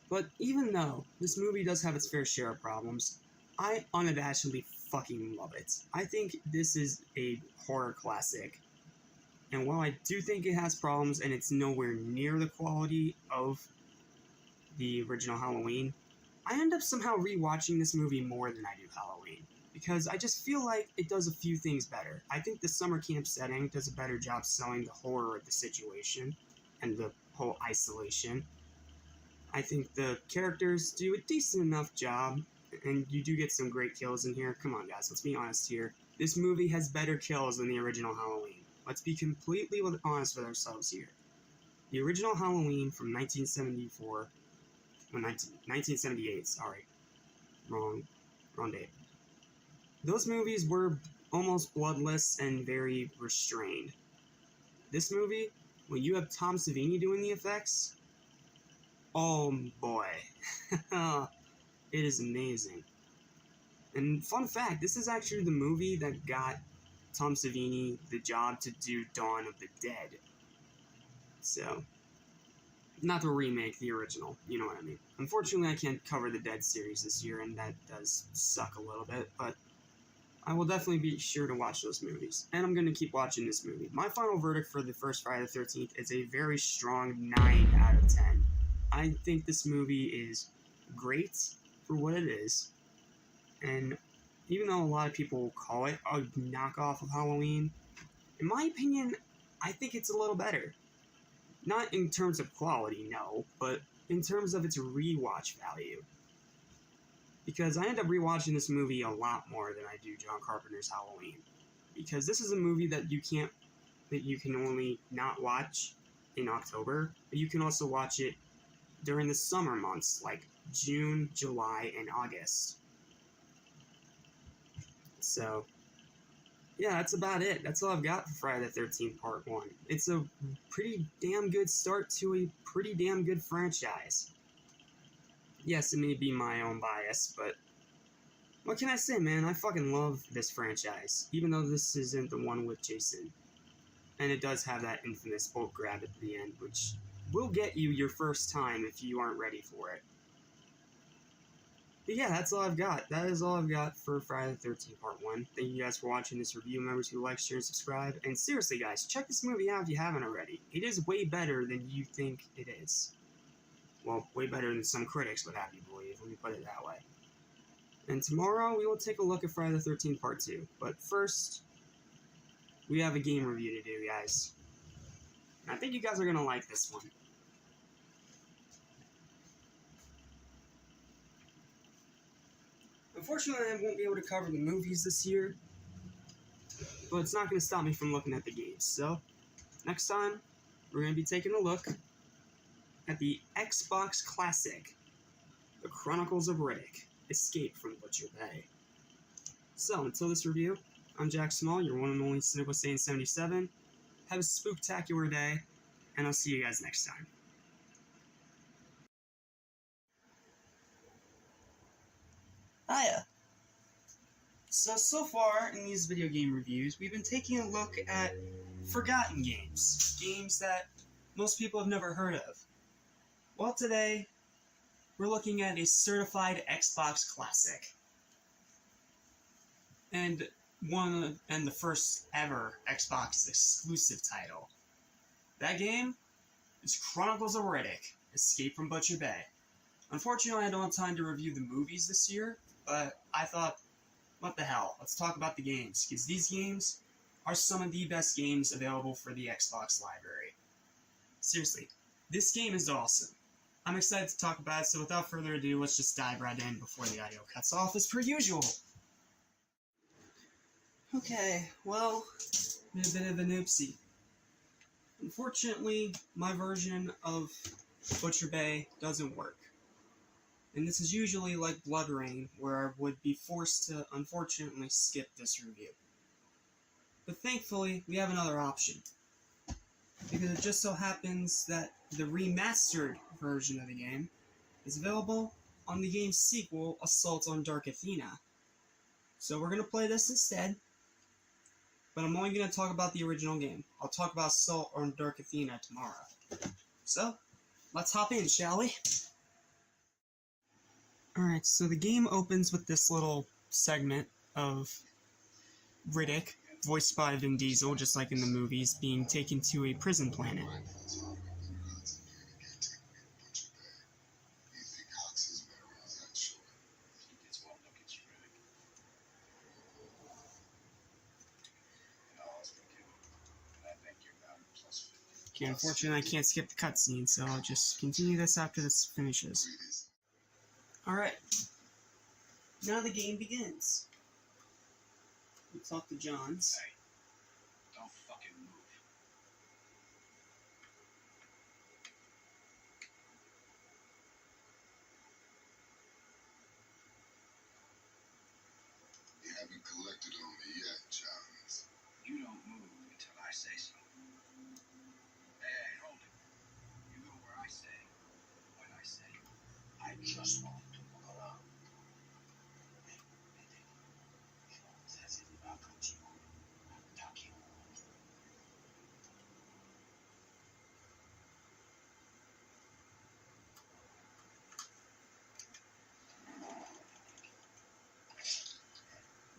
But even though this movie does have its fair share of problems, I unabashedly fucking love it. I think this is a horror classic. And while I do think it has problems and it's nowhere near the quality of the original Halloween, I end up somehow rewatching this movie more than I do Halloween, because I just feel like it does a few things better. I think the summer camp setting does a better job selling the horror of the situation and the whole isolation. I think the characters do a decent enough job, and you do get some great kills in here. Come on, guys, let's be honest here. This movie has better kills than the original Halloween. Let's be completely honest with ourselves here. The original Halloween from 1974... 1978, sorry. Wrong date. Those movies were almost bloodless and very restrained. This movie, when you have Tom Savini doing the effects, oh boy. It is amazing. And fun fact, this is actually the movie that got Tom Savini the job to do Dawn of the Dead. So, not the remake, the original, you know what I mean. Unfortunately, I can't cover the Dead series this year, and that does suck a little bit, but I will definitely be sure to watch those movies. And I'm going to keep watching this movie. My final verdict for the first Friday the 13th is a very strong 9 out of 10. I think this movie is great for what it is, and even though a lot of people call it a knockoff of Halloween, in my opinion, I think it's a little better. Not in terms of quality, no, but in terms of its rewatch value. Because I end up rewatching this movie a lot more than I do John Carpenter's Halloween. Because this is a movie that you can only not watch in October, but you can also watch it during the summer months, like June, July, and August. So, yeah, that's about it. That's all I've got for Friday the 13th Part 1. It's a pretty damn good start to a pretty damn good franchise. Yes, it may be my own bias, but what can I say, man? I fucking love this franchise, even though this isn't the one with Jason. And it does have that infamous bolt grab at the end, which will get you your first time if you aren't ready for it. But yeah, that's all I've got. That is all I've got for Friday the 13th Part 1. Thank you guys for watching this review. Remember to like, share, and subscribe. And seriously, guys, check this movie out if you haven't already. It is way better than you think it is. Well, way better than some critics would have you believe, let me put it that way. And tomorrow, we will take a look at Friday the 13th Part 2. But first, we have a game review to do, guys. And I think you guys are going to like this one. Unfortunately, I won't be able to cover the movies this year, but it's not going to stop me from looking at the games. So, next time, we're going to be taking a look at the Xbox Classic, The Chronicles of Riddick, Escape from Butcher Bay. So, until this review, I'm Jack Small, your one and only Cynical Saiyan 77. Have a spooktacular day, and I'll see you guys next time. Hiya! So far in these video game reviews, we've been taking a look at forgotten games. Games that most people have never heard of. Well, today, we're looking at a certified Xbox classic. And the first ever Xbox exclusive title. That game is Chronicles of Riddick: Escape from Butcher Bay. Unfortunately, I don't have time to review the movies this year, but I thought, what the hell, let's talk about the games, because these games are some of the best games available for the Xbox library. Seriously, this game is awesome. I'm excited to talk about it, so without further ado, let's just dive right in before the audio cuts off as per usual. Okay, well, a bit of an oopsie. Unfortunately, my version of Butcher Bay doesn't work. And this is usually like Blood Rain, where I would be forced to unfortunately skip this review. But thankfully, we have another option. Because it just so happens that the remastered version of the game is available on the game's sequel, Assault on Dark Athena. So we're going to play this instead. But I'm only going to talk about the original game. I'll talk about Assault on Dark Athena tomorrow. So, let's hop in, shall we? Alright, so the game opens with this little segment of Riddick, voiced by Vin Diesel, just like in the movies, being taken to a prison planet. Okay, unfortunately I can't skip the cutscene, so I'll just continue this after this finishes. Alright, now the game begins. We talk to Johns. Hey, don't fucking move. You haven't collected on me yet, Johns. You don't move until I say so. Hey, hold it. You go where I say, when I say. I just want to look around. Hey,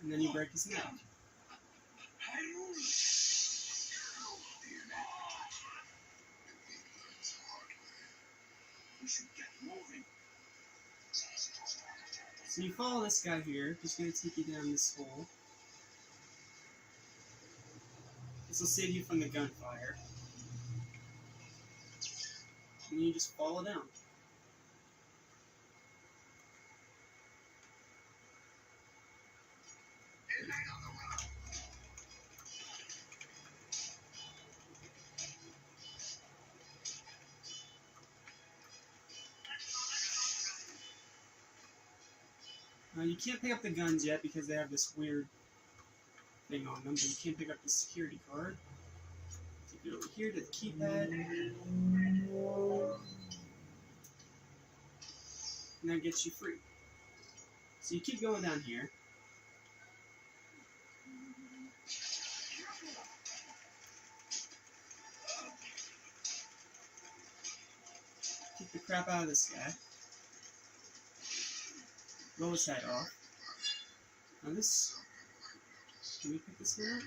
And then you break his neck. We should get moving. So you follow this guy here, just gonna take you down this hole. This will save you from the gunfire. And you just follow down. You can't pick up the guns yet because they have this weird thing on them, but you can't pick up the security card. Take it over here to the keypad. And that gets you free. So you keep going down here. Kick the crap out of this guy. Roll his head off. Now this... Can we pick this one up?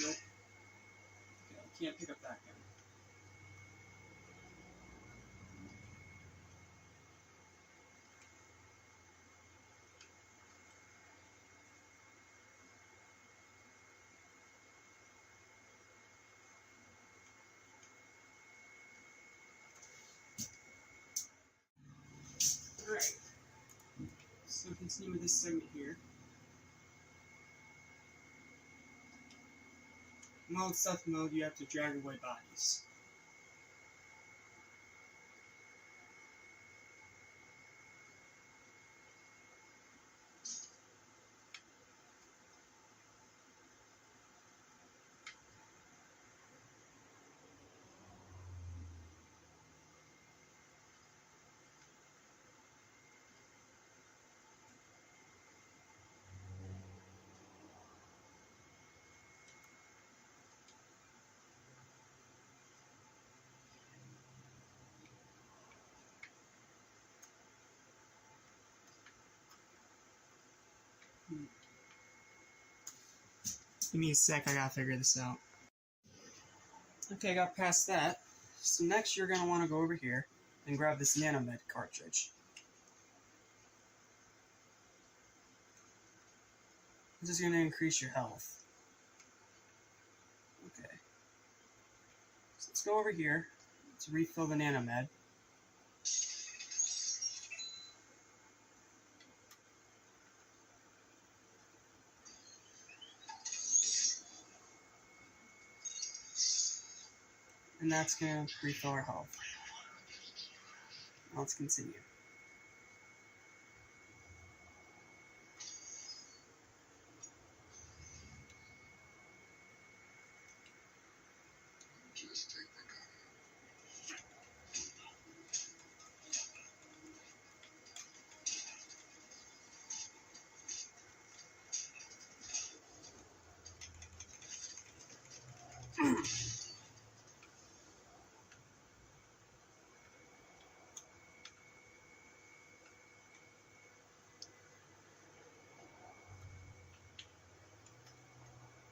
Nope. Okay, I can't pick up that gun. Alright. So continue with this segment here. While in stealth mode, you have to drag away bodies. Give me a sec, I gotta figure this out. Okay, got past that. So next you're gonna want to go over here and grab this Nanomed cartridge. This is gonna increase your health. Okay. So let's go over here to refill the Nanomed. And that's going to refill our health. Now let's continue. Just take the gun.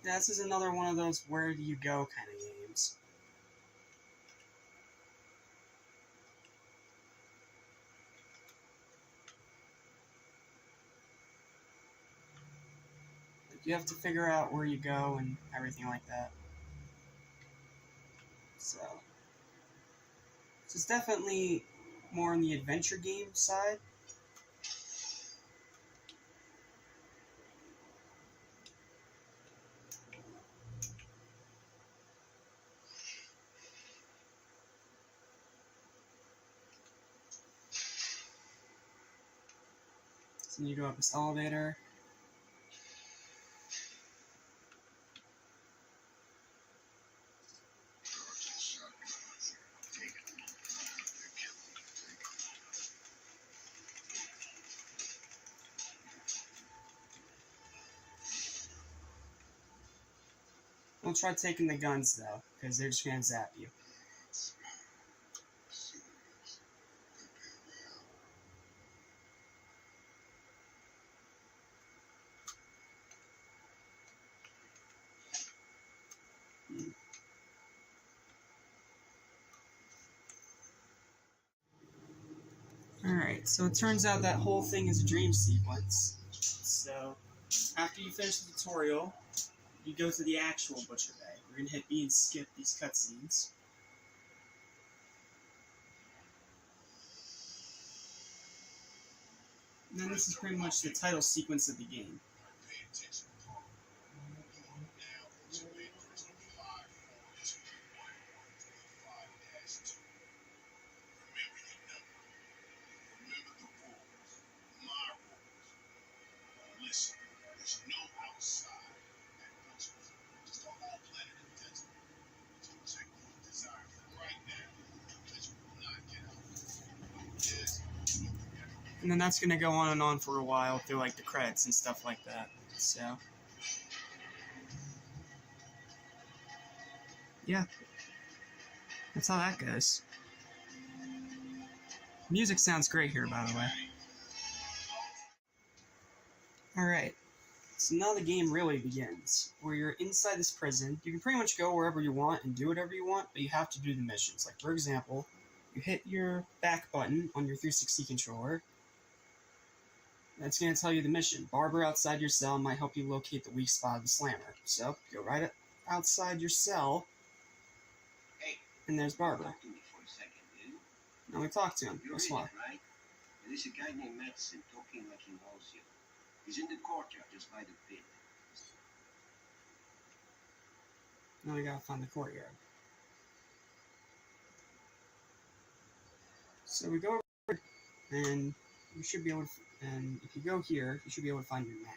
Yeah, this is another one of those where do you go kind of games. Like, you have to figure out where you go and everything like that. So, this is definitely more on the adventure game side. So you go up this elevator. Don't try taking the guns though, because they're just gonna zap you. Alright, so it turns out that whole thing is a dream sequence. So, after you finish the tutorial, you go to the actual Butcher Bay. We're going to hit B and skip these cutscenes. And then this is pretty much the title sequence of the game. Pay attention, Paul. Now, to entries 542.135-2. Remember your number. Remember the rules. My rules. Listen, there's no outside at Butcher's. Just a whole planet of desert. So check those desires right now. Butcher will not get out. Yes, And then that's going to go on and on for a while through like the credits and stuff like that. So, yeah. That's how that goes. Music sounds great here, by the way. Alright, so now the game really begins, where you're inside this prison. You can pretty much go wherever you want and do whatever you want, but you have to do the missions. Like, for example, you hit your back button on your 360 controller. That's going to tell you the mission. Barber outside your cell might help you locate the weak spot of the slammer. So, go right outside your cell, Hey, and there's Barber. talk to me for a second, will you? Now we talk to him. You're Guess in what? it, right? There's a guy named Madison talking like he knows you. He's in the courtyard just by the pit. Now we gotta find the courtyard. So we go over, and you should be able to, and if you go here, you should be able to find your map.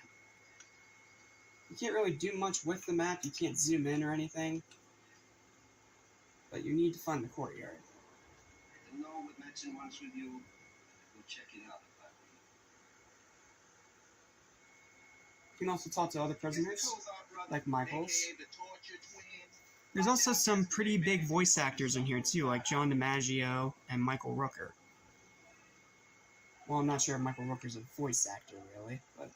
You can't really do much with the map, you can't zoom in or anything, but you need to find the courtyard. I don't know what Madison wants with you. Go check it out if I were you. You can also talk to other prisoners, like Michaels. AKA the Torture Twins. There's also some pretty big voice actors in here too, like John DiMaggio and Michael Rooker. Well, I'm not sure if Michael Rooker's a voice actor, really, but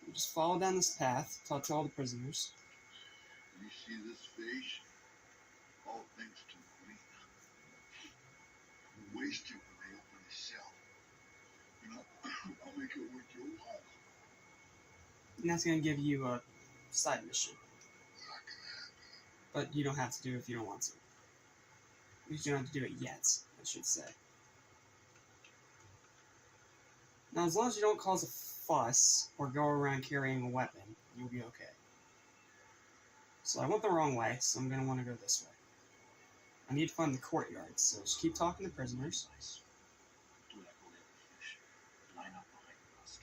You just follow down this path, talk to all the prisoners. You see this face? All thanks to me. You waste it when they open the cell. And I'll make it worth your while. And that's going to give you a side mission. Not gonna happen. But you don't have to do it if you don't want to. At least you don't have to do it yet, I should say. Now, as long as you don't cause a fuss or go around carrying a weapon, you'll be okay. So I went the wrong way, so I'm going to want to go this way. I need to find the courtyard, so just keep talking to prisoners. Do like a little fish. Line up behind us.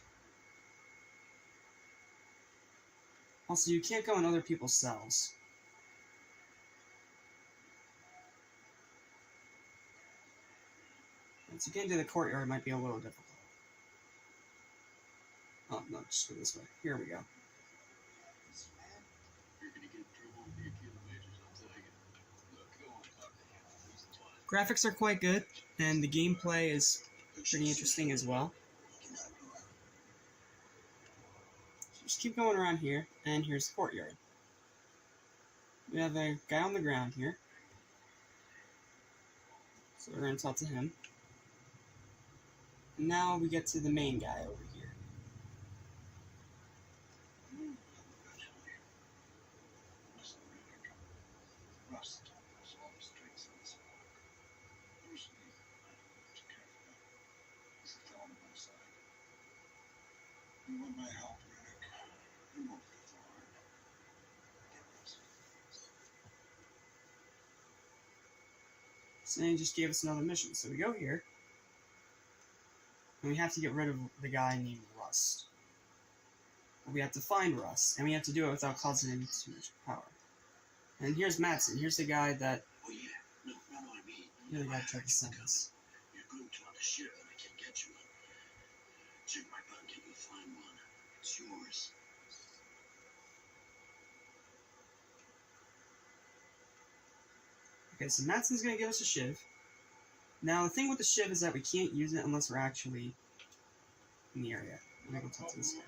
Also, you can't go in other people's cells. Once you get into the courtyard, it might be a little difficult. Oh, no, just go this way. Here we go. This man, you're gonna get in trouble with your kid majors, I'll tell you. Look, go on, talk to him. He's the one. Graphics are quite good, and the gameplay is pretty interesting as well. So just keep going around here, and here's the courtyard. We have a guy on the ground here. So we're going to talk to him. And now we get to the main guy over here. Rust has all the strengths of this world. Bruce Lee, but you careful. He's a thorn in my side. You want my help, Riddick. You won't be a thorn. Get Rust. So he just gave us another mission. So we go here. And we have to get rid of the guy named Rust. We have to find Rust, and we have to do it without causing him too much power. And here's Madsen. Here's the guy that Oh yeah, no, I mean. you're the guy that tried to send us. You're going to on the ship and I can get you. Check my pocket, you'll find one. It's yours. Okay, so Madsen's gonna give us a shiv. Now the thing with the shiv is that we can't use it unless we're actually in the area. I'm gonna go talk to this guy.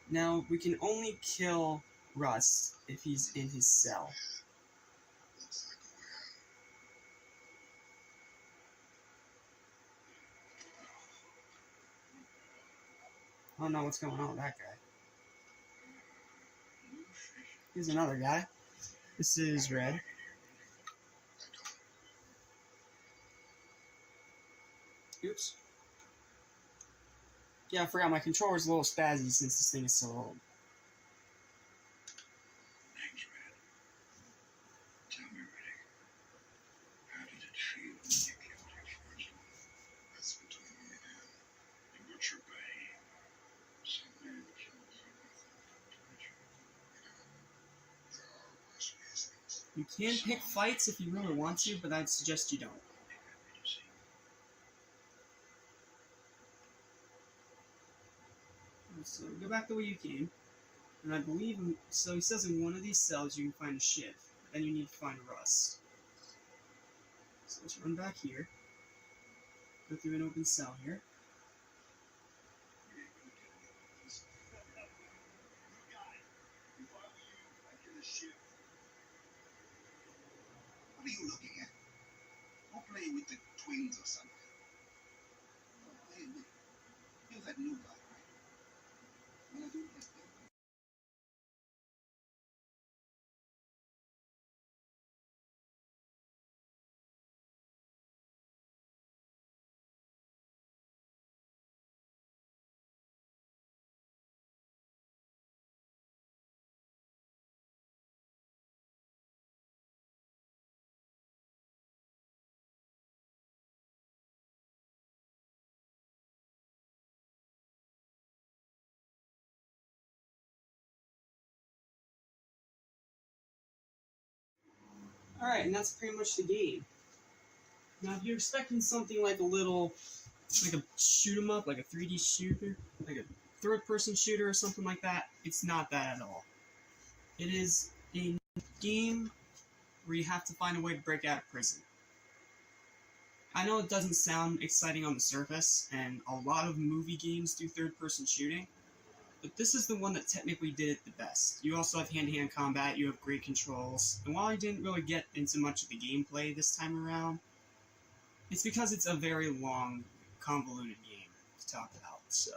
Now we can only kill Rust if he's in his cell. I don't know what's going on with that guy. Here's another guy. This is Red. Oops. Yeah, I forgot my controller's a little spazzy since this thing is so old. Thanks, Red. Tell me, Riddick, how did it feel when you killed your first one? That's between me and him. The butcher bay. Some men kill for nothing but pleasure. There are worse reasons. You can pick fights if you really want to, but I'd suggest you don't. So go back the way you came, and I believe, so he says in one of these cells you can find a shiv, then you need to find Rust. So let's run back here, go through an open cell here. What are you looking at? Don't play with the twins or something. Hey, look. You're that new guy, right? What are you doing? Alright, and that's pretty much the game. Now if you're expecting something like a little, like a shoot 'em up, like a 3D shooter, like a third-person shooter or something like that, it's not that at all. It is a game where you have to find a way to break out of prison. I know it doesn't sound exciting on the surface, and a lot of movie games do third-person shooting, but this is the one that technically did it the best. You also have hand-to-hand combat, you have great controls, and while I didn't really get into much of the gameplay this time around, it's because it's a very long, convoluted game to talk about, so.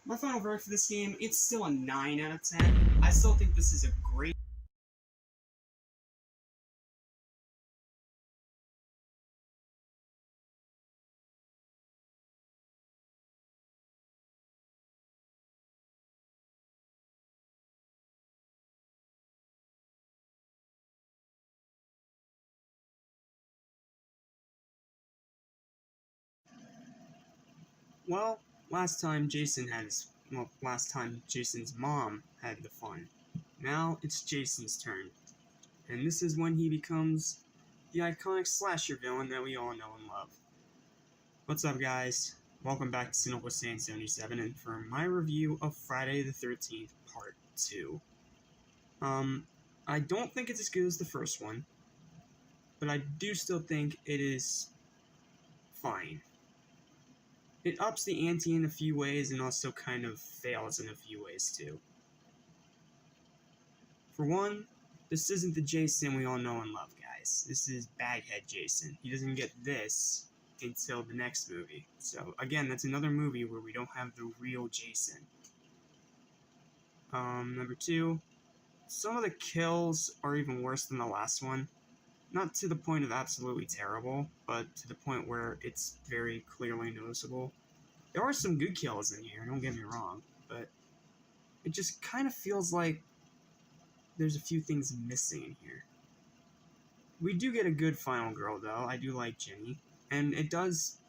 My final verdict for this game, it's still a 9 out of 10. I still think this is a great Well, last time Jason's mom had the fun. Now it's Jason's turn. And this is when he becomes the iconic slasher villain that we all know and love. What's up, guys? Welcome back to Sand77, and for my review of Friday the 13th Part 2. I don't think it's as good as the first one, but I do still think it is fine. It ups the ante in a few ways and also kind of fails in a few ways too. For one, this isn't the Jason we all know and love, guys. This is Baghead Jason. He doesn't get this until the next movie. So again, that's another movie where we don't have the real Jason. Number two, some of the kills are even worse than the last one. Not to the point of absolutely terrible, but to the point where it's very clearly noticeable. There are some good kills in here, don't get me wrong, but it just kind of feels like there's a few things missing in here. We do get a good final girl, though. I do like Jenny, and it does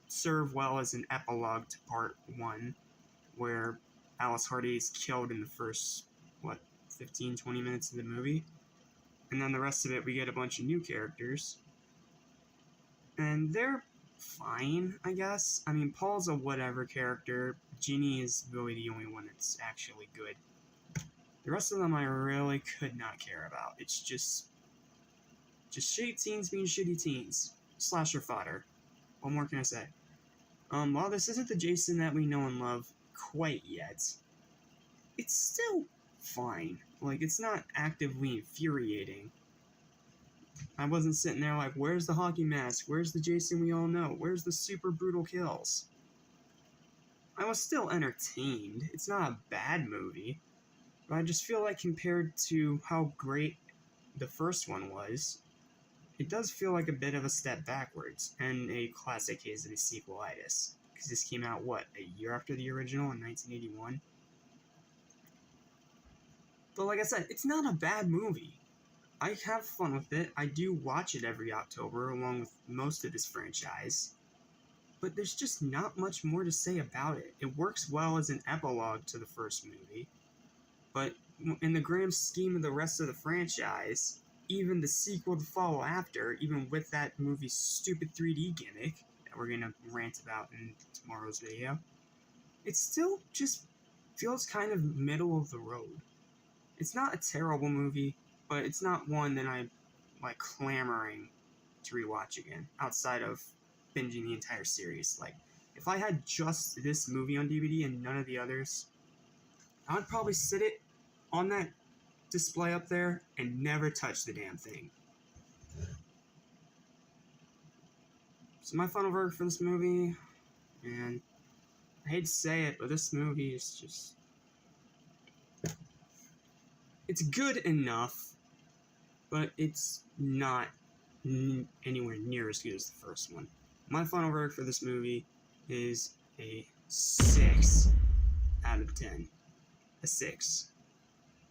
serve well as an epilogue to Part 1, where Alice Hardy is killed in the first, 15-20 minutes of the movie. And then the rest of it, we get a bunch of new characters. And they're fine, I guess. I mean, Paul's a whatever character. Ginny is really the only one that's actually good. The rest of them I really could not care about. It's just shitty teens being shitty teens. Slasher fodder. What more can I say? While this isn't the Jason that we know and love quite yet, it's still fine. Like, it's not actively infuriating. I wasn't sitting there like, where's the hockey mask? Where's the Jason we all know? Where's the super brutal kills? I was still entertained. It's not a bad movie. But I just feel like compared to how great the first one was, it does feel like a bit of a step backwards, and a classic case of sequelitis. Because this came out, a year after the original in 1981? But like I said, it's not a bad movie. I have fun with it. I do watch it every October, along with most of this franchise. But there's just not much more to say about it. It works well as an epilogue to the first movie. But in the grand scheme of the rest of the franchise, even the sequel to follow after, even with that movie's stupid 3D gimmick that we're going to rant about in tomorrow's video, it still just feels kind of middle of the road. It's not a terrible movie, but it's not one that I'm, clamoring to rewatch again, outside of binging the entire series. Like, if I had just this movie on DVD and none of the others, I'd probably sit it on that display up there and never touch the damn thing. So my final verdict for this movie, man, I hate to say it, but this movie is just... It's good enough, but it's not anywhere near as good as the first one. My final verdict for this movie is a 6 out of 10. A 6.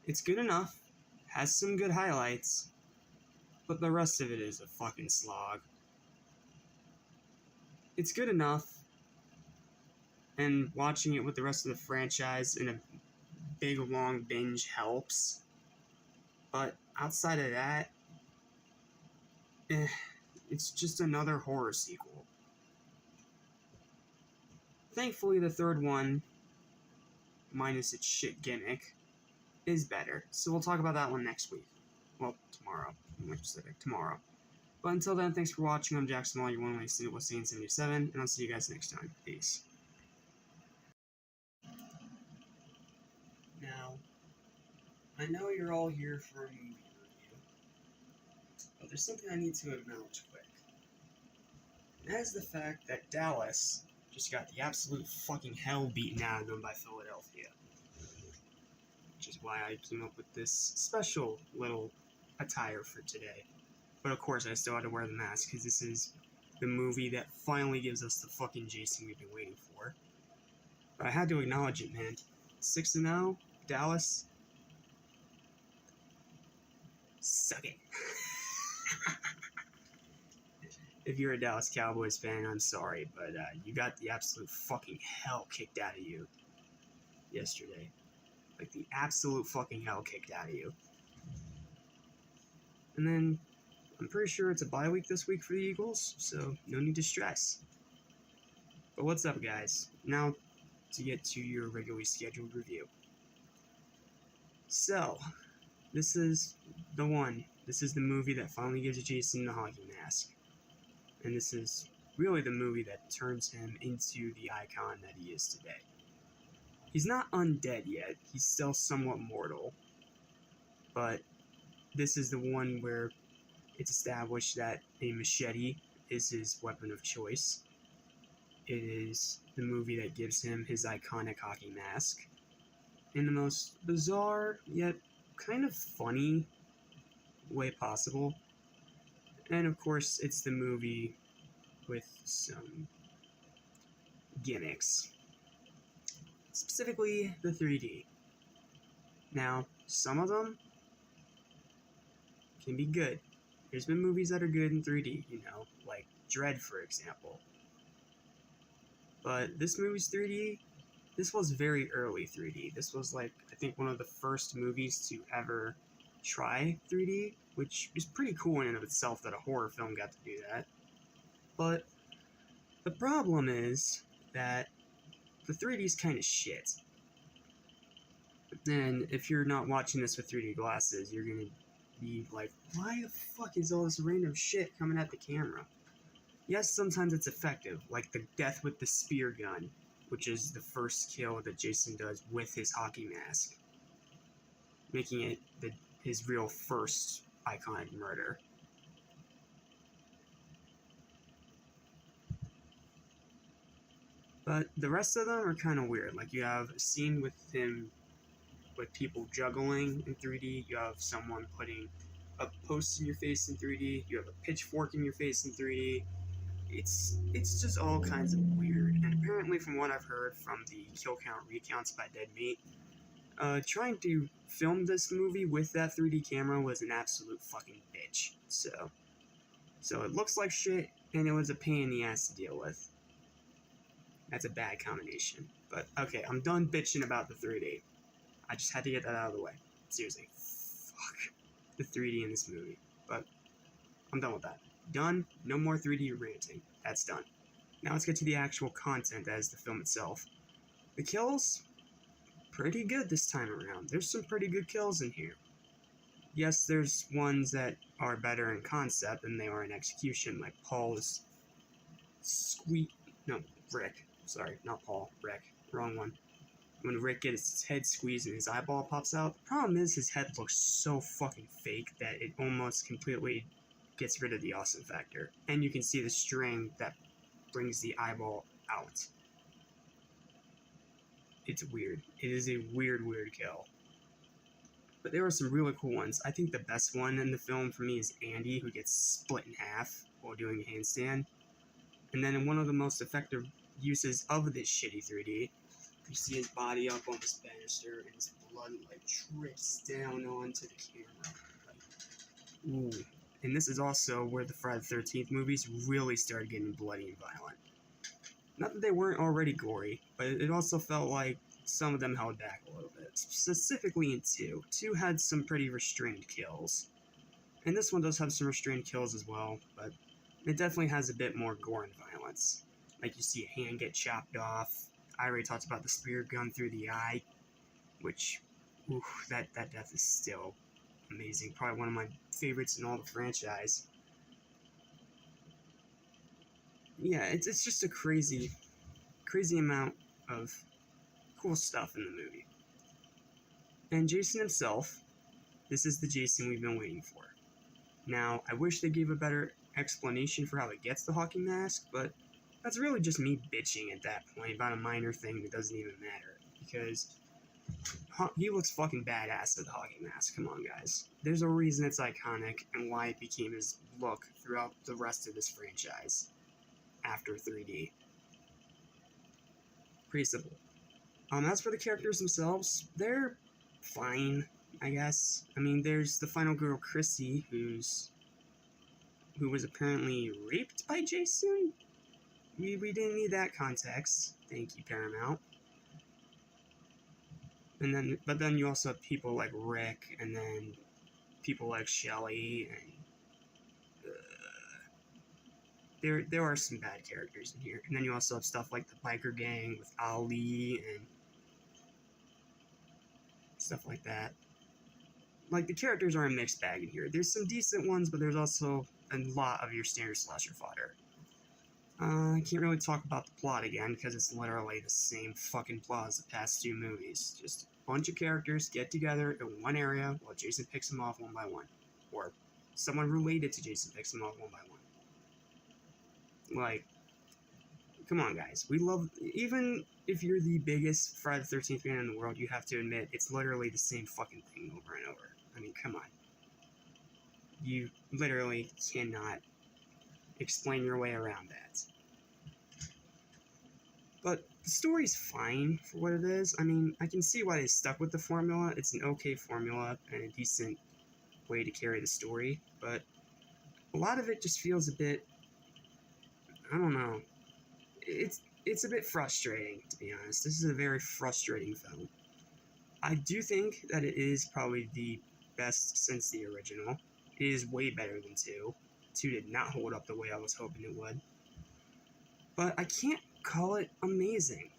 It's good enough, has some good highlights, but the rest of it is a fucking slog. It's good enough, and watching it with the rest of the franchise in a big long binge helps. But outside of that, it's just another horror sequel. Thankfully, the third one, minus its shit gimmick, is better. So we'll talk about that one next week. Well, tomorrow. More specific, tomorrow. But until then, thanks for watching. I'm Jack Small, your one way student with Saint 77, and I'll see you guys next time. Peace. Now, I know you're all here for a movie review, but there's something I need to acknowledge quick. And that is the fact that Dallas just got the absolute fucking hell beaten out of them by Philadelphia. Which is why I came up with this special little attire for today. But of course, I still had to wear the mask, because this is the movie that finally gives us the fucking Jason we've been waiting for. But I had to acknowledge it, man. 6-0, Dallas. Suck it. If you're a Dallas Cowboys fan, I'm sorry, but you got the absolute fucking hell kicked out of you yesterday. Like, the absolute fucking hell kicked out of you. And then, I'm pretty sure it's a bye week this week for the Eagles, so no need to stress. But what's up, guys? Now, to get to your regularly scheduled review. So, this is the one. This is the movie that finally gives Jason the hockey mask. And this is really the movie that turns him into the icon that he is today. He's not undead yet. He's still somewhat mortal. But this is the one where it's established that a machete is his weapon of choice. It is the movie that gives him his iconic hockey mask. In the most bizarre, yet kind of funny way possible. And of course, it's the movie with some gimmicks. Specifically, the 3D. Now, some of them can be good. There's been movies that are good in 3D, you know, like Dread, for example. But this movie's 3D, this was very early 3D. This was, like, I think one of the first movies to ever try 3D, which is pretty cool in and of itself that a horror film got to do that. But the problem is that the 3D's kind of shit. And if you're not watching this with 3D glasses, you're gonna be like, why the fuck is all this random shit coming at the camera? Yes, sometimes it's effective, like the death with the spear gun, which is the first kill that Jason does with his hockey mask, making it his real first iconic murder. But the rest of them are kind of weird. Like, you have a scene with him, with people juggling in 3D. You have someone putting a post in your face in 3D. You have a pitchfork in your face in 3D. It's just all kinds of weird. And apparently, from what I've heard from the kill count recounts by Dead Meat, trying to film this movie with that 3D camera was an absolute fucking bitch. So it looks like shit, and it was a pain in the ass to deal with. That's a bad combination. But, okay, I'm done bitching about the 3D. I just had to get that out of the way. Seriously. Fuck the 3D in this movie. But, I'm done with that. Done. No more 3D ranting. That's done. Now let's get to the actual content as the film itself. The kills? Pretty good this time around. There's some pretty good kills in here. Yes, there's ones that are better in concept than they are in execution, like Paul's Rick. Sorry, not Paul. Rick. Wrong one. When Rick gets his head squeezed and his eyeball pops out. The problem is his head looks so fucking fake that it almost completely gets rid of the awesome factor. And you can see the string that brings the eyeball out. It's weird. It is a weird kill. But there were some really cool ones. I think the best one in the film for me is Andy, who gets split in half while doing a handstand. And then in one of the most effective uses of this shitty 3D, you see his body up on this banister and his blood like drips down onto the camera. Like, ooh. And this is also where the Friday the 13th movies really started getting bloody and violent. Not that they weren't already gory, but it also felt like some of them held back a little bit. Specifically in 2. 2 had some pretty restrained kills. And this one does have some restrained kills as well, but it definitely has a bit more gore and violence. Like, you see a hand get chopped off. I already talked about the spear gun through the eye, which, ooh, that death is still amazing. Probably one of my favorites in all the franchise. yeah, it's just a crazy amount of cool stuff in the movie. And Jason himself, this is the Jason we've been waiting for. Now, I wish they gave a better explanation for how he gets the hockey mask, but that's really just me bitching at that point about a minor thing that doesn't even matter, because he looks fucking badass with the hockey mask. Come on, guys. There's a reason it's iconic and why it became his look throughout the rest of this franchise after 3D. Pretty simple. As for the characters themselves, they're fine, I guess. I mean, there's the final girl, Chrissy, who was apparently raped by Jason? We didn't need that context. Thank you, Paramount. But then you also have people like Rick, and then people like Shelly, and there are some bad characters in here. And then you also have stuff like the biker gang with Ali and stuff like that. Like, the characters are a mixed bag in here. There's some decent ones, but there's also a lot of your standard slasher fodder. I can't really talk about the plot again, because it's literally the same fucking plot as the past two movies. Just a bunch of characters get together in one area while Jason picks them off one by one. Or someone related to Jason picks them off one by one. Like, come on, guys. We love... Even if you're the biggest Friday the 13th fan in the world, you have to admit it's literally the same fucking thing over and over. I mean, come on. You literally cannot explain your way around that. But the story's fine for what it is. I mean, I can see why they stuck with the formula. It's an okay formula and a decent way to carry the story, but a lot of it just feels a bit... I don't know. It's a bit frustrating, to be honest. This is a very frustrating film. I do think that it is probably the best since the original. It is way better than 2. 2 did not hold up the way I was hoping it would. But I can't call it amazing.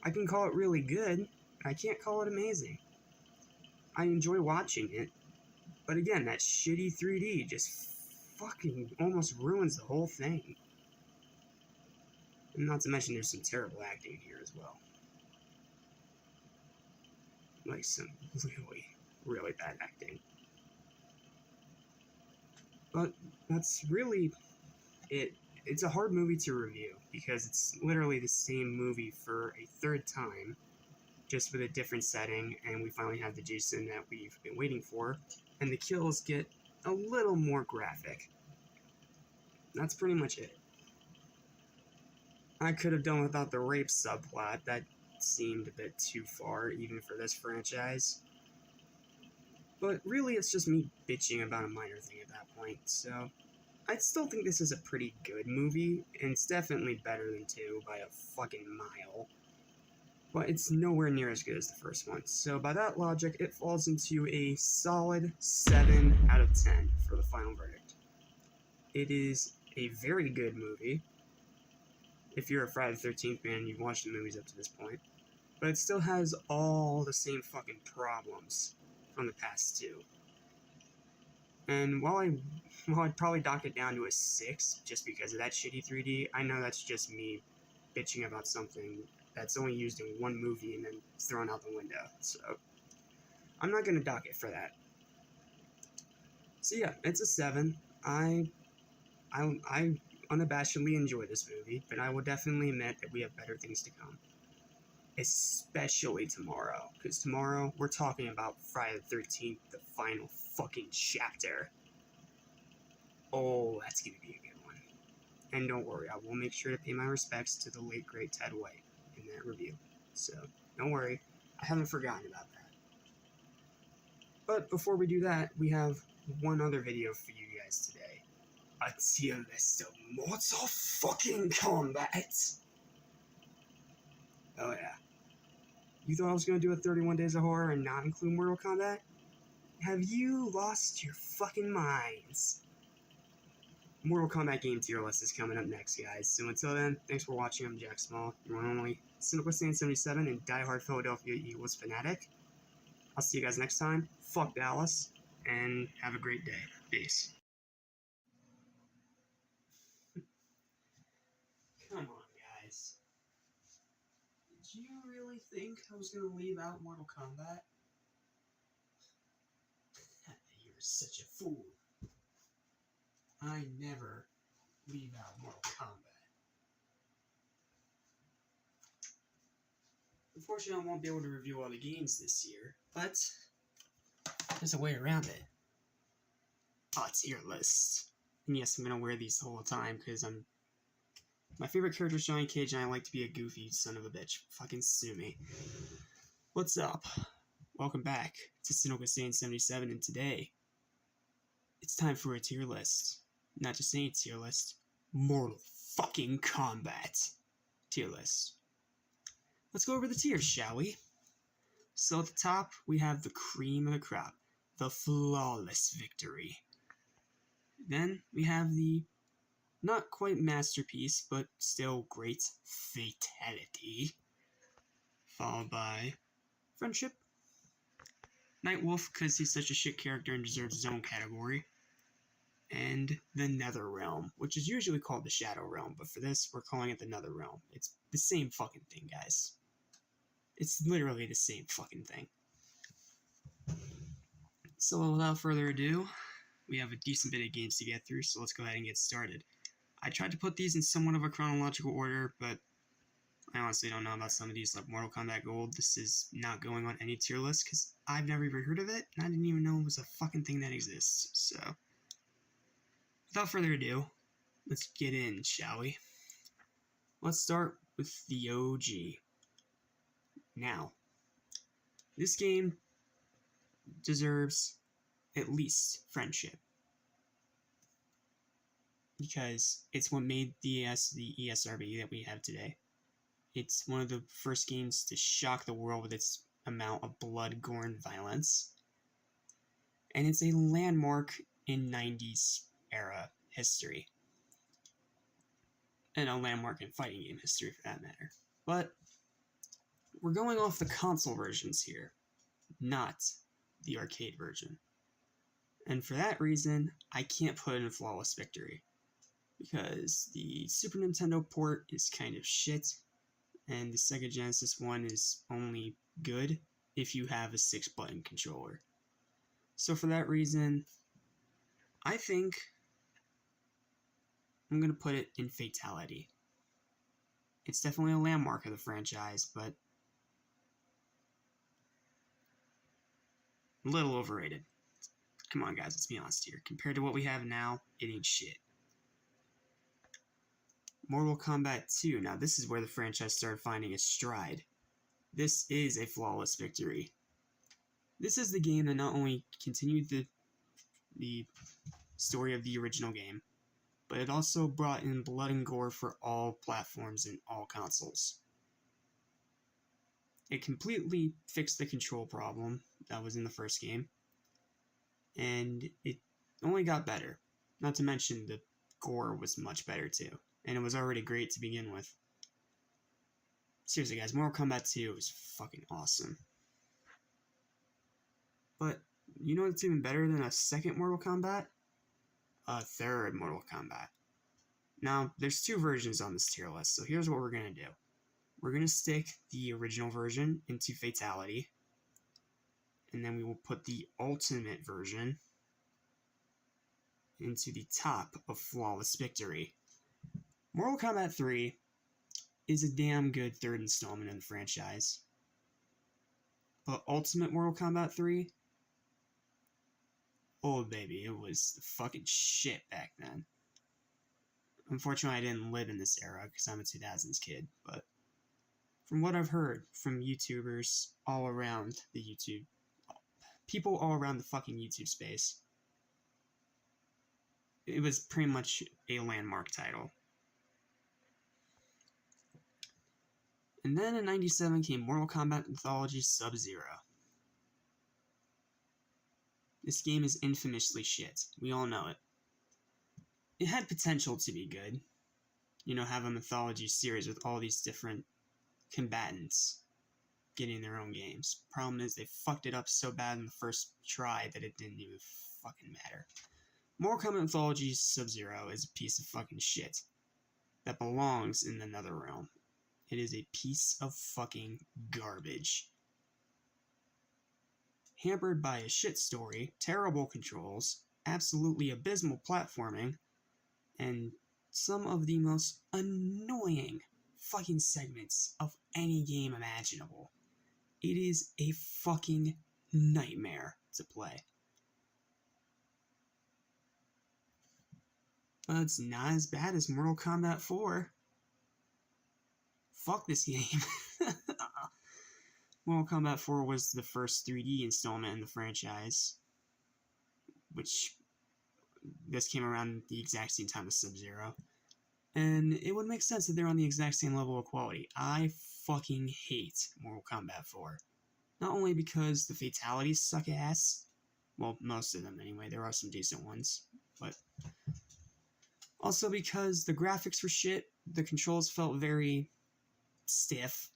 I can call it really good. I can't call it amazing. I enjoy watching it. But again, that shitty 3D just fucking almost ruins the whole thing. And not to mention there's some terrible acting here as well. Like some really, really bad acting. But that's really it. It's a hard movie to review because it's literally the same movie for a third time, just with a different setting, and we finally have the Jason that we've been waiting for, and the kills get a little more graphic. That's pretty much it. I could have done without the rape subplot. That seemed a bit too far, even for this franchise. But really, it's just me bitching about a minor thing at that point, so... I still think this is a pretty good movie, and it's definitely better than 2 by a fucking mile. But it's nowhere near as good as the first one, so by that logic, it falls into a solid 7 out of 10 for the final verdict. It is a very good movie. If you're a Friday the 13th fan, you've watched the movies up to this point. But it still has all the same fucking problems from the past 2. And while I'd probably dock it down to a 6 just because of that shitty 3D, I know that's just me bitching about something that's only used in one movie and then it's thrown out the window. So I'm not gonna dock it for that. So yeah, it's a 7. I unabashedly enjoy this movie, but I will definitely admit that we have better things to come. Especially tomorrow, because tomorrow we're talking about Friday the 13th, the final fucking chapter. Oh, that's gonna be a good one. And don't worry, I will make sure to pay my respects to the late great Ted White in that review. So, don't worry, I haven't forgotten about that. But before we do that, we have one other video for you guys today. A tier list of Mortal fucking Kombat. Oh yeah. You thought I was going to do a 31 Days of Horror and not include Mortal Kombat? Have you lost your fucking minds? Mortal Kombat game tier list is coming up next, guys. So until then, thanks for watching. I'm Jack Small, your one and only Cynical Stan 77 and diehard Philadelphia Eagles fanatic. I'll see you guys next time. Fuck Dallas, and have a great day. Peace. Come on, guys. Did you really think I was gonna leave out Mortal Kombat? You're such a fool. I never leave out Mortal Kombat. Unfortunately, I won't be able to review all the games this year, but there's a way around it. Tier list. And yes, I'm gonna wear these the whole time because my favorite character is Johnny Cage, and I like to be a goofy son of a bitch. Fucking sue me. What's up? Welcome back to Sunoka Sane 77, and today it's time for a tier list. Not just any tier list, Mortal fucking Kombat tier list. Let's go over the tiers, shall we? So at the top, we have the cream of the crop, the flawless victory. Then we have the not quite masterpiece, but still great fatality. Followed by friendship. Nightwolf, because he's such a shit character and deserves his own category. And the Nether Realm, which is usually called the Shadow Realm, but for this, we're calling it the Nether Realm. It's the same fucking thing, guys. It's literally the same fucking thing. So without further ado, we have a decent bit of games to get through, so let's go ahead and get started. I tried to put these in somewhat of a chronological order, but I honestly don't know about some of these, like Mortal Kombat Gold. This is not going on any tier list, because I've never even heard of it, and I didn't even know it was a fucking thing that exists, so without further ado, let's get in, shall we? Let's start with the OG. Now, this game deserves at least friendship, because it's what made the ESRB that we have today. It's one of the first games to shock the world with its amount of blood, gore, and violence. And it's a landmark in 90s era history. And a landmark in fighting game history, for that matter. But we're going off the console versions here, not the arcade version. And for that reason, I can't put in a flawless victory, because the Super Nintendo port is kind of shit, and the Sega Genesis one is only good if you have a 6-button controller. So for that reason, I think I'm going to put it in fatality. It's definitely a landmark of the franchise, but a little overrated. Come on, guys, let's be honest here. Compared to what we have now, it ain't shit. Mortal Kombat 2. Now, this is where the franchise started finding its stride. This is a flawless victory. This is the game that not only continued the story of the original game, but it also brought in blood and gore for all platforms and all consoles. It completely fixed the control problem that was in the first game, and it only got better. Not to mention the gore was much better too, and it was already great to begin with. Seriously, guys, Mortal Kombat 2 is fucking awesome. But you know what's even better than a second Mortal Kombat? A third Mortal Kombat. Now, there's two versions on this tier list, so here's what we're going to do. We're going to stick the original version into Fatality, and then we will put the Ultimate version into the top of Flawless Victory. Mortal Kombat 3 is a damn good third installment in the franchise, but Ultimate Mortal Kombat 3, oh baby, it was the fucking shit back then. Unfortunately, I didn't live in this era because I'm a 2000s kid, but from what I've heard from YouTubers all around the YouTube, people all around the fucking YouTube space, it was pretty much a landmark title. And then in 97 came Mortal Kombat Mythology Sub-Zero. This game is infamously shit. We all know it. It had potential to be good. You know, have a mythology series with all these different combatants getting their own games. Problem is, they fucked it up so bad in the first try that it didn't even fucking matter. Mortal Kombat Mythology Sub-Zero is a piece of fucking shit. that belongs in the Netherrealm. It is a piece of fucking garbage. Hampered by a shit story, terrible controls, absolutely abysmal platforming, and some of the most annoying fucking segments of any game imaginable. It is a fucking nightmare to play. But it's not as bad as Mortal Kombat 4. Fuck this game. Mortal Kombat 4 was the first 3D installment in the franchise, which this came around the exact same time as Sub-Zero. And it would make sense that they're on the exact same level of quality. I fucking hate Mortal Kombat 4. Not only because the fatalities suck ass, well, most of them anyway, there are some decent ones, but also because the graphics were shit, the controls felt very stiff,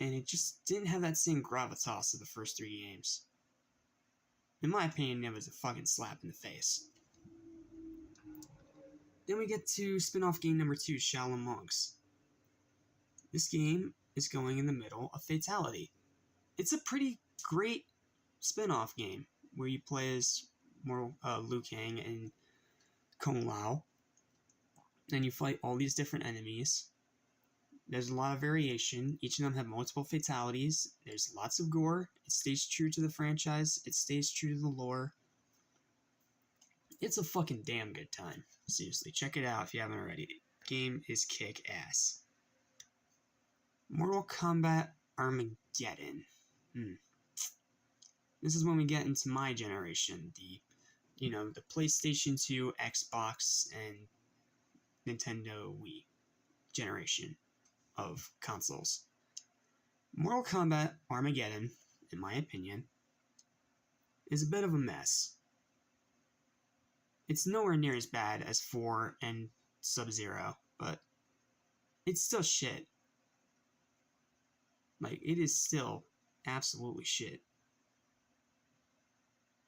and it just didn't have that same gravitas of the first 3 games. In my opinion, it was a fucking slap in the face. Then we get to spin-off game number 2, Shaolin Monks. This game is going in the middle of Fatality. It's a pretty great spin-off game where you play as Liu Kang and Kung Lao, and you fight all these different enemies. There's a lot of variation. Each of them have multiple fatalities. There's lots of gore. It stays true to the franchise. It stays true to the lore. It's a fucking damn good time. Seriously, check it out if you haven't already. The game is kick-ass. Mortal Kombat Armageddon. This is when we get into my generation. The PlayStation 2, Xbox, and Nintendo Wii generation of consoles. Mortal Kombat Armageddon, in my opinion, is a bit of a mess. It's nowhere near as bad as 4 and Sub-Zero, but it's still shit. Like, it is still absolutely shit.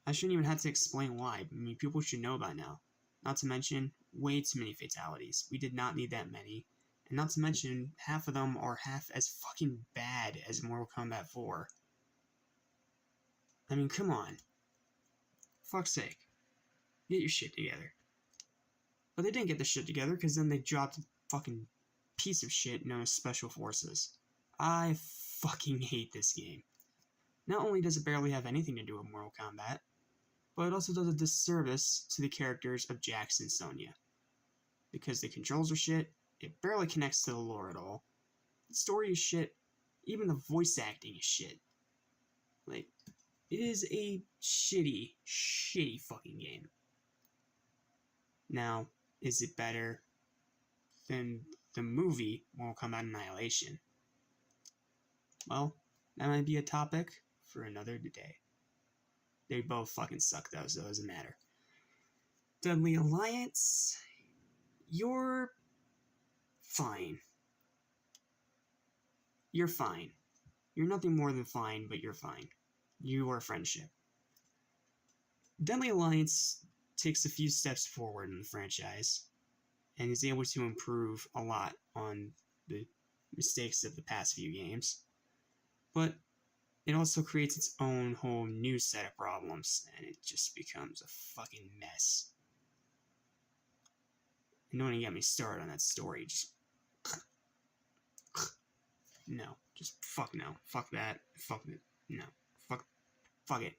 I shouldn't even have to explain why. I mean, people should know by now. Not to mention, way too many fatalities. We did not need that many. And not to mention, half of them are half as fucking bad as Mortal Kombat 4. I mean, come on. Fuck's sake. Get your shit together. But they didn't get the shit together because then they dropped a fucking piece of shit known as Special Forces. I fucking hate this game. Not only does it barely have anything to do with Mortal Kombat, but it also does a disservice to the characters of Jax and Sonya. Because the controls are shit, it barely connects to the lore at all. The story is shit, even the voice acting is shit. Like, it is a shitty, shitty fucking game. Now, is it better than the movie Mortal Kombat Annihilation? Well, that might be a topic for another day. They both fucking suck though, so it doesn't matter. Deadly Alliance, you're fine. You're fine. You're nothing more than fine, but you're fine. You are friendship. Deadly Alliance takes a few steps forward in the franchise and is able to improve a lot on the mistakes of the past few games. But it also creates its own whole new set of problems, and it just becomes a fucking mess. And don't even get me started on that story. Just no. Just fuck no. Fuck that. Fuck it. No. Fuck it.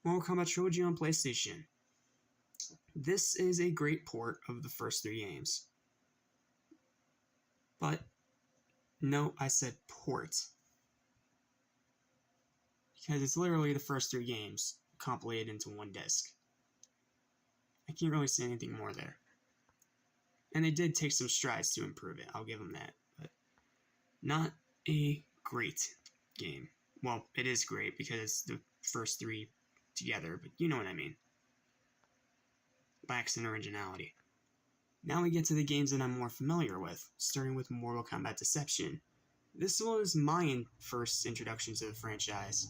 Mortal Kombat Trilogy on PlayStation. This is a great port of the first 3 games. But, no, I said port. Because it's literally the first 3 games compilated into one disc. I can't really say anything more there. And they did take some strides to improve it, I'll give them that. But not a great game. Well, it is great because it's the first 3 together, but you know what I mean. Lacks in originality. Now we get to the games that I'm more familiar with, starting with Mortal Kombat Deception. This was my first introduction to the franchise,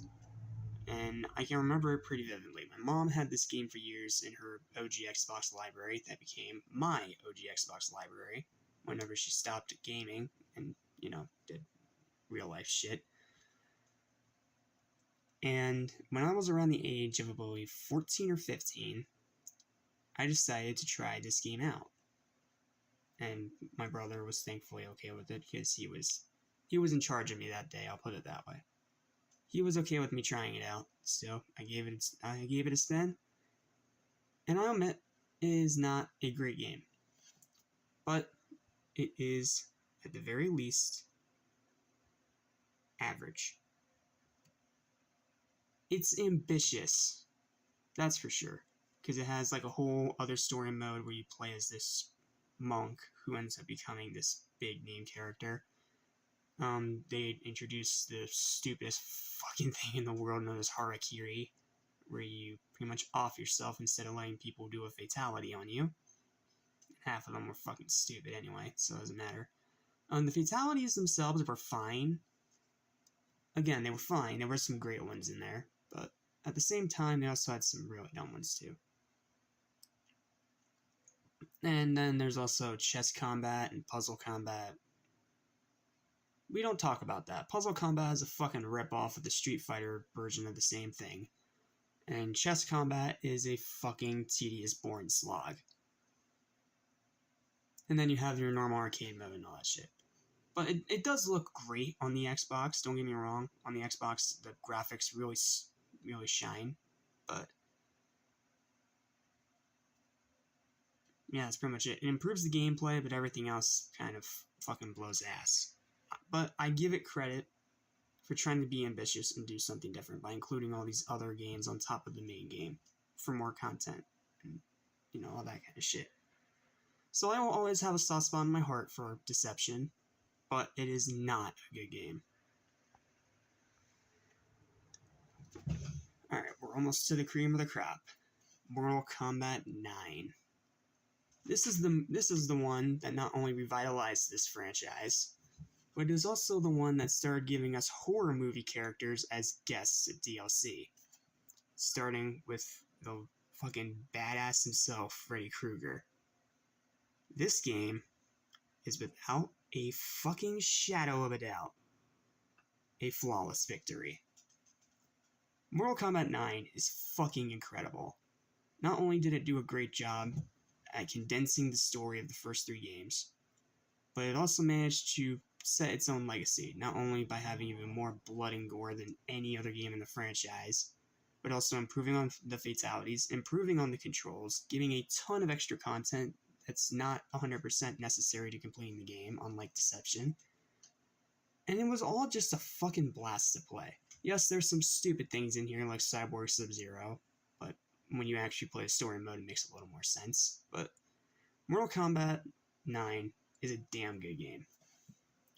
and I can remember it pretty vividly My mom had this game for years in her OG Xbox library that became my OG Xbox library whenever she stopped gaming and, did real life shit. And when I was around the age of, I believe, 14 or 15, I decided to try this game out. And my brother was thankfully okay with it because he was in charge of me that day, I'll put it that way. He was okay with me trying it out, so I gave it a spin. And I'll admit, it is not a great game. But it is, at the very least, average. It's ambitious, that's for sure, because it has like a whole other story mode where you play as this monk who ends up becoming this big name character. They introduced the stupidest fucking thing in the world known as Harakiri, where you pretty much off yourself instead of letting people do a fatality on you. Half of them were fucking stupid anyway, so it doesn't matter. The fatalities themselves were fine. Again, they were fine. There were some great ones in there, but at the same time, they also had some really dumb ones too. And then there's also chess combat and puzzle combat. We don't talk about that. Puzzle combat is a fucking ripoff of the Street Fighter version of the same thing. And chess combat is a fucking tedious, boring slog. And then you have your normal arcade mode and all that shit. But it does look great on the Xbox, don't get me wrong. On the Xbox, the graphics really shine. But yeah, that's pretty much it. It improves the gameplay, but everything else kind of fucking blows ass. But I give it credit for trying to be ambitious and do something different by including all these other games on top of the main game for more content and, all that kind of shit. So I will always have a soft spot in my heart for Deception, but it is not a good game. Alright, we're almost to the cream of the crop. Mortal Kombat 9. This is the one that not only revitalized this franchise, but it is also the one that started giving us horror movie characters as guests at DLC. Starting with the fucking badass himself, Freddy Krueger. This game is without a fucking shadow of a doubt a flawless victory. Mortal Kombat 9 is fucking incredible. Not only did it do a great job at condensing the story of the first 3 games, but it also managed to set its own legacy, not only by having even more blood and gore than any other game in the franchise, but also improving on the fatalities, improving on the controls, giving a ton of extra content that's not 100% necessary to completing the game, unlike Deception. And it was all just a fucking blast to play. Yes, there's some stupid things in here like Cyborg Sub-Zero, but when you actually play a story mode, it makes a little more sense. But Mortal Kombat 9 is a damn good game.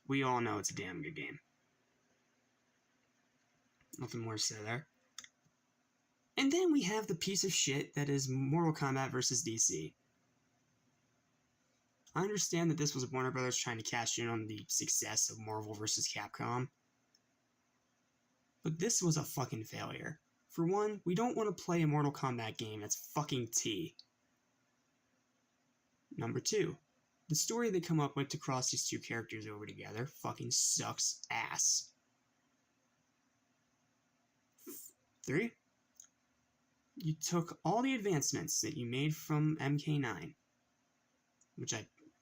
We all know it's a damn good game. Nothing more to say there. And then we have the piece of shit that is Mortal Kombat vs. DC. I understand that this was Warner Brothers trying to cash in on the success of Marvel vs. Capcom. But this was a fucking failure. For one, we don't want to play a Mortal Kombat game that's fucking T. Number 2, the story they come up with to cross these 2 characters over together fucking sucks ass. 3, you took all the advancements that you made from MK9, which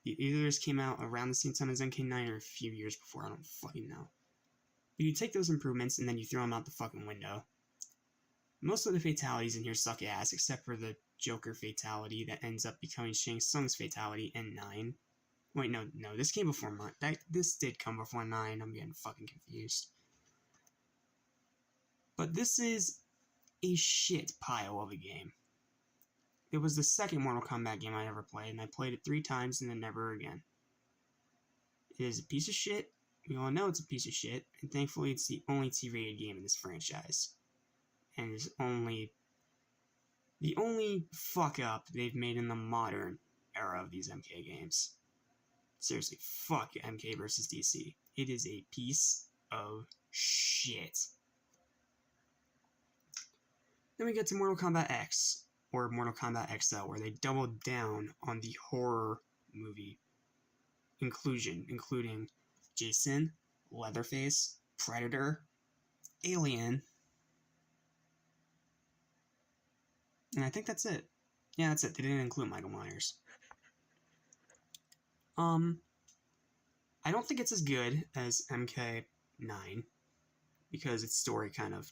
either this came out around the same time as MK9 or a few years before, I don't fucking know. But you take those improvements and then you throw them out the fucking window. Most of the fatalities in here suck ass, except for the Joker fatality that ends up becoming Shang Tsung's fatality in 9. Wait, no, this came before 9. This did come before 9, I'm getting fucking confused. But this is a shit pile of a game. It was the second Mortal Kombat game I ever played, and I played it 3 times and then never again. It is a piece of shit. We all know it's a piece of shit, and thankfully it's the only T-rated game in this franchise. And it's the only fuck up they've made in the modern era of these MK games. Seriously, fuck MK vs. DC. It is a piece of shit. Then we get to Mortal Kombat X, or Mortal Kombat XL, where they doubled down on the horror movie inclusion, including Jason, Leatherface, Predator, Alien, and I think that's it. Yeah, that's it. They didn't include Michael Myers. I don't think it's as good as MK9, because its story kind of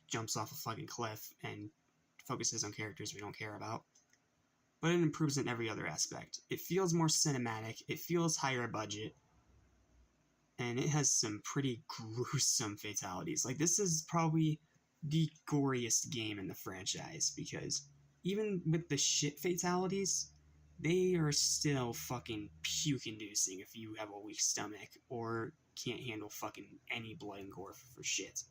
jumps off a fucking cliff and focuses on characters we don't care about. But it improves in every other aspect. It feels more cinematic, it feels higher budget, and it has some pretty gruesome fatalities. Like, this is probably the goriest game in the franchise, because even with the shit fatalities, they are still fucking puke-inducing if you have a weak stomach or can't handle fucking any blood and gore for shit.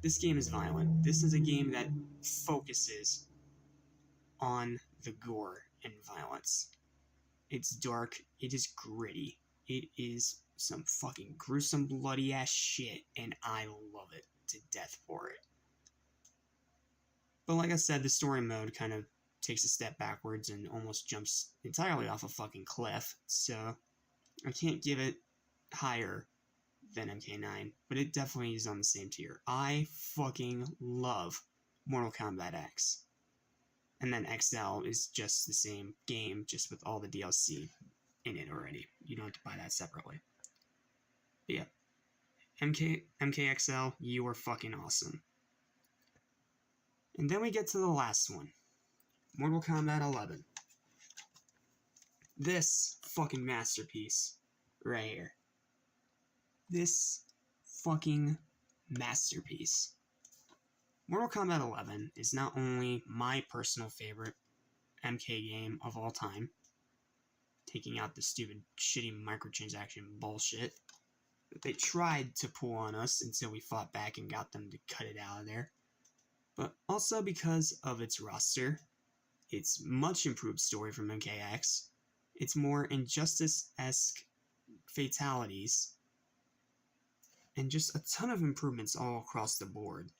This game is violent. This is a game that focuses on the gore and violence. It's dark, it is gritty, it is some fucking gruesome, bloody ass shit, and I love it to death for it. But like I said, the story mode kind of takes a step backwards and almost jumps entirely off a fucking cliff, so I can't give it higher than MK9, but it definitely is on the same tier. I fucking love Mortal Kombat X. And then XL is just the same game, just with all the DLC in it already. You don't have to buy that separately. But yeah, MKXL, you are fucking awesome. And then we get to the last one, Mortal Kombat 11. This fucking masterpiece right here. This fucking masterpiece. Mortal Kombat 11 is not only my personal favorite MK game of all time, taking out the stupid, shitty microtransaction bullshit that they tried to pull on us until we fought back and got them to cut it out of there, but also because of its roster, its much improved story from MKX, its more Injustice-esque fatalities, and just a ton of improvements all across the board.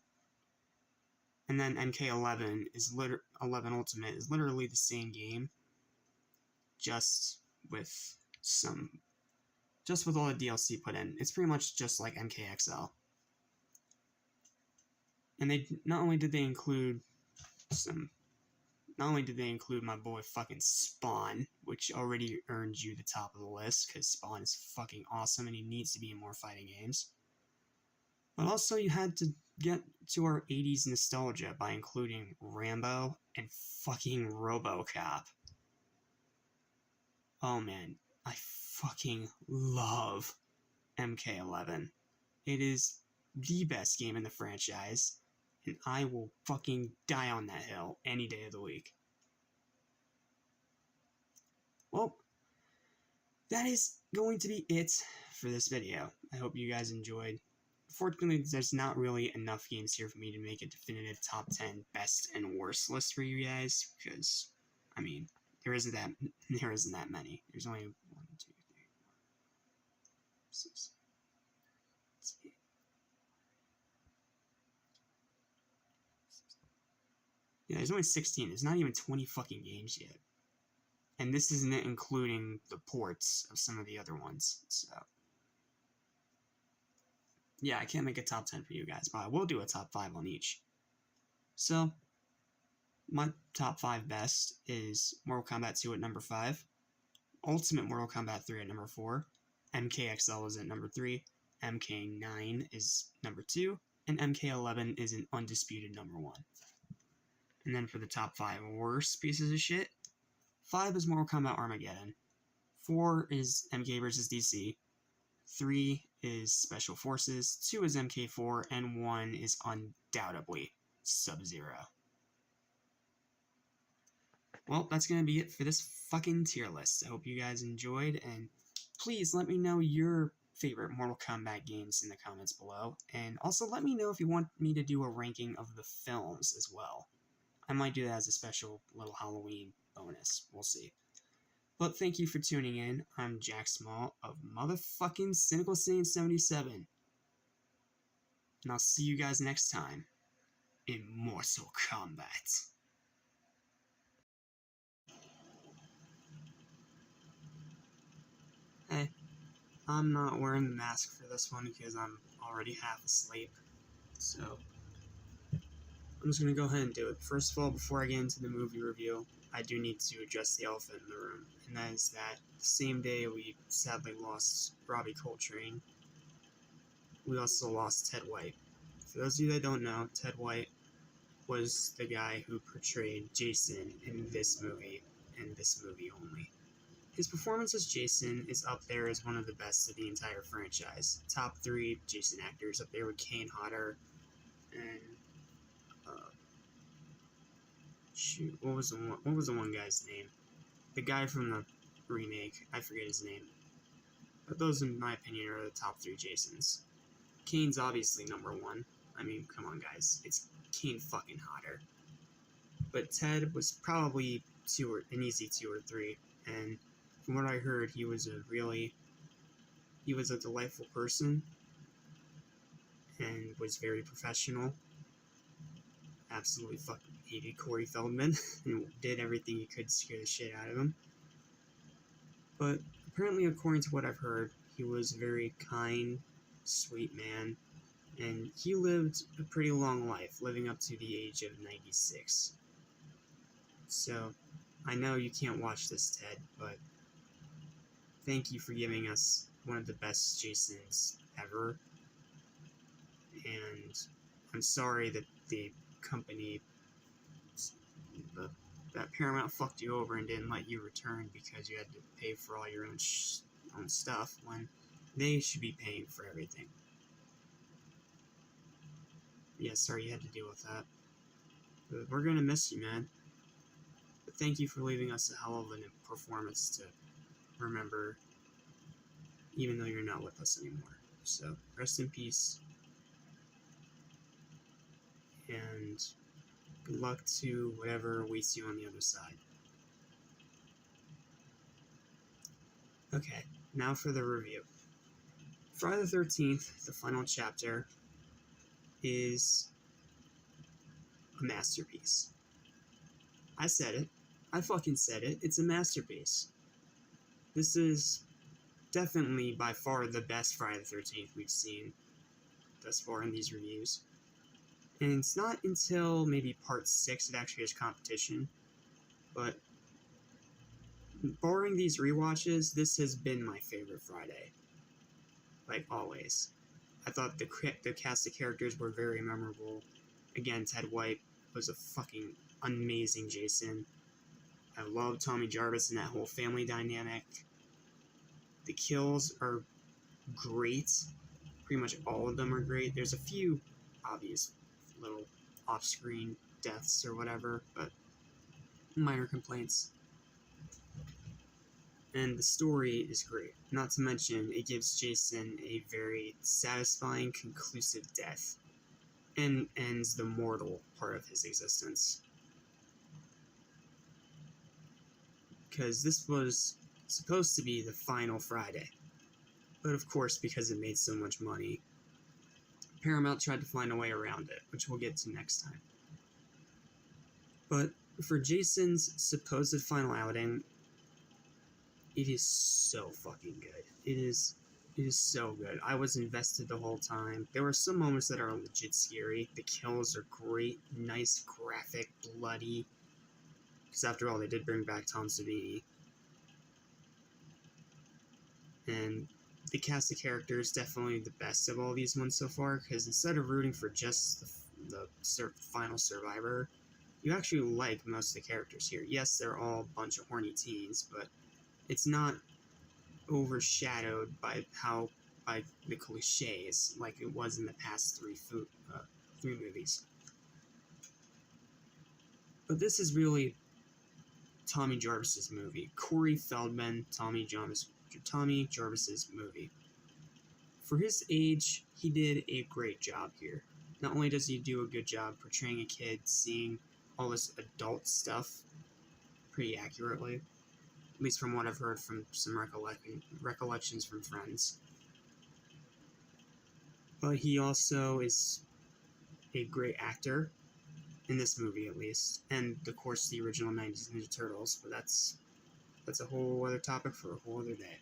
And then MK11 is 11 Ultimate is literally the same game, just with all the DLC put in. It's pretty much just like MKXL. And they not only did they include my boy fucking Spawn, which already earned you the top of the list, because Spawn is fucking awesome and he needs to be in more fighting games. But also you had to get to our 80s nostalgia by including Rambo and fucking RoboCop. Oh man, I fucking love MK11. It is the best game in the franchise, and I will fucking die on that hill any day of the week. Well, that is going to be it for this video. I hope you guys enjoyed. Fortunately, there's not really enough games here for me to make a definitive top 10 best and worst list for you guys, because, I mean, there isn't that many. There's only 1, 2, 3, 4, 6, 7, 8. Yeah, there's only 16. There's not even 20 fucking games yet. And this isn't including the ports of some of the other ones, so... yeah, I can't make a top 10 for you guys, but I will do a top 5 on each. So, my top 5 best is Mortal Kombat 2 at number 5, Ultimate Mortal Kombat 3 at number 4, MKXL is at number 3, MK9 is number 2, and MK11 is an undisputed number 1. And then for the top 5 worst pieces of shit, 5 is Mortal Kombat Armageddon, 4 is MK vs. DC, 3 is Special Forces, 2 is MK4, and 1 is undoubtedly Sub-Zero. Well, that's going to be it for this fucking tier list. I hope you guys enjoyed, and please let me know your favorite Mortal Kombat games in the comments below, and also let me know if you want me to do a ranking of the films as well. I might do that as a special little Halloween bonus. We'll see. But thank you for tuning in. I'm Jack Small of motherfucking Cynical Sane 77. And I'll see you guys next time. in Mortal Kombat. Hey, I'm not wearing the mask for this one because I'm already half asleep, so I'm just gonna go ahead and do it. First of all, before I get into the movie review, I do need to address the elephant in the room, and that is that the same day we sadly lost Robbie Coltrane, we also lost Ted White. For those of you that don't know, Ted White was the guy who portrayed Jason in this movie, and this movie only. His performance as Jason is up there as one of the best of the entire franchise. Top 3 Jason actors up there with Kane Hodder and shoot, what was the one guy's name? The guy from the remake, I forget his name. But those, in my opinion, are the top 3 Jasons. Kane's obviously number 1. I mean, come on, guys, it's Kane fucking Hodder. But Ted was probably an easy 2 or 3, and from what I heard, he was a delightful person, and was very professional. Absolutely fucking hated Corey Feldman, and did everything he could to scare the shit out of him. But apparently, according to what I've heard, he was a very kind, sweet man, and he lived a pretty long life, living up to the age of 96. So, I know you can't watch this, Ted, but thank you for giving us one of the best Jasons ever. And I'm sorry that the company, that Paramount fucked you over and didn't let you return because you had to pay for all your own stuff when they should be paying for everything. Yeah, sorry you had to deal with that. But we're gonna miss you, man. But thank you for leaving us a hell of a performance to remember, even though you're not with us anymore. So, rest in peace. And good luck to whatever awaits you on the other side. Okay, now for the review. Friday the 13th, the final chapter, is a masterpiece. I said it. I fucking said it. It's a masterpiece. This is definitely by far the best Friday the 13th we've seen thus far in these reviews. And it's not until maybe part 6 it actually has competition, but barring these rewatches, this has been my favorite Friday. Like always. I thought the cast of characters were very memorable. Again, Ted White was a fucking amazing Jason. I love Tommy Jarvis and that whole family dynamic. The kills are great. Pretty much all of them are great. There's a few obvious little off-screen deaths or whatever, but minor complaints. And the story is great. Not to mention, it gives Jason a very satisfying, conclusive death, and ends the mortal part of his existence. Because this was supposed to be the final Friday. But of course, because it made so much money, Paramount tried to find a way around it, which we'll get to next time. But for Jason's supposed final outing, it is so fucking good. It is so good. I was invested the whole time. There were some moments that are legit scary. The kills are great, nice, graphic, bloody. Because after all, they did bring back Tom Savini. And the cast of characters definitely the best of all these ones so far, because instead of rooting for just the final survivor, you actually like most of the characters here. Yes, they're all a bunch of horny teens, but it's not overshadowed by the cliches like it was in the past three movies. But this is really Tommy Jarvis's movie. Corey Feldman, Tommy Jarvis's movie. For his age, he did a great job here. Not only does he do a good job portraying a kid, seeing all this adult stuff pretty accurately, at least from what I've heard from some recollections from friends, but he also is a great actor. in this movie at least, and of course the original 90s Ninja Turtles, but that's a whole other topic for a whole other day.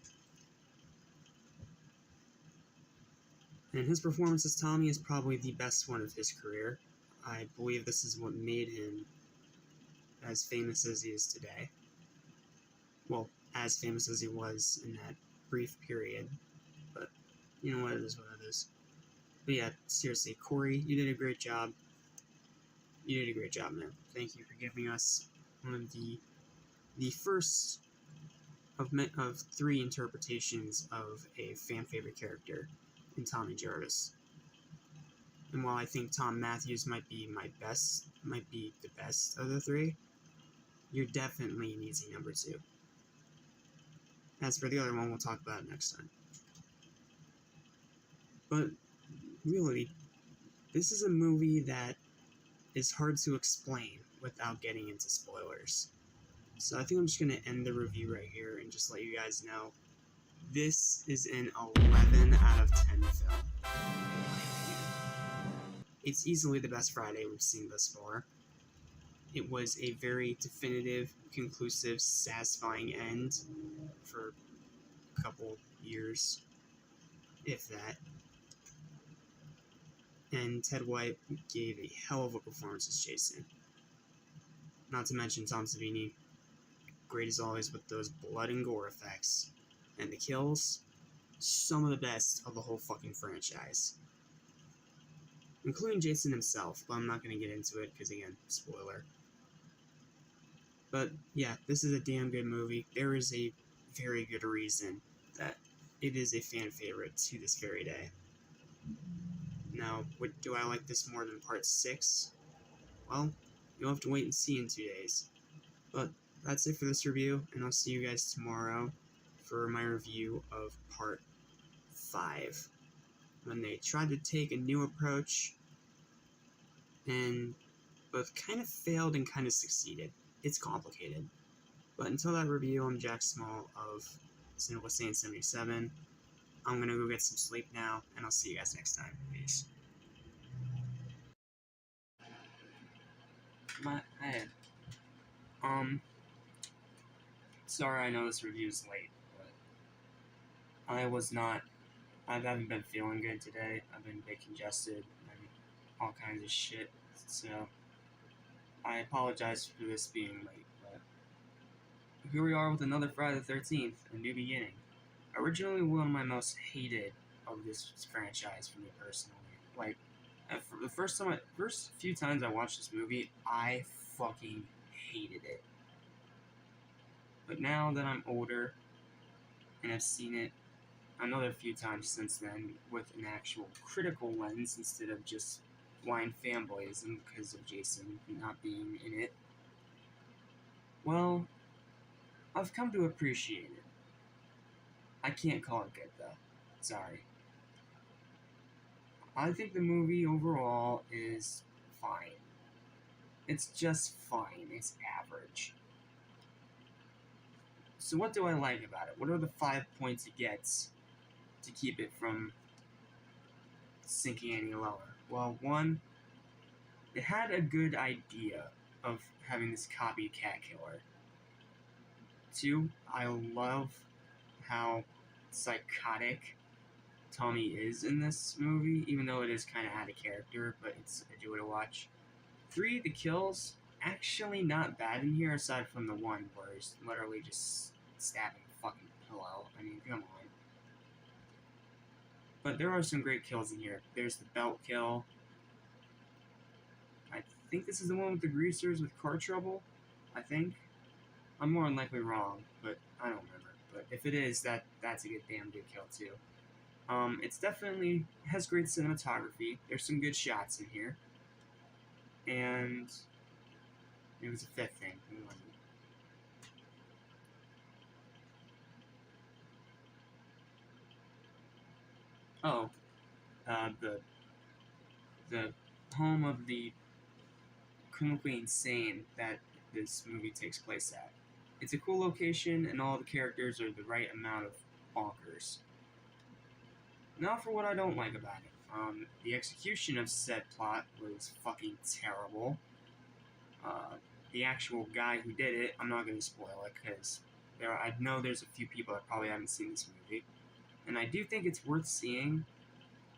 And his performance as Tommy is probably the best one of his career. I believe this is what made him as famous as he is today. Well, as famous as he was in that brief period. But, you know what, it is what it is. But yeah, seriously, Corey, you did a great job. You did a great job, man. Thank you for giving us one of the first of 3 interpretations of a fan-favorite character in Tommy Jarvis. And while I think Tom Matthews might be the best of the 3, you're definitely an easy number 2. As for the other one, we'll talk about it next time. But, really, this is a movie that is hard to explain without getting into spoilers. So I think I'm just going to end the review right here and just let you guys know this is an 11 out of 10 film. It's easily the best Friday we've seen thus far. It was a very definitive, conclusive, satisfying end for a couple years, if that. And Ted White gave a hell of a performance as Jason. Not to mention Tom Savini, great as always with those blood and gore effects. And the kills, some of the best of the whole fucking franchise. Including Jason himself, but I'm not going to get into it because, again, spoiler. But, yeah, this is a damn good movie. There is a very good reason that it is a fan favorite to this very day. Now, do I like this more than Part 6? Well, you'll have to wait and see in 2 days. But that's it for this review, and I'll see you guys tomorrow for my review of Part 5. When they tried to take a new approach, and both kind of failed and kind of succeeded. It's complicated. But until that review, I'm Jack Small of Cynical Saint 77. I'm gonna go get some sleep now, and I'll see you guys next time. Peace. My head. Sorry I know this review is late, but I haven't been feeling good today. I've been a bit congested and all kinds of shit, so I apologize for this being late, but here we are with another Friday the 13th, a new beginning. Originally one of my most hated of this franchise for me personally. Like, for the first few times I watched this movie, I fucking hated it. But now that I'm older, and I've seen it another few times since then with an actual critical lens instead of just blind fanboyism because of Jason not being in it, well, I've come to appreciate it. I can't call it good though. Sorry. I think the movie overall is fine. It's just fine. It's average. So what do I like about it? What are the 5 points it gets to keep it from sinking any lower? Well, 1, it had a good idea of having this copycat killer. 2, I love how psychotic Tommy is in this movie, even though it is kind of out of character, but it's a joy to watch. 3, the kills, actually not bad in here, aside from the one where he's literally just stabbing a fucking pillow. I mean, come on. But there are some great kills in here. There's the belt kill. I think this is the one with the greasers with car trouble. I think. I'm more than likely wrong, but I don't remember. But if it is, that's a good damn good kill too. It's definitely has great cinematography. There's some good shots in here. And it was a 5th thing. Oh, the home of the criminally insane that this movie takes place at. It's a cool location, and all the characters are the right amount of bonkers. Now for what I don't like about it. The execution of said plot was fucking terrible. the actual guy who did it, I'm not going to spoil it because I know there's a few people that probably haven't seen this movie, and I do think it's worth seeing.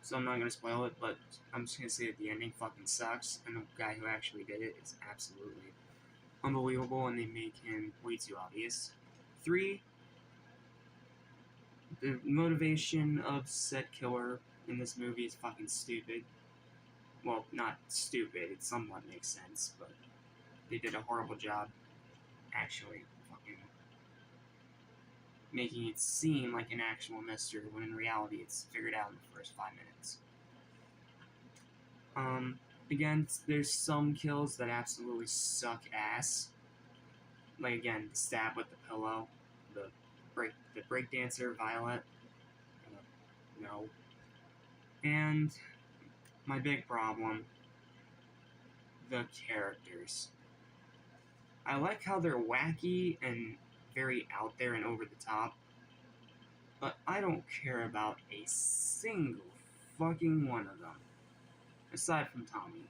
So I'm not going to spoil it, but I'm just going to say that the ending fucking sucks, and the guy who actually did it is absolutely unbelievable, and they make him way too obvious. 3, the motivation of said killer in this movie is fucking stupid. Well, not stupid, it somewhat makes sense, but they did a horrible job actually fucking making it seem like an actual mystery when in reality it's figured out in the first 5 minutes. Again, there's some kills that absolutely suck ass. Like, again, the stab with the pillow, the breakdancer, Violet. No. And my big problem, the characters. I like how they're wacky and very out there and over the top, but I don't care about a single fucking one of them. Aside from Tommy.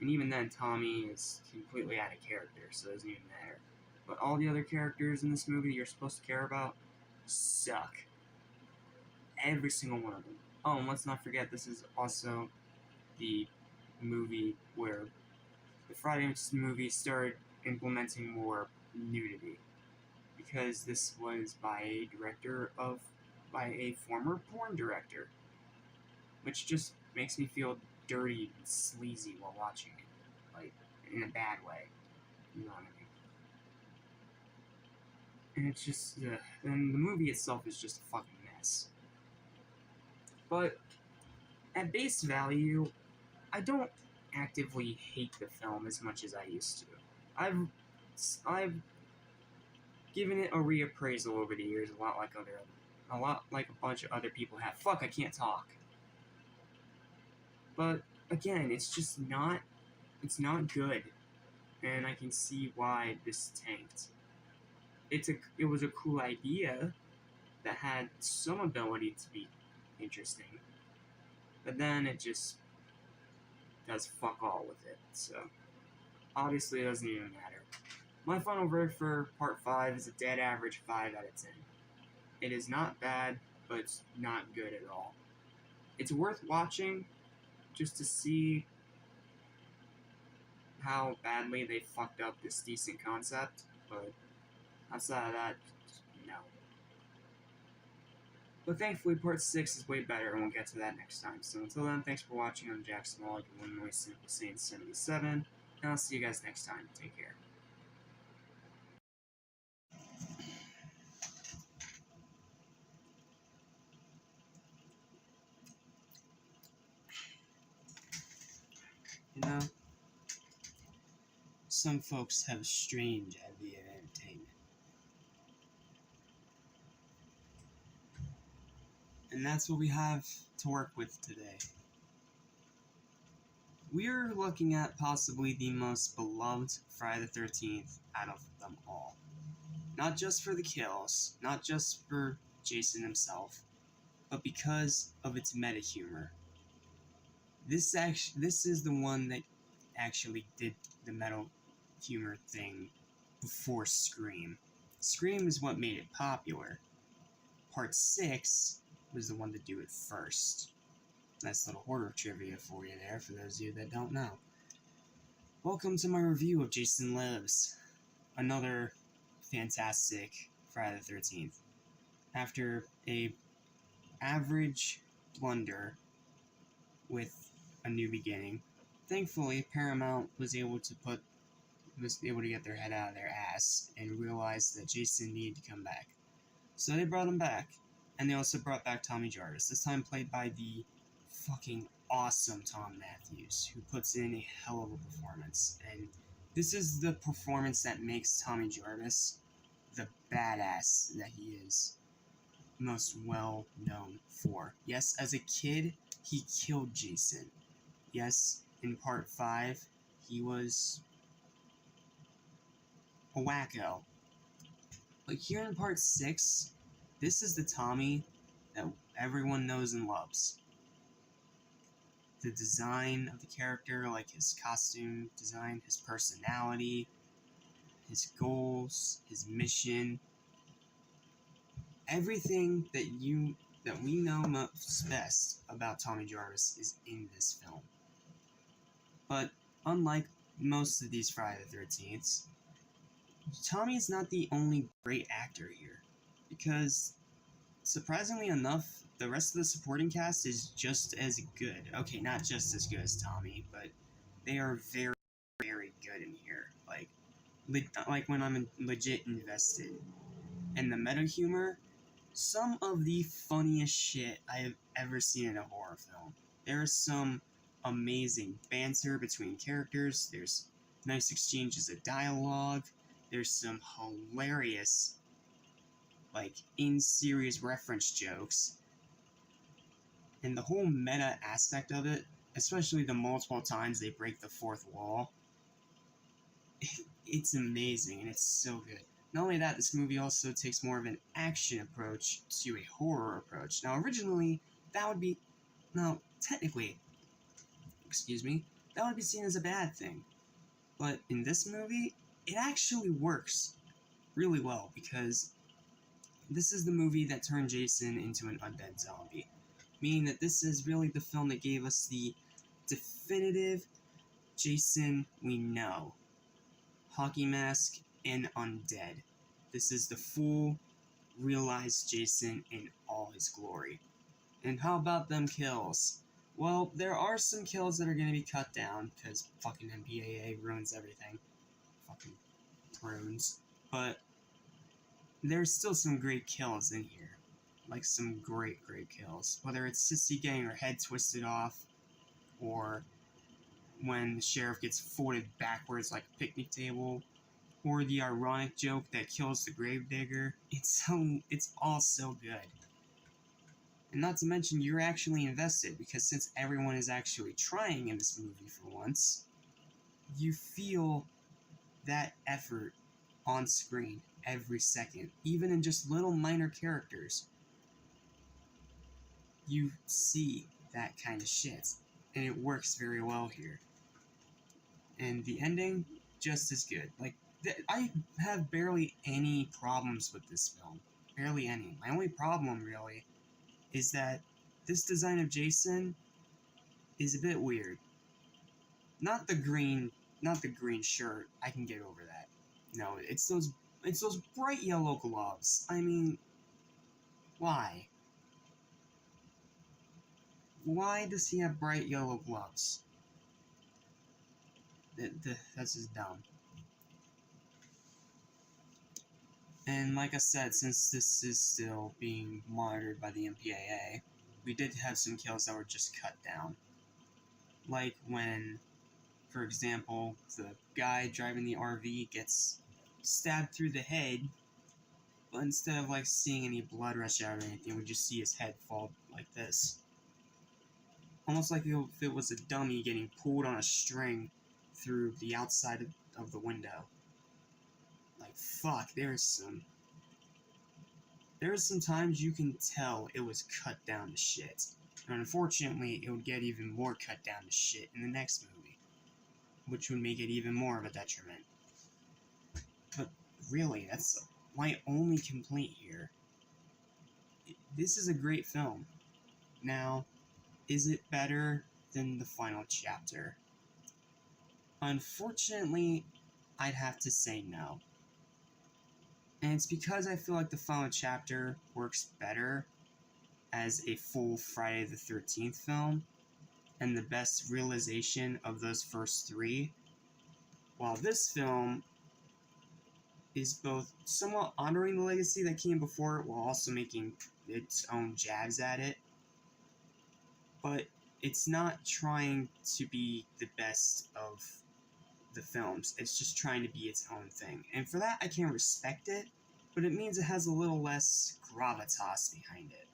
And even then, Tommy is completely out of character, so it doesn't even matter. But all the other characters in this movie you're supposed to care about suck. Every single one of them. Oh, and let's not forget, this is also the movie where the Friday movie started implementing more nudity. Because this was by a former porn director. Which just makes me feel dirty and sleazy while watching it. Like, in a bad way. You know what I mean? And it's just, and the movie itself is just a fucking mess. But, at base value, I don't actively hate the film as much as I used to. I've given it a reappraisal over the years, a lot like a bunch of other people have. Fuck, I can't talk. But again, it's not good, and I can see why this tanked. It was a cool idea that had some ability to be interesting, but then it just does fuck all with it. So obviously, it doesn't even matter. My final verdict for Part 5 is a dead average 5 out of 10. It is not bad, but it's not good at all. It's worth watching just to see how badly they fucked up this decent concept, but outside of that, no. But thankfully, Part 6 is way better, and we'll get to that next time. So until then, thanks for watching. I'm Jack Small, your One Noise Simple Saint 77, and I'll see you guys next time. Take care. You know, some folks have a strange idea of entertainment. And that's what we have to work with today. We're looking at possibly the most beloved Friday the 13th out of them all. Not just for the kills, not just for Jason himself, but because of its meta humor. This is the one that actually did the meta humor thing before Scream. Scream is what made it popular. Part 6 was the one to do it first. Nice little horror trivia for you there, for those of you that don't know. Welcome to my review of Jason Lives. Another fantastic Friday the 13th. After a average blunder with a new beginning, thankfully Paramount was able to get their head out of their ass and realize that Jason needed to come back. So they brought him back, and they also brought back Tommy Jarvis, this time played by the fucking awesome Tom Matthews, who puts in a hell of a performance. And this is the performance that makes Tommy Jarvis the badass that he is most well known for. Yes, as a kid, he killed Jason. Yes, in Part 5, he was a wacko. But here in Part 6, this is the Tommy that everyone knows and loves. The design of the character, like his costume design, his personality, his goals, his mission, everything that we know most best about Tommy Jarvis is in this film. But unlike most of these Friday the 13th, Tommy is not the only great actor here, because surprisingly enough, the rest of the supporting cast is just as good. Okay, not just as good as Tommy, but they are very, very good in here. Like when I'm legit invested. And the meta humor, some of the funniest shit I have ever seen in a horror film. There's some amazing banter between characters, there's nice exchanges of dialogue, there's some hilarious, like, in-series reference jokes, and the whole meta aspect of it, especially the multiple times they break the fourth wall, it's amazing and it's so good. Not only that, this movie also takes more of an action approach to a horror approach. Now, originally, that would be... Now, technically, that would be seen as a bad thing. But in this movie, it actually works really well, because this is the movie that turned Jason into an undead zombie. Meaning that this is really the film that gave us the definitive Jason we know. Hockey mask and undead. This is the full, realized Jason in all his glory. And how about them kills? Well, there are some kills that are going to be cut down, because fucking MPAA ruins everything. Fucking prunes. But there's still some great kills in here. Like, some great kills. Whether it's Sissy getting her head twisted off, or when the sheriff gets folded backwards like a picnic table, or the ironic joke that kills the gravedigger. It's all so good. And not to mention, you're actually invested, because since everyone is actually trying in this movie for once, you feel that effort on screen every second, even in just little minor characters. You see that kind of shit, and it works very well here. And the ending, just as good. Like, I have barely any problems with this film. Barely any. My only problem, really, is that this design of Jason is a bit weird. Not the green shirt. I can get over that. No, it's those bright yellow gloves. I mean, why? Why does he have bright yellow gloves? That's just dumb. And like I said, since this is still being monitored by the MPAA, we did have some kills that were just cut down. Like when, for example, the guy driving the RV gets stabbed through the head, but instead of like seeing any blood rush out or anything, we just see his head fall like this. Almost like if it was a dummy getting pulled on a string through the outside of the window. Like, fuck, there's some times you can tell it was cut down to shit. And unfortunately, it would get even more cut down to shit in the next movie, which would make it even more of a detriment. But really, that's my only complaint here. This is a great film. Now, is it better than the final chapter? Unfortunately, I'd have to say no. And it's because I feel like the final chapter works better as a full Friday the 13th film, and the best realization of those first three, while this film is both somewhat honoring the legacy that came before it while also making its own jabs at it, but it's not trying to be the best of the films. It's just trying to be its own thing. And for that, I can respect it, but it means it has a little less gravitas behind it.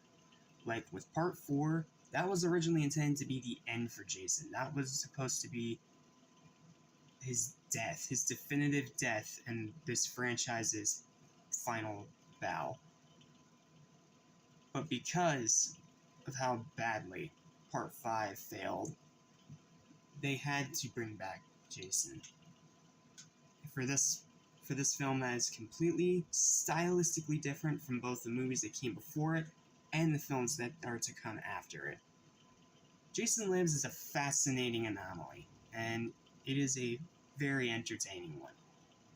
Like with Part 4, that was originally intended to be the end for Jason. That was supposed to be his death, his definitive death, and this franchise's final bow. But because of how badly Part 5 failed, they had to bring back Jason for this for this film that is completely stylistically different from both the movies that came before it and the films that are to come after it. Jason Lives is a fascinating anomaly, and it is a very entertaining one.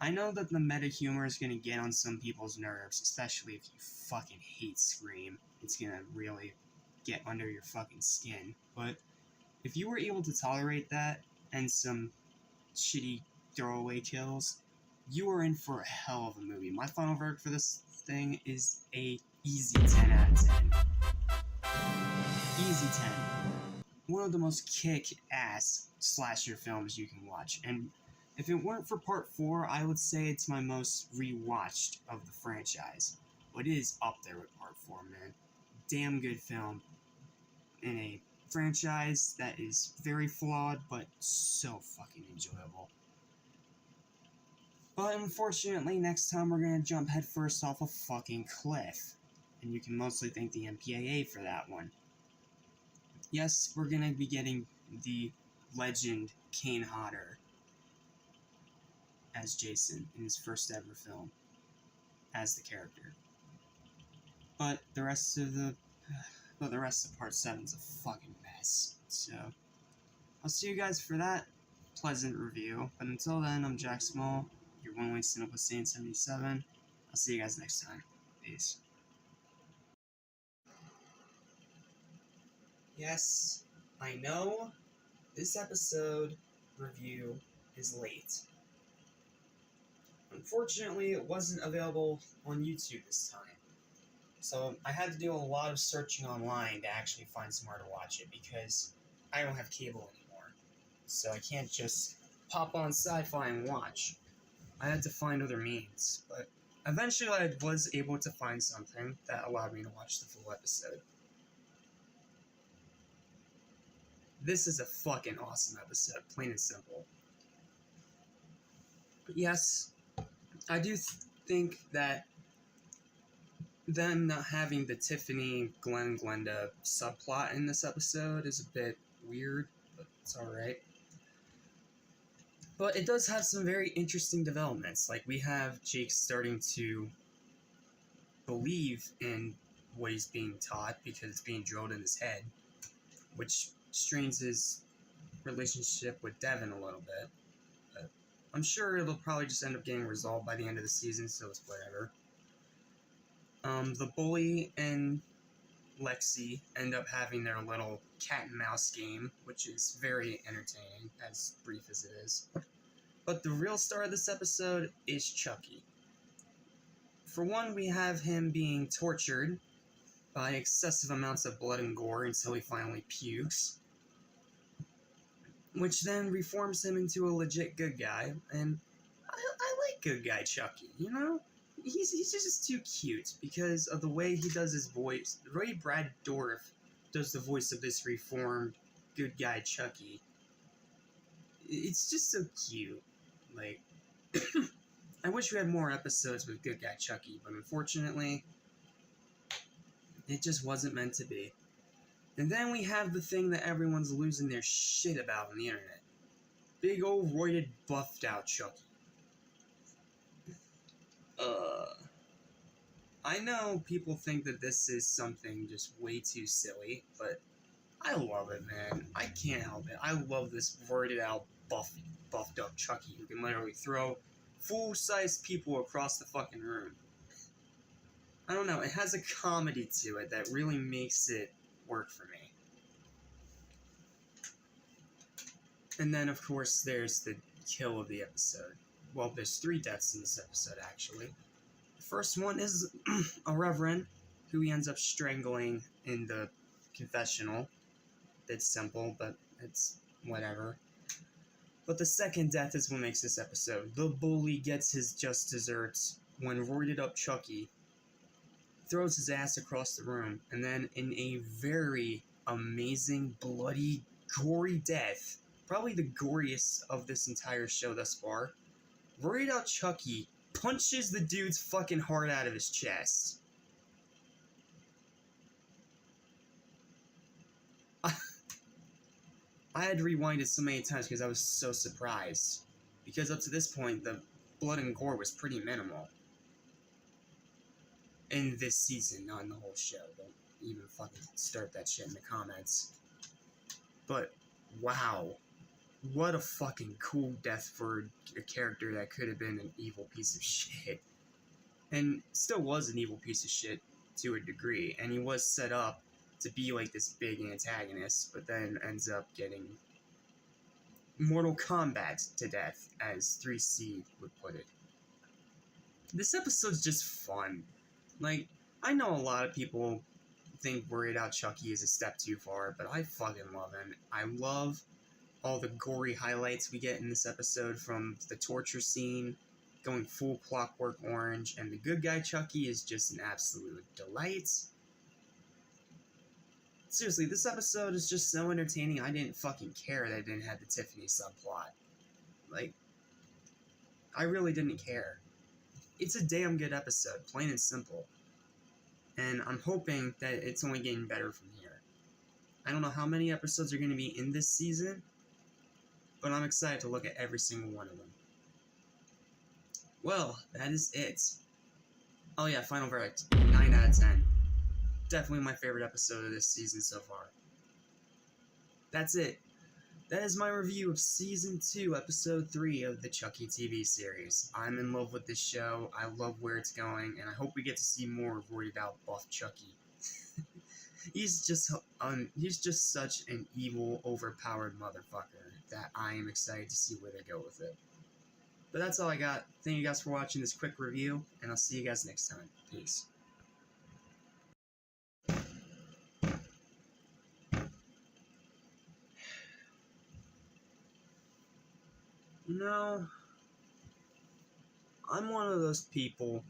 I know that the meta humor is going to get on some people's nerves, especially if you fucking hate Scream. It's going to really get under your fucking skin. But if you were able to tolerate that and some shitty throwaway kills, you are in for a hell of a movie. My final verdict for this thing is a easy 10 out of 10. Easy 10. One of the most kick-ass slasher films you can watch, and if it weren't for part 4, I would say it's my most rewatched of the franchise. But it is up there with part 4, man. Damn good film in a franchise that is very flawed, but so fucking enjoyable. But unfortunately, next time we're gonna jump headfirst off a fucking cliff. And you can mostly thank the MPAA for that one. Yes, we're gonna be getting the legend Kane Hodder as Jason in his first ever film as the character. But the rest of part 7 is a fucking mess. So I'll see you guys for that pleasant review. But until then, I'm Jack Small, your one-way Cinema Saiyan 77. I'll see you guys next time. Peace. Yes, I know this episode review is late. Unfortunately, it wasn't available on YouTube this time. So I had to do a lot of searching online to actually find somewhere to watch it because I don't have cable anymore. So I can't just pop on Sci-Fi and watch. I had to find other means, but eventually I was able to find something that allowed me to watch the full episode. This is a fucking awesome episode, plain and simple. But yes, I do think that them not having the Tiffany Glenda subplot in this episode is a bit weird, but it's alright. But it does have some very interesting developments. Like, we have Jake starting to believe in what he's being taught because it's being drilled in his head, which strains his relationship with Devin a little bit. But I'm sure it'll probably just end up getting resolved by the end of the season, so it's whatever. The bully and Lexi end up having their little cat and mouse game, which is very entertaining, as brief as it is. But the real star of this episode is Chucky. For one, we have him being tortured by excessive amounts of blood and gore until he finally pukes, which then reforms him into a legit good guy, and I like good guy Chucky, you know? He's just too cute because of the way he does his voice. The way Brad Dourif does the voice of this reformed good guy Chucky. It's just so cute. Like, I wish we had more episodes with good guy Chucky, but unfortunately, it just wasn't meant to be. And then we have the thing that everyone's losing their shit about on the internet. Big old roided, buffed out Chucky. I know people think that this is something just way too silly, but I love it, man. I can't help it. I love this roided out, buffed up Chucky who can literally throw full-size people across the fucking room. I don't know, it has a comedy to it that really makes it work for me. And then, of course, there's the kill of the episode. Well, there's 3 deaths in this episode, actually. The first one is a reverend who he ends up strangling in the confessional. It's simple, but it's whatever. But the second death is what makes this episode. The bully gets his just desserts when roided up Chucky throws his ass across the room, and then in a very amazing, bloody, gory death, probably the goriest of this entire show thus far, roided out Chucky punches the dude's fucking heart out of his chest. I had to rewind it so many times because I was so surprised. Because up to this point, the blood and gore was pretty minimal. In this season, not in the whole show. Don't even fucking start that shit in the comments. But, wow. What a fucking cool death for a character that could have been an evil piece of shit. And still was an evil piece of shit to a degree. And he was set up to be like this big antagonist, but then ends up getting Mortal Kombat to death, as 3C would put it. This episode's just fun. Like, I know a lot of people think Worried Out Chucky is a step too far, but I fucking love him. I love all the gory highlights we get in this episode, from the torture scene, going full Clockwork Orange, and the good guy Chucky is just an absolute delight. Seriously, this episode is just so entertaining, I didn't fucking care that it didn't have the Tiffany subplot. Like, I really didn't care. It's a damn good episode, plain and simple. And I'm hoping that it's only getting better from here. I don't know how many episodes are going to be in this season, but I'm excited to look at every single one of them. Well, that is it. Oh yeah, final verdict. 9 out of 10. Definitely my favorite episode of this season so far. That's it. That is my review of Season 2, Episode 3 of the Chucky TV series. I'm in love with this show, I love where it's going, and I hope we get to see more of Worried Out Buff Chucky. He's just such an evil, overpowered motherfucker that I am excited to see where they go with it. But that's all I got. Thank you guys for watching this quick review, and I'll see you guys next time. Peace. No, I'm one of those people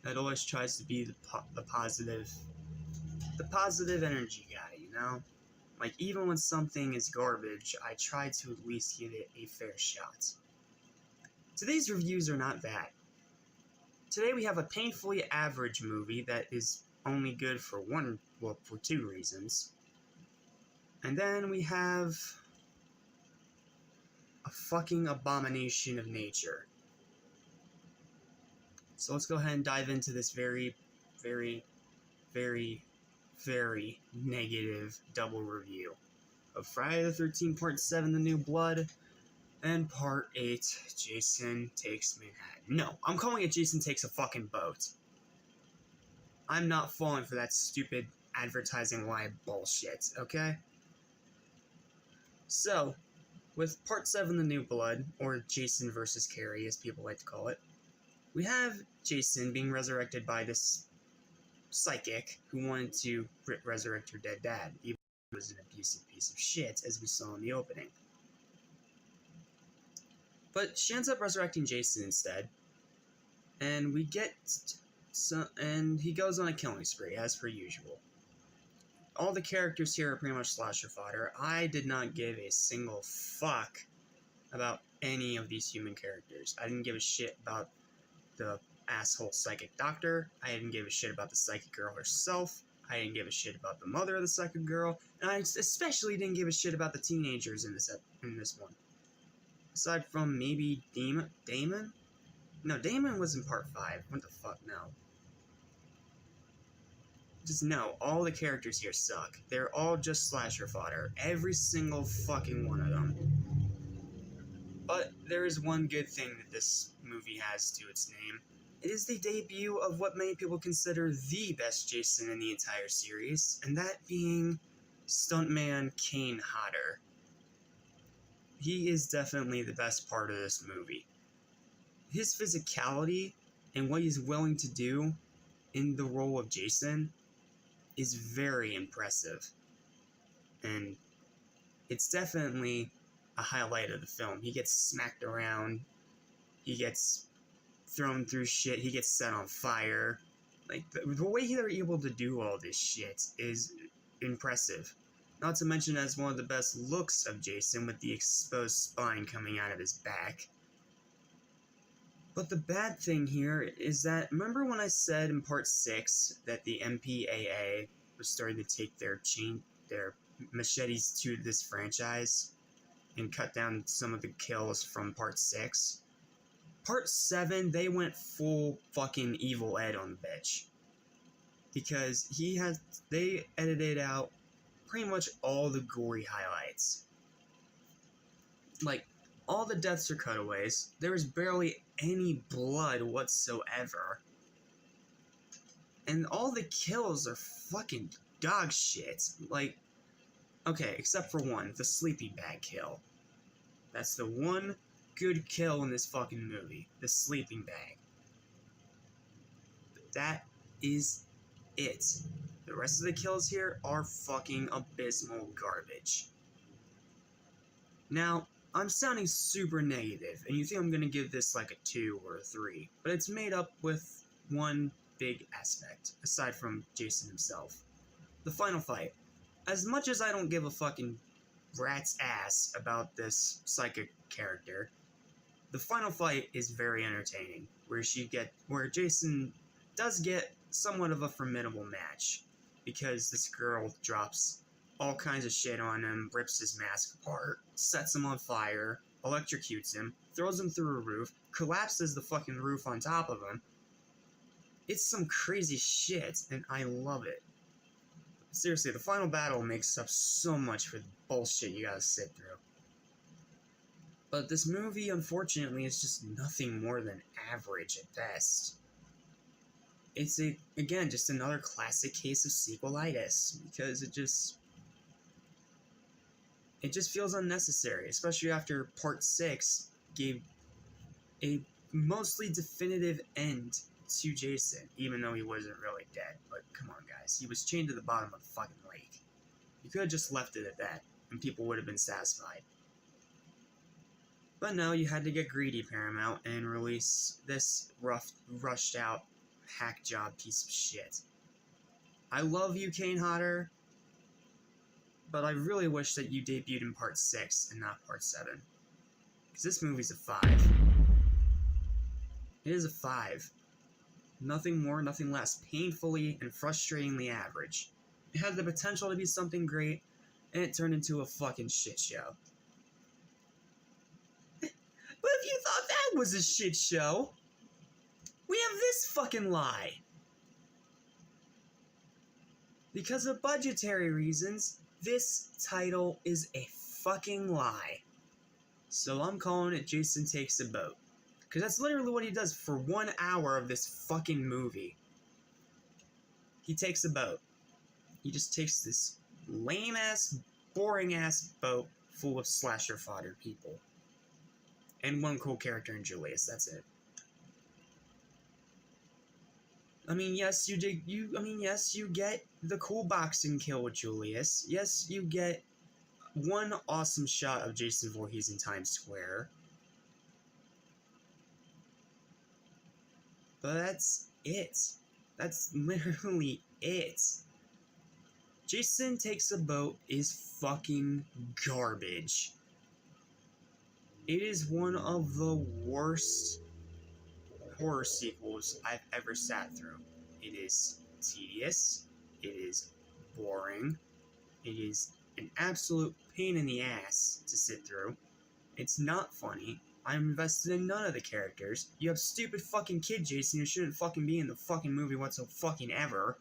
that always tries to be the positive energy guy, you know? Like, even when something is garbage, I try to at least give it a fair shot. Today's reviews are not that. Today we have a painfully average movie that is only good for for 2 reasons. And then we have a fucking abomination of nature. So let's go ahead and dive into this very, very, very, very negative double review of Friday the 13th Part 7, The New Blood, and Part 8, Jason Takes Manhattan. No, I'm calling it Jason Takes a Fucking Boat. I'm not falling for that stupid advertising lie bullshit, okay? So, with Part 7, The New Blood, or Jason vs. Carrie as people like to call it, we have Jason being resurrected by this psychic who wanted to resurrect her dead dad, even though he was an abusive piece of shit, as we saw in the opening. But she ends up resurrecting Jason instead, and we get and he goes on a killing spree, as per usual. All the characters here are pretty much slasher fodder. I did not give a single fuck about any of these human characters. I didn't give a shit about the asshole psychic doctor. I didn't give a shit about the psychic girl herself. I didn't give a shit about the mother of the psychic girl. And I especially didn't give a shit about the teenagers in this one. Aside from maybe Damon? No, Damon was in Part 5. What the fuck, no. Just no, all the characters here suck. They're all just slasher fodder. Every single fucking one of them. But there is one good thing that this movie has to its name. It is the debut of what many people consider the best Jason in the entire series, and that being stuntman Kane Hodder. He is definitely the best part of this movie. His physicality and what he's willing to do in the role of Jason is very impressive. And it's definitely a highlight of the film. He gets smacked around, he gets thrown through shit, he gets set on fire. Like, the way they're able to do all this shit is impressive. Not to mention as one of the best looks of Jason with the exposed spine coming out of his back. But the bad thing here is that, remember when I said in Part 6 that the MPAA was starting to take their machetes to this franchise and cut down some of the kills from Part 6? Part 7, they went full fucking Evil Ed on the bitch. Because they edited out pretty much all the gory highlights. Like, all the deaths are cutaways. There was barely any blood whatsoever. And all the kills are fucking dog shit. Like, okay, except for one, the sleeping bag kill. That's the one good kill in this fucking movie. The sleeping bag. That is it. The rest of the kills here are fucking abysmal garbage. Now, I'm sounding super negative, and you think I'm gonna give this like a 2 or a 3, but it's made up with one big aspect, aside from Jason himself. The final fight. As much as I don't give a fucking rat's ass about this psychic character, the final fight is very entertaining, where Jason does get somewhat of a formidable match, because this girl drops all kinds of shit on him, rips his mask apart, sets him on fire, electrocutes him, throws him through a roof, collapses the fucking roof on top of him. It's some crazy shit, and I love it. Seriously, the final battle makes up so much for the bullshit you gotta sit through. But this movie, unfortunately, is just nothing more than average at best. It's, again, just another classic case of sequelitis, because it just feels unnecessary, especially after Part 6 gave a mostly definitive end to Jason, even though he wasn't really dead. But come on, guys, he was chained to the bottom of the fucking lake. You could have just left it at that, and people would have been satisfied. But no, you had to get greedy, Paramount, and release this rushed out hack job piece of shit. I love you, Kane Hodder, but I really wish that you debuted in Part 6 and not Part 7. Because this movie's a 5. It is a 5. Nothing more, nothing less. Painfully and frustratingly average. It had the potential to be something great, and it turned into a fucking shit show. But if you thought that was a shit show, we have this fucking lie. Because of budgetary reasons, this title is a fucking lie. So I'm calling it Jason Takes a Boat. Because that's literally what he does for 1 hour of this fucking movie. He takes a boat. He just takes this lame-ass, boring-ass boat full of slasher fodder people. And one cool character in Julius, that's it. I mean, yes, you get the cool boxing kill with Julius. Yes, you get one awesome shot of Jason Voorhees in Times Square. But that's it. That's literally it. Jason Takes a Boat is fucking garbage. It is one of the worst horror sequels I've ever sat through. It is tedious. It is boring. It is an absolute pain in the ass to sit through. It's not funny. I'm invested in none of the characters. You have stupid fucking kid Jason who shouldn't fucking be in the fucking movie whatsoever.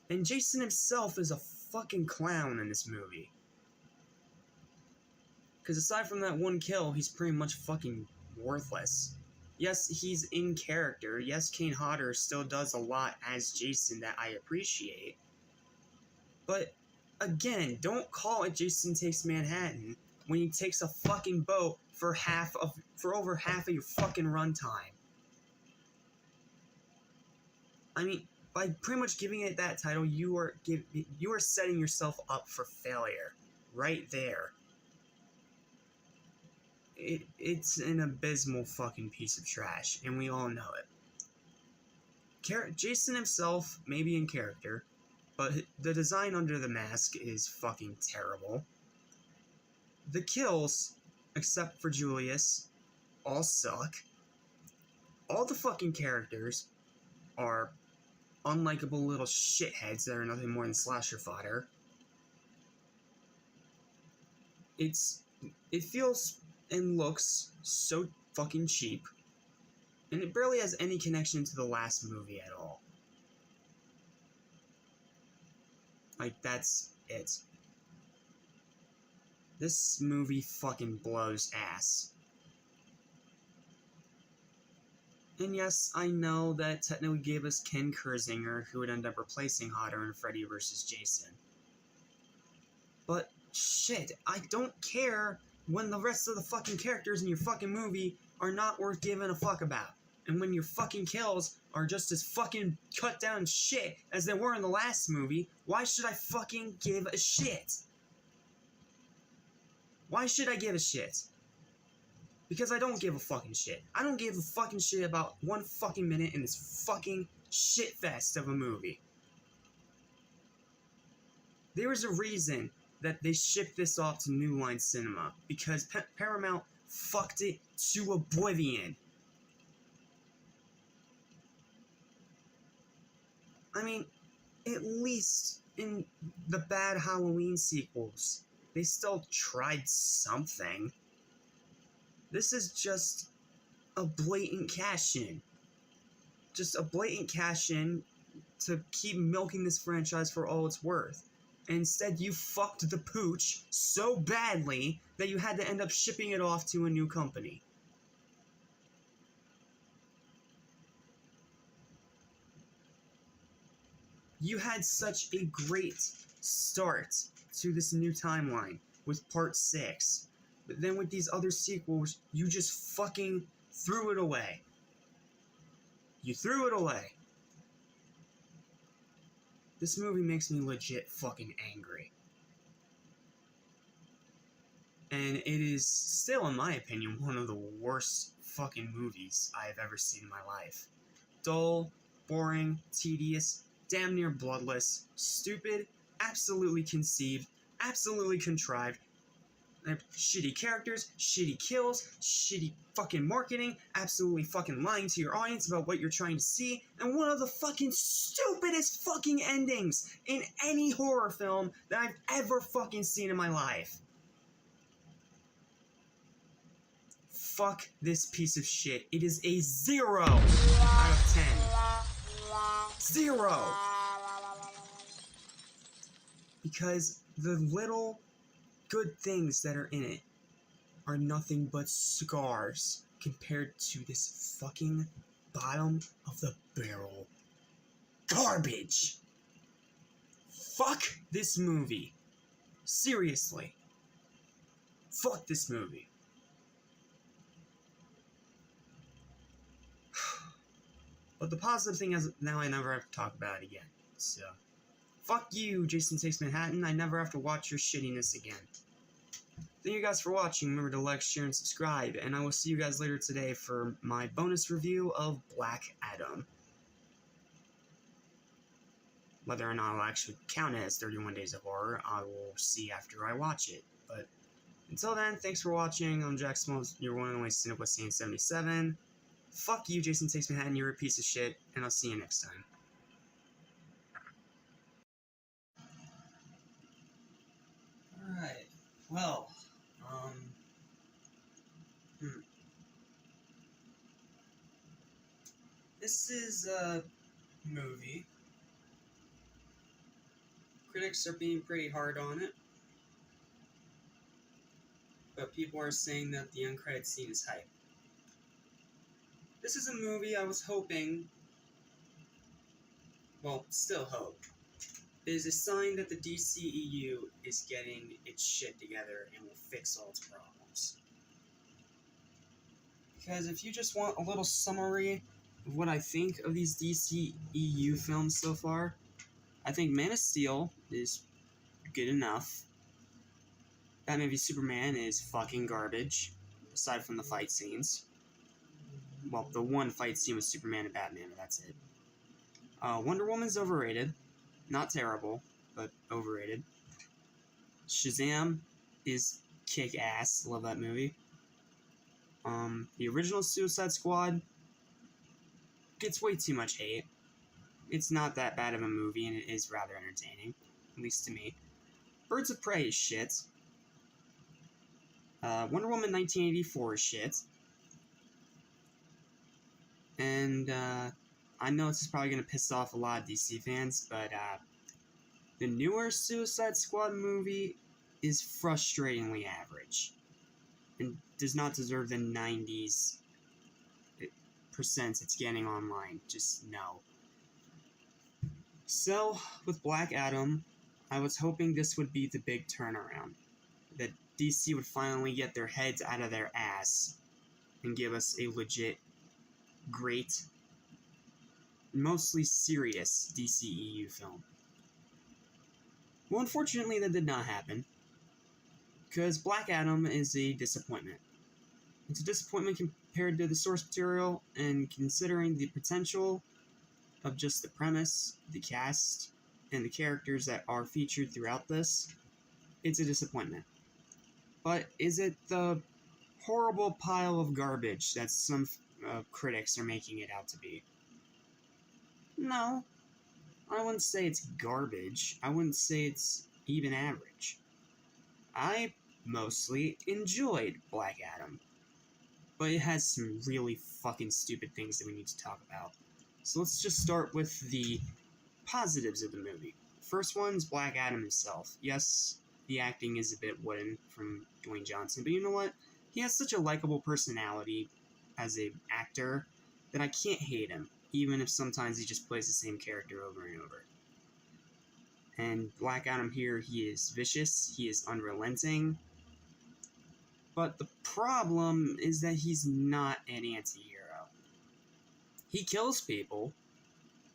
And Jason himself is a fucking clown in this movie. Because aside from that one kill, he's pretty much fucking worthless. Yes, he's in character. Yes, Kane Hodder still does a lot as Jason that I appreciate. But, again, don't call it Jason Takes Manhattan when he takes a fucking boat for over half of your fucking runtime. I mean, by pretty much giving it that title, you are setting yourself up for failure. Right there. It's an abysmal fucking piece of trash, and we all know it. Jason himself may be in character, but the design under the mask is fucking terrible. The kills, except for Julius, all suck. All the fucking characters are unlikable little shitheads that are nothing more than slasher fodder. It feels and looks so fucking cheap. And it barely has any connection to the last movie at all. Like, that's it. This movie fucking blows ass. And yes, I know that technically gave us Ken Kersinger, who would end up replacing Hodder in Freddy vs. Jason. But, shit, I don't care when the rest of the fucking characters in your fucking movie are not worth giving a fuck about. And when your fucking kills are just as fucking cut down shit as they were in the last movie, why should I fucking give a shit? Why should I give a shit? Because I don't give a fucking shit. I don't give a fucking shit about 1 fucking minute in this fucking shitfest of a movie. There is a reason that they shipped this off to New Line Cinema, because Paramount fucked it to oblivion. I mean, at least in the bad Halloween sequels, they still tried something. This is just a blatant cash-in. Just a blatant cash-in to keep milking this franchise for all it's worth. And instead, you fucked the pooch so badly that you had to end up shipping it off to a new company. You had such a great start to this new timeline with Part 6. But then with these other sequels, you just fucking threw it away. You threw it away. This movie makes me legit fucking angry. And it is still, in my opinion, one of the worst fucking movies I have ever seen in my life. Dull, boring, tedious, damn near bloodless, stupid, absolutely conceived, absolutely contrived, shitty characters, shitty kills, shitty fucking marketing, absolutely fucking lying to your audience about what you're trying to see, and one of the fucking stupidest fucking endings in any horror film that I've ever fucking seen in my life. Fuck this piece of shit. It is a 0 out of 10. 0! Because the little good things that are in it are nothing but scars compared to this fucking bottom of the barrel garbage. Fuck this movie. Seriously. Fuck this movie. But the positive thing is, now I never have to talk about it again. So, fuck you, Jason Takes Manhattan. I never have to watch your shittiness again. Thank you guys for watching. Remember to like, share, and subscribe. And I will see you guys later today for my bonus review of Black Adam. Whether or not I'll actually count it as 31 Days of Horror, I will see after I watch it. But until then, thanks for watching. I'm Jack Smalls, your one and only Cynical Scene 77. Fuck you, Jason Takes Manhattan, you're a piece of shit, and I'll see you next time. Alright, well, This is a movie. Critics are being pretty hard on it, but people are saying that the uncredited scene is hype. This is a movie I was hoping, well, still hope, is a sign that the DCEU is getting its shit together and will fix all its problems. Because if you just want a little summary of what I think of these DCEU films so far, I think Man of Steel is good enough. Batman v Superman is fucking garbage, aside from the fight scenes. Well, the one fight scene with Superman and Batman, but that's it. Wonder Woman's overrated. Not terrible, but overrated. Shazam is kick-ass. Love that movie. The original Suicide Squad gets way too much hate. It's not that bad of a movie, and it is rather entertaining. At least to me. Birds of Prey is shit. Wonder Woman 1984 is shit. And I know this is probably going to piss off a lot of DC fans, but the newer Suicide Squad movie is frustratingly average and does not deserve the 90s percent it's getting online. Just no. So, with Black Adam, I was hoping this would be the big turnaround. That DC would finally get their heads out of their ass and give us a legit, great, mostly serious DCEU film. Well, unfortunately, that did not happen, because Black Adam is a disappointment. It's a disappointment compared to the source material, and considering the potential of just the premise, the cast, and the characters that are featured throughout this, it's a disappointment. But is it the horrible pile of garbage that some critics are making it out to be? No. I wouldn't say it's garbage. I wouldn't say it's even average. I mostly enjoyed Black Adam, but it has some really fucking stupid things that we need to talk about. So let's just start with the positives of the movie. First one's Black Adam himself. Yes, the acting is a bit wooden from Dwayne Johnson, but you know what? He has such a likable personality as an actor that I can't hate him, even if sometimes he just plays the same character over and over. And Black Adam here, he is vicious, he is unrelenting, but the problem is that he's not an anti-hero. He kills people,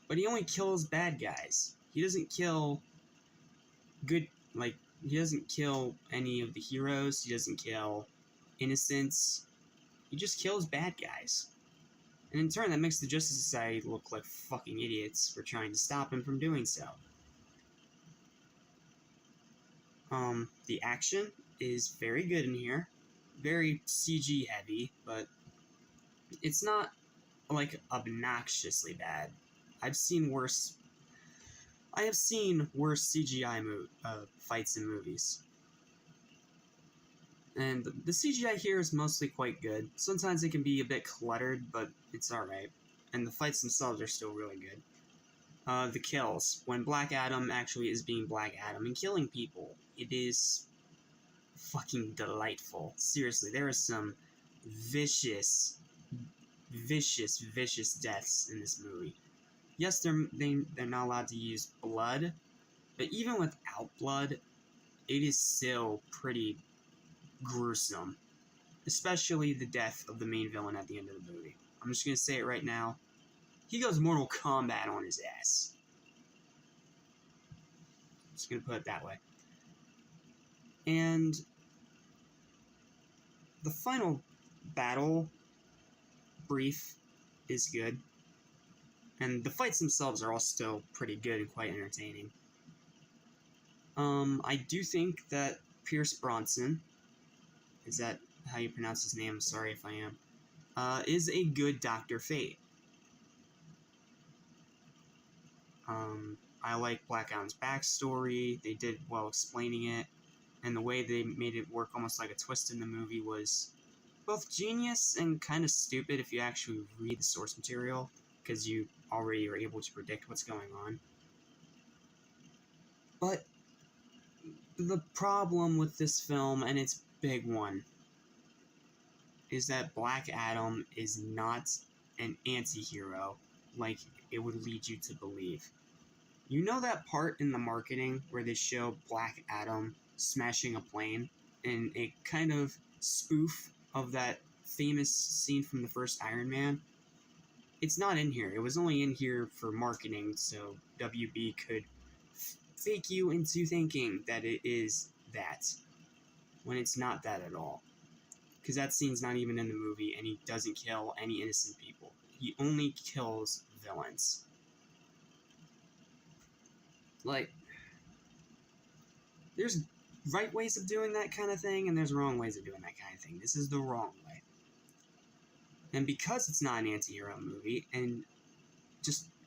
but he only kills bad guys. He doesn't kill good, he doesn't kill any of the heroes, he doesn't kill innocents, he just kills bad guys. And in turn, that makes the Justice Society look like fucking idiots for trying to stop him from doing so. The action is very good in here. Very CG heavy, but it's not, like, obnoxiously bad. I have seen worse CGI fights in movies. And the CGI here is mostly quite good. Sometimes it can be a bit cluttered, but it's alright. And the fights themselves are still really good. The kills. When Black Adam actually is being Black Adam and killing people, it is fucking delightful. Seriously, there are some vicious deaths in this movie. Yes, they're not allowed to use blood, but even without blood, it is still pretty gruesome. Especially the death of the main villain at the end of the movie. I'm just gonna say it right now. He goes Mortal Kombat on his ass. Just gonna put it that way. And the final battle brief is good. And the fights themselves are all still pretty good and quite entertaining. I do think that Pierce Bronson, is that how you pronounce his name? Sorry if I am. Is a good Dr. Fate. I like Black Adam's backstory. They did well explaining it, and the way they made it work almost like a twist in the movie was both genius and kind of stupid if you actually read the source material, because you already are able to predict what's going on. But the problem with this film, and it's a big one, is that Black Adam is not an anti-hero like it would lead you to believe. You know that part in the marketing where they show Black Adam smashing a plane in a kind of spoof of that famous scene from the first Iron Man? It's not in here. It was only in here for marketing, so WB could fake you into thinking that it is that, when it's not that at all. Because that scene's not even in the movie, and he doesn't kill any innocent people. He only kills villains. Like, there's right ways of doing that kind of thing, and there's wrong ways of doing that kind of thing. This is the wrong way. And because it's not an anti-hero movie, and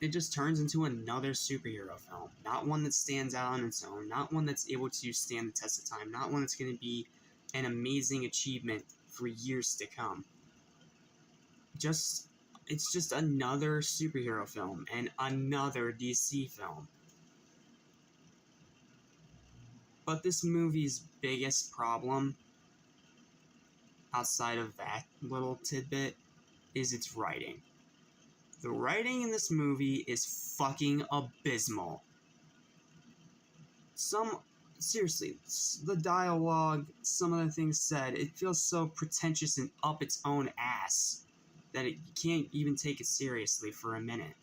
it just turns into another superhero film. Not one that stands out on its own, not one that's able to stand the test of time, not one that's going to be an amazing achievement for years to come. Just it's just another superhero film and another DC film. But this movie's biggest problem, outside of that little tidbit, is its writing. The writing in this movie is fucking abysmal. Seriously, the dialogue, some of the things said, it feels so pretentious and up its own ass that you can't even take it seriously for a minute.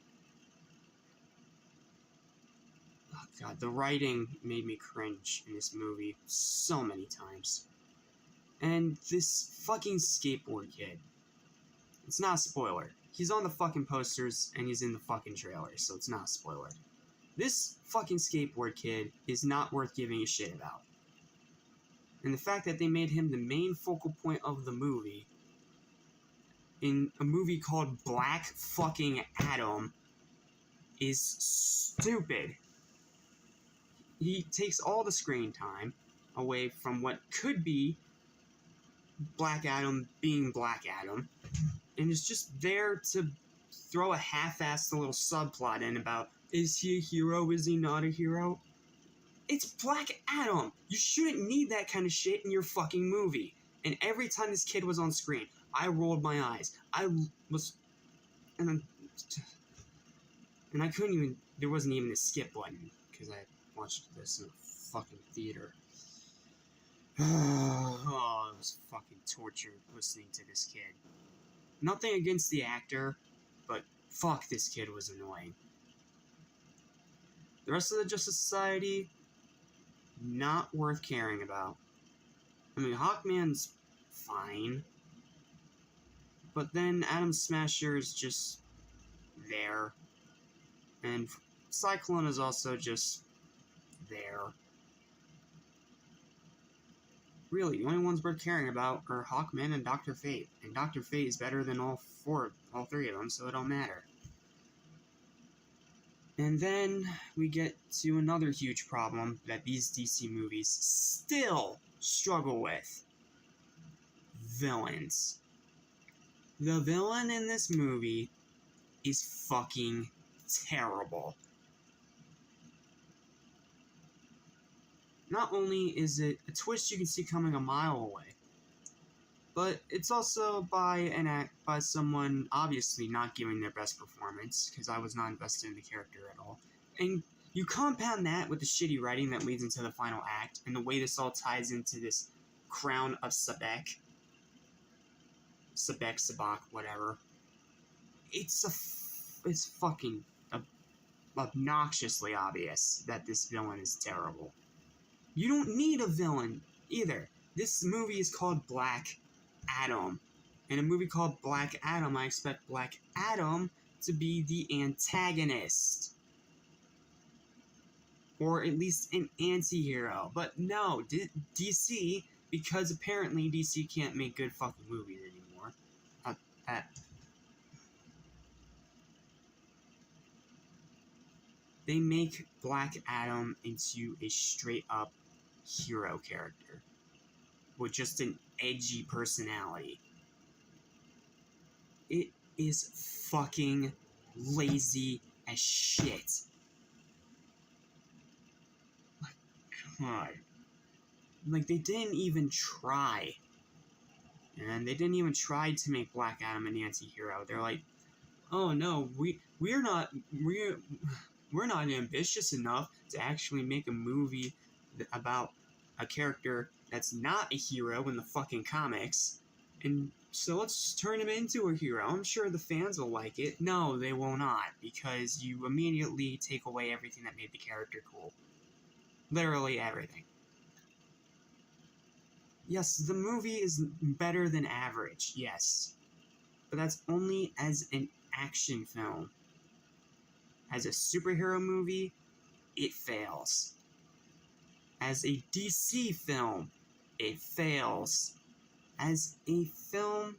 Oh god, the writing made me cringe in this movie so many times. And this fucking skateboard kid. It's not a spoiler. He's on the fucking posters and he's in the fucking trailer, so it's not a spoiler. This fucking skateboard kid is not worth giving a shit about. And the fact that they made him the main focal point of the movie in a movie called Black fucking Adam is stupid. He takes all the screen time away from what could be Black Adam being Black Adam, and is just there to throw a half-assed little subplot in about, is he a hero, is he not a hero? It's Black Adam! You shouldn't need that kind of shit in your fucking movie. And every time this kid was on screen, I rolled my eyes. I couldn't even, there wasn't even a skip button, because I watched this in a fucking theater. Oh, it was fucking torture listening to this kid. Nothing against the actor, but fuck, this kid was annoying. The rest of the Justice Society, not worth caring about. I mean, Hawkman's fine, but then Atom Smasher is just there, and Cyclone is also just there. Really, the only ones worth caring about are Hawkman and Dr. Fate, and Dr. Fate is better than all three of them, so it don't matter. And then we get to another huge problem that these DC movies still struggle with. Villains. The villain in this movie is fucking terrible. Not only is it a twist you can see coming a mile away, but it's also by someone obviously not giving their best performance, because I was not invested in the character at all. And you compound that with the shitty writing that leads into the final act, and the way this all ties into this crown of Sabek, whatever. It's fucking obnoxiously obvious that this villain is terrible. You don't need a villain either. This movie is called Black Adam. In a movie called Black Adam, I expect Black Adam to be the antagonist. Or at least an anti-hero. But no, DC, because apparently DC can't make good fucking movies anymore. They make Black Adam into a straight-up hero character with just an edgy personality. It is fucking lazy as shit. Like, God. Like, they didn't even try. And they didn't even try to make Black Adam an anti-hero. They're like, oh no, we're not ambitious enough to actually make a movie about a character that's not a hero in the fucking comics, and so let's turn him into a hero. I'm sure the fans will like it. No, they will not, because you immediately take away everything that made the character cool. Literally everything. Yes, the movie is better than average, yes, but that's only as an action film. As a superhero movie, it fails. As a DC film, it fails. As a film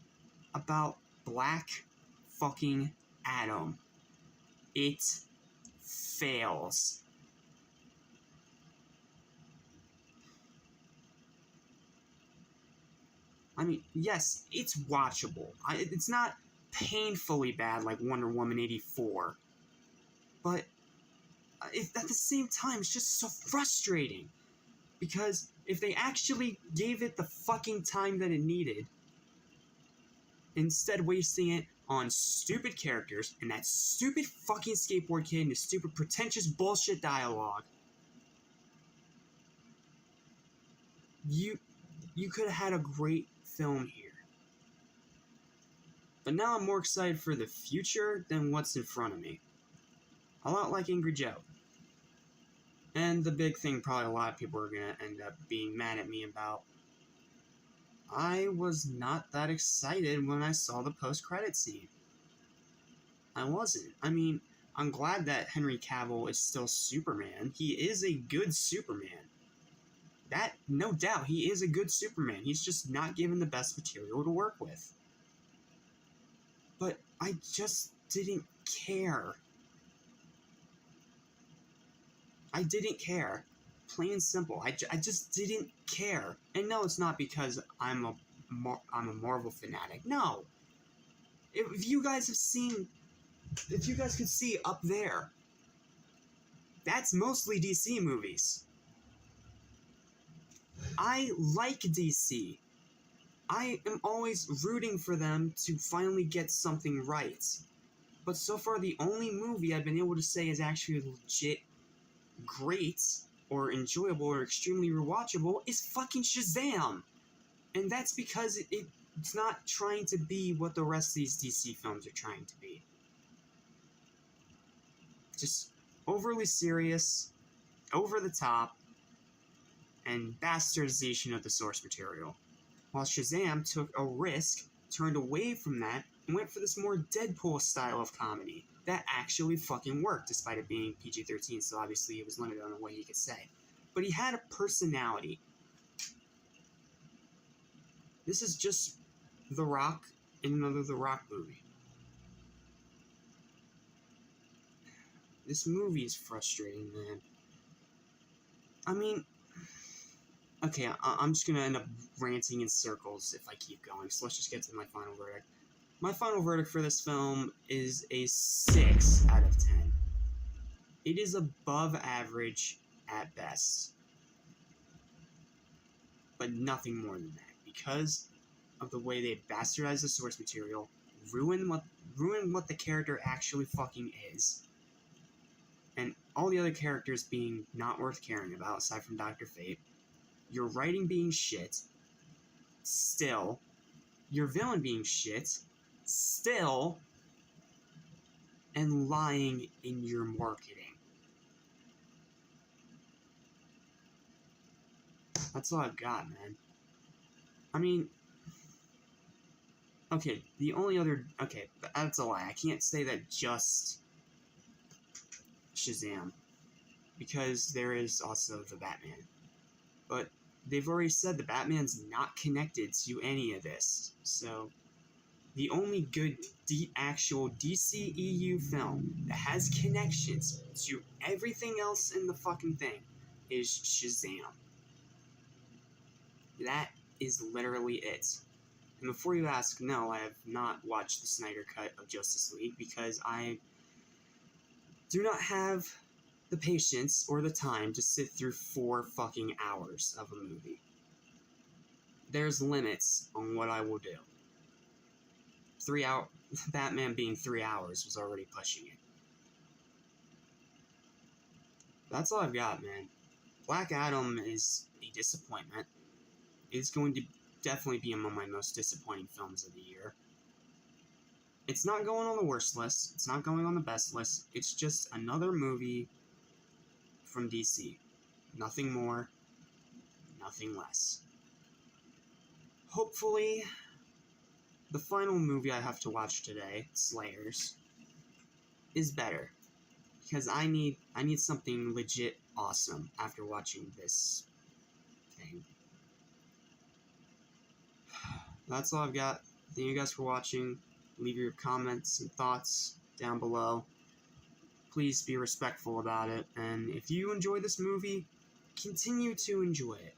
about Black fucking Adam, it fails. I mean, yes, it's watchable. It's not painfully bad like Wonder Woman 84. But at the same time, it's just so frustrating. Because if they actually gave it the fucking time that it needed, instead wasting it on stupid characters and that stupid fucking skateboard kid and the stupid pretentious bullshit dialogue, you could have had a great film here. But now I'm more excited for the future than what's in front of me. A lot like Angry Joe. And the big thing probably a lot of people are going to end up being mad at me about. I was not that excited when I saw the post-credit scene. I wasn't. I mean, I'm glad that Henry Cavill is still Superman. He is a good Superman. That, no doubt, he is a good Superman. He's just not given the best material to work with. But I just didn't care. I didn't care. Plain and simple. I just didn't care. And no, it's not because I'm a Marvel fanatic. No. If you guys could see up there, that's mostly DC movies. I like DC. I am always rooting for them to finally get something right. But so far, the only movie I've been able to say is actually legit great, or enjoyable, or extremely rewatchable is fucking Shazam! And that's because it's not trying to be what the rest of these DC films are trying to be. Just overly serious, over the top, and bastardization of the source material. While Shazam took a risk, turned away from that, and went for this more Deadpool style of comedy that actually fucking worked, despite it being PG-13, so obviously it was limited on what he could say. But he had a personality. This is just The Rock in another The Rock movie. This movie is frustrating, man. I mean, okay, I'm just gonna end up ranting in circles if I keep going, so let's just get to my final verdict. My final verdict for this film is a 6 out of 10. It is above average at best. But nothing more than that. Because of the way they bastardized the source material, ruin what the character actually fucking is, and all the other characters being not worth caring about, aside from Dr. Fate, your writing being shit, still, your villain being shit, still, and lying in your marketing. That's all I've got, man. I mean, okay, the only other, okay, that's a lie. I can't say that just Shazam, because there is also the Batman. But they've already said the Batman's not connected to any of this, so the only good actual DCEU film that has connections to everything else in the fucking thing is Shazam. That is literally it. And before you ask, no, I have not watched the Snyder Cut of Justice League because I do not have the patience or the time to sit through 4 fucking hours of a movie. There's limits on what I will do. 3 hour Batman being 3 hours was already pushing it. That's all I've got, man. Black Adam is a disappointment. It's going to definitely be among my most disappointing films of the year. It's not going on the worst list. It's not going on the best list. It's just another movie from DC. Nothing more, nothing less. Hopefully, the final movie I have to watch today, Slayers, is better. Because I need something legit awesome after watching this thing. That's all I've got. Thank you guys for watching. Leave your comments and thoughts down below. Please be respectful about it. And if you enjoy this movie, continue to enjoy it.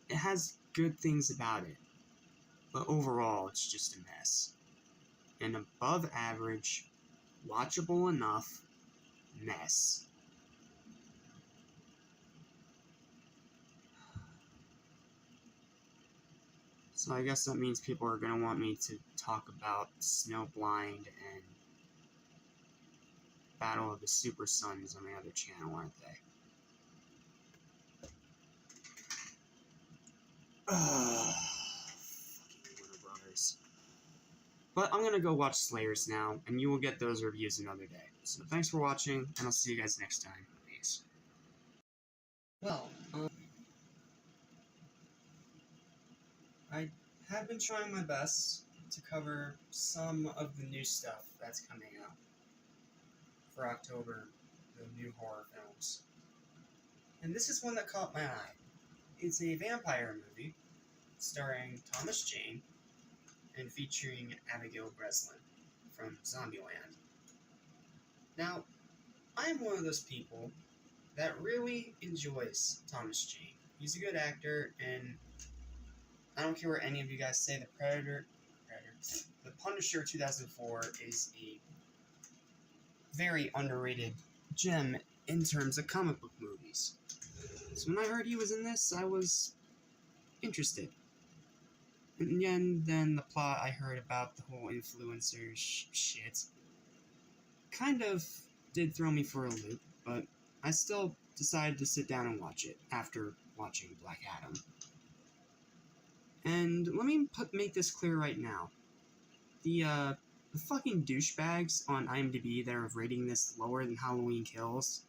It has good things about it. But overall, it's just a mess. an above average, watchable enough mess. So I guess that means people are going to want me to talk about Snowblind and Battle of the Super Sons on my other channel, aren't they? Fucking Warner Brothers. But I'm gonna go watch Slayers now, and you will get those reviews another day. So thanks for watching, and I'll see you guys next time. Peace. Well, I have been trying my best to cover some of the new stuff that's coming out for October, the new horror films. And this is one that caught my eye. It's a vampire movie starring Thomas Jane and featuring Abigail Breslin from Zombieland. Now, I'm one of those people that really enjoys Thomas Jane. He's a good actor, and I don't care what any of you guys say, The Punisher 2004 is a very underrated gem in terms of comic book movies. So when I heard he was in this, I was interested. And then the plot I heard about the whole influencer shit kind of did throw me for a loop, but I still decided to sit down and watch it after watching Black Adam. And let me make this clear right now. The fucking douchebags on IMDb that are rating this lower than Halloween Kills,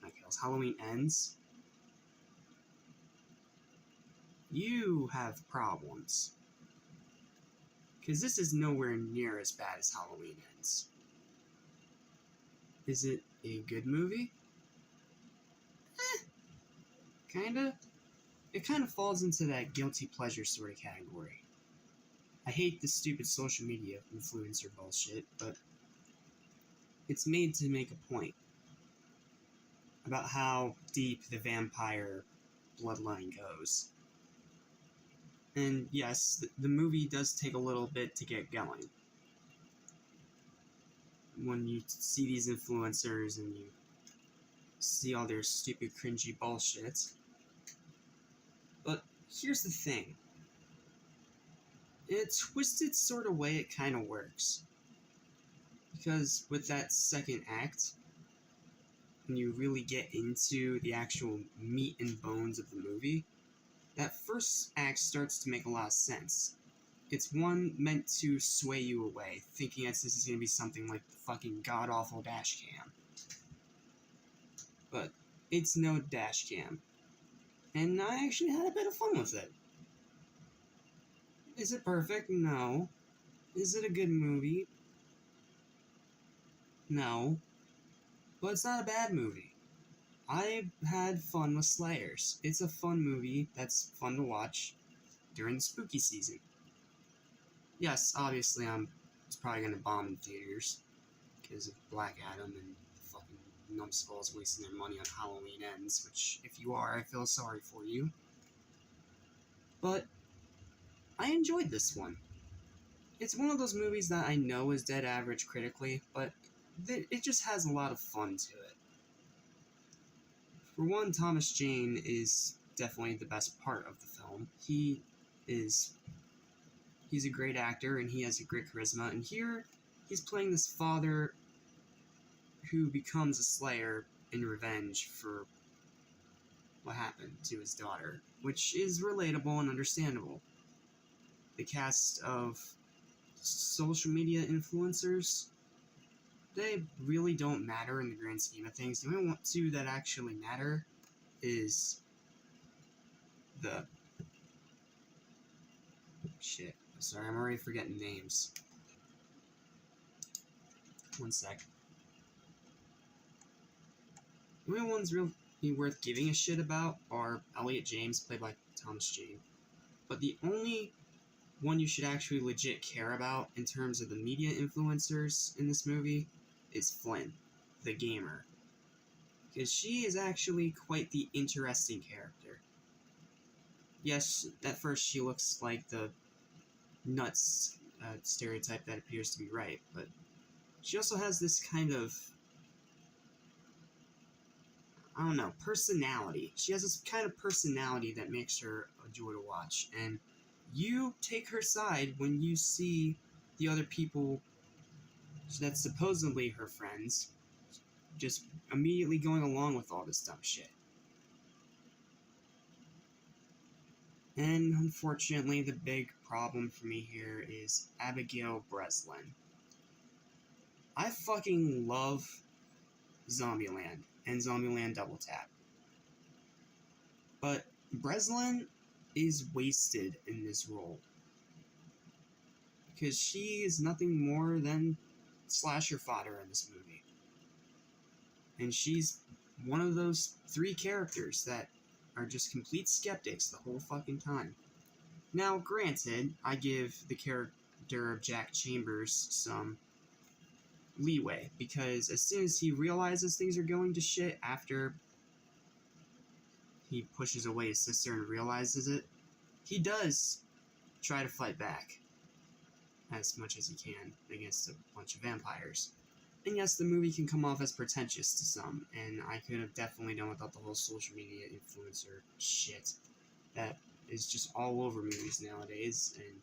not Kills, Halloween Ends, you have problems. Because this is nowhere near as bad as Halloween Ends. Is it a good movie? Kinda. It kind of falls into that guilty pleasure sort of category. I hate the stupid social media influencer bullshit, but it's made to make a point about how deep the vampire bloodline goes. And yes, the movie does take a little bit to get going. When you see these influencers and you see all their stupid, cringy bullshit. But here's the thing. In a twisted sort of way, it kind of works. Because with that second act, when you really get into the actual meat and bones of the movie, that first act starts to make a lot of sense. It's one meant to sway you away, thinking that this is going to be something like the fucking god-awful dash cam. But it's no dash cam. And I actually had a bit of fun with it. Is it perfect? No. Is it a good movie? No. But it's not a bad movie. I had fun with Slayers. It's a fun movie that's fun to watch during the spooky season. Yes, obviously it's probably gonna bomb in theaters because of Black Adam and fucking numbskulls wasting their money on Halloween Ends, which, if you are, I feel sorry for you. But I enjoyed this one. It's one of those movies that I know is dead average critically, but it just has a lot of fun to it. For one, Thomas Jane is definitely the best part of the film. He's a great actor, and he has a great charisma, and here, he's playing this father who becomes a slayer in revenge for what happened to his daughter, which is relatable and understandable. The cast of social media influencers, they really don't matter in the grand scheme of things. The only two that actually matter is the... Shit. Sorry, I'm already forgetting names. One sec. The only ones really worth giving a shit about are Elliot James, played by Thomas Jane. But the only one you should actually legit care about in terms of the media influencers in this movie is Flynn, the gamer. Because she is actually quite the interesting character. Yes, at first she looks like the nuts a stereotype that appears to be right, but she also has this kind of, I don't know, personality. She has this kind of personality that makes her a joy to watch, and you take her side when you see the other people that's supposedly her friends just immediately going along with all this dumb shit. And unfortunately, the big problem for me here is Abigail Breslin. I fucking love Zombieland and Zombieland Double Tap. But Breslin is wasted in this role. Because she is nothing more than slasher fodder in this movie. And she's one of those 3 characters that are just complete skeptics the whole fucking time. Now, granted, I give the character of Jack Chambers some leeway, because as soon as he realizes things are going to shit after he pushes away his sister and realizes it, he does try to fight back as much as he can against a bunch of vampires. And yes, the movie can come off as pretentious to some, and I could have definitely done without the whole social media influencer shit that is just all over movies nowadays, and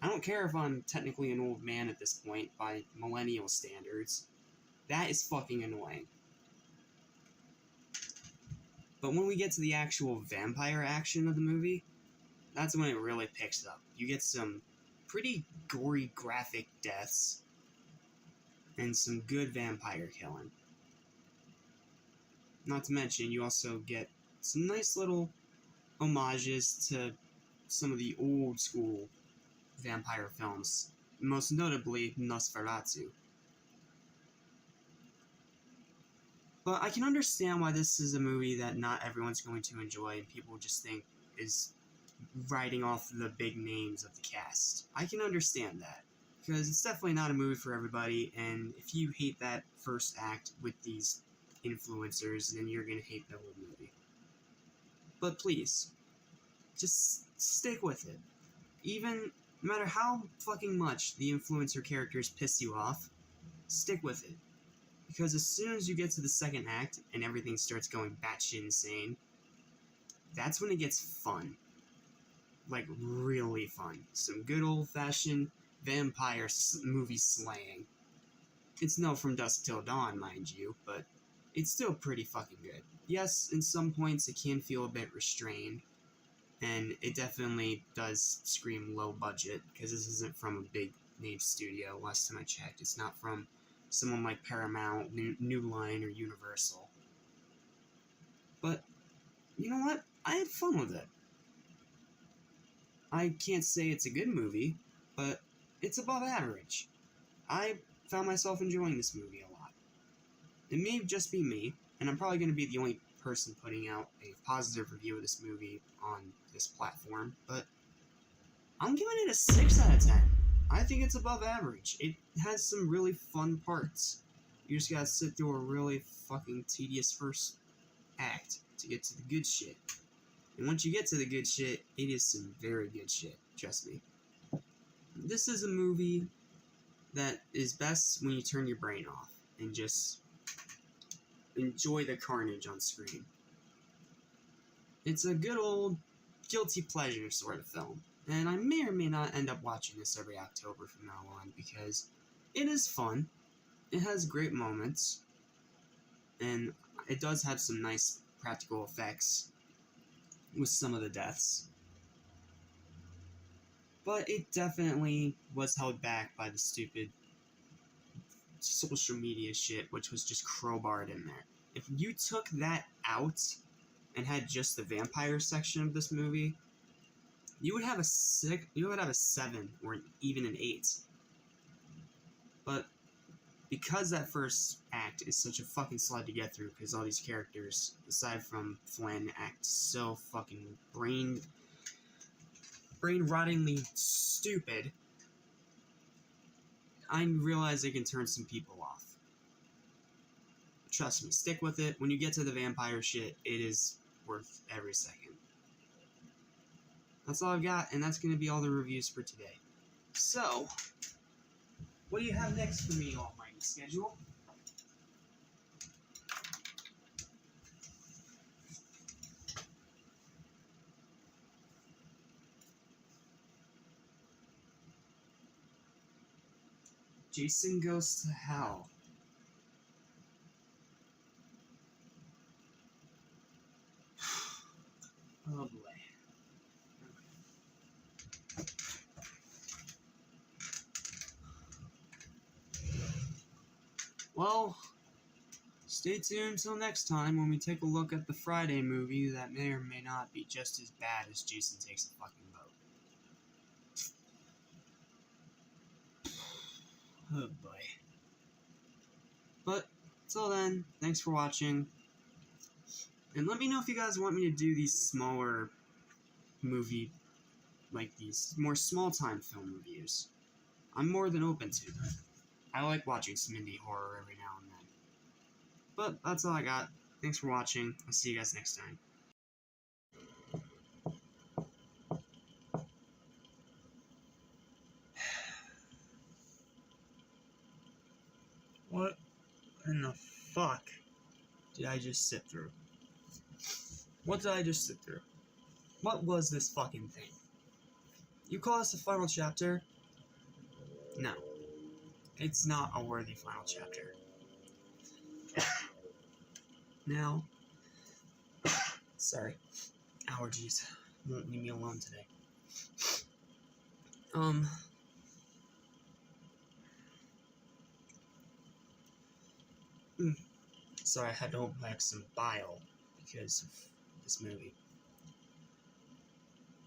I don't care if I'm technically an old man at this point by millennial standards. That is fucking annoying. But when we get to the actual vampire action of the movie, that's when it really picks up. You get some pretty gory, graphic deaths, and some good vampire killing. Not to mention, you also get some nice little homages to some of the old school vampire films, most notably Nosferatu. But I can understand why this is a movie that not everyone's going to enjoy and people just think is writing off the big names of the cast. I can understand that, because it's definitely not a movie for everybody, and if you hate that first act with these influencers, then you're gonna hate the whole movie. But please, just stick with it. Even, no matter how fucking much the influencer characters piss you off, stick with it. Because as soon as you get to the second act and everything starts going batshit insane, that's when it gets fun. Like, really fun. Some good old-fashioned vampire movie slaying. It's no From Dusk Till Dawn, mind you, but it's still pretty fucking good. Yes, in some points it can feel a bit restrained, and it definitely does scream low budget, because this isn't from a big name studio. Last time I checked, it's not from someone like Paramount, New Line, or Universal. But, you know what? I had fun with it. I can't say it's a good movie, but it's above average. I found myself enjoying this movie a lot. It may just be me, and I'm probably going to be the only person putting out a positive review of this movie on this platform, but I'm giving it a 6 out of 10. I think it's above average. It has some really fun parts. You just gotta sit through a really fucking tedious first act to get to the good shit. And once you get to the good shit, it is some very good shit, trust me. This is a movie that is best when you turn your brain off and just enjoy the carnage on screen. It's a good old guilty pleasure sort of film, and I may or may not end up watching this every October from now on, because it is fun, it has great moments, and it does have some nice practical effects with some of the deaths. But it definitely was held back by the stupid social media shit, which was just crowbarred in there. If you took that out and had just the vampire section of this movie, you would have a 7 or even an 8. But because that first act is such a fucking slide to get through, because all these characters, aside from Flynn, act so fucking brain-rottingly stupid, I realize it can turn some people off. Trust me, stick with it. When you get to the vampire shit, it is worth every second. That's all I've got, and that's going to be all the reviews for today. So, what do you have next for me, almighty schedule? Jason Goes to Hell. Oh boy. Well, stay tuned till next time when we take a look at the Friday movie that may or may not be just as bad as Jason Takes a Fucking Boat. Oh boy. But, till then, thanks for watching. And let me know if you guys want me to do these smaller movie, like these more small-time film reviews. I'm more than open to them. I like watching some indie horror every now and then. But that's all I got. Thanks for watching. I'll see you guys next time. What in the fuck did I just sit through? What did I just sit through? What was this fucking thing? You call this the final chapter? No. It's not a worthy final chapter. Now, sorry, allergies won't leave me alone today. Sorry, I had to hold back some bile because of this movie.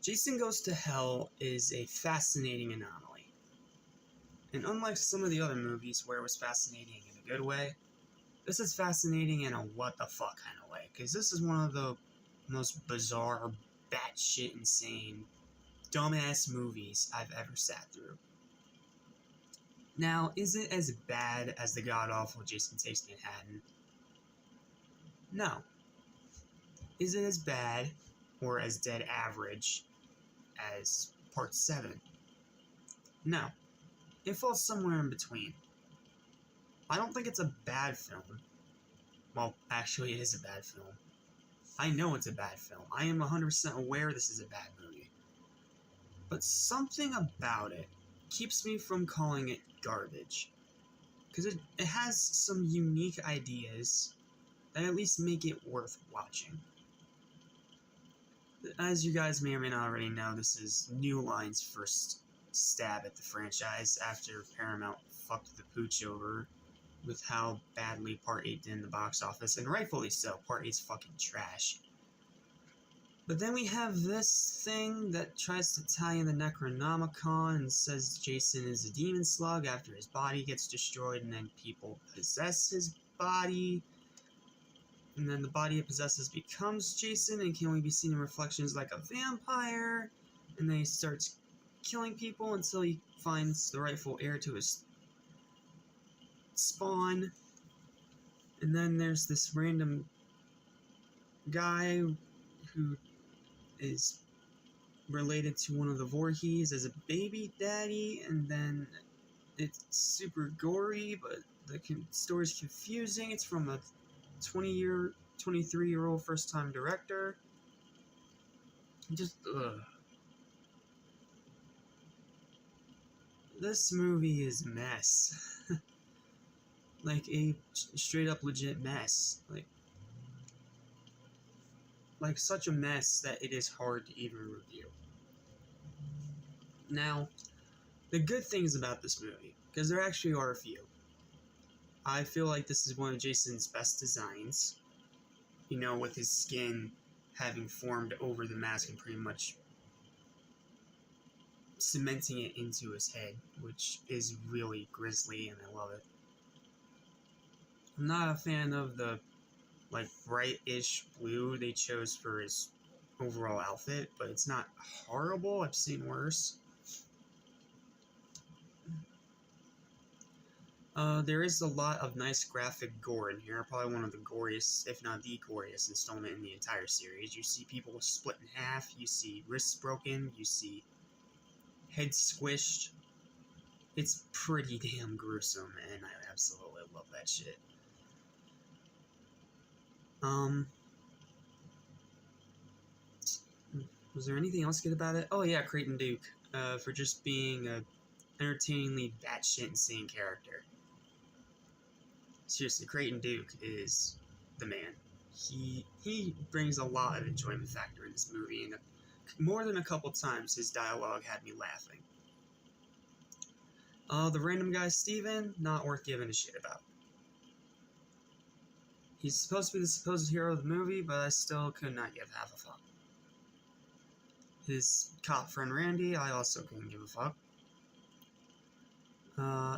Jason Goes to Hell is a fascinating anomaly. And unlike some of the other movies where it was fascinating in a good way, this is fascinating in a what the fuck kind of way. Because this is one of the most bizarre, batshit insane, dumbass movies I've ever sat through. Now, is it as bad as the god-awful Jason Takes Manhattan? No. Is it as bad or as dead average as Part 7? No. It falls somewhere in between. I don't think it's a bad film. Well, actually, it is a bad film. I know it's a bad film. I am 100% aware this is a bad movie. But something about it keeps me from calling it garbage. Because it has some unique ideas that at least make it worth watching. As you guys may or may not already know, this is New Line's first stab at the franchise after Paramount fucked the pooch over with how badly Part 8 did in the box office, and rightfully so. Part 8's fucking trash. But then we have this thing that tries to tie in the Necronomicon and says Jason is a demon slug after his body gets destroyed, and then people possess his body. And then the body it possesses becomes Jason and can only be seen in reflections like a vampire. And then he starts killing people until he finds the rightful heir to his spawn. And then there's this random guy who is related to one of the Voorhees as a baby daddy, and then it's super gory, but the story's confusing. It's from a 23-year-old first-time director. Just, ugh. This movie is a mess. Like a straight-up legit mess. Like such a mess that it is hard to even review. Now, the good things about this movie, because there actually are a few. I feel like this is one of Jason's best designs. You know, with his skin having formed over the mask and pretty much cementing it into his head, which is really grisly, and I love it. I'm not a fan of the, like, bright-ish blue they chose for his overall outfit, but it's not horrible. I've seen worse. There is a lot of nice graphic gore in here, probably one of the goriest, if not the goriest installment in the entire series. You see people split in half, you see wrists broken, you see heads squished, It's pretty damn gruesome, and I absolutely love that shit. Was there anything else good about it? Oh yeah, Creighton Duke, for just being a entertainingly batshit insane character. Seriously, Creighton Duke is the man. He brings a lot of enjoyment factor in this movie, and more than a couple times his dialogue had me laughing. The random guy Steven, not worth giving a shit about. He's supposed to be the supposed hero of the movie, but I still could not give half a fuck. His cop friend Randy, I also couldn't give a fuck.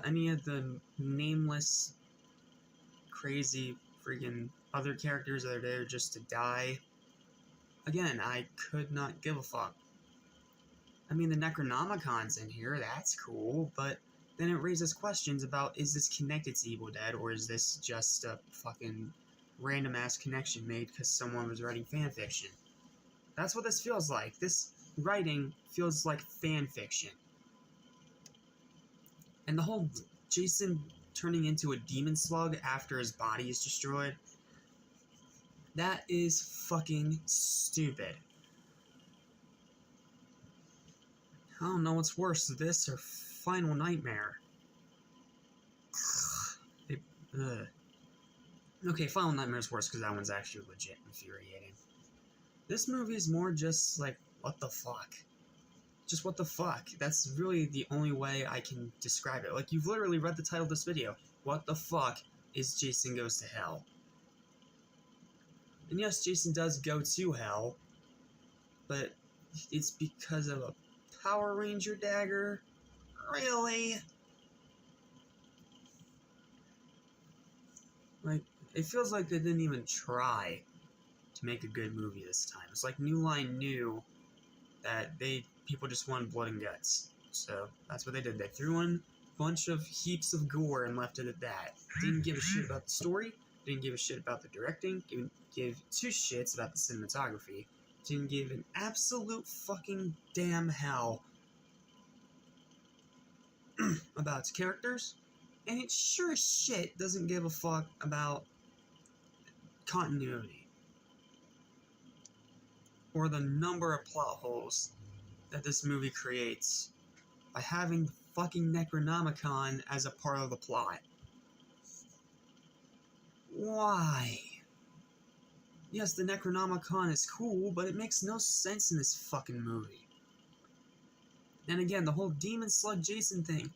Any of the nameless, crazy, freaking other characters that are there just to die, again, I could not give a fuck. I mean, the Necronomicon's in here, that's cool, but then it raises questions about, is this connected to Evil Dead, or is this just a fucking random-ass connection made because someone was writing fanfiction? That's what this feels like. This writing feels like fanfiction. And the whole Jason turning into a demon slug after his body is destroyed, that is fucking stupid. I don't know what's worse, this or Final Nightmare. Okay, Final Nightmare's worse because that one's actually legit infuriating. This movie is more just like, what the fuck? Just what the fuck? That's really the only way I can describe it. Like, you've literally read the title of this video. What the fuck is Jason Goes to Hell? And yes, Jason does go to hell, but it's because of a Power Ranger dagger? Really? Like, it feels like they didn't even try to make a good movie this time. It's like New Line knew that people just wanted blood and guts. So that's what they did. They threw in a bunch of heaps of gore and left it at that. Didn't give a shit about the story. Didn't give a shit about the directing. Didn't give two shits about the cinematography. Didn't give an absolute fucking damn hell about its characters. And it sure as shit doesn't give a fuck about continuity. Or the number of plot holes that this movie creates by having the fucking Necronomicon as a part of the plot. Why? Yes, the Necronomicon is cool, but it makes no sense in this fucking movie. And again, the whole Demon Slug Jason thing,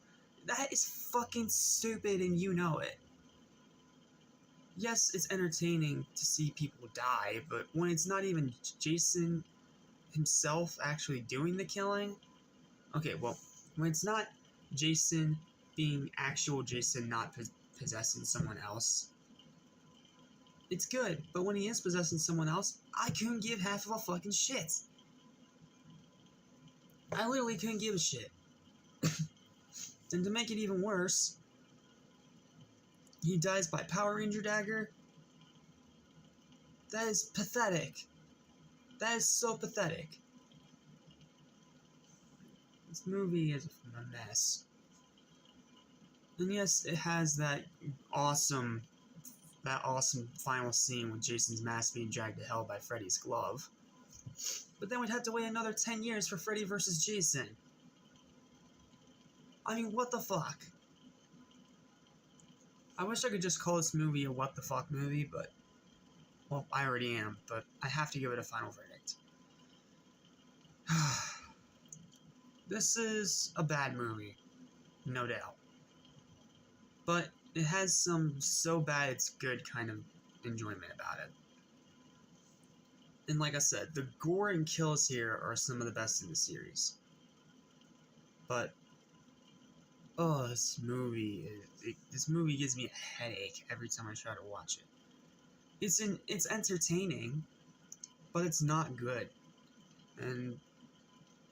that is fucking stupid and you know it. Yes, it's entertaining to see people die, but when it's not even Jason himself actually doing the killing... Okay, well, when it's not Jason being actual Jason, not possessing someone else, it's good. But when he is possessing someone else, I couldn't give half of a fucking shit. I literally couldn't give a shit. And to make it even worse, he dies by Power Ranger dagger. That is pathetic. That is so pathetic. This movie is a mess. And yes, it has that awesome final scene with Jason's mask being dragged to hell by Freddy's glove. But then we'd have to wait another 10 years for Freddy vs. Jason. I mean, what the fuck? I wish I could just call this movie a what the fuck movie, but... Well, I already am, but I have to give it a final verdict. This is a bad movie, no doubt. But it has some so bad it's good kind of enjoyment about it. And like I said, the gore and kills here are some of the best in the series. But, oh, this movie gives me a headache every time I try to watch it. It's entertaining, but it's not good. And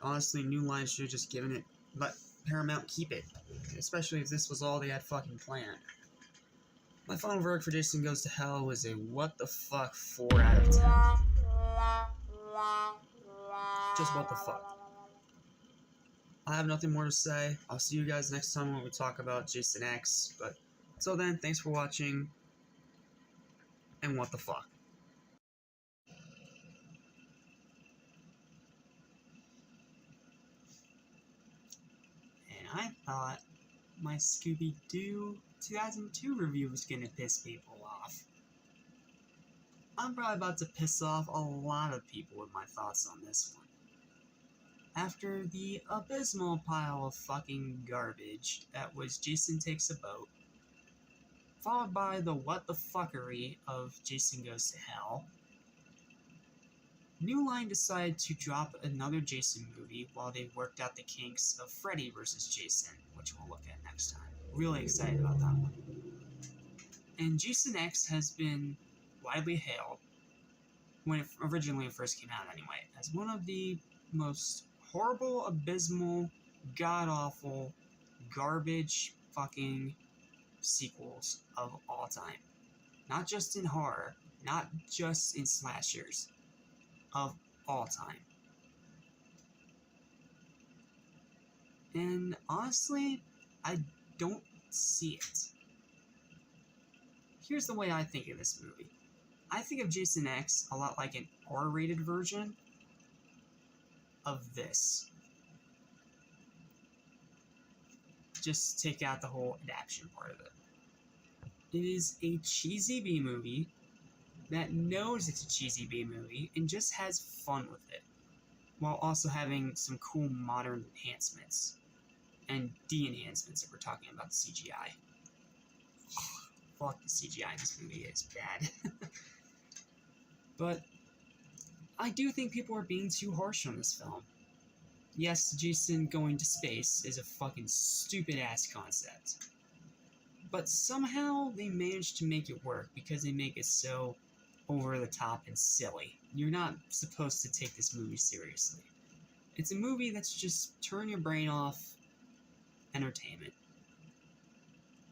honestly, New Line should have just given it, let Paramount keep it, especially if this was all they had fucking planned. My final verdict for Jason Goes to Hell was a what the fuck 4 out of 10. Just what the fuck. I have nothing more to say. I'll see you guys next time when we talk about Jason X. But until then, thanks for watching. And what the fuck. And I thought my Scooby-Doo 2002 review was gonna piss people off. I'm probably about to piss off a lot of people with my thoughts on this one. After the abysmal pile of fucking garbage that was Jason Takes a Boat, followed by the what the fuckery of Jason Goes to Hell, New Line decided to drop another Jason movie while they worked out the kinks of Freddy vs. Jason, which we'll look at next time. Really excited about that one. And Jason X has been widely hailed, when it originally first came out anyway, as one of the most horrible, abysmal, god-awful, garbage fucking sequels of all time. Not just in horror, not just in slashers, of all time. And honestly, I don't see it. Here's the way I think of this movie. I think of Jason X a lot like an R-rated version of this. Just take out the whole adaptation part of it. It is a cheesy B-movie that knows it's a cheesy B-movie and just has fun with it, while also having some cool modern enhancements and de-enhancements if we're talking about the CGI. Fuck, the CGI in this movie is bad. But I do think people are being too harsh on this film. Yes, Jason going to space is a fucking stupid-ass concept. But somehow they managed to make it work because they make it so over the top and silly. You're not supposed to take this movie seriously. It's a movie that's just turn your brain off entertainment.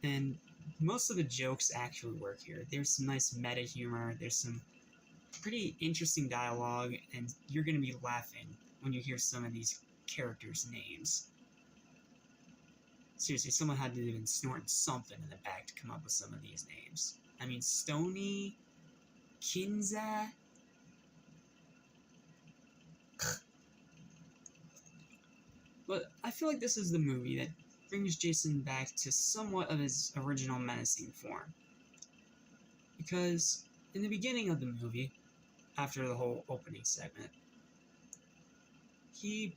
And most of the jokes actually work here. There's some nice meta humor, there's some pretty interesting dialogue, and you're gonna be laughing when you hear some of these characters' names. Seriously, someone had to have been snorting something in the back to come up with some of these names. I mean, Stony, Kinza. But I feel like this is the movie that brings Jason back to somewhat of his original menacing form. Because in the beginning of the movie, after the whole opening segment, he's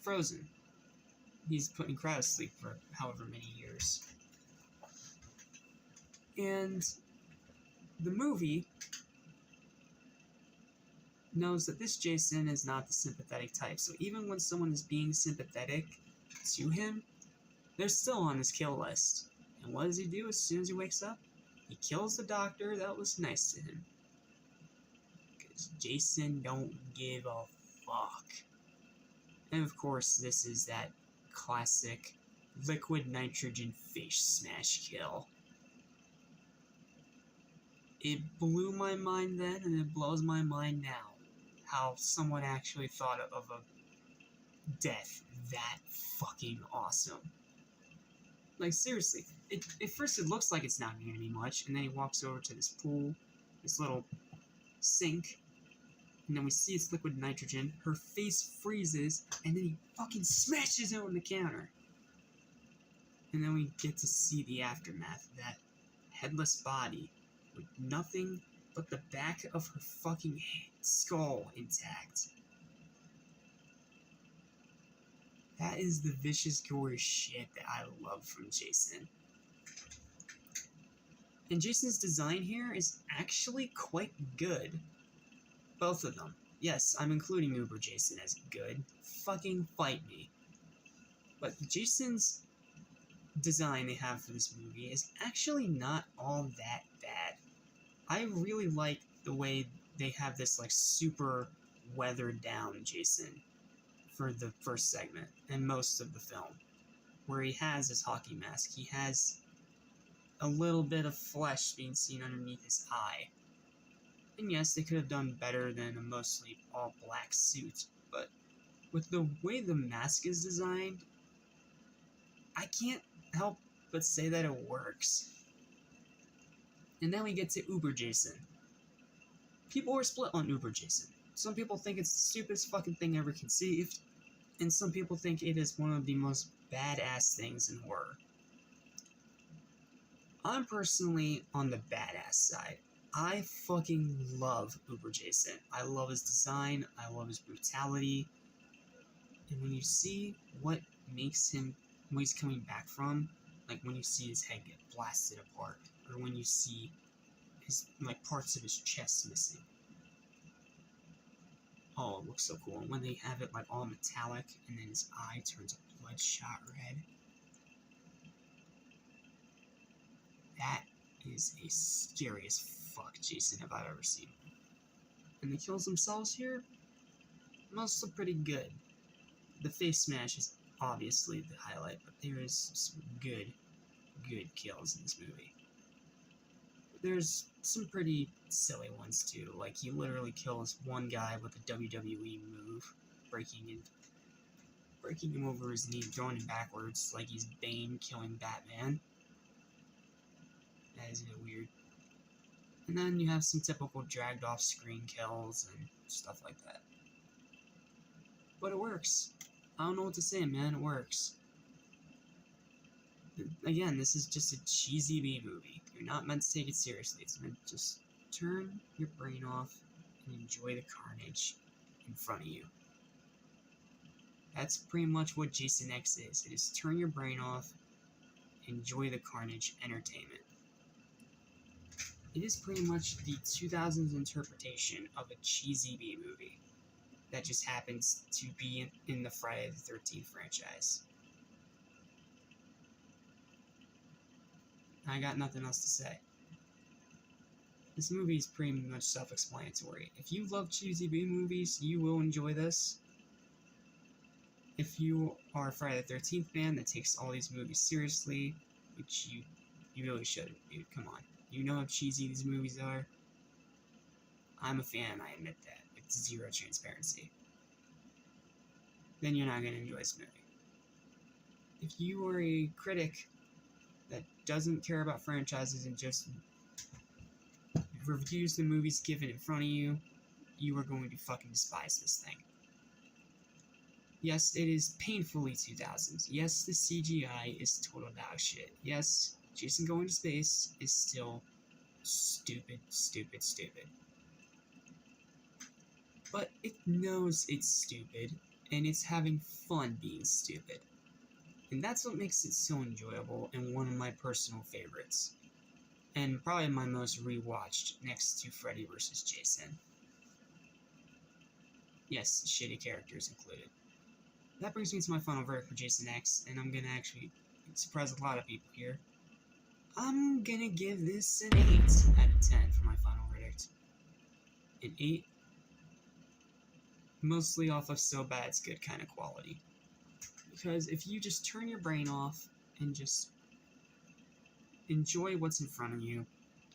frozen. He's putting crowd to sleep for however many years. And the movie knows that this Jason is not the sympathetic type, so even when someone is being sympathetic to him, they're still on his kill list. And what does he do as soon as he wakes up? He kills the doctor that was nice to him. Because Jason don't give a fuck. And of course, this is that classic liquid nitrogen face smash kill. It blew my mind then, and it blows my mind now, how someone actually thought of a death that fucking awesome. Like, seriously, at first it looks like it's not going to be much, and then he walks over to this pool, this little sink, and then we see it's liquid nitrogen, her face freezes, and then he fucking smashes it on the counter. And then we get to see the aftermath of that headless body with nothing but the back of her fucking skull intact. That is the vicious, gory shit that I love from Jason. And Jason's design here is actually quite good. Both of them. Yes, I'm including Uber Jason as good. Fucking fight me. But Jason's design they have for this movie is actually not all that bad. I really like the way they have this, like, super weathered down Jason for the first segment and most of the film, where he has his hockey mask. He has a little bit of flesh being seen underneath his eye. And yes, they could have done better than a mostly all black suit, but with the way the mask is designed, I can't help but say that it works. And then we get to Uber Jason. People are split on Uber Jason. Some people think it's the stupidest fucking thing ever conceived, and some people think it is one of the most badass things in horror. I'm personally on the badass side. I fucking love Uber Jason. I love his design, I love his brutality, and when you see what makes him, what he's coming back from, like when you see his head get blasted apart, or when you see his, like, parts of his chest missing. Oh, it looks so cool. And when they have it, like, all metallic, and then his eye turns a bloodshot red. That is a scary as fuck Jason if I've ever seen. And the kills themselves here, mostly pretty good. The face smash is obviously the highlight, but there is some good kills in this movie. There's some pretty silly ones too, like he literally kills one guy with a WWE move, breaking him over his knee, throwing him backwards like he's Bane killing Batman. That is a bit weird. And then you have some typical dragged off screen kills and stuff like that. But it works. I don't know what to say, man, it works. Again, this is just a cheesy B movie. You're not meant to take it seriously. It's meant to just turn your brain off and enjoy the carnage in front of you. That's pretty much what Jason X is. It is turn your brain off, enjoy the carnage, entertainment. It is pretty much the 2000s interpretation of a cheesy B movie that just happens to be in the Friday the 13th franchise. I got nothing else to say. This movie is pretty much self-explanatory. If you love cheesy B movies, you will enjoy this. If you are a Friday the 13th fan that takes all these movies seriously, which you really should, dude, come on. You know how cheesy these movies are. I'm a fan, I admit that, with zero transparency. Then you're not going to enjoy this movie. If you are a critic that doesn't care about franchises and just reviews the movies given in front of you, you are going to fucking despise this thing. Yes, it is painfully 2000s. Yes, the CGI is total dog shit. Yes, Jason going to space is still stupid. But it knows it's stupid, and it's having fun being stupid. And that's what makes it so enjoyable and one of my personal favorites. And probably my most rewatched next to Freddy vs. Jason. Yes, shitty characters included. That brings me to my final verdict for Jason X, and I'm gonna actually surprise a lot of people here. I'm gonna give this an 8 out of 10 for my final verdict. An 8, mostly off of so bad it's good kind of quality. Because if you just turn your brain off and just enjoy what's in front of you,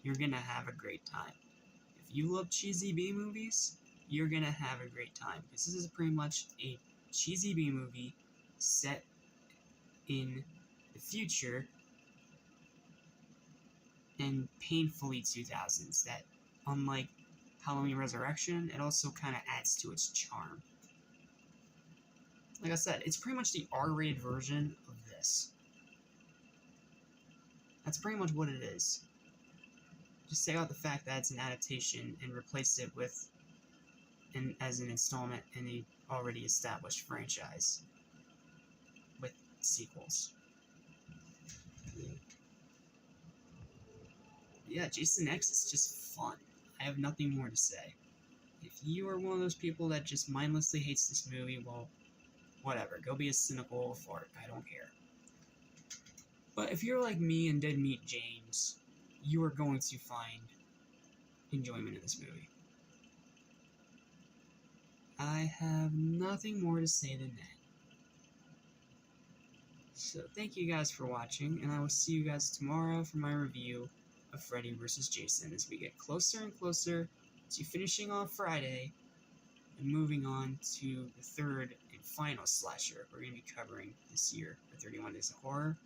you're gonna have a great time. If you love cheesy B movies, you're gonna have a great time. Because this is pretty much a cheesy B movie set in the future and painfully 2000s that, unlike Halloween Resurrection, it also kind of adds to its charm. Like I said, it's pretty much the R-rated version of this. That's pretty much what it is. Just take out the fact that it's an adaptation and replace it with as an installment in a already established franchise with sequels. Yeah, Jason X is just fun. I have nothing more to say. If you are one of those people that just mindlessly hates this movie, well, whatever. Go be a cynical fart. I don't care. But if you're like me and did meet James, you are going to find enjoyment in this movie. I have nothing more to say than that. So thank you guys for watching, and I will see you guys tomorrow for my review of Freddy vs. Jason as we get closer and closer to finishing off Friday and moving on to the third and final slasher we're going to be covering this year for 31 Days of Horror.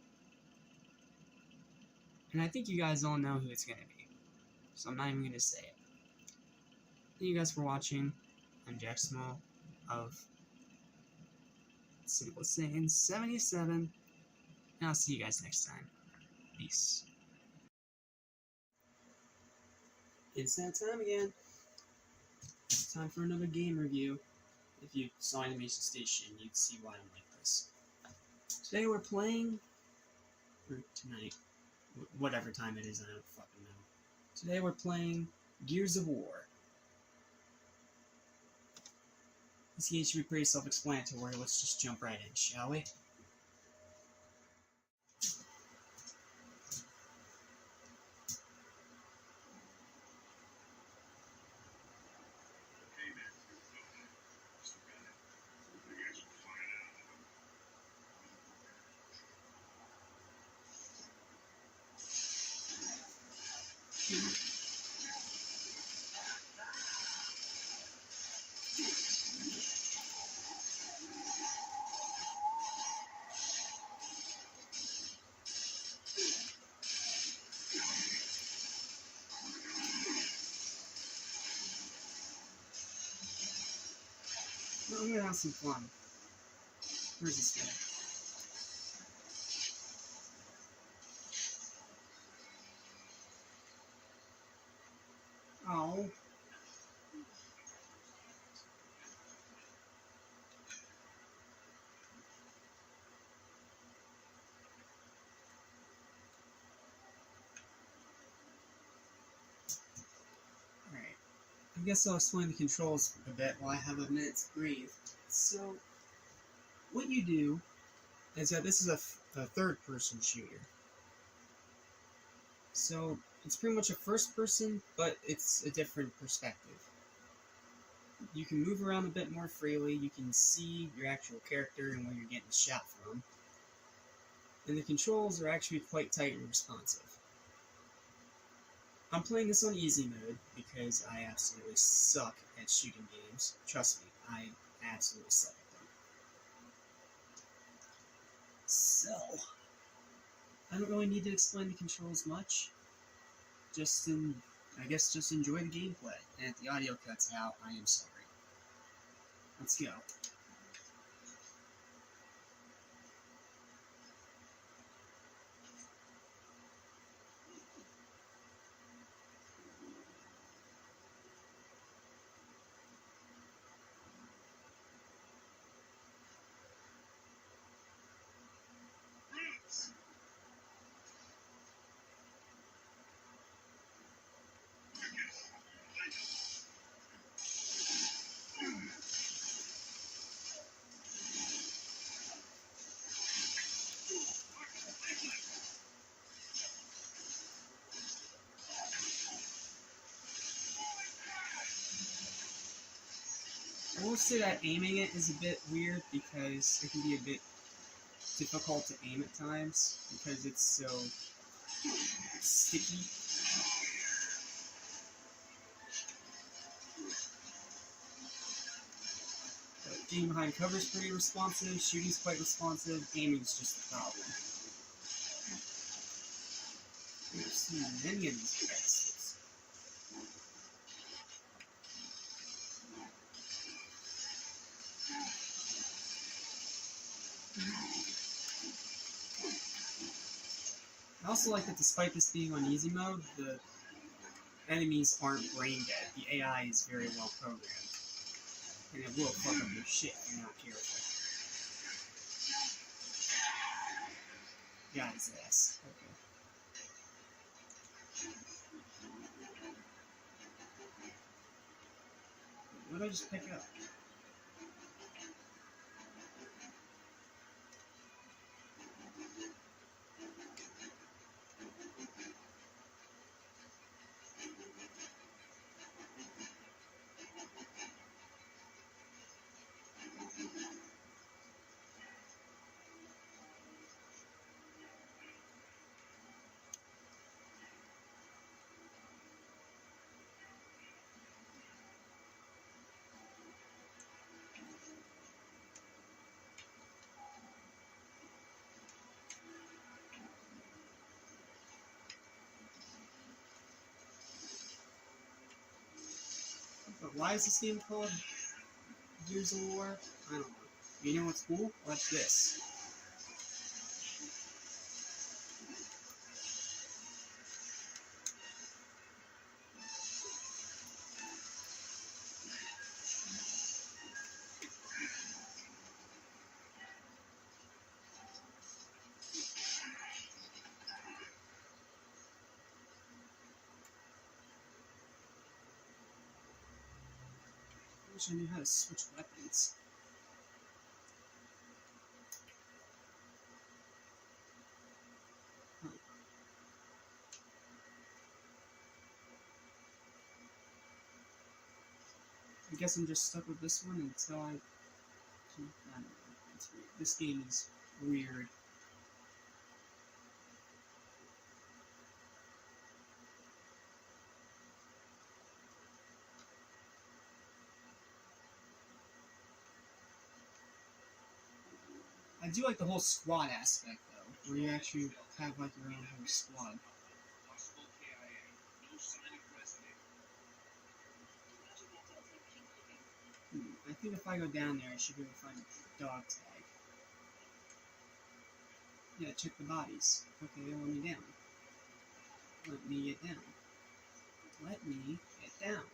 And I think you guys all know who it's going to be, so I'm not even going to say it. Thank you guys for watching. I'm Jack Small of Cynical Satan 77, and I'll see you guys next time. Peace. It's that time again. It's time for another game review. If you saw Animation Station, you'd see why I'm like this. Today we're playing, or tonight, whatever time it is, I don't fucking know. Today we're playing Gears of War. This game should be pretty self-explanatory. Let's just jump right in, shall we? Hey, man. Mr. Bennett. I guess we'll find out. I'm gonna have some fun. Where's this guy? Oh. Alright. I guess I'll explain the controls a bit while I have a minute to breathe. So, what you do is that this is a third-person shooter. So, it's pretty much a first-person, but it's a different perspective. You can move around a bit more freely, you can see your actual character and where you're getting shot from. And the controls are actually quite tight and responsive. I'm playing this on easy mode because I absolutely suck at shooting games. Trust me, I absolutely suck at them. So, I don't really need to explain the controls much. I guess just enjoy the gameplay. And if the audio cuts out, I am sorry. Let's go. I will say that aiming it is a bit weird because it can be a bit difficult to aim at times because it's so sticky. But getting behind cover is pretty responsive, shooting's quite responsive, aiming's just the problem. There's so many of these bastards. I also like that despite this being on easy mode, the enemies aren't brain dead. The AI is very well programmed. And it will fuck up your shit if you're not careful. Got his ass. Okay. What did I just pick up? Why is this game called Gears of War? I don't know. You know what's cool? Watch this. I wish I knew how to switch weapons. Huh. I guess I'm just stuck with this one until I don't know. It's weird. This game is weird. I do like the whole squad aspect, though, where you actually have like your own whole squad. I think if I go down there, I should be able to find a dog tag. Yeah, check the bodies. Okay, they want me down. Let me get down. Let me get down.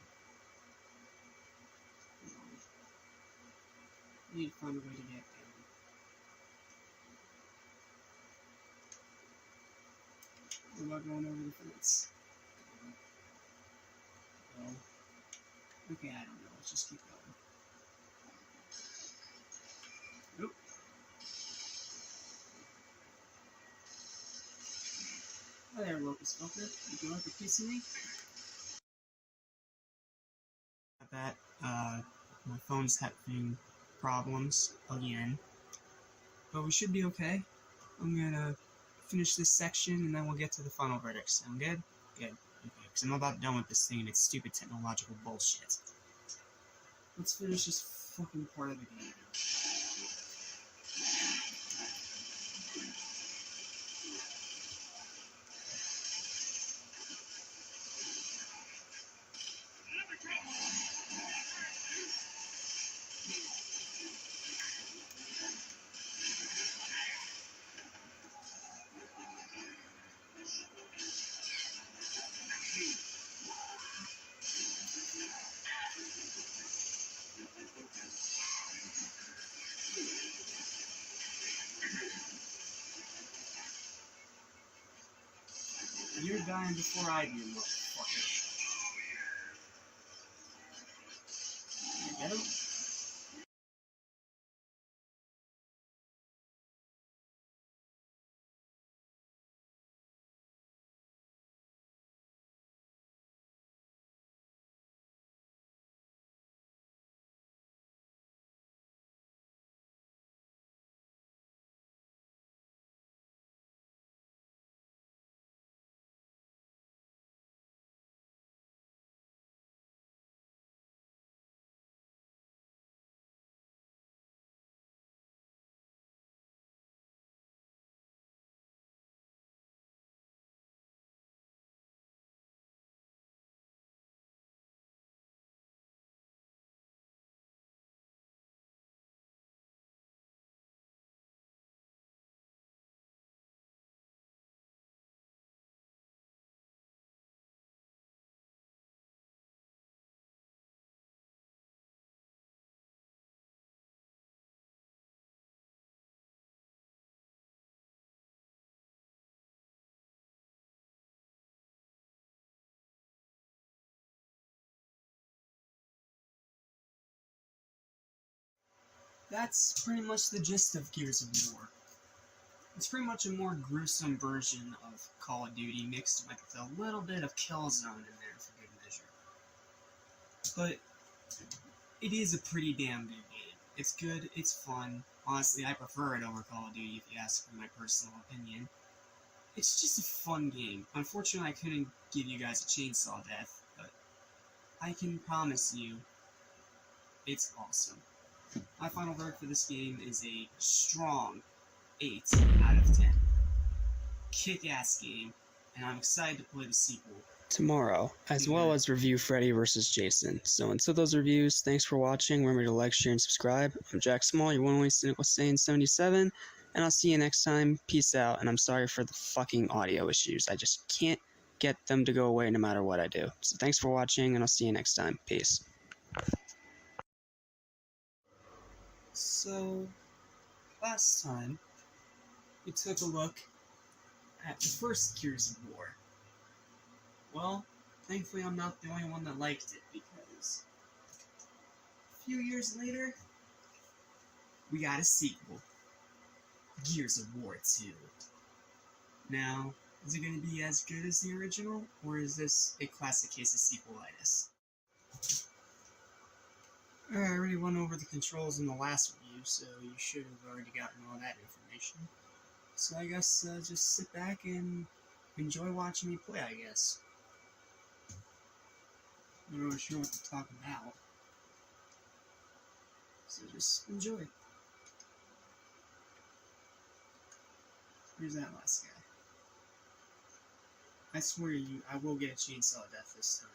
I need to find a way to get down. What about going over the fence? No. Okay, I don't know. Let's just keep going. Nope. Hi there, Locust Fucker. Would you like a piece of me? That, my phone's having problems again. But we should be okay. I'm gonna finish this section and then we'll get to the final verdict. Sound good? Good. Okay, because I'm about done with this thing and it's stupid technological bullshit. Let's finish this fucking part of the game. You're dying before I do, motherfucker. Get him? That's pretty much the gist of Gears of War. It's pretty much a more gruesome version of Call of Duty mixed with a little bit of Killzone in there for good measure. But it is a pretty damn good game. It's good, it's fun. Honestly, I prefer it over Call of Duty if you ask for my personal opinion. It's just a fun game. Unfortunately, I couldn't give you guys a chainsaw death, but I can promise you it's awesome. My final verdict for this game is a strong 8 out of 10. Kick-ass game, and I'm excited to play the sequel. tomorrow, as well as review Freddy vs. Jason. So until those reviews, thanks for watching. Remember to like, share, and subscribe. I'm Jack Small, your one way saying 77, and I'll see you next time. Peace out, and I'm sorry for the fucking audio issues. I just can't get them to go away no matter what I do. So thanks for watching, and I'll see you next time. Peace. So, last time, we took a look at the first Gears of War. Well, thankfully I'm not the only one that liked it, because a few years later, we got a sequel, Gears of War 2. Now, is it going to be as good as the original, or is this a classic case of sequelitis? I already went over the controls in the last review, so you should have already gotten all that information. So I guess just sit back and enjoy watching me play, I guess. I'm not really sure what to talk about, so just enjoy. Where's that last guy? I swear I will get a chainsaw death this time.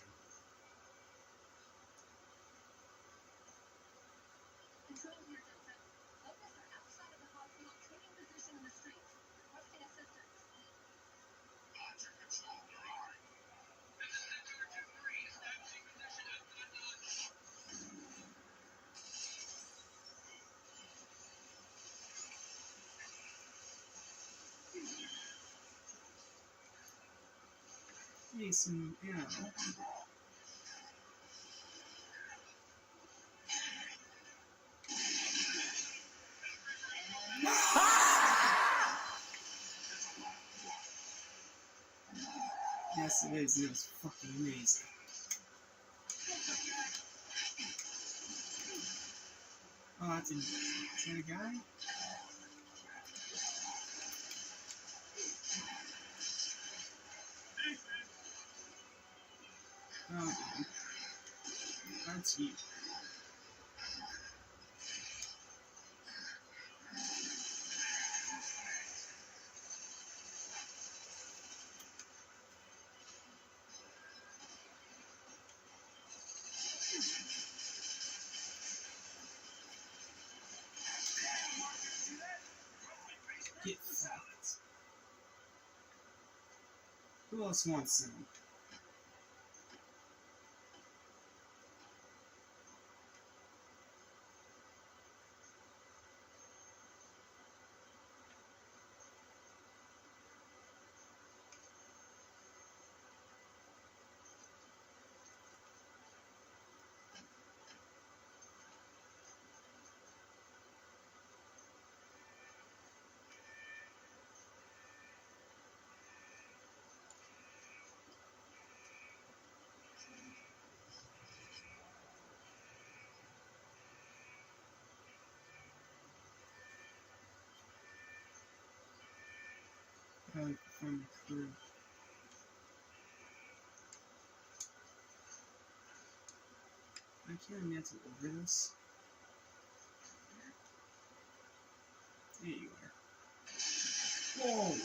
Control here, Delta. Locals are outside of the hospital, trading position in the streets. Requesting assistance. Roger, control, where are you? This is Sector 2-3, establishing position at Need some ammo. Yes, it is. It was fucking amazing. Oh, that's is that a guy? Oh, okay. That's you. Get fucked. Who else wants some? From the crew. I can't imagine over this. There you are. Whoa!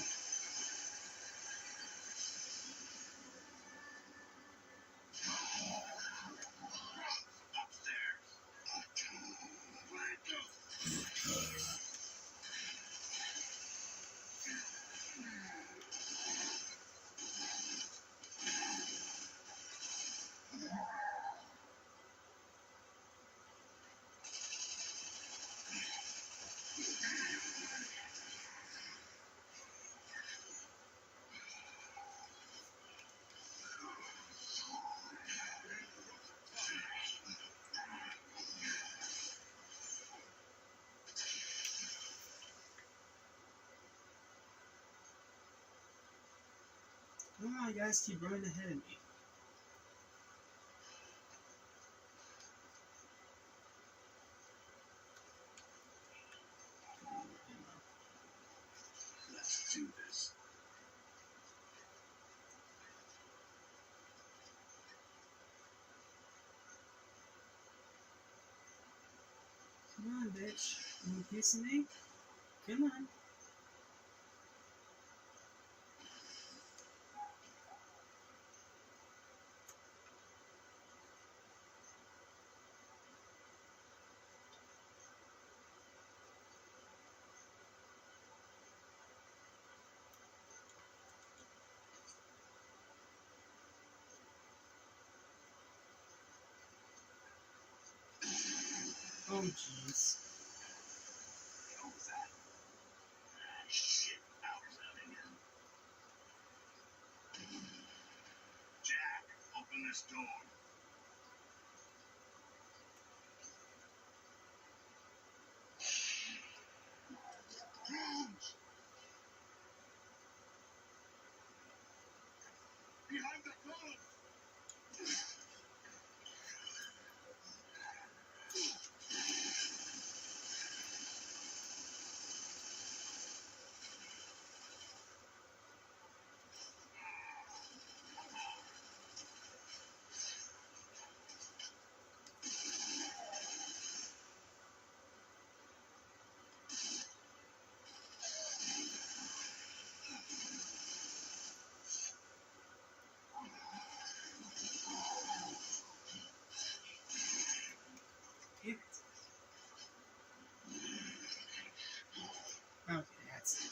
Come on, you guys keep running ahead of me. Let's do this. Come on, bitch. You want a piece of me? Come on. Oh, jeez. What was that? Shit, power's out in here. Jack, open this door. Rooms! Behind the column! It. Okay, that's it.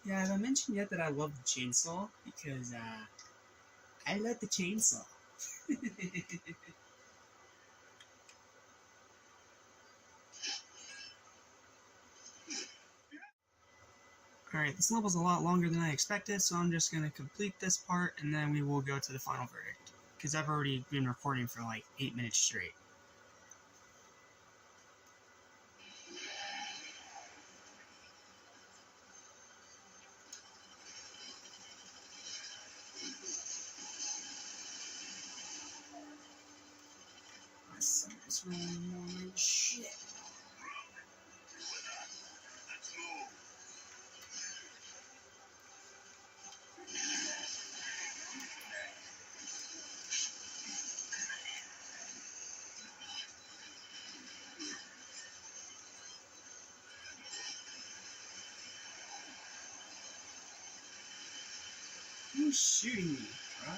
Yeah, have I mentioned yet that I love the chainsaw? Because, I love the chainsaw. Alright, this level's a lot longer than I expected, so I'm just gonna complete this part, and then we will go to the final verdict. Because I've already been recording for like 8 minutes straight. My summer's running more shit. Let's move! Who's shooting me, bro?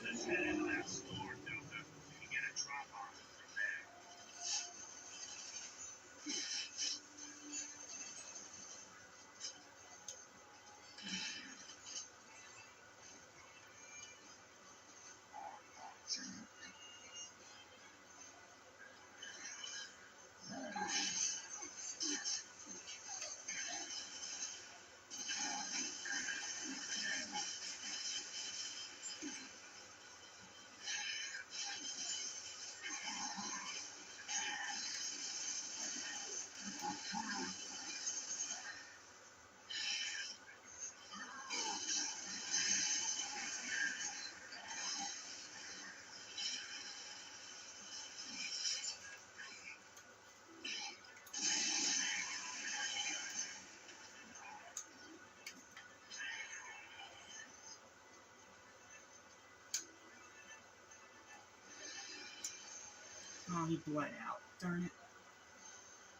Let's head into that store, Delta. You get a drop on it from there. Oh, he bled out. Darn it.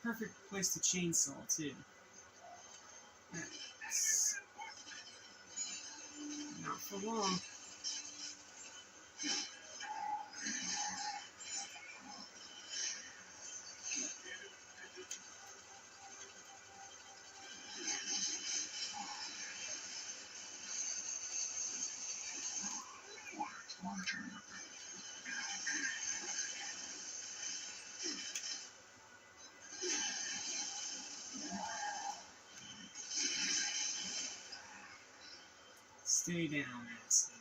Perfect place to chainsaw, too. That's not for long. Stay down, asshole.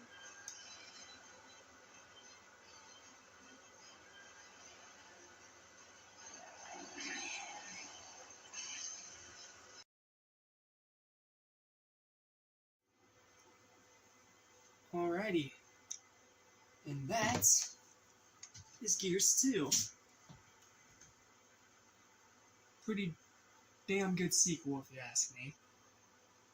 Alrighty. And that is Gears 2. Pretty damn good sequel, if you ask me.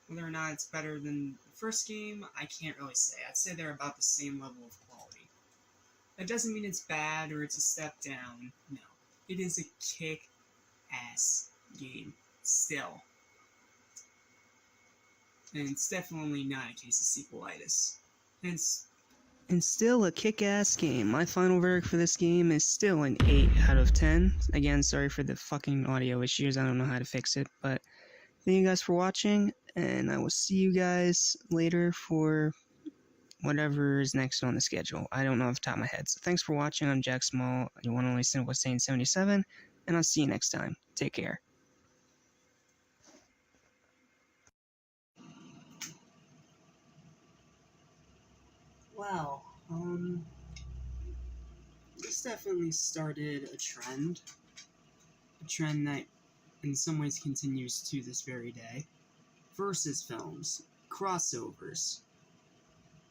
Whether or not it's better than the first game, I can't really say. I'd say they're about the same level of quality. That doesn't mean it's bad or it's a step down. No. It is a kick-ass game. Still. And it's definitely not a case of sequelitis. And still a kick-ass game. My final verdict for this game is still an 8 out of 10. Again, sorry for the fucking audio issues. I don't know how to fix it, but thank you guys for watching, and I will see you guys later for whatever is next on the schedule. I don't know off the top of my head. So thanks for watching. I'm Jack Small. You want to listen to what's saying 77, and I'll see you next time. Take care. Wow, this definitely started a trend that in some ways continues to this very day. Versus films, crossovers.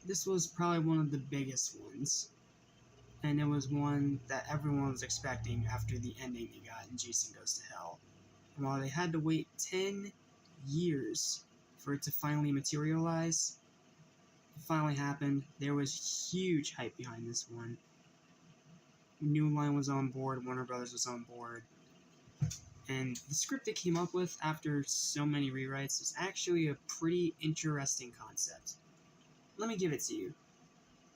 This was probably one of the biggest ones, and it was one that everyone was expecting after the ending they got in Jason Goes to Hell. And while they had to wait 10 years for it to finally materialize, it finally happened. There was huge hype behind this one. New Line was on board, Warner Brothers was on board, and the script they came up with after so many rewrites was actually a pretty interesting concept. Let me give it to you.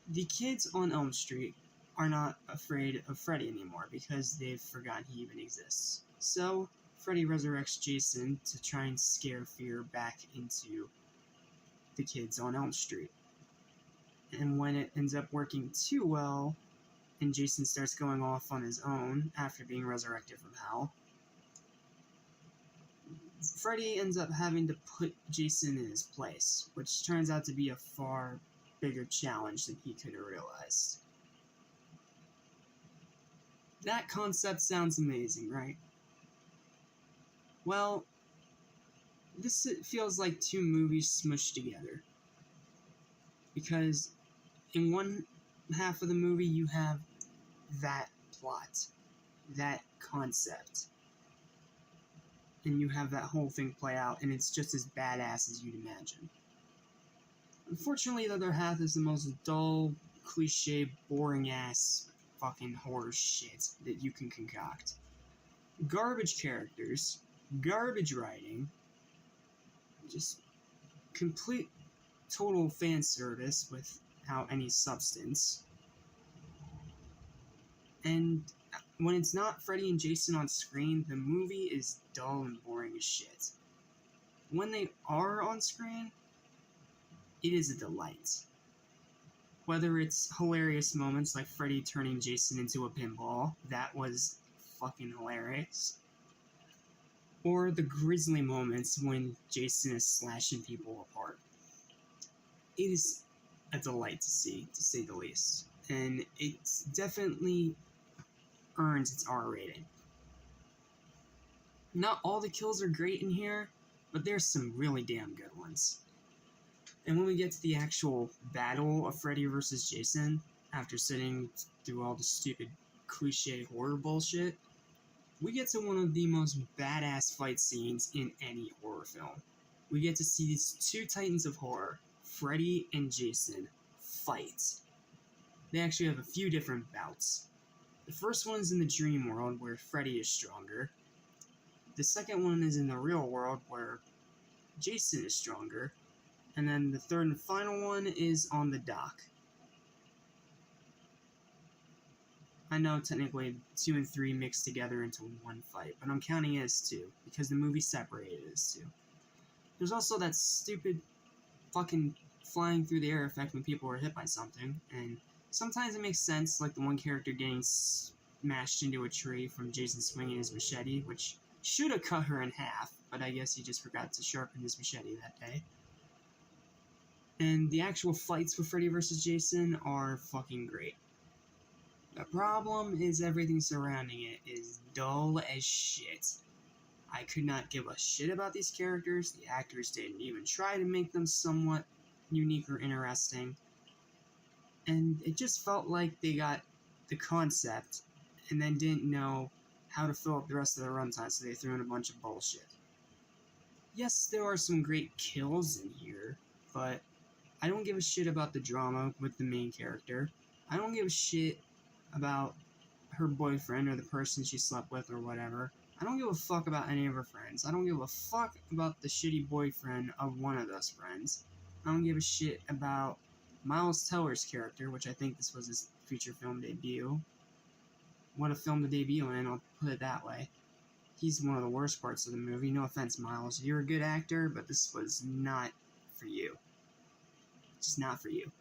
The kids on Elm Street are not afraid of Freddy anymore because they've forgotten he even exists. So, Freddy resurrects Jason to try and scare fear back into the kids on Elm Street. And when it ends up working too well, and Jason starts going off on his own after being resurrected from hell, Freddy ends up having to put Jason in his place, which turns out to be a far bigger challenge than he could have realized. That concept sounds amazing, right? Well, this feels like two movies smushed together. Because in one half of the movie you have that plot, that concept, and you have that whole thing play out, and it's just as badass as you'd imagine. Unfortunately, the other half is the most dull, cliche, boring-ass fucking horror shit that you can concoct. Garbage characters, garbage writing, just complete, total fan service without any substance. And when it's not Freddy and Jason on screen, the movie is dull and boring as shit. When they are on screen, it is a delight. Whether it's hilarious moments like Freddy turning Jason into a pinball, that was fucking hilarious, or the grisly moments when Jason is slashing people apart. It is a delight to see, to say the least, and it's definitely earns its R rating. Not all the kills are great in here, but there's some really damn good ones. And when we get to the actual battle of Freddy vs. Jason, after sitting through all the stupid cliche horror bullshit, we get to one of the most badass fight scenes in any horror film. We get to see these two titans of horror, Freddy and Jason, fight. They actually have a few different bouts. The first one is in the dream world, where Freddy is stronger. The second one is in the real world, where Jason is stronger. And then the third and final one is on the dock. I know technically 2 and 3 mixed together into one fight, but I'm counting it as 2, because the movie separated it as 2. There's also that stupid fucking flying through the air effect when people are hit by something, and sometimes it makes sense, like the one character getting smashed into a tree from Jason swinging his machete, which should have cut her in half, but I guess he just forgot to sharpen his machete that day. And the actual fights with Freddy vs. Jason are fucking great. The problem is everything surrounding it is dull as shit. I could not give a shit about these characters. The actors didn't even try to make them somewhat unique or interesting. And it just felt like they got the concept and then didn't know how to fill up the rest of the runtime, so they threw in a bunch of bullshit. Yes, there are some great kills in here, but I don't give a shit about the drama with the main character. I don't give a shit about her boyfriend or the person she slept with or whatever. I don't give a fuck about any of her friends. I don't give a fuck about the shitty boyfriend of one of those friends. I don't give a shit about Miles Teller's character, which I think this was his feature film debut. What a film to debut in, I'll put it that way. He's one of the worst parts of the movie. No offense, Miles. You're a good actor, but this was not for you. Just not for you.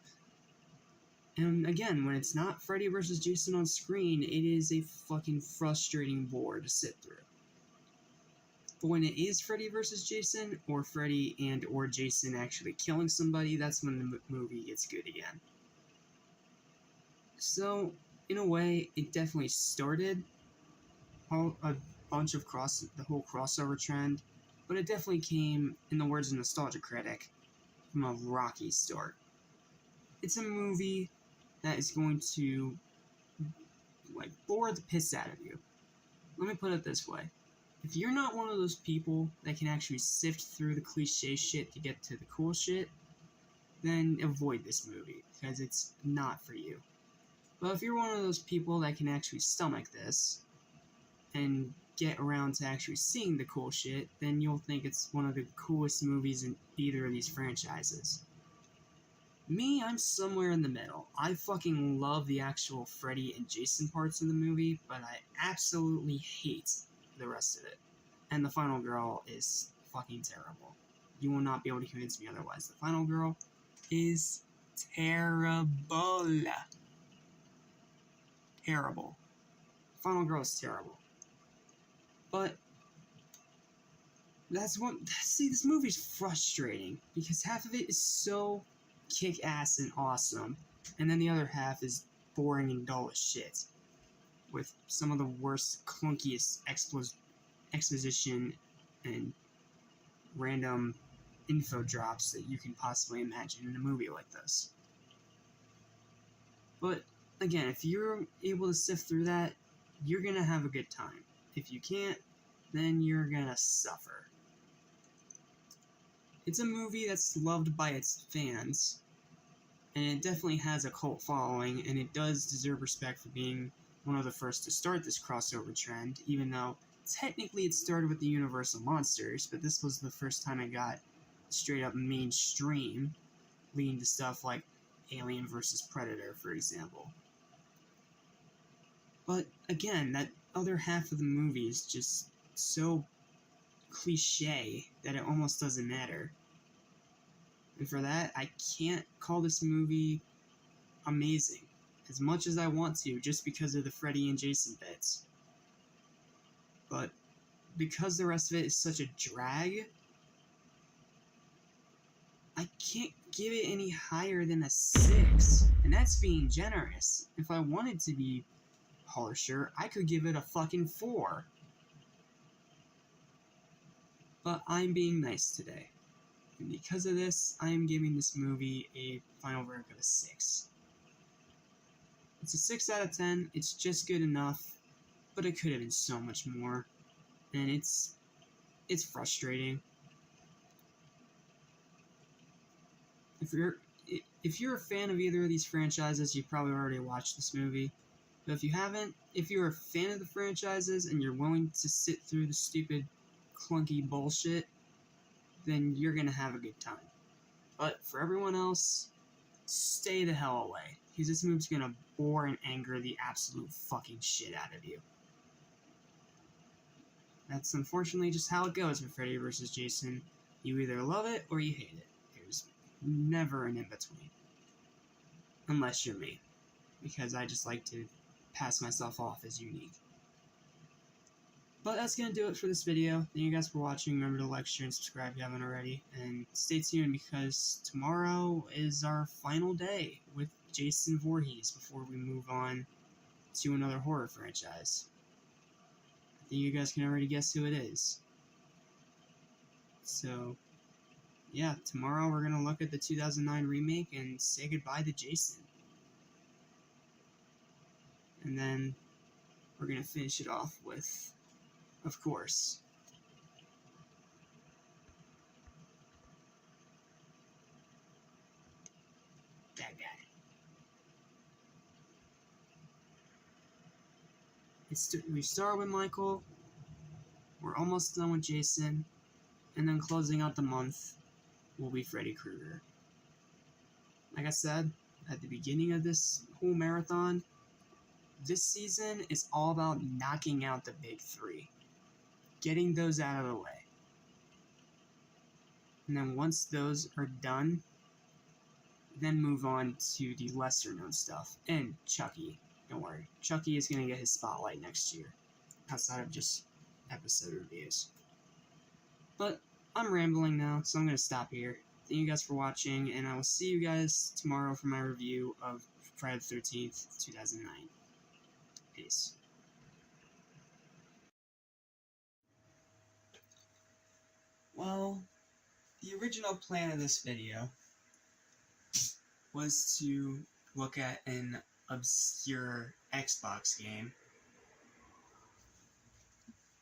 And again, when it's not Freddy vs. Jason on screen, it is a fucking frustrating bore to sit through. But when it is Freddy vs. Jason, or Freddy and or Jason actually killing somebody, that's when the movie gets good again. So, in a way, it definitely started a bunch of the whole crossover trend, but it definitely came, in the words of Nostalgia Critic, from a rocky start. It's a movie that is going to, bore the piss out of you. Let me put it this way. If you're not one of those people that can actually sift through the cliche shit to get to the cool shit, then avoid this movie, because it's not for you. But if you're one of those people that can actually stomach this, and get around to actually seeing the cool shit, then you'll think it's one of the coolest movies in either of these franchises. Me, I'm somewhere in the middle. I fucking love the actual Freddy and Jason parts of the movie, but I absolutely hate the rest of it. And the final girl is fucking terrible. You will not be able to convince me otherwise. The final girl is terrible. Terrible. Final girl is terrible. But that's one. See, this movie's frustrating because half of it is so kick-ass and awesome, and then the other half is boring and dull as shit, with some of the worst, clunkiest exposition and random info drops that you can possibly imagine in a movie like this. But again, if you're able to sift through that, you're gonna have a good time. If you can't, then you're gonna suffer. It's a movie that's loved by its fans, and it definitely has a cult following, and it does deserve respect for being one of the first to start this crossover trend, even though technically it started with the Universal Monsters, but this was the first time it got straight up mainstream, leading to stuff like Alien vs. Predator, for example. But again, that other half of the movie is just so cliche that it almost doesn't matter. And for that, I can't call this movie amazing, as much as I want to, just because of the Freddy and Jason bits. But because the rest of it is such a drag, I can't give it any higher than a 6, and that's being generous. If I wanted to be harsher, I could give it a fucking 4. But I'm being nice today. And because of this, I am giving this movie a final verdict of a 6. It's a 6 out of 10, it's just good enough, but it could have been so much more. And it's frustrating. If you're a fan of either of these franchises, you probably already watched this movie. But if you haven't, if you're a fan of the franchises and you're willing to sit through the stupid, clunky bullshit, then you're gonna have a good time. But for everyone else, stay the hell away, because this movie's gonna bore and anger the absolute fucking shit out of you. That's unfortunately just how it goes with Freddy vs. Jason. You either love it or you hate it. There's never an in-between. Unless you're me, because I just like to pass myself off as unique. But that's going to do it for this video. Thank you guys for watching. Remember to like, share, and subscribe if you haven't already. And stay tuned, because tomorrow is our final day with Jason Voorhees before we move on to another horror franchise. I think you guys can already guess who it is. So, yeah, tomorrow we're going to look at the 2009 remake and say goodbye to Jason. And then we're going to finish it off with, of course, that guy. We start with Michael, we're almost done with Jason, and then closing out the month will be Freddy Krueger. Like I said at the beginning of this whole marathon, this season is all about knocking out the big three, getting those out of the way. And then once those are done, then move on to the lesser known stuff. And Chucky, don't worry, Chucky is going to get his spotlight next year, outside of just episode reviews. But I'm rambling now, so I'm going to stop here. Thank you guys for watching, and I will see you guys tomorrow for my review of Friday the 13th, 2009. Peace. Well, the original plan of this video was to look at an obscure Xbox game.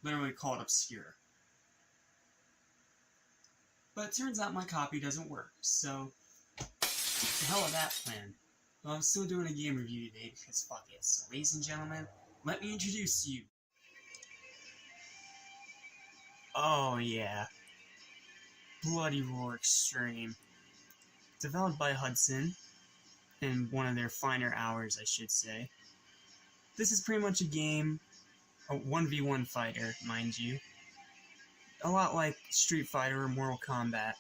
Literally called obscure. But it turns out my copy doesn't work, so the hell with that plan. But I'm still doing a game review today because fuck it. So ladies and gentlemen, let me introduce you. Oh yeah. Bloody Roar Extreme. Developed by Hudson, in one of their finer hours, I should say. This is pretty much a game, a 1v1 fighter, mind you. A lot like Street Fighter or Mortal Kombat.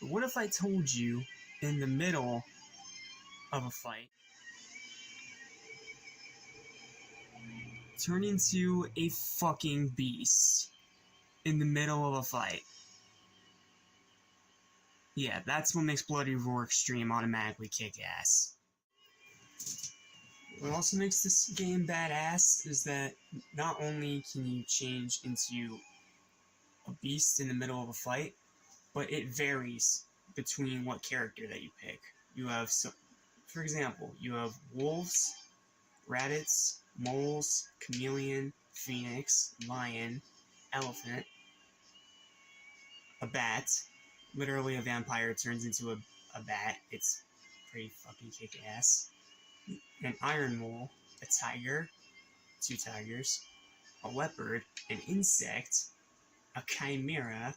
But what if I told you, in the middle of a fight, turn into a fucking beast in the middle of a fight? Yeah, that's what makes Bloody Roar Extreme automatically kick ass. What also makes this game badass is that not only can you change into a beast in the middle of a fight, but it varies between what character that you pick. You have, for example, you have wolves, rabbits, moles, chameleon, phoenix, lion, elephant, a bat. Literally, a vampire turns into a bat. It's pretty fucking kick-ass. An iron mole, a tiger, 2 tigers, a leopard, an insect, a chimera,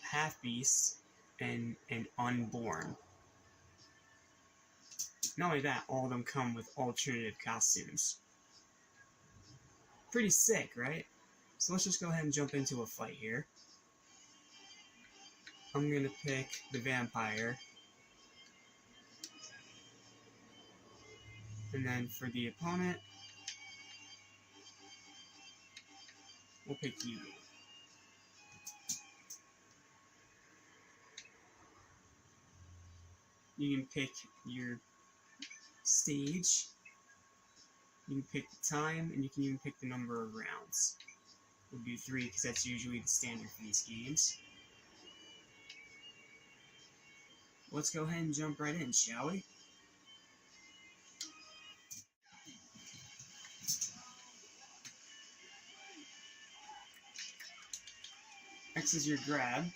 half-beast, and an unborn. Not only that, all of them come with alternative costumes. Pretty sick, right? So let's just go ahead and jump into a fight here. I'm gonna pick the vampire. And then for the opponent, we'll pick you. You can pick your stage, you can pick the time, and you can even pick the number of rounds. We'll do 3 because that's usually the standard for these games. Let's go ahead and jump right in, shall we? X is your grab.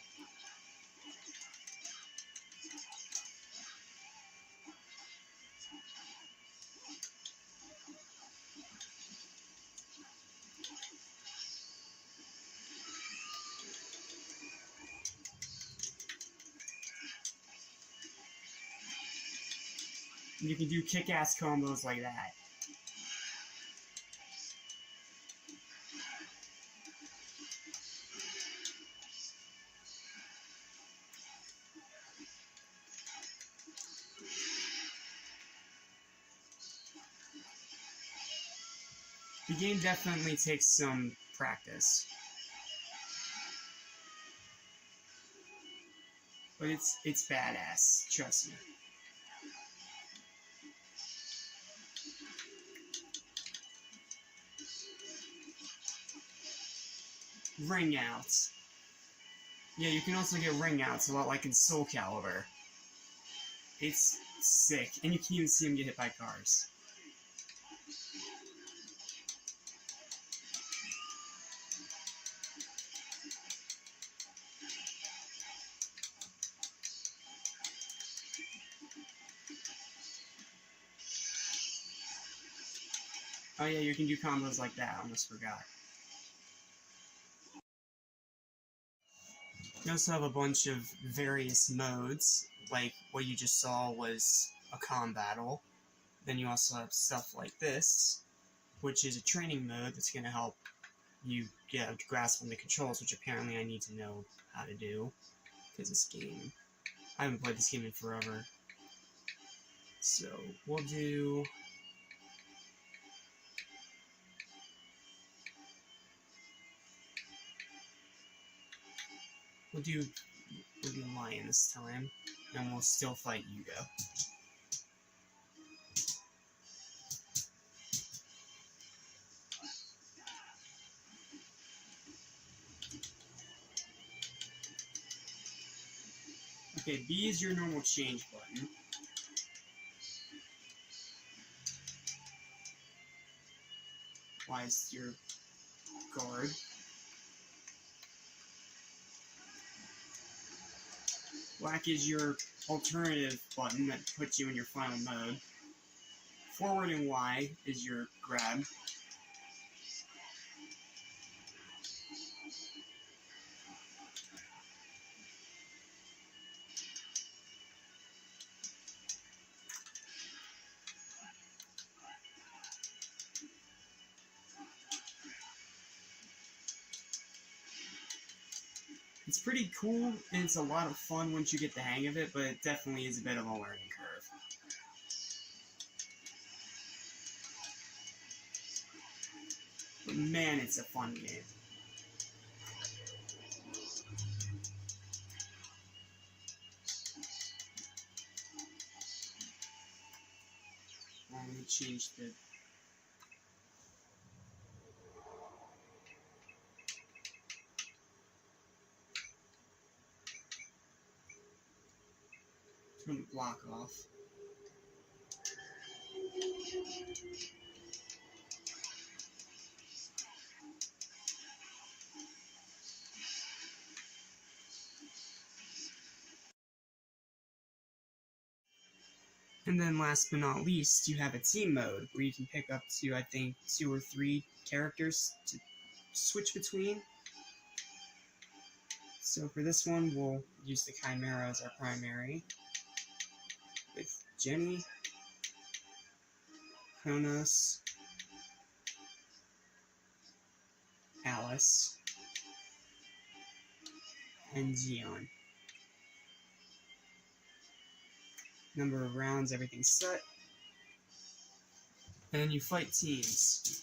You can do kick-ass combos like that. The game definitely takes some practice. But it's badass, trust me. Ring outs. Yeah, you can also get ring outs, a lot like in Soul Calibur. It's sick, and you can even see him get hit by cars. Oh yeah, you can do combos like that, I almost forgot. You also have a bunch of various modes, like what you just saw was a battle. Then you also have stuff like this, which is a training mode that's going to help you get a grasp on the controls, which apparently I need to know how to do, because this game, I haven't played this game in forever. So, we'll do... We'll do Lion this time, and we'll still fight Yugo. Okay, B is your normal change button. Y is your guard. Black is your alternative button that puts you in your final mode. Forward and Y is your grab. It's pretty cool, and it's a lot of fun once you get the hang of it, but it definitely is a bit of a learning curve. But man, it's a fun game. Let me change the... Turn the block off. And then last but not least, you have a team mode, where you can pick up to, I think, 2 or 3 characters to switch between. So for this one, we'll use the Chimera as our primary, with Jenny, Kronos, Alice, and Xeon. Number of rounds, everything's set. And then you fight teams.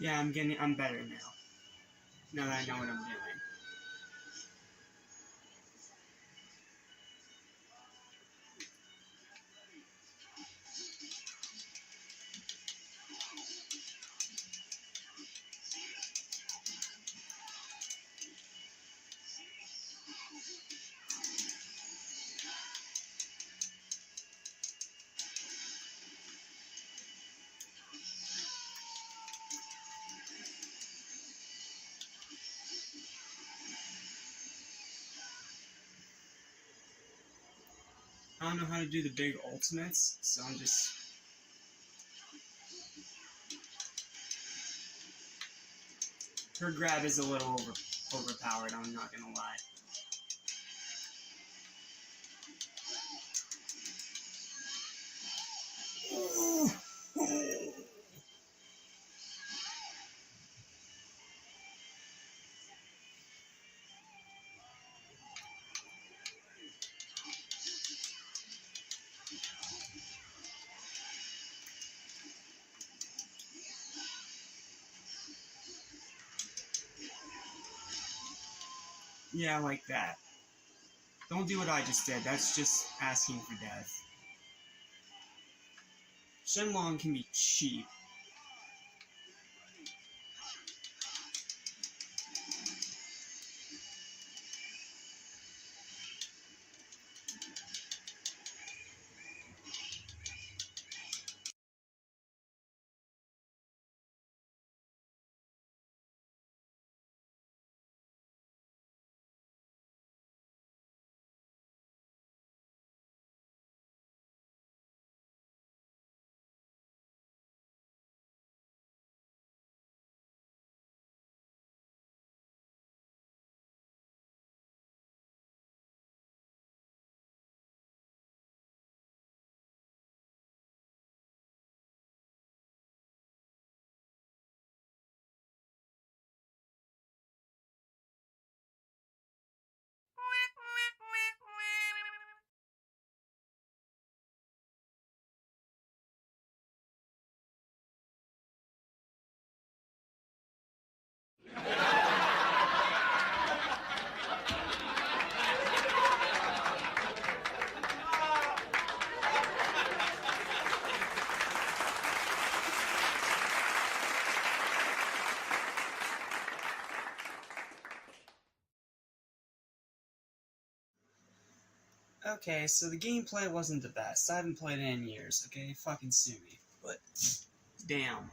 Yeah, I'm better now. Now that I know what I'm doing. I don't know how to do the big ultimates, so I'm just... Her grab is a little overpowered, I'm not gonna lie. Yeah, like that. Don't do what I just did. That's just asking for death. Shenlong can be cheap. Okay, so the gameplay wasn't the best. I haven't played it in years, okay? Fucking sue me. But, damn.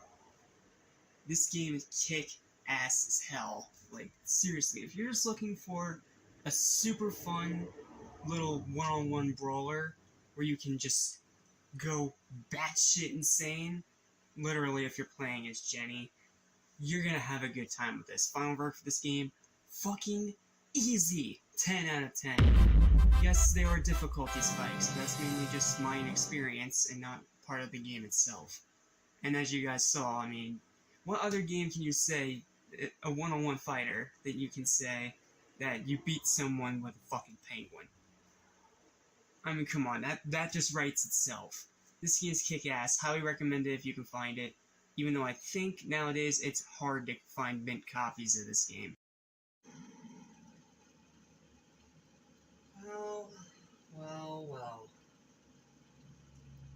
This game is kick-ass as hell. Like, seriously, if you're just looking for a super fun little one-on-one brawler where you can just go batshit insane, literally if you're playing as Jenny, you're gonna have a good time with this. Final verdict for this game, fucking easy. 10 out of 10. Yes, there are difficulty spikes, but that's mainly just my inexperience and not part of the game itself. And as you guys saw, I mean, what other game can you say, a one-on-one fighter, that you can say that you beat someone with a fucking penguin? I mean, come on, that just writes itself. This game is kick-ass, highly recommend it if you can find it, even though I think nowadays it's hard to find mint copies of this game. Well.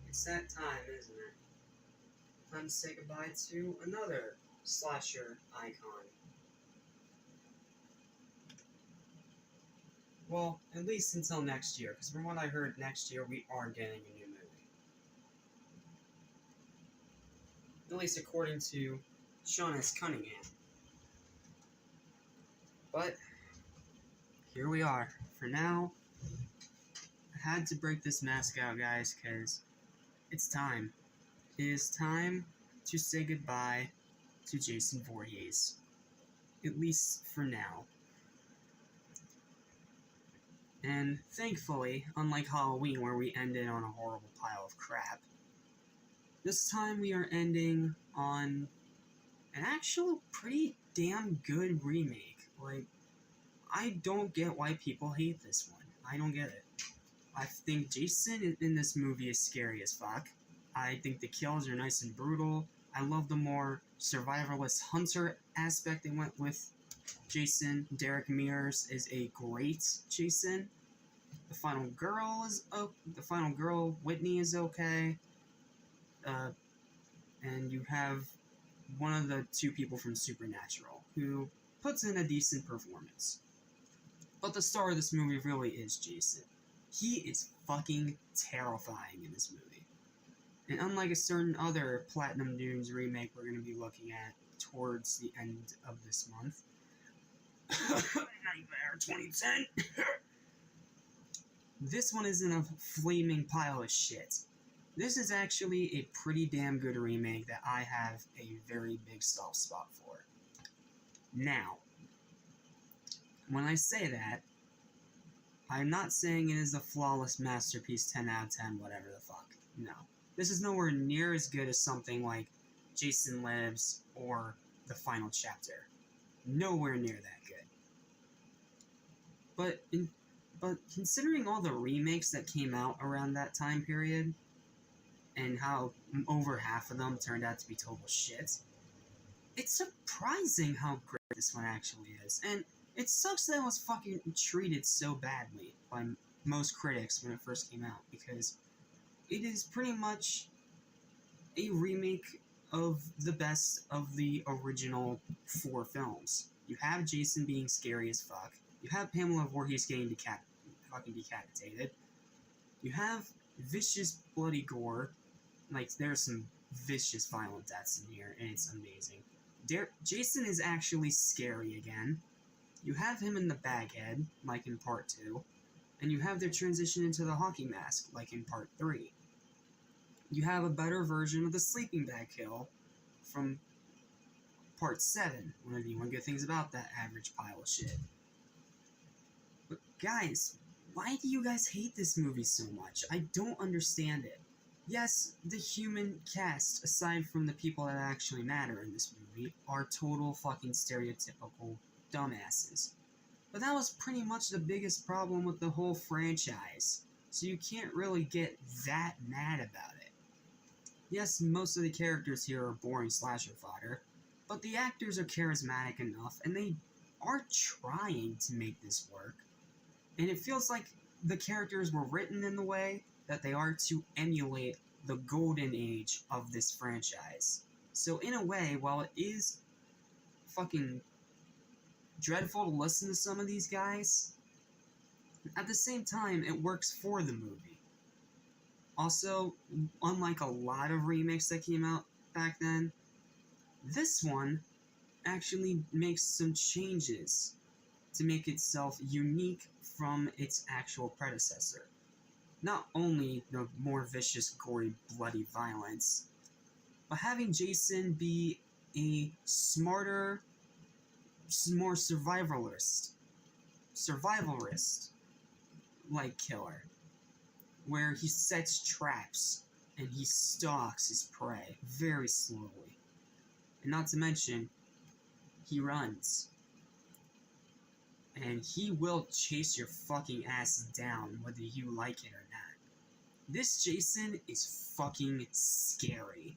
It's that time, isn't it? Time to say goodbye to another slasher icon. Well, at least until next year, because from what I heard, next year we are getting a new movie. At least according to Sean S. Cunningham. But, here we are. For now, I had to break this mask out, guys, because it's time. It is time to say goodbye to Jason Voorhees. At least for now. And thankfully, unlike Halloween where we ended on a horrible pile of crap, this time we are ending on an actual pretty damn good remake. Like, I don't get why people hate this one. I don't get it. I think Jason in this movie is scary as fuck. I think the kills are nice and brutal. I love the more survivalist hunter aspect they went with Jason. Derek Mears is a great Jason. The final girl, Whitney, is okay. And you have one of the two people from Supernatural who puts in a decent performance. But the star of this movie really is Jason. He is fucking terrifying in this movie. And unlike a certain other Platinum Dunes remake we're going to be looking at towards the end of this month, Nightmare 2010, this one isn't a flaming pile of shit. This is actually a pretty damn good remake that I have a very big soft spot for. Now, when I say that, I'm not saying it is a flawless masterpiece, 10 out of 10, whatever the fuck. No. This is nowhere near as good as something like Jason Lives or The Final Chapter. Nowhere near that good. But considering all the remakes that came out around that time period, and how over half of them turned out to be total shit, it's surprising how great this one actually is. And It sucks that it was fucking treated so badly by most critics when it first came out, because it is pretty much a remake of the best of the original 4 films. You have Jason being scary as fuck. You have Pamela Voorhees getting fucking decapitated. You have vicious, bloody gore. Like, there's some vicious, violent deaths in here, and it's amazing. Jason is actually scary again. You have him in the baghead, like in Part 2, and you have their transition into the hockey mask, like in Part 3. You have a better version of the sleeping bag kill from Part 7, one of the one good things about that average pile of shit. But guys, why do you guys hate this movie so much? I don't understand it. Yes, the human cast, aside from the people that actually matter in this movie, are total fucking stereotypical dumbasses. But that was pretty much the biggest problem with the whole franchise, so you can't really get that mad about it. Yes, most of the characters here are boring slasher fodder, but the actors are charismatic enough, and they are trying to make this work. And it feels like the characters were written in the way that they are to emulate the golden age of this franchise. So in a way, while it is fucking dreadful to listen to some of these guys, at the same time, it works for the movie. Also, unlike a lot of remakes that came out back then, this one actually makes some changes to make itself unique from its actual predecessor. Not only the more vicious, gory, bloody violence, but having Jason be a smarter, more survivalist-like killer, where he sets traps and he stalks his prey very slowly. And not to mention, he runs. And he will chase your fucking ass down whether you like it or not. This Jason is fucking scary.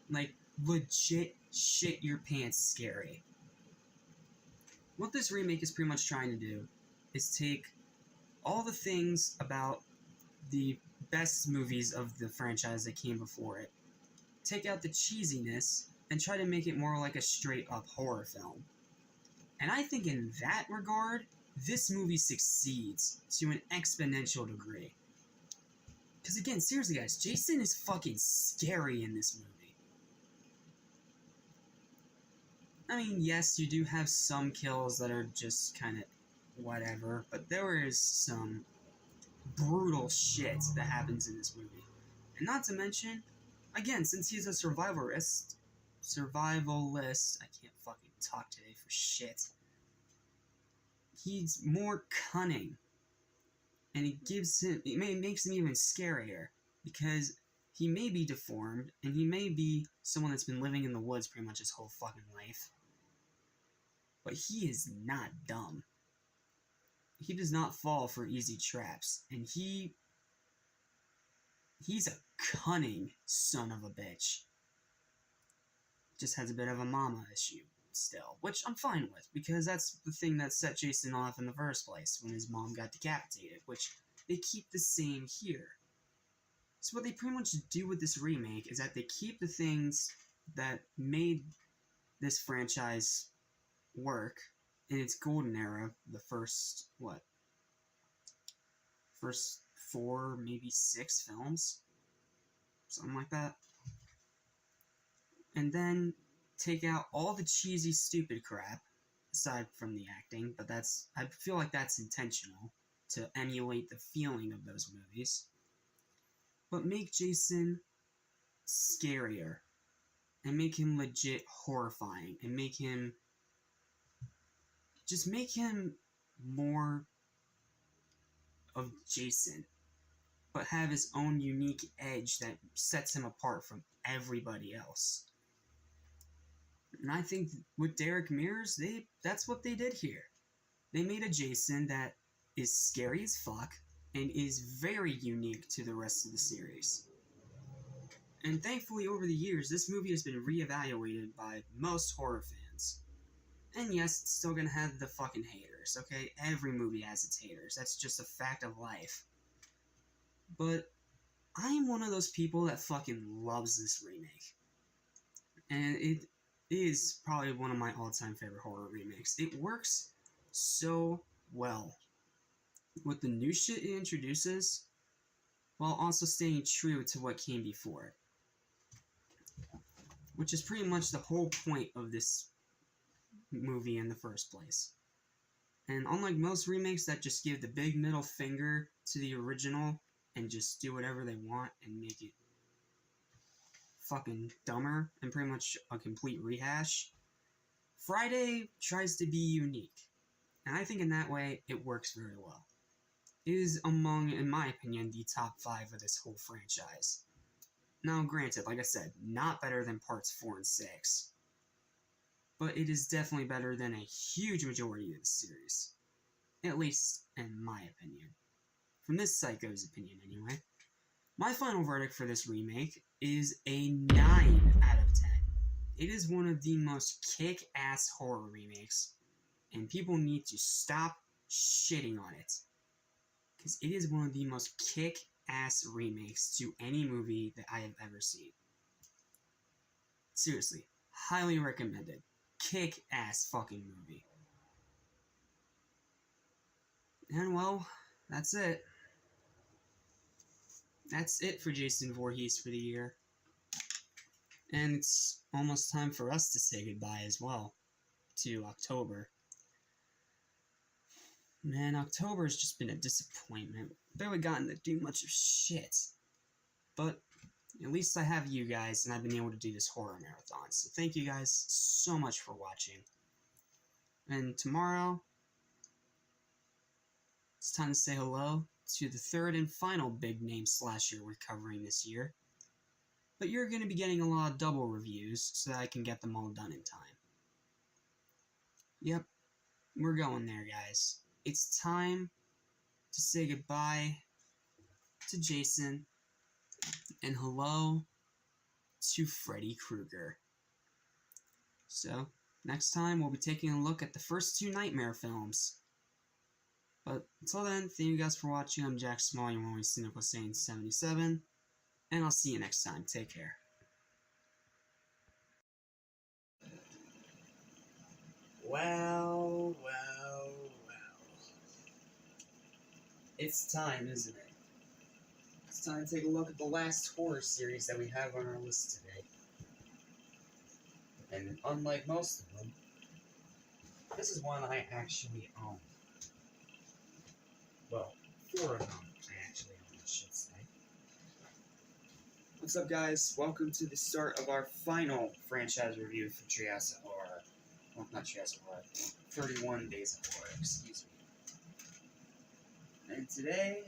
Like, legit shit your pants scary. What this remake is pretty much trying to do is take all the things about the best movies of the franchise that came before it, take out the cheesiness, and try to make it more like a straight-up horror film. And I think in that regard, this movie succeeds to an exponential degree. Because again, seriously guys, Jason is fucking scary in this movie. I mean, yes, you do have some kills that are just kind of whatever, but there is some brutal shit that happens in this movie. And not to mention, again, since he's a survivalist, I can't fucking talk today for shit. He's more cunning, and it makes him even scarier, because he may be deformed, and he may be someone that's been living in the woods pretty much his whole fucking life, but he is not dumb. He does not fall for easy traps, and he's a cunning son of a bitch. Just has a bit of a mama issue still, which I'm fine with, because that's the thing that set Jason off in the first place, when his mom got decapitated, which they keep the same here. So what they pretty much do with this remake is that they keep the things that made this franchise work in its golden era, the first 4, maybe 6 films, something like that, and then take out all the cheesy, stupid crap, aside from the acting, but I feel like that's intentional, to emulate the feeling of those movies, but make Jason scarier, and make him legit horrifying, and make him more of Jason, but have his own unique edge that sets him apart from everybody else. And I think with Derek Mears, that's what they did here. They made a Jason that is scary as fuck, and is very unique to the rest of the series. And thankfully, over the years, this movie has been reevaluated by most horror fans. And yes, it's still gonna have the fucking haters, okay? Every movie has its haters. That's just a fact of life. But I'm one of those people that fucking loves this remake. And it is probably one of my all-time favorite horror remakes. It works so well with the new shit it introduces, while also staying true to what came before it. Which is pretty much the whole point of this movie in the first place. And unlike most remakes that just give the big middle finger to the original and just do whatever they want and make it fucking dumber and pretty much a complete rehash, Friday tries to be unique. And I think in that way, it works very well. It is among, in my opinion, the top 5 of this whole franchise. Now, granted, like I said, not better than parts 4 and 6. But it is definitely better than a huge majority of the series. At least, in my opinion. From this psycho's opinion, anyway. My final verdict for this remake is a 9 out of 10. It is one of the most kick-ass horror remakes, and people need to stop shitting on it. Because it is one of the most kick-ass remakes to any movie that I have ever seen. Seriously, highly recommended. Kick-ass fucking movie. And well, that's it. That's it for Jason Voorhees for the year. And it's almost time for us to say goodbye as well to October. Man, October's just been a disappointment. Barely gotten to do much of shit. But at least I have you guys, and I've been able to do this horror marathon. So thank you guys so much for watching. And tomorrow, it's time to say hello to the third and final big name slasher we're covering this year. But you're going to be getting a lot of double reviews so that I can get them all done in time. Yep, we're going there, guys. It's time to say goodbye to Jason and hello to Freddy Krueger. So, next time we'll be taking a look at the first 2 Nightmare films. But until then, thank you guys for watching. I'm Jack Small, your only cynical Sane 77, and I'll see you next time. Take care. Well. It's time, isn't it? It's time to take a look at the last horror series that we have on our list today. And unlike most of them, this is one I actually own. Well, 4 of them I actually own, I should say. What's up, guys? Welcome to the start of our final franchise review for Treehouse of Horror. Well, not Treehouse of Horror. 31 Days of Horror, excuse me. And today,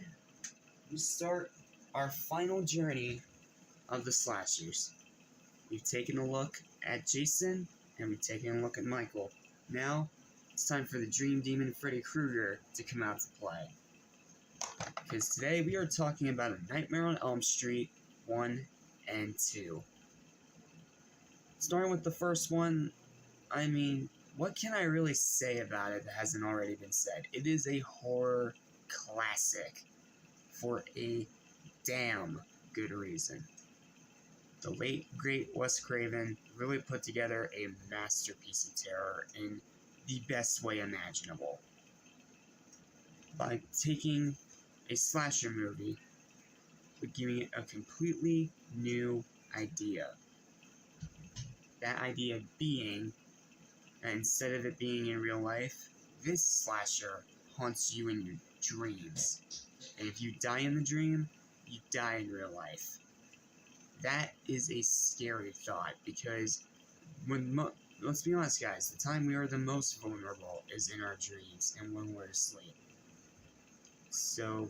we start our final journey of the slashers. We've taken a look at Jason, and we've taken a look at Michael. Now, it's time for the Dream Demon Freddy Krueger to come out to play. Because today we are talking about A Nightmare on Elm Street 1 and 2. Starting with the first one, I mean, what can I really say about it that hasn't already been said? It is a horror classic for a damn good reason. The late, great Wes Craven really put together a masterpiece of terror in the best way imaginable. By taking a slasher movie, but giving it a completely new idea. That idea being that instead of it being in real life, this slasher haunts you in your dreams. And if you die in the dream, you die in real life. That is a scary thought, because let's be honest, guys, the time we are the most vulnerable is in our dreams and when we're asleep. So,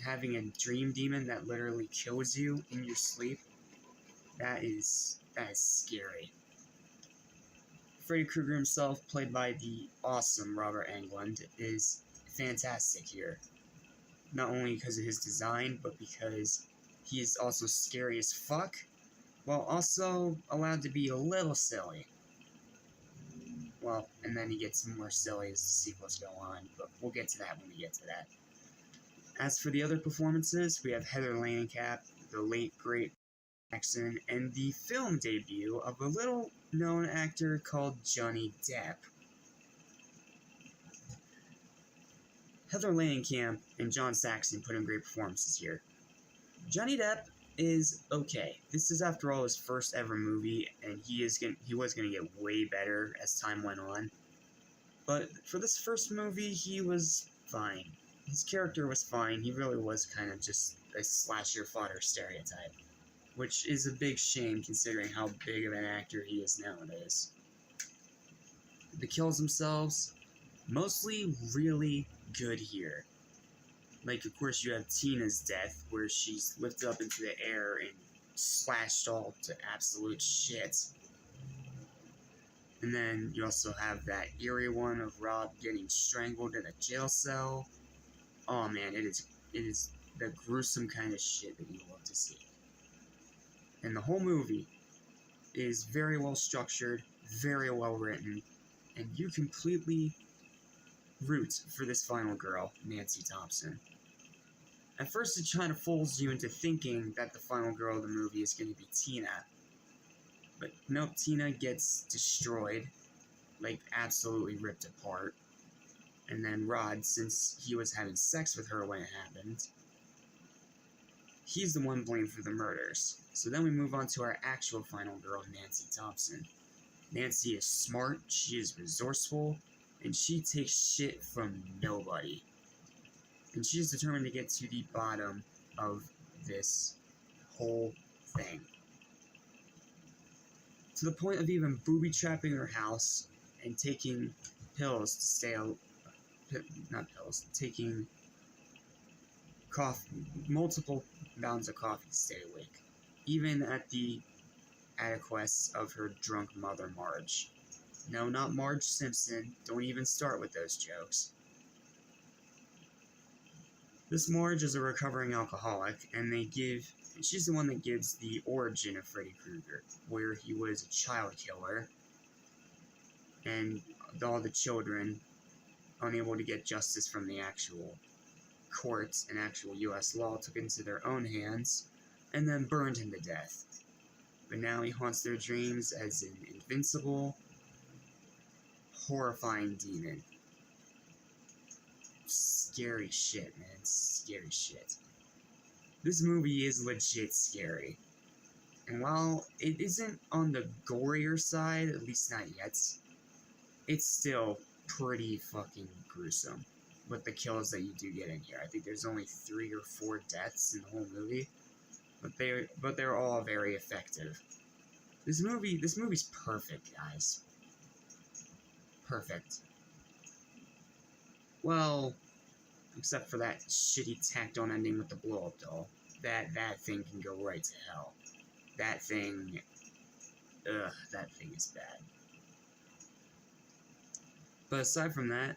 having a dream demon that literally kills you in your sleep, that is scary. Freddy Krueger himself, played by the awesome Robert Englund, is fantastic here. Not only because of his design, but because he is also scary as fuck, while also allowed to be a little silly. well, and then he gets more silly as the sequels go on, but we'll get to that when we get to that. As for the other performances, we have Heather Langenkamp, the late great Jackson, and the film debut of a little-known actor called Johnny Depp. Heather Langenkamp and John Saxon put in great performances here. Johnny Depp is okay. This is, after all, his first ever movie, and he was gonna get way better as time went on. But for this first movie, he was fine. His character was fine. He really was kind of just a slasher fodder stereotype, which is a big shame considering how big of an actor he is nowadays. The kills themselves, mostly really good here. Like, of course, you have Tina's death, where she's lifted up into the air and slashed all to absolute shit. And then you also have that eerie one of Rob getting strangled in a jail cell. Oh man, it is the gruesome kind of shit that you love to see. And the whole movie is very well structured, very well written, and you completely root for this final girl, Nancy Thompson. At first, it kind of fools you into thinking that the final girl of the movie is going to be Tina. But nope, Tina gets destroyed, like absolutely ripped apart. And then Rod, since he was having sex with her when it happened, he's the one blamed for the murders. So then we move on to our actual final girl, Nancy Thompson. Nancy is smart, she is resourceful, and she takes shit from nobody. And she is determined to get to the bottom of this whole thing. To the point of even booby-trapping her house and taking pills to stay taking multiple rounds of coffee to stay awake. Even at the request of her drunk mother, Marge. No, not Marge Simpson. Don't even start with those jokes. This Marge is a recovering alcoholic, and she's the one that gives the origin of Freddy Krueger, where he was a child killer, and all the children, unable to get justice from the actual courts and actual US law, took it into their own hands, and then burned him to death. But now he haunts their dreams as an invincible, horrifying demon. Scary shit, man. Scary shit. This movie is legit scary. And while it isn't on the gorier side, at least not yet, it's still pretty fucking gruesome with the kills that you do get in here. I think there's only 3 or 4 deaths in the whole movie, but they're all very effective. This movie's perfect, guys. Perfect. Well, except for that shitty tacked-on ending with the blow-up doll. That thing can go right to hell. That thing is bad. But aside from that,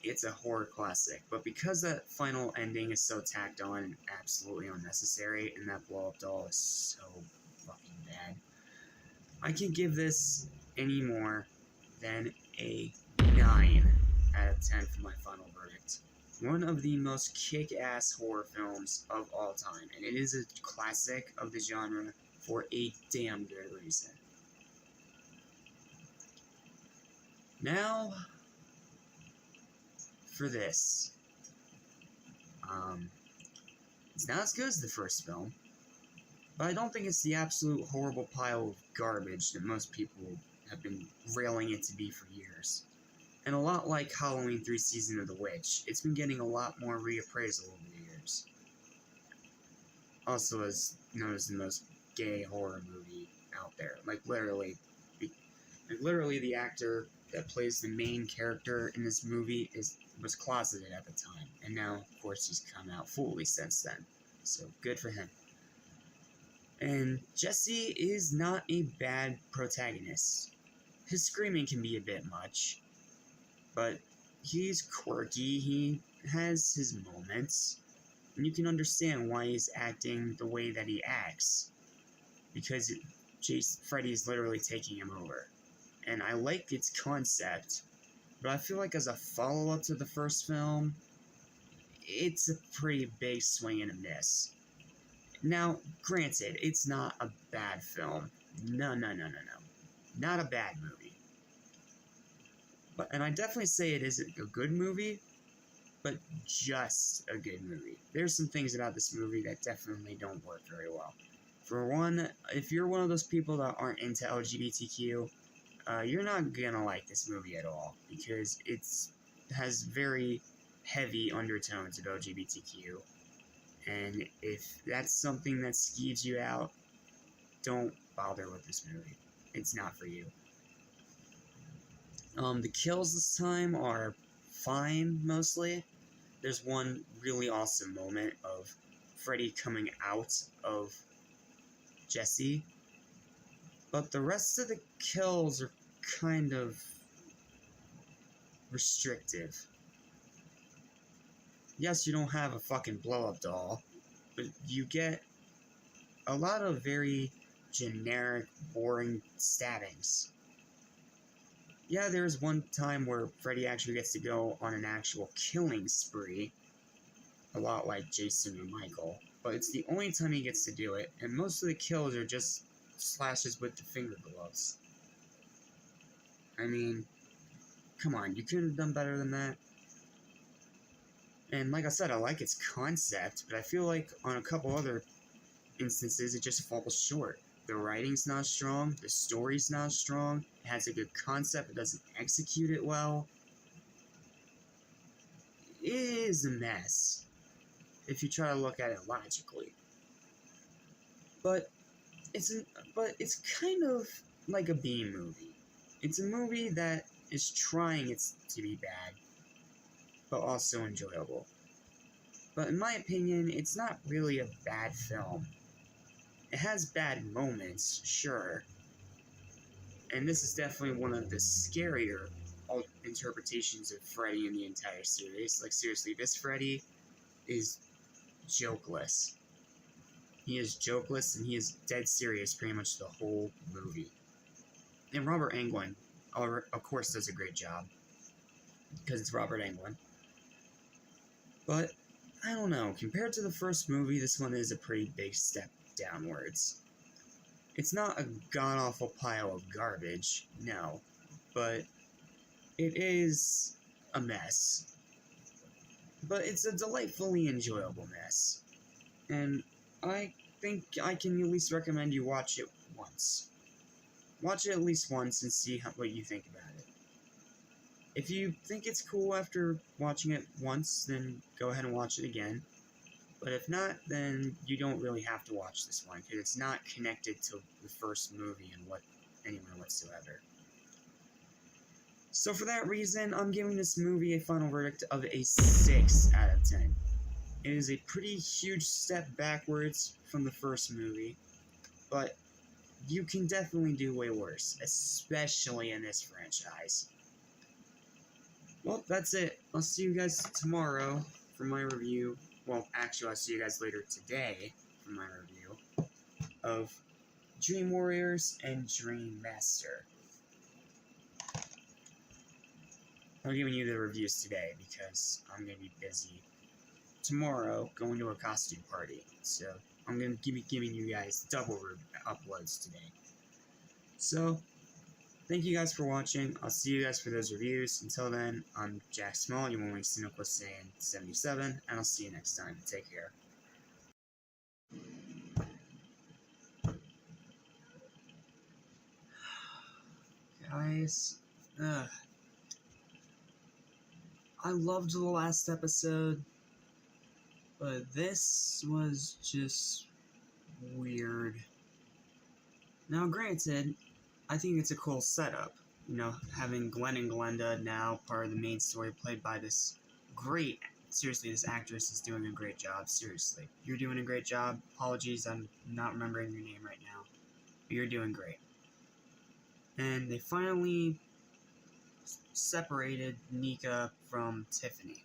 it's a horror classic. But because that final ending is so tacked on and absolutely unnecessary, and that blow-up doll is so fucking bad, I can't give this any more than a 9 out of 10 for my final verdict. One of the most kick-ass horror films of all time, and it is a classic of the genre for a damn good reason. Now, for this. It's not as good as the first film, but I don't think it's the absolute horrible pile of garbage that most people have been railing it to be for years. And a lot like Halloween 3 Season of the Witch, it's been getting a lot more reappraisal over the years. Also is known as the most gay horror movie out there. Like literally the actor that plays the main character in this movie was closeted at the time, and now, of course, he's come out fully since then. So good for him. And Jesse is not a bad protagonist. His screaming can be a bit much, but he's quirky, he has his moments, and you can understand why he's acting the way that he acts, because Freddy's literally taking him over. and I like its concept, but I feel like as a follow-up to the first film, it's a pretty big swing and a miss. Now, granted, it's not a bad film. No. Not a bad movie. And I definitely say it isn't a good movie, but just a good movie. There's some things about this movie that definitely don't work very well. For one, if you're one of those people that aren't into LGBTQ, you're not gonna like this movie at all, because it has very heavy undertones of LGBTQ. And if that's something that skeeves you out, don't bother with this movie. It's not for you. The kills this time are fine, mostly. There's one really awesome moment of Freddy coming out of Jesse. But the rest of the kills are kind of restrictive. Yes, you don't have a fucking blow-up doll, but you get a lot of very generic, boring stabbings. Yeah, there's one time where Freddy actually gets to go on an actual killing spree, a lot like Jason or Michael, but it's the only time he gets to do it, and most of the kills are just slashes with the finger gloves. I mean, come on, you couldn't have done better than that. And like I said, I like its concept, but I feel like on a couple other instances it just falls short. The writing's not strong, the story's not strong, it has a good concept, it doesn't execute it well. It is a mess, if you try to look at it logically. But it's kind of like a B movie. It's a movie that is trying to be bad, but also enjoyable. But in my opinion, it's not really a bad film. It has bad moments, sure. And this is definitely one of the scarier interpretations of Freddy in the entire series. Like, seriously, this Freddy is jokeless. He is jokeless, and he is dead serious pretty much the whole movie. And Robert Englund, of course, does a great job, because it's Robert Englund. But, I don't know, compared to the first movie, this one is a pretty big step downwards. It's not a god-awful pile of garbage, no, but it is a mess. But it's a delightfully enjoyable mess. And I think I can at least recommend you watch it once. Watch it at least once and see what you think about it. If you think it's cool after watching it once, then go ahead and watch it again. But if not, then you don't really have to watch this one, because it's not connected to the first movie in anywhere whatsoever. So for that reason, I'm giving this movie a final verdict of a 6 out of 10. It is a pretty huge step backwards from the first movie, but you can definitely do way worse, especially in this franchise. Well, that's it. I'll see you guys tomorrow for my review. Well, actually, I'll see you guys later today for my review of Dream Warriors and Dream Master. I'm giving you the reviews today because I'm going to be busy tomorrow going to a costume party. So I'm going to be giving you guys double uploads today. So, thank you guys for watching. I'll see you guys for those reviews. Until then, I'm Jack Small, you only cynical saying 77, and I'll see you next time. Take care. Guys, I loved the last episode, but this was just weird. Now, granted, I think it's a cool setup. You know, having Glenn and Glenda now part of the main story, played by this great, seriously, this actress is doing a great job, seriously. You're doing a great job. Apologies, I'm not remembering your name right now. But you're doing great. And they finally separated Nika from Tiffany.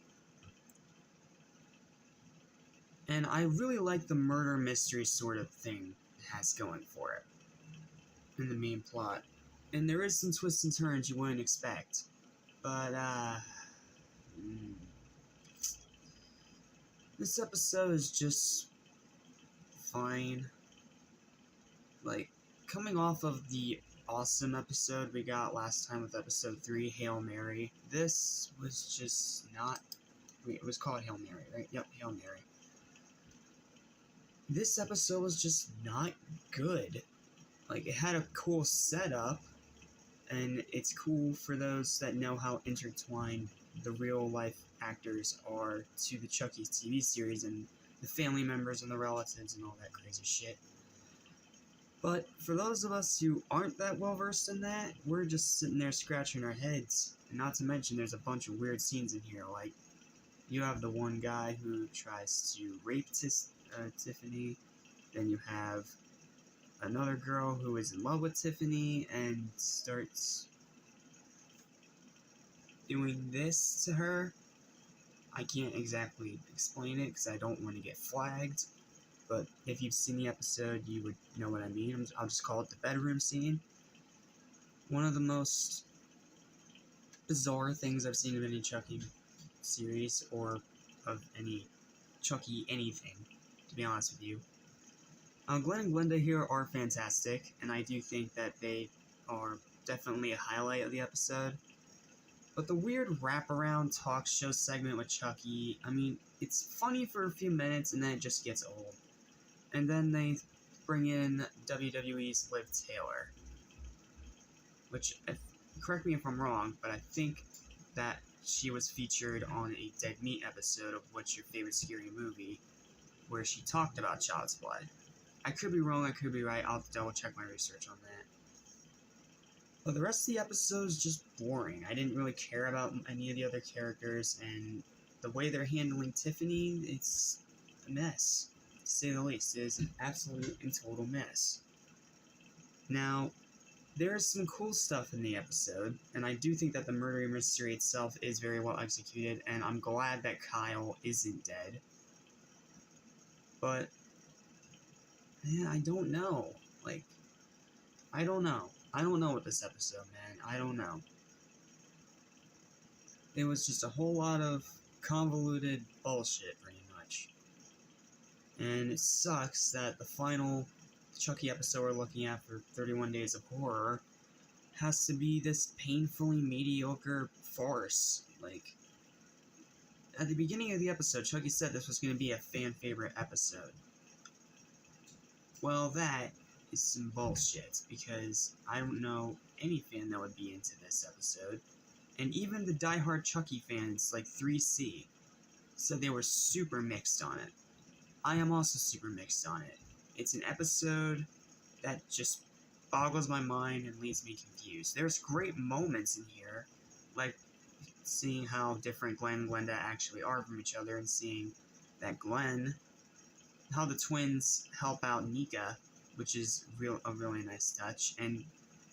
And I really like the murder mystery sort of thing it has going for it in the main plot. And there is some twists and turns you wouldn't expect. But, this episode is just fine. Like, coming off of the awesome episode we got last time with episode 3, Hail Mary, this was just not... It was called Hail Mary, right? Yep, Hail Mary. This episode was just not good. Like, it had a cool setup, and it's cool for those that know how intertwined the real-life actors are to the Chucky TV series, and the family members and the relatives and all that crazy shit. But for those of us who aren't that well-versed in that, we're just sitting there scratching our heads. And not to mention, there's a bunch of weird scenes in here, like, you have the one guy who tries to rape Tiffany, then you have another girl who is in love with Tiffany and starts doing this to her. I can't exactly explain it because I don't want to get flagged, but if you've seen the episode, you would know what I mean. I'll just call it the bedroom scene. One of the most bizarre things I've seen in any Chucky series, or of any Chucky anything, to be honest with you. Glenn and Glenda here are fantastic, and I do think that they are definitely a highlight of the episode. But the weird wraparound talk show segment with Chucky, I mean, it's funny for a few minutes and then it just gets old. And then they bring in WWE's Liv Taylor, which, correct me if I'm wrong, but I think that she was featured on a Dead Meat episode of What's Your Favorite Scary Movie, where she talked about Child's Play. I could be wrong, I could be right, I'll have to double check my research on that. But the rest of the episode is just boring. I didn't really care about any of the other characters, and the way they're handling Tiffany, it's a mess, to say the least. It is an absolute and total mess. Now, there is some cool stuff in the episode, and I do think that the murder mystery itself is very well executed, and I'm glad that Kyle isn't dead. But, man, I don't know. Like, I don't know. I don't know with this episode, man. I don't know. It was just a whole lot of convoluted bullshit, pretty much. And it sucks that the final Chucky episode we're looking at for 31 Days of Horror has to be this painfully mediocre farce. Like, at the beginning of the episode, Chucky said this was going to be a fan-favorite episode. Well, that is some bullshit, because I don't know any fan that would be into this episode. And even the diehard Chucky fans, like 3C, said they were super mixed on it. I am also super mixed on it. It's an episode that just boggles my mind and leaves me confused. There's great moments in here, like seeing how different Glenn and Glenda actually are from each other, and seeing that how the twins help out Nika, which is a really nice touch, and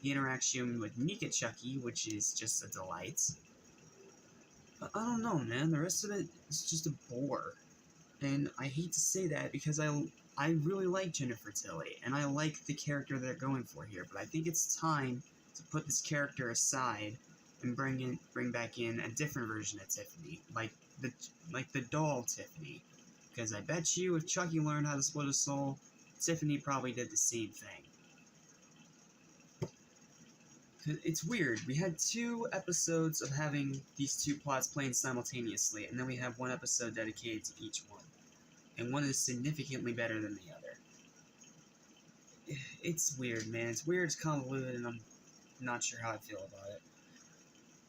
the interaction with Nika Chucky, which is just a delight. But I don't know, man. The rest of it is just a bore. And I hate to say that because I really like Jennifer Tilly, and I like the character they're going for here, but I think it's time to put this character aside and bring back in a different version of Tiffany, like the doll Tiffany. Because I bet you if Chucky learned how to split a soul, Tiffany probably did the same thing. It's weird. We had 2 episodes of having these 2 plots playing simultaneously, and then we have 1 episode dedicated to each one. And one is significantly better than the other. It's weird, man. It's weird, it's convoluted, and I'm not sure how I feel about it.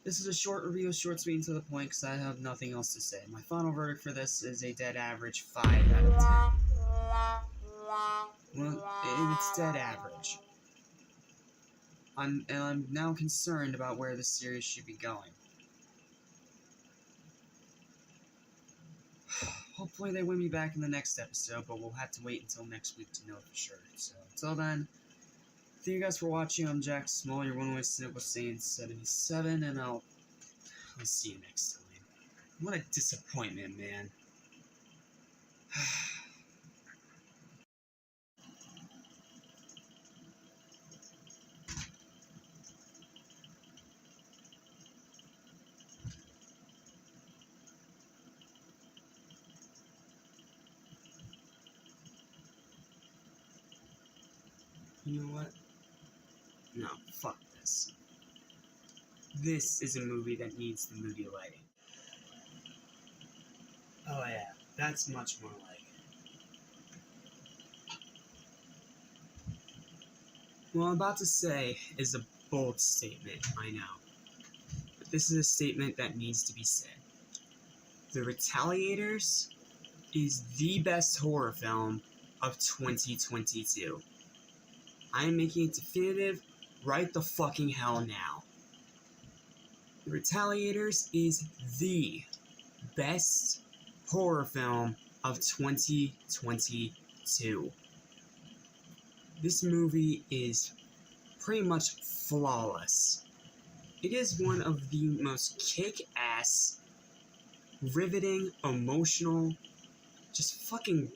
This is a short review, short, sweet, and to the point, because I have nothing else to say. My final verdict for this is a dead average 5 out of 10. Well, it's dead average. I'm now concerned about where this series should be going. Hopefully they win me back in the next episode, but we'll have to wait until next week to know for sure. So, until then, thank you guys for watching. I'm Jack Small, your one-way cynical Saiyan 77, and I'll see you next time. What a disappointment, man. You know what? No, fuck this. This is a movie that needs the movie lighting. Oh yeah, that's much more like it. What I'm about to say is a bold statement, I know. But this is a statement that needs to be said. The Retaliators is the best horror film of 2022. I am making it definitive right the fucking hell now. The Retaliators is the best horror film of 2022. This movie is pretty much flawless. It is one of the most kick-ass, riveting, emotional, just fucking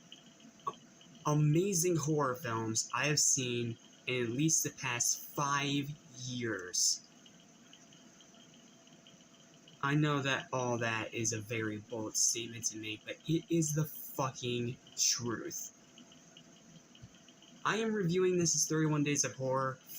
amazing horror films I have seen in at least the past 5 years. I know that all that is a very bold statement to make, but it is the fucking truth. I am reviewing this as 31 Days of Horror